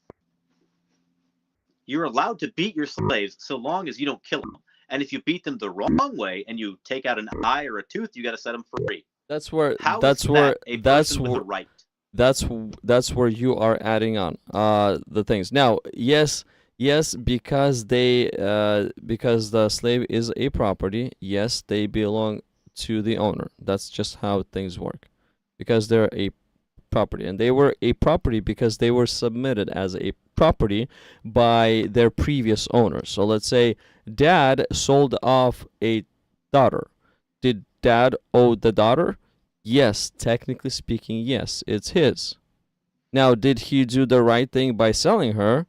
You're allowed to beat your slaves so long as you don't kill them. And if you beat them the wrong way and you take out an eye or a tooth, you got to set them free. That's where How that's is where that a that's person with where a right? that's where you are adding on the things. Now, yes, because because the slave is a property, yes, they belong to the owner. That's just how things work. Because they're a property, and they were a property because they were submitted as a property by their previous owner. So let's say dad sold off a daughter. Did dad owe the daughter? Yes, technically speaking, yes, it's his. Now, did he do the right thing by selling her?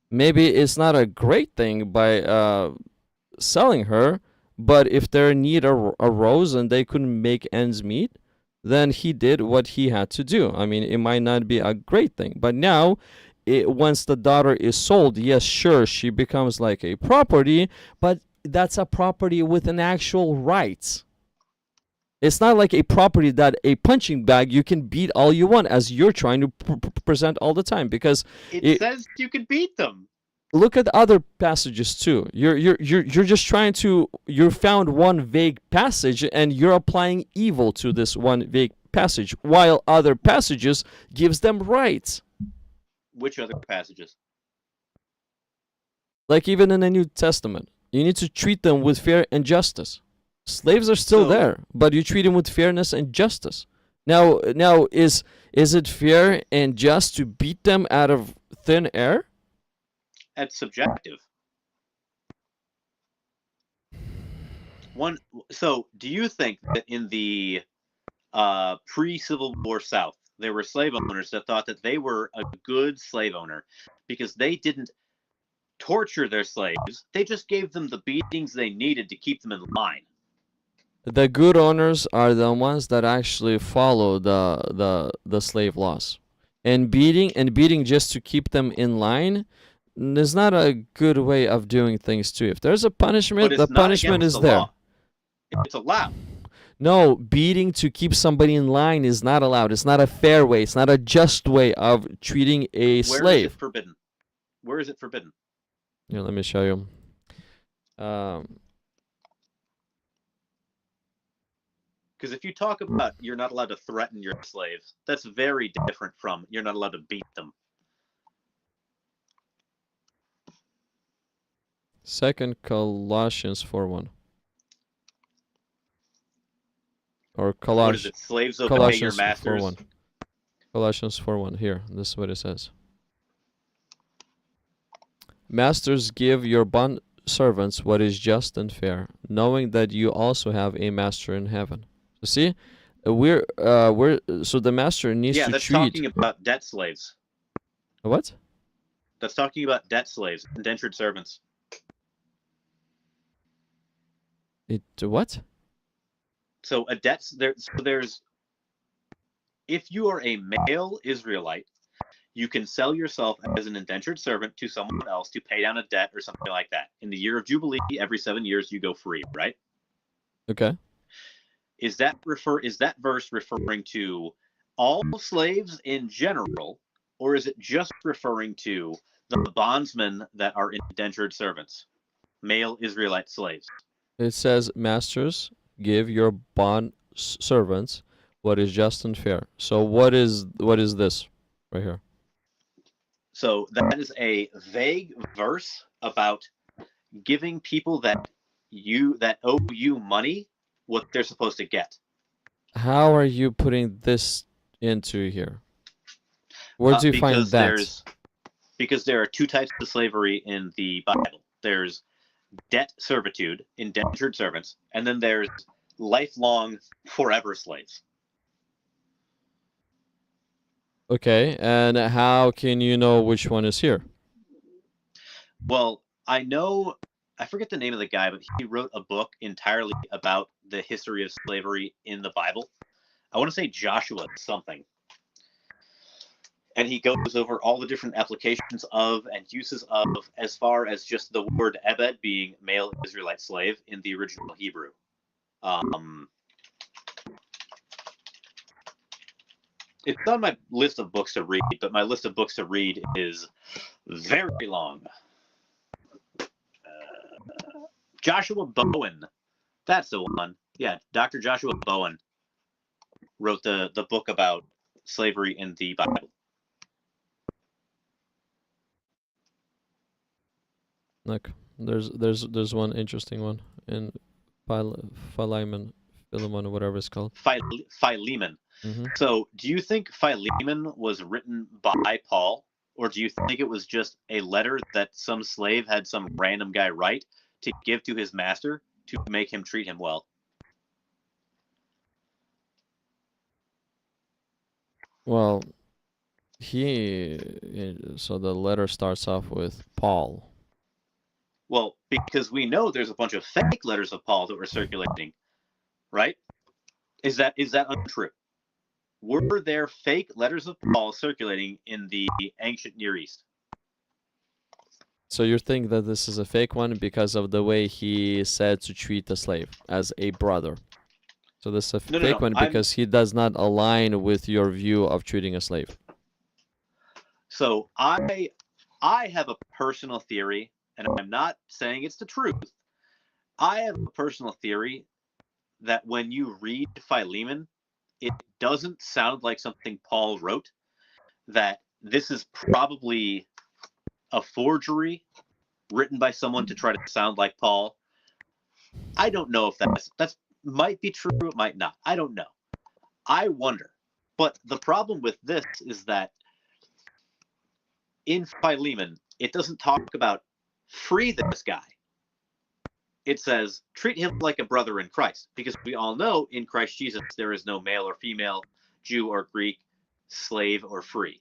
Maybe it's not a great thing by selling her, but if their need arose and they couldn't make ends meet, then he did what he had to do. I mean, it might not be a great thing, but now, once the daughter is sold, yes, sure, she becomes like a property, but that's a property with an actual right. It's not like a property that a punching bag you can beat all you want, as you're trying to present all the time. Because It says you can beat them. look at other passages too. You're just trying to. You found one vague passage and you're applying evil to this one vague passage, while other passages gives them rights. Which other passages? Like even in the New Testament, you need to treat them with fair and justice. Slaves are still there, but you treat them with fairness and justice. Now, is it fair and just to beat them out of thin air? That's subjective. So, do you think that in the pre-Civil War South, there were slave owners that thought that they were a good slave owner because they didn't torture their slaves? They just gave them the beatings they needed to keep them in line. The good owners are the ones that actually follow the slave laws. And beating just to keep them in line is not a good way of doing things too. If there's a punishment, the punishment is there. It's allowed. No, beating to keep somebody in line is not allowed. It's not a fair way. It's not a just way of treating a slave. Where is it forbidden? Where is it forbidden? Here, let me show you. Because if you talk about you're not allowed to threaten your slaves, that's very different from you're not allowed to beat them. 2 Colossians 4:1. Or What is it? Slaves obey your masters. 4:1. Colossians 4:1. Here, this is what it says. Masters, give your bond servants what is just and fair, knowing that you also have a master in heaven. So see, we're so the master needs Yeah, to that's treat talking about debt slaves. what? That's talking about debt slaves, indentured servants. What? So a debt there. So there's if you are a male Israelite, you can sell yourself as an indentured servant to someone else to pay down a debt or something like that. In the year of Jubilee, every 7 years you go free, right? Okay. Is that verse referring to all slaves in general, or is it just referring to the bondsmen that are indentured servants, male Israelite slaves? It says, "Masters, give your bond servants what is just and fair." So what is this right here? So that is a vague verse about giving people that owe you money what they're supposed to get. How are you putting this into here? Where do you find that? Because there are two types of slavery in the Bible. There's debt servitude, indentured servants, and then there's lifelong, forever slaves. Okay, and how can you know which one is here? Well, I forget the name of the guy, but he wrote a book entirely about the history of slavery in the Bible. I want to say Joshua something. And he goes over all the different applications of and uses of, as far as just the word ebed being male Israelite slave in the original Hebrew. It's on my list of books to read, but my list of books to read is very long. Joshua Bowen. That's the one. Yeah, Dr. Joshua Bowen wrote the book about slavery in the Bible. Look, there's one interesting one in Philemon, or whatever it's called. Philemon. Mm-hmm. So, do you think Philemon was written by Paul, or do you think it was just a letter that some slave had some random guy write to give to his master to make him treat him well? Well, so the letter starts off with Paul. Well, because we know there's a bunch of fake letters of Paul that were circulating, right? Is that untrue? Were there fake letters of Paul circulating in the ancient Near East? So you think that this is a fake one because of the way he said to treat the slave as a brother. So this is a fake one because he does not align with your view of treating a slave. So I have a personal theory, and I'm not saying it's the truth. I have a personal theory that when you read Philemon, it doesn't sound like something Paul wrote, that this is probably a forgery written by someone to try to sound like Paul. I don't know if that's might be true, it might not. I don't know. I wonder. But the problem with this is that in Philemon, it doesn't talk about free this guy. It says treat him like a brother in Christ, because we all know in Christ Jesus there is no male or female, Jew or Greek, slave or free,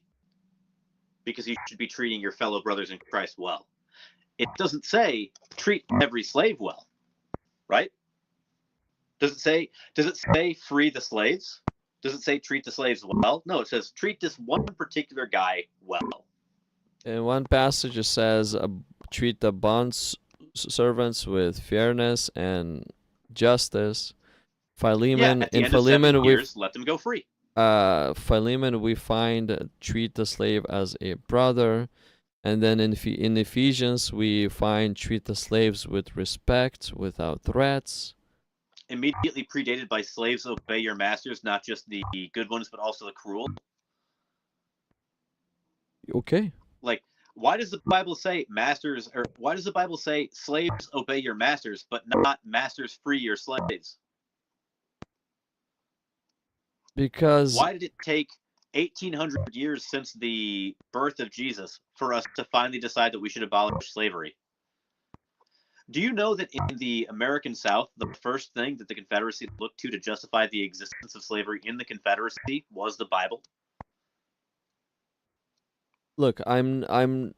because you should be treating your fellow brothers in Christ well. It doesn't say treat every slave well, right? Does it say free the slaves? Does it say treat the slaves well? No, it says treat this one particular guy well. In one passage it says treat the bond servants with fairness and justice. Philemon, at the end of 7 years, let them go free. Philemon we find treat the slave as a brother, and then in Ephesians we find treat the slaves with respect, without threats. Immediately predated by slaves obey your masters, not just the good ones but also the cruel. Okay. Like, why does the Bible say why does the Bible say slaves obey your masters but not masters free your slaves? Because why did it take 1800 years since the birth of Jesus for us to finally decide that we should abolish slavery? Do you know that in the American South, the first thing that the Confederacy looked to justify the existence of slavery in the Confederacy was the Bible? Look, I am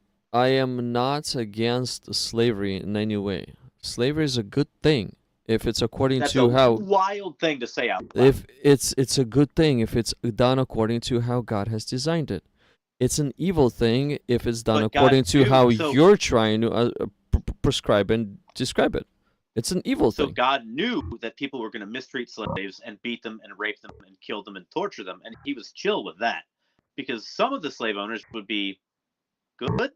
not against slavery in any way. Slavery is a good thing if it's according That's to a how wild thing to say out loud. if it's a good thing if it's done according to how God has designed it. It's an evil thing if it's done But God according to knew, how so you're trying to prescribe and describe it. It's an evil so thing. God knew that people were going to mistreat slaves and beat them and rape them and kill them and torture them, and he was chill with that because some of the slave owners would be good.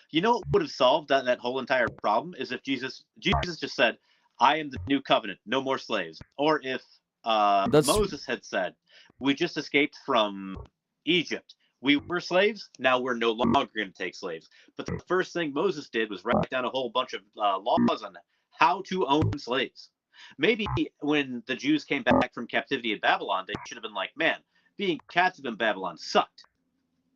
You know what would have solved that whole entire problem is if Jesus just said, "I am the new covenant, no more slaves," or if That's Moses had said, "We just escaped from Egypt. We were slaves. Now we're no longer going to take slaves." But the first thing Moses did was write down a whole bunch of laws on how to own slaves. Maybe when the Jews came back from captivity in Babylon, they should have been like, "Man, being captive in Babylon sucked.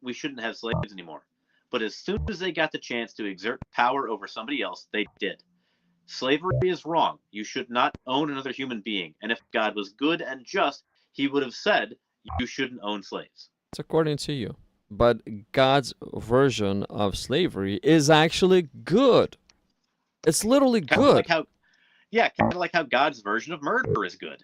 We shouldn't have slaves anymore." But as soon as they got the chance to exert power over somebody else, they did. Slavery is wrong. You should not own another human being. And if God was good and just, he would have said, you shouldn't own slaves. according to you. But God's version of slavery is actually good. It's literally Kind of good. like how, yeah, kind of like how God's version of murder is good.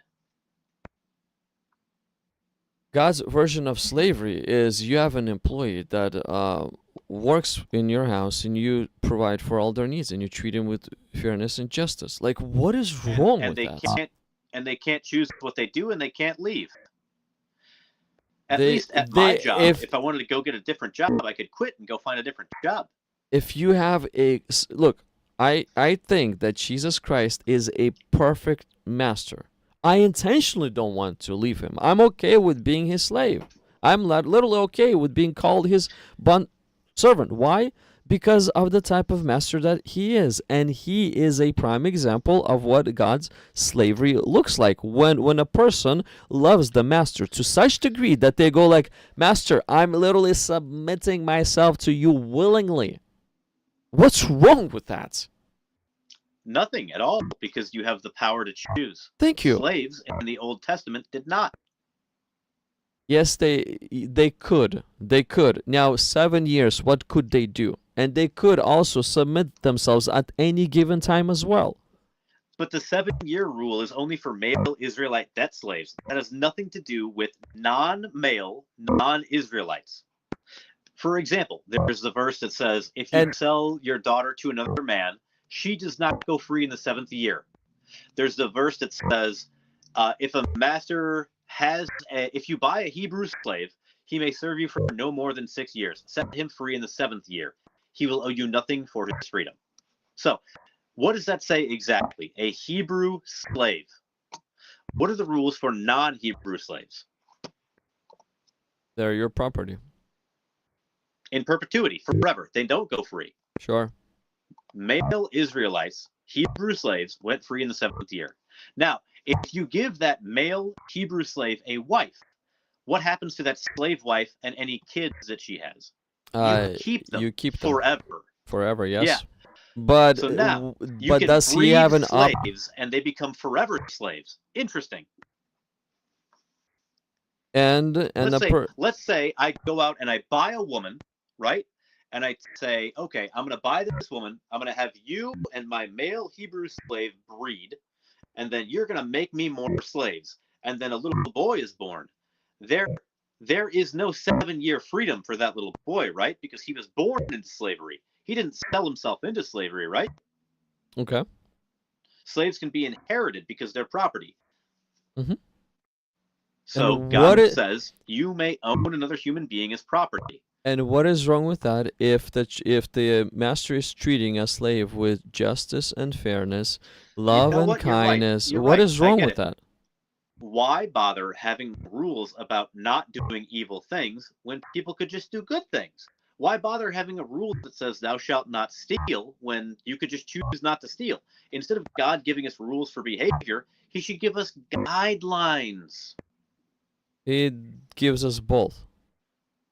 God's version of slavery is you have an employee that works in your house and you provide for all their needs and you treat him with fairness and justice. Like, what is wrong with that? They can't choose what they do and they can't leave. At They- least at they- my job, if I wanted to go get a different job, I could quit and go find a different job. If you have look, I think that Jesus Christ is a perfect master. I intentionally don't want to leave him. I'm okay with being his slave. I'm literally okay with being called his bond servant. Why? Because of the type of master that he is, and he is a prime example of what God's slavery looks like. When a person loves the master to such degree that they go like, "Master, I'm literally submitting myself to you willingly." What's wrong with that? Nothing at all, because you have the power to choose. Thank you. Slaves in the Old Testament did not. Yes, they could. They could. Now, 7 years, what could they do? And they could also submit themselves at any given time as well. But the 7-year rule is only for male Israelite debt slaves. That has nothing to do with non-male, non-Israelites. For example, there's the verse that says, if you sell your daughter to another man, she does not go free in the 7th year. There's the verse that says, if a master if you buy a Hebrew slave, he may serve you for no more than 6 years. Set him free in the 7th year. He will owe you nothing for his freedom. So, what does that say exactly? A Hebrew slave. What are the rules for non-Hebrew slaves? They're your property. In perpetuity, forever. They don't go free. Sure. Male Israelites, Hebrew slaves, went free in the 7th year. Now, if you give that male Hebrew slave a wife, what happens to that slave wife and any kids that she has? You keep them forever. Forever, yes. Yeah. But so now you but can does he breed have an slaves and they become forever slaves? Interesting. Let's say I go out and I buy a woman, right? And I say, okay, I'm going to buy this woman. I'm going to have you and my male Hebrew slave breed, and then you're going to make me more slaves. And then a little boy is born. There is no 7-year freedom for that little boy, right? Because he was born into slavery. He didn't sell himself into slavery, right? Okay. Slaves can be inherited because they're property. Mm-hmm. So God says you may own another human being as property. And what is wrong with that if the master is treating a slave with justice and fairness, love and kindness? You're what right. is wrong with that? Why bother having rules about not doing evil things when people could just do good things? Why bother having a rule that says thou shalt not steal when you could just choose not to steal? Instead of God giving us rules for behavior, he should give us guidelines. He gives us both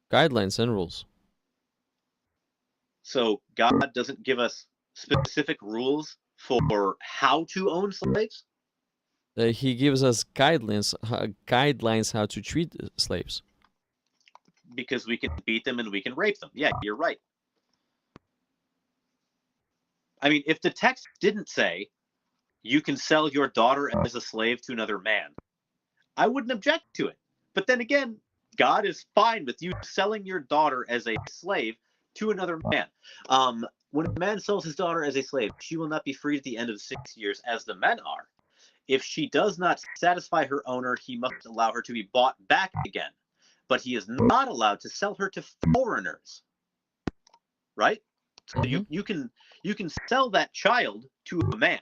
guidelines and rules. So God doesn't give us specific rules for how to own slaves? He gives us guidelines how to treat slaves. Because we can beat them and we can rape them. Yeah, you're right. I mean, if the text didn't say you can sell your daughter as a slave to another man, I wouldn't object to it. But then again, God is fine with you selling your daughter as a slave to another man. When a man sells his daughter as a slave, she will not be freed at the end of 6 years as the men are. If she does not satisfy her owner, he must allow her to be bought back again. But he is not allowed to sell her to foreigners. Right? So you can sell that child to a man.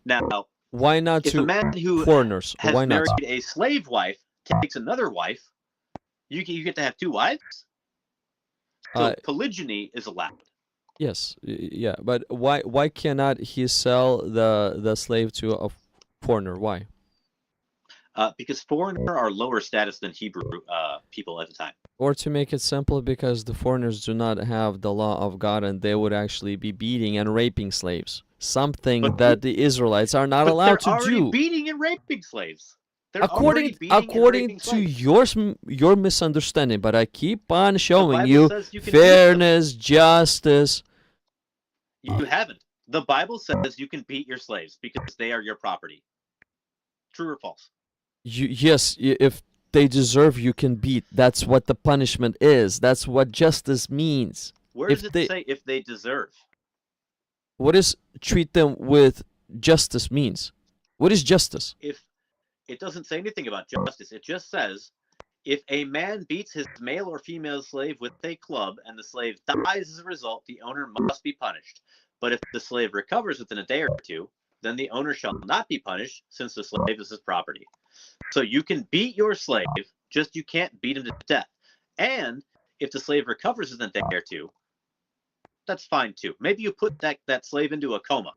Now, why not if to a man who foreigners? has Why not? married a slave wife takes another wife, you get to have two wives. So polygyny is allowed. Yes, yeah, but why cannot he sell the slave to a foreigner? Why? Because foreigner are lower status than Hebrew people at the time. Or to make it simple, because the foreigners do not have the law of God, and they would actually be beating and raping slaves. Something that the Israelites are not allowed to do. Beating and raping slaves. According to your misunderstanding, but I keep on showing you fairness, justice. You haven't. The Bible says you can beat your slaves because they are your property. True or false? Yes, if they deserve, you can beat. That's what the punishment is. That's what justice means. Where does it say if they deserve? What is treat them with justice means? What is justice? If it doesn't say anything about justice, it just says if a man beats his male or female slave with a club and the slave dies as a result, the owner must be punished. But if the slave recovers within a day or two, then the owner shall not be punished, since the slave is his property. So you can beat your slave, just you can't beat him to death. And if the slave recovers within a day or two, that's fine too. Maybe you put that slave into a coma.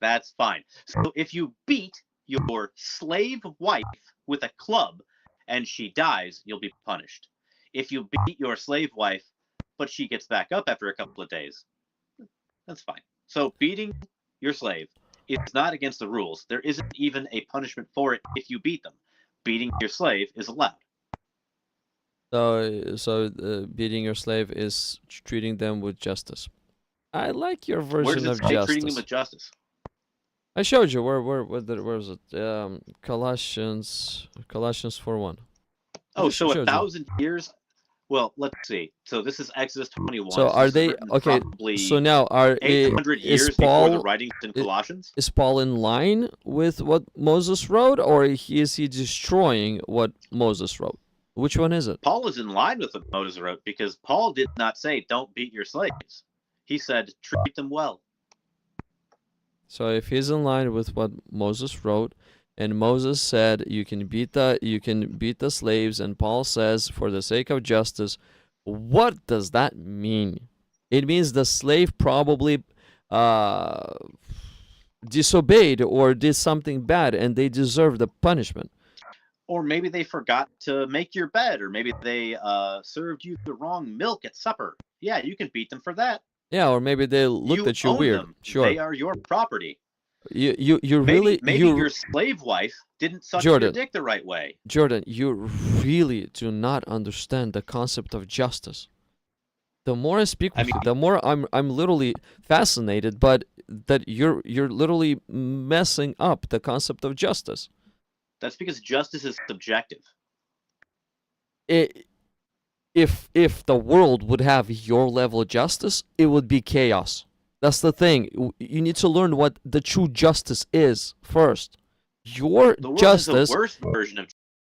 That's fine. So if you beat your slave wife with a club and she dies, you'll be punished. If you beat your slave wife, but she gets back up after a couple of days, that's fine. So beating your slave is not against the rules. There isn't even a punishment for it if you beat them. Beating your slave is allowed. So beating your slave is treating them with justice. I like your version of justice. Treating them with justice? I showed you where was it? Colossians 4:1. Oh, so 1,000 years. Well, let's see. So this is Exodus 21. So are they okay? So now 800 years before the writings in Colossians? Is Paul in line with what Moses wrote, or is he destroying what Moses wrote? Which one is it? Paul is in line with what Moses wrote, because Paul did not say don't beat your slaves. He said treat them well. So if he's in line with what Moses wrote, and Moses said you can beat the slaves, and Paul says for the sake of justice, what does that mean? It means the slave probably disobeyed or did something bad, and they deserve the punishment. Or maybe they forgot to make your bed, or maybe they served you the wrong milk at supper. Yeah, you can beat them for that. Yeah, or maybe they looked at you weird. Them. Sure, they are your property. You maybe your slave wife didn't suck your dick the right way. Jordan, you really do not understand the concept of justice. The more I speak with you, the more I'm literally fascinated, but that you're literally messing up the concept of justice. That's because justice is subjective. If the world would have your level of justice, it would be chaos. That's the thing. You need to learn what the true justice is first. Your justice, is the worst version of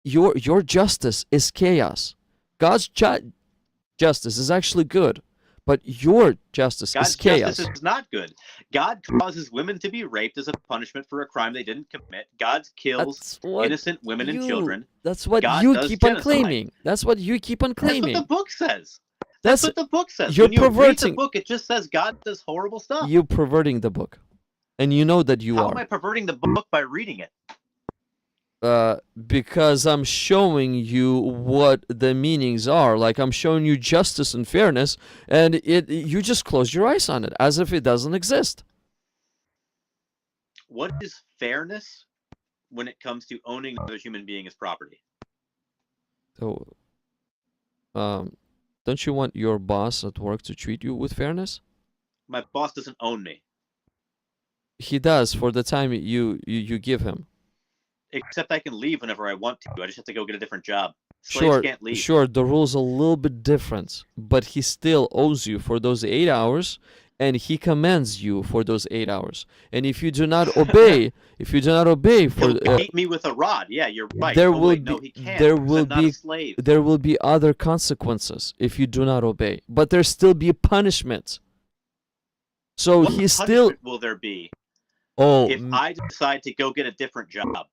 your justice is chaos. God's justice is actually good, but your justice is chaos. God's justice is not good. God causes women to be raped as a punishment for a crime they didn't commit. God kills innocent women and children. That's what you keep on claiming. That's what you keep on claiming. That's what the book says. That's what the book says. You're when you perverting read the book, it just says God does horrible stuff. You're perverting the book, and you know that you are. How am I perverting the book by reading it? Because I'm showing you what the meanings are. Like I'm showing you justice and fairness, and you just close your eyes on it as if it doesn't exist. what is fairness when it comes to owning another human being as property? So, don't you want your boss at work to treat you with fairness? My boss doesn't own me. He does for the time you give him. Except I can leave whenever I want to. I just have to go get a different job. Slaves Sure, can't leave. sure, the rule's a little bit different, but he still owes you for those 8 hours, and he commands you for those 8 hours. And if you do not obey, for He'll beat me with a rod. Yeah, you're right. there Oh, will wait, no, be he can't. there because will I'm not a be slave. there will be other consequences if you do not obey, but there still be punishment. So What he's punishment still will there be oh if I decide to go get a different job?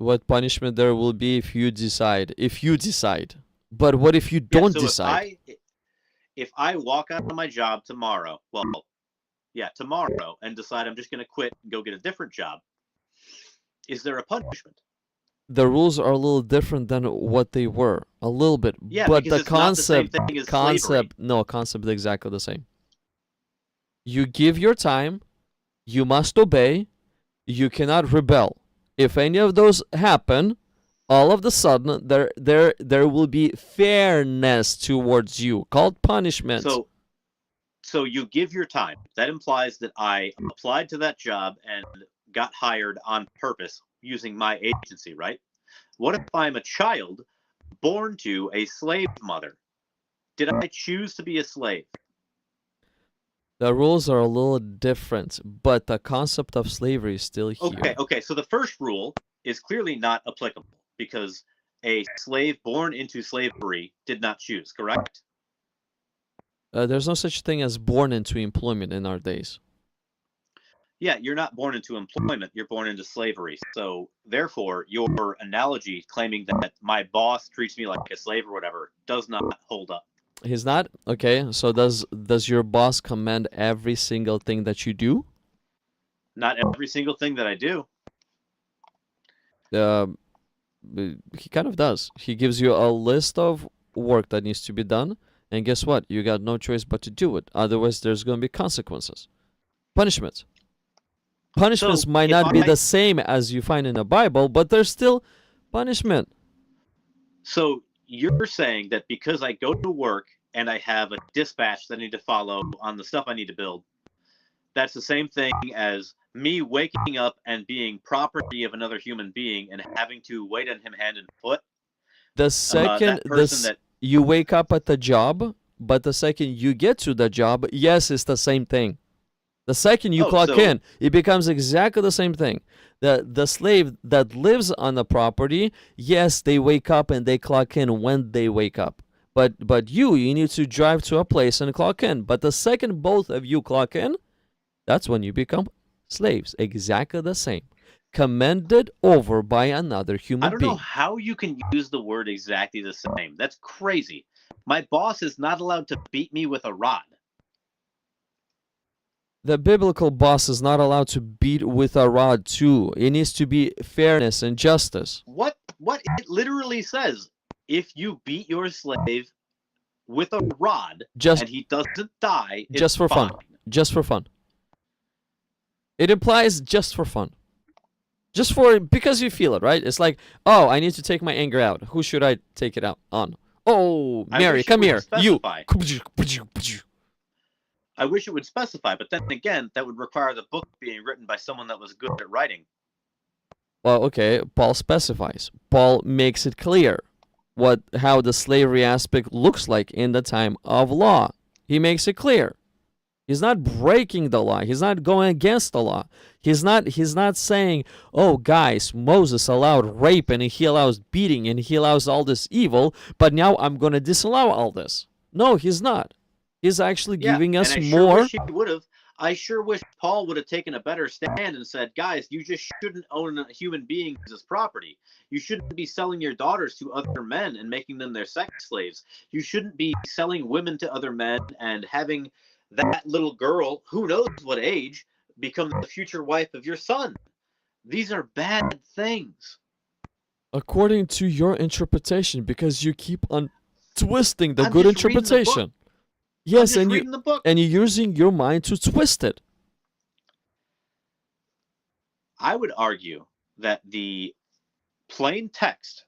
what punishment there will be if you decide. But what if you don't so decide? If I walk out of my job tomorrow, tomorrow, and decide I'm just going to quit and go get a different job, is there a punishment? The rules are a little different than what they were, a little bit. Yeah, but because the it's not the same concept, thing as slavery. concept is exactly the same. You give your time, you must obey, you cannot rebel. If any of those happen, all of the sudden there will be fairness towards you, called punishment. So you give your time. That implies that I applied to that job and got hired on purpose using my agency, right? What if I'm a child born to a slave mother? Did I choose to be a slave? The rules are a little different, but the concept of slavery is still here. Okay. So the first rule is clearly not applicable because a slave born into slavery did not choose, correct? There's no such thing as born into employment in our days. Yeah, you're not born into employment, you're born into slavery. So therefore, your analogy claiming that my boss treats me like a slave or whatever does not hold up. He's not? Okay, so does your boss command every single thing that you do? Not every single thing that I do. He kind of does. He gives you a list of work that needs to be done, and guess what? You got no choice but to do it. Otherwise, there's going to be consequences. Punishments. Punishments So might if not be I- the same as you find in the Bible, but there's still punishment. So you're saying that because I go to work and I have a dispatch that I need to follow on the stuff I need to build, that's the same thing as me waking up and being property of another human being and having to wait on him hand and foot. The second That person that you wake up at the job, but the second you get to the job, yes, it's the same thing. The second you clock in, it becomes exactly the same thing. The slave that lives on the property, yes, they wake up and they clock in when they wake up. But you need to drive to a place and clock in. But the second both of you clock in, that's when you become slaves. Exactly the same. Commanded over by another human I don't being. know how you can use the word exactly the same. That's crazy. My boss is not allowed to beat me with a rod. The biblical boss is not allowed to beat with a rod too. It needs to be fairness and justice. What it literally says, if you beat your slave with a rod Just and he doesn't die, it's just for fun. fine. Just for fun. It implies just for fun. Just for because you feel it, right? It's like, oh, I need to take my anger out. Who should I take it out on? Oh, I Mary, wish it come would here. You. specify. I wish it would specify, but then again, that would require the book being written by someone that was good at writing. Well, okay, Paul specifies. Paul makes it clear how the slavery aspect looks like in the time of law. He makes it clear. He's not breaking the law. He's not going against the law. He's not saying, oh, guys, Moses allowed rape and he allows beating and he allows all this evil, but now I'm going to disallow all this. No, he's not. He's actually giving us and I more. Sure wish he would have. I sure wish Paul would have taken a better stand and said, guys, you just shouldn't own human beings as property. You shouldn't be selling your daughters to other men and making them their sex slaves. You shouldn't be selling women to other men and having that little girl, who knows what age, become the future wife of your son. These are bad things. According to your interpretation, because you keep on twisting the I'm good just reading the book. interpretation. Yes, I'm and just reading the book. you're using your mind to twist it. I would argue that the plain text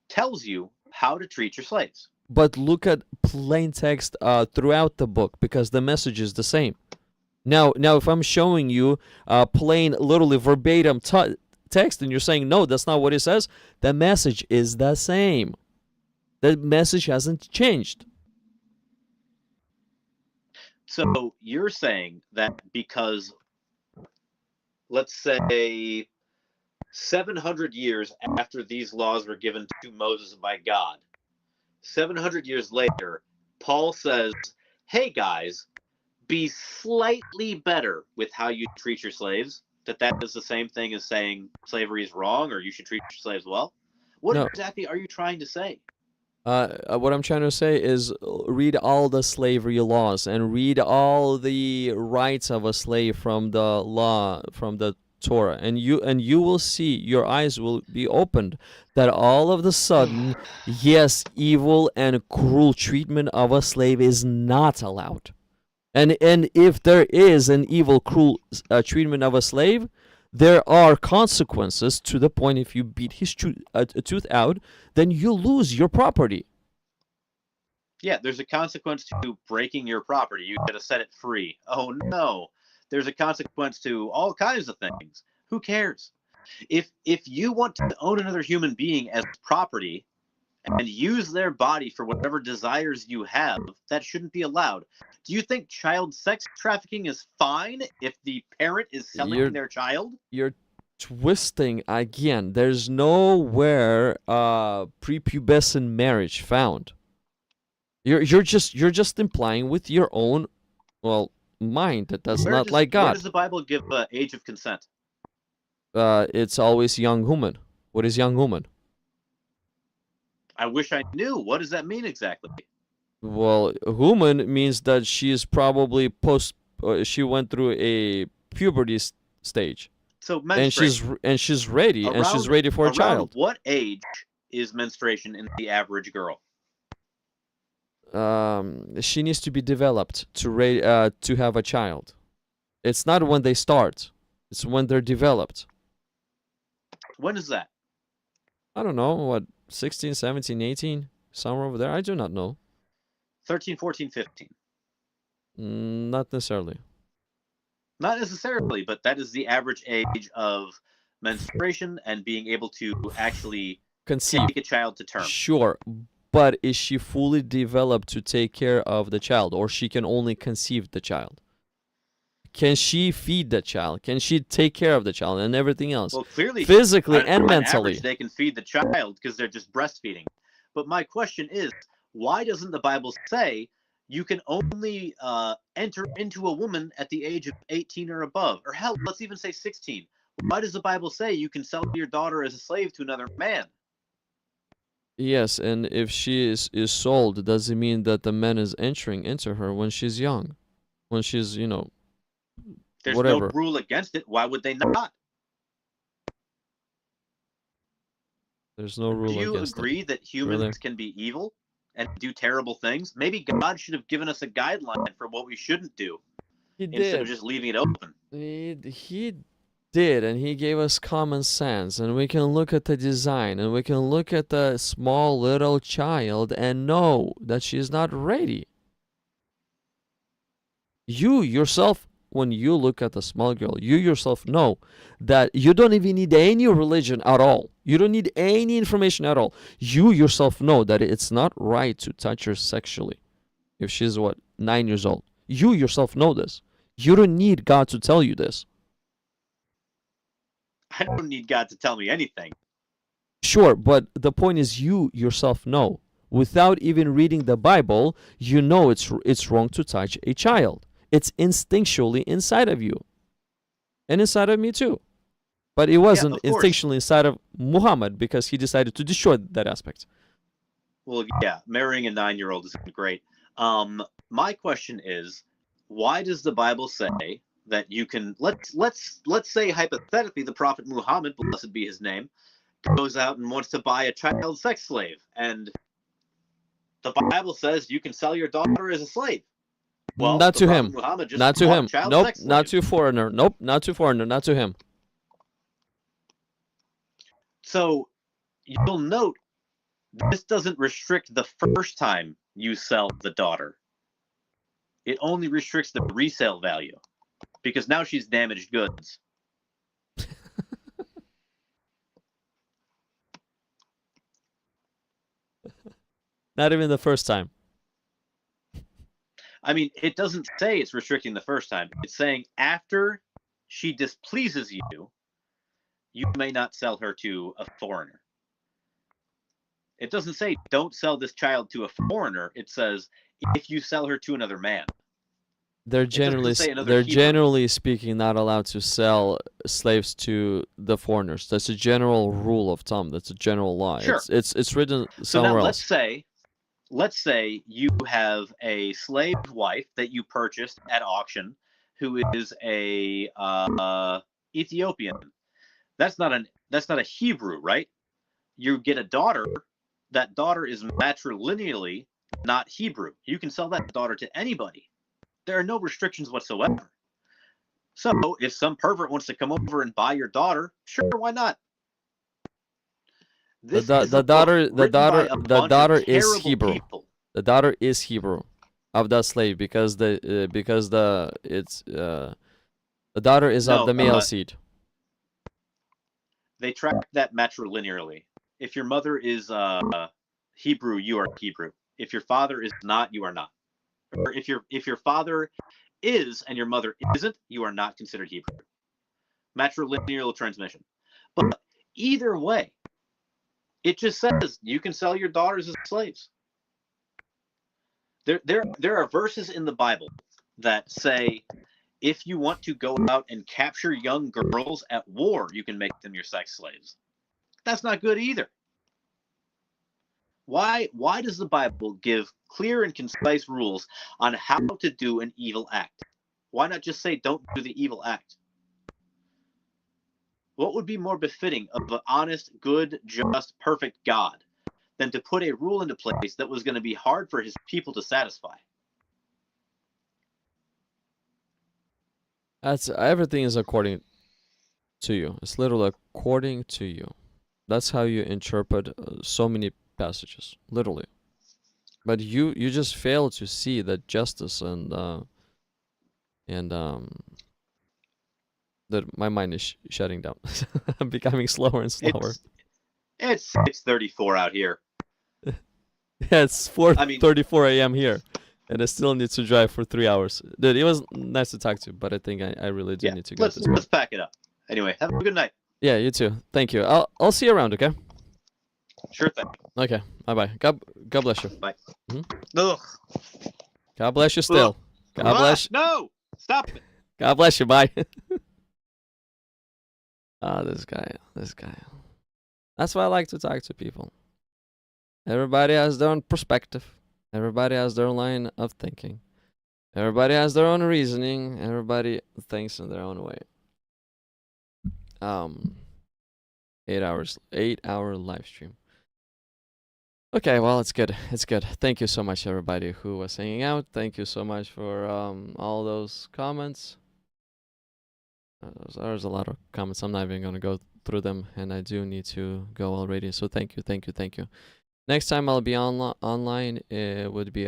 tells you how to treat your slaves. But look at plain text throughout the book, because the message is the same. Now, if I'm showing you plain, literally verbatim text, and you're saying, no, that's not what it says, the message is the same. The message hasn't changed. So you're saying that because, let's say, 700 years after these laws were given to Moses by God, 700 years later, Paul says, hey guys, be slightly better with how you treat your slaves, that is the same thing as saying slavery is wrong or you should treat your slaves well? What No. exactly are you trying to say? What I'm trying to say is read all the slavery laws and read all the rights of a slave from the law, from the Torah, and you will see, your eyes will be opened, that all of the sudden, yes, evil and cruel treatment of a slave is not allowed. And if there is an evil, cruel treatment of a slave, there are consequences, to the point if you beat his tooth out, then you lose your property. Yeah, there's a consequence to breaking your property. You got to set it free. Oh no, there's a consequence to all kinds of things. Who cares? If you want to own another human being as property and use their body for whatever desires you have, that shouldn't be allowed. Do you think child sex trafficking is fine if the parent is selling their child? You're twisting again. There's nowhere prepubescent marriage found. You're just implying with your own, well, mind that does not like God. Where does the Bible give age of consent? It's always young woman. What is young woman? I wish I knew. What does that mean exactly? Well, woman means that she is probably she went through a puberty stage. So menstruation. And she's ready, and she's ready for a child. What age is menstruation in the average girl? She needs to be developed to have a child. It's not when they start. It's when they're developed. When is that? I don't know, what, 16, 17, 18? Somewhere over there? I do not know. 13, 14, 15. Not necessarily. Not necessarily, but that is the average age of menstruation and being able to actually conceive, take a child to term. Sure, but is she fully developed to take care of the child, or she can only conceive the child? Can she feed the child? Can she take care of the child and everything else? Well, clearly, physically and mentally. Average, they can feed the child because they're just breastfeeding. But my question is, why doesn't the Bible say you can only enter into a woman at the age of 18 or above? Or hell, let's even say 16. Why does the Bible say you can sell your daughter as a slave to another man? Yes, and if she is sold, does it mean that the man is entering into her when she's young? When she's, There's whatever. No rule against it. Why would they not? There's no rule against it. Do you agree that humans can be evil and do terrible things? Maybe God should have given us a guideline for what we shouldn't do instead of just leaving it open. He did, and he gave us common sense, and we can look at the design, and we can look at the small little child and know that she's not ready. You yourself, when you look at the small girl, you yourself know that you don't even need any religion at all. You don't need any information at all. You yourself know that it's not right to touch her sexually if she's, 9 years old. You yourself know this. You don't need God to tell you this. I don't need God to tell me anything. Sure, but the point is you yourself know. Without even reading the Bible, you know it's wrong to touch a child. It's instinctually inside of you. And inside of me too. But it wasn't instinctually inside of Muhammad because he decided to destroy that aspect. Well, yeah, marrying a 9-year-old isn't great. My question is, why does the Bible say that you can, let's say hypothetically the Prophet Muhammad, blessed be his name, goes out and wants to buy a child sex slave, and the Bible says you can sell your daughter as a slave. Well, not to him. Muhammad just not to him. Nope. Sex not to foreigner. Nope. Not to foreigner. Not to him. So you'll note this doesn't restrict the first time you sell the daughter. It only restricts the resale value because now she's damaged goods. Not even the first time. I mean, it doesn't say it's restricting the first time. It's saying after she displeases you, you may not sell her to a foreigner. It doesn't say don't sell this child to a foreigner. It says if you sell her to another man. They're generally speaking not allowed to sell slaves to the foreigners. That's a general rule of thumb. That's a general law. Sure. It's written So somewhere now else. let's say you have a slave wife that you purchased at auction who is a Ethiopian. That's not a Hebrew, right? You get a daughter. That daughter is matrilineally not Hebrew. You can sell that daughter to anybody. There are no restrictions whatsoever. So if some pervert wants to come over and buy your daughter, sure, why not? The daughter is Hebrew. People. The daughter is Hebrew of that slave because the daughter is of the male seed. They track that matrilinearly. If your mother is Hebrew, you are Hebrew. If your father is not, you are not. Or if your father is and your mother isn't, you are not considered Hebrew. Matrilineal transmission. But either way, it just says you can sell your daughters as slaves. There are verses in the Bible that say if you want to go out and capture young girls at war, you can make them your sex slaves. That's not good either. Why does the Bible give clear and concise rules on how to do an evil act? Why not just say don't do the evil act? What would be more befitting of an honest, good, just, perfect God than to put a rule into place that was going to be hard for his people to satisfy? Everything is according to you. It's literally according to you. That's how you interpret so many passages, literally. But you just fail to see that justice and that my mind is shutting down. I'm becoming slower and slower. It's 6:34 out here. Yeah, it's 4:34 a.m. here, and I still need to drive for 3 hours. Dude, it was nice to talk to you, but I think I really do need to go. Let's pack it up. Anyway, have a good night. Yeah, you too. Thank you. I'll see you around, okay? Sure thing. Okay. Bye-bye. God bless you. Bye. Ugh. God bless you still. Ugh. God bless you. No! Stop it. God bless you. Bye. This guy. That's why I like to talk to people. Everybody has their own perspective. Everybody has their own line of thinking. Everybody has their own reasoning. Everybody thinks in their own way. 8-hour live stream. Okay, well, it's good. Thank you so much, everybody who was hanging out. Thank you so much for all those comments. There's a lot of comments. I'm not even going to go through them, and I do need to go already. So thank you. Next time I'll be online, it would be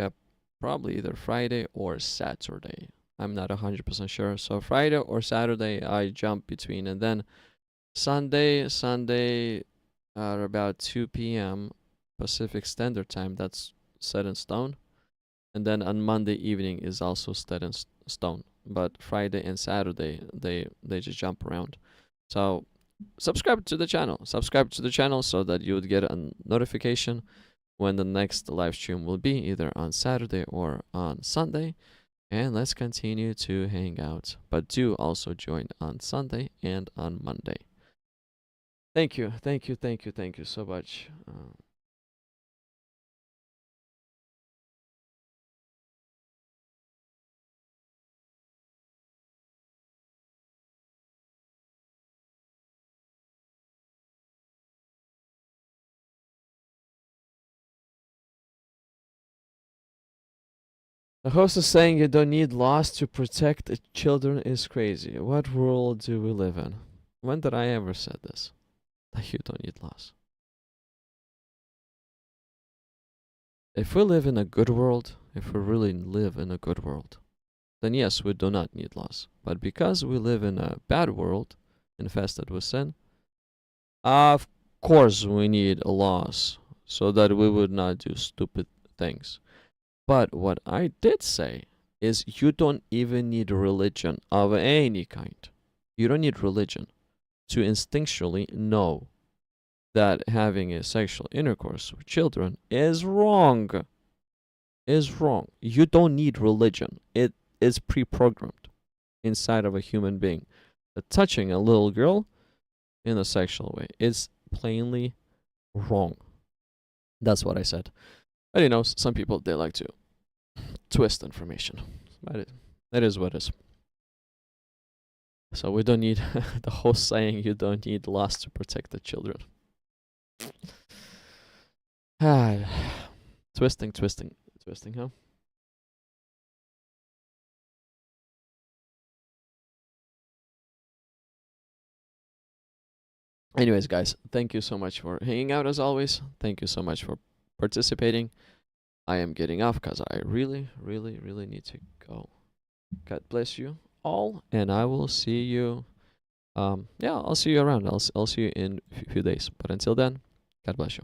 probably either Friday or Saturday. I'm not 100% sure. So Friday or Saturday, I jump between, and then Sunday at about 2 p.m. Pacific Standard Time. That's set in stone. And then on Monday evening is also set in stone. But Friday and Saturday, they just jump around. So subscribe to the channel so that you would get a notification when the next live stream will be, either on Saturday or on Sunday. And let's continue to hang out. But do also join on Sunday and on Monday. Thank you so much. The host is saying you don't need laws to protect the children is crazy. What world do we live in? When did I ever said this? that you don't need laws. If we live in a good world, if we really live in a good world, then yes, we do not need laws. But because we live in a bad world, infested with sin, of course we need laws so that we would not do stupid things. But what I did say is you don't even need religion of any kind. You don't need religion to instinctually know that having a sexual intercourse with children is wrong. Is wrong. You don't need religion. It is pre-programmed inside of a human being. That touching a little girl in a sexual way is plainly wrong. That's what I said. But you know, some people, they like to twist information. But that is what it is. So we don't need the whole saying, you don't need laws to protect the children. Twisting, huh? Anyways, guys, thank you so much for hanging out as always. Thank you so much for participating. I am getting off because I really need to go. God bless you all, and I will see you. Yeah, I'll see you around. I'll see you in a few days. But until then, God bless you.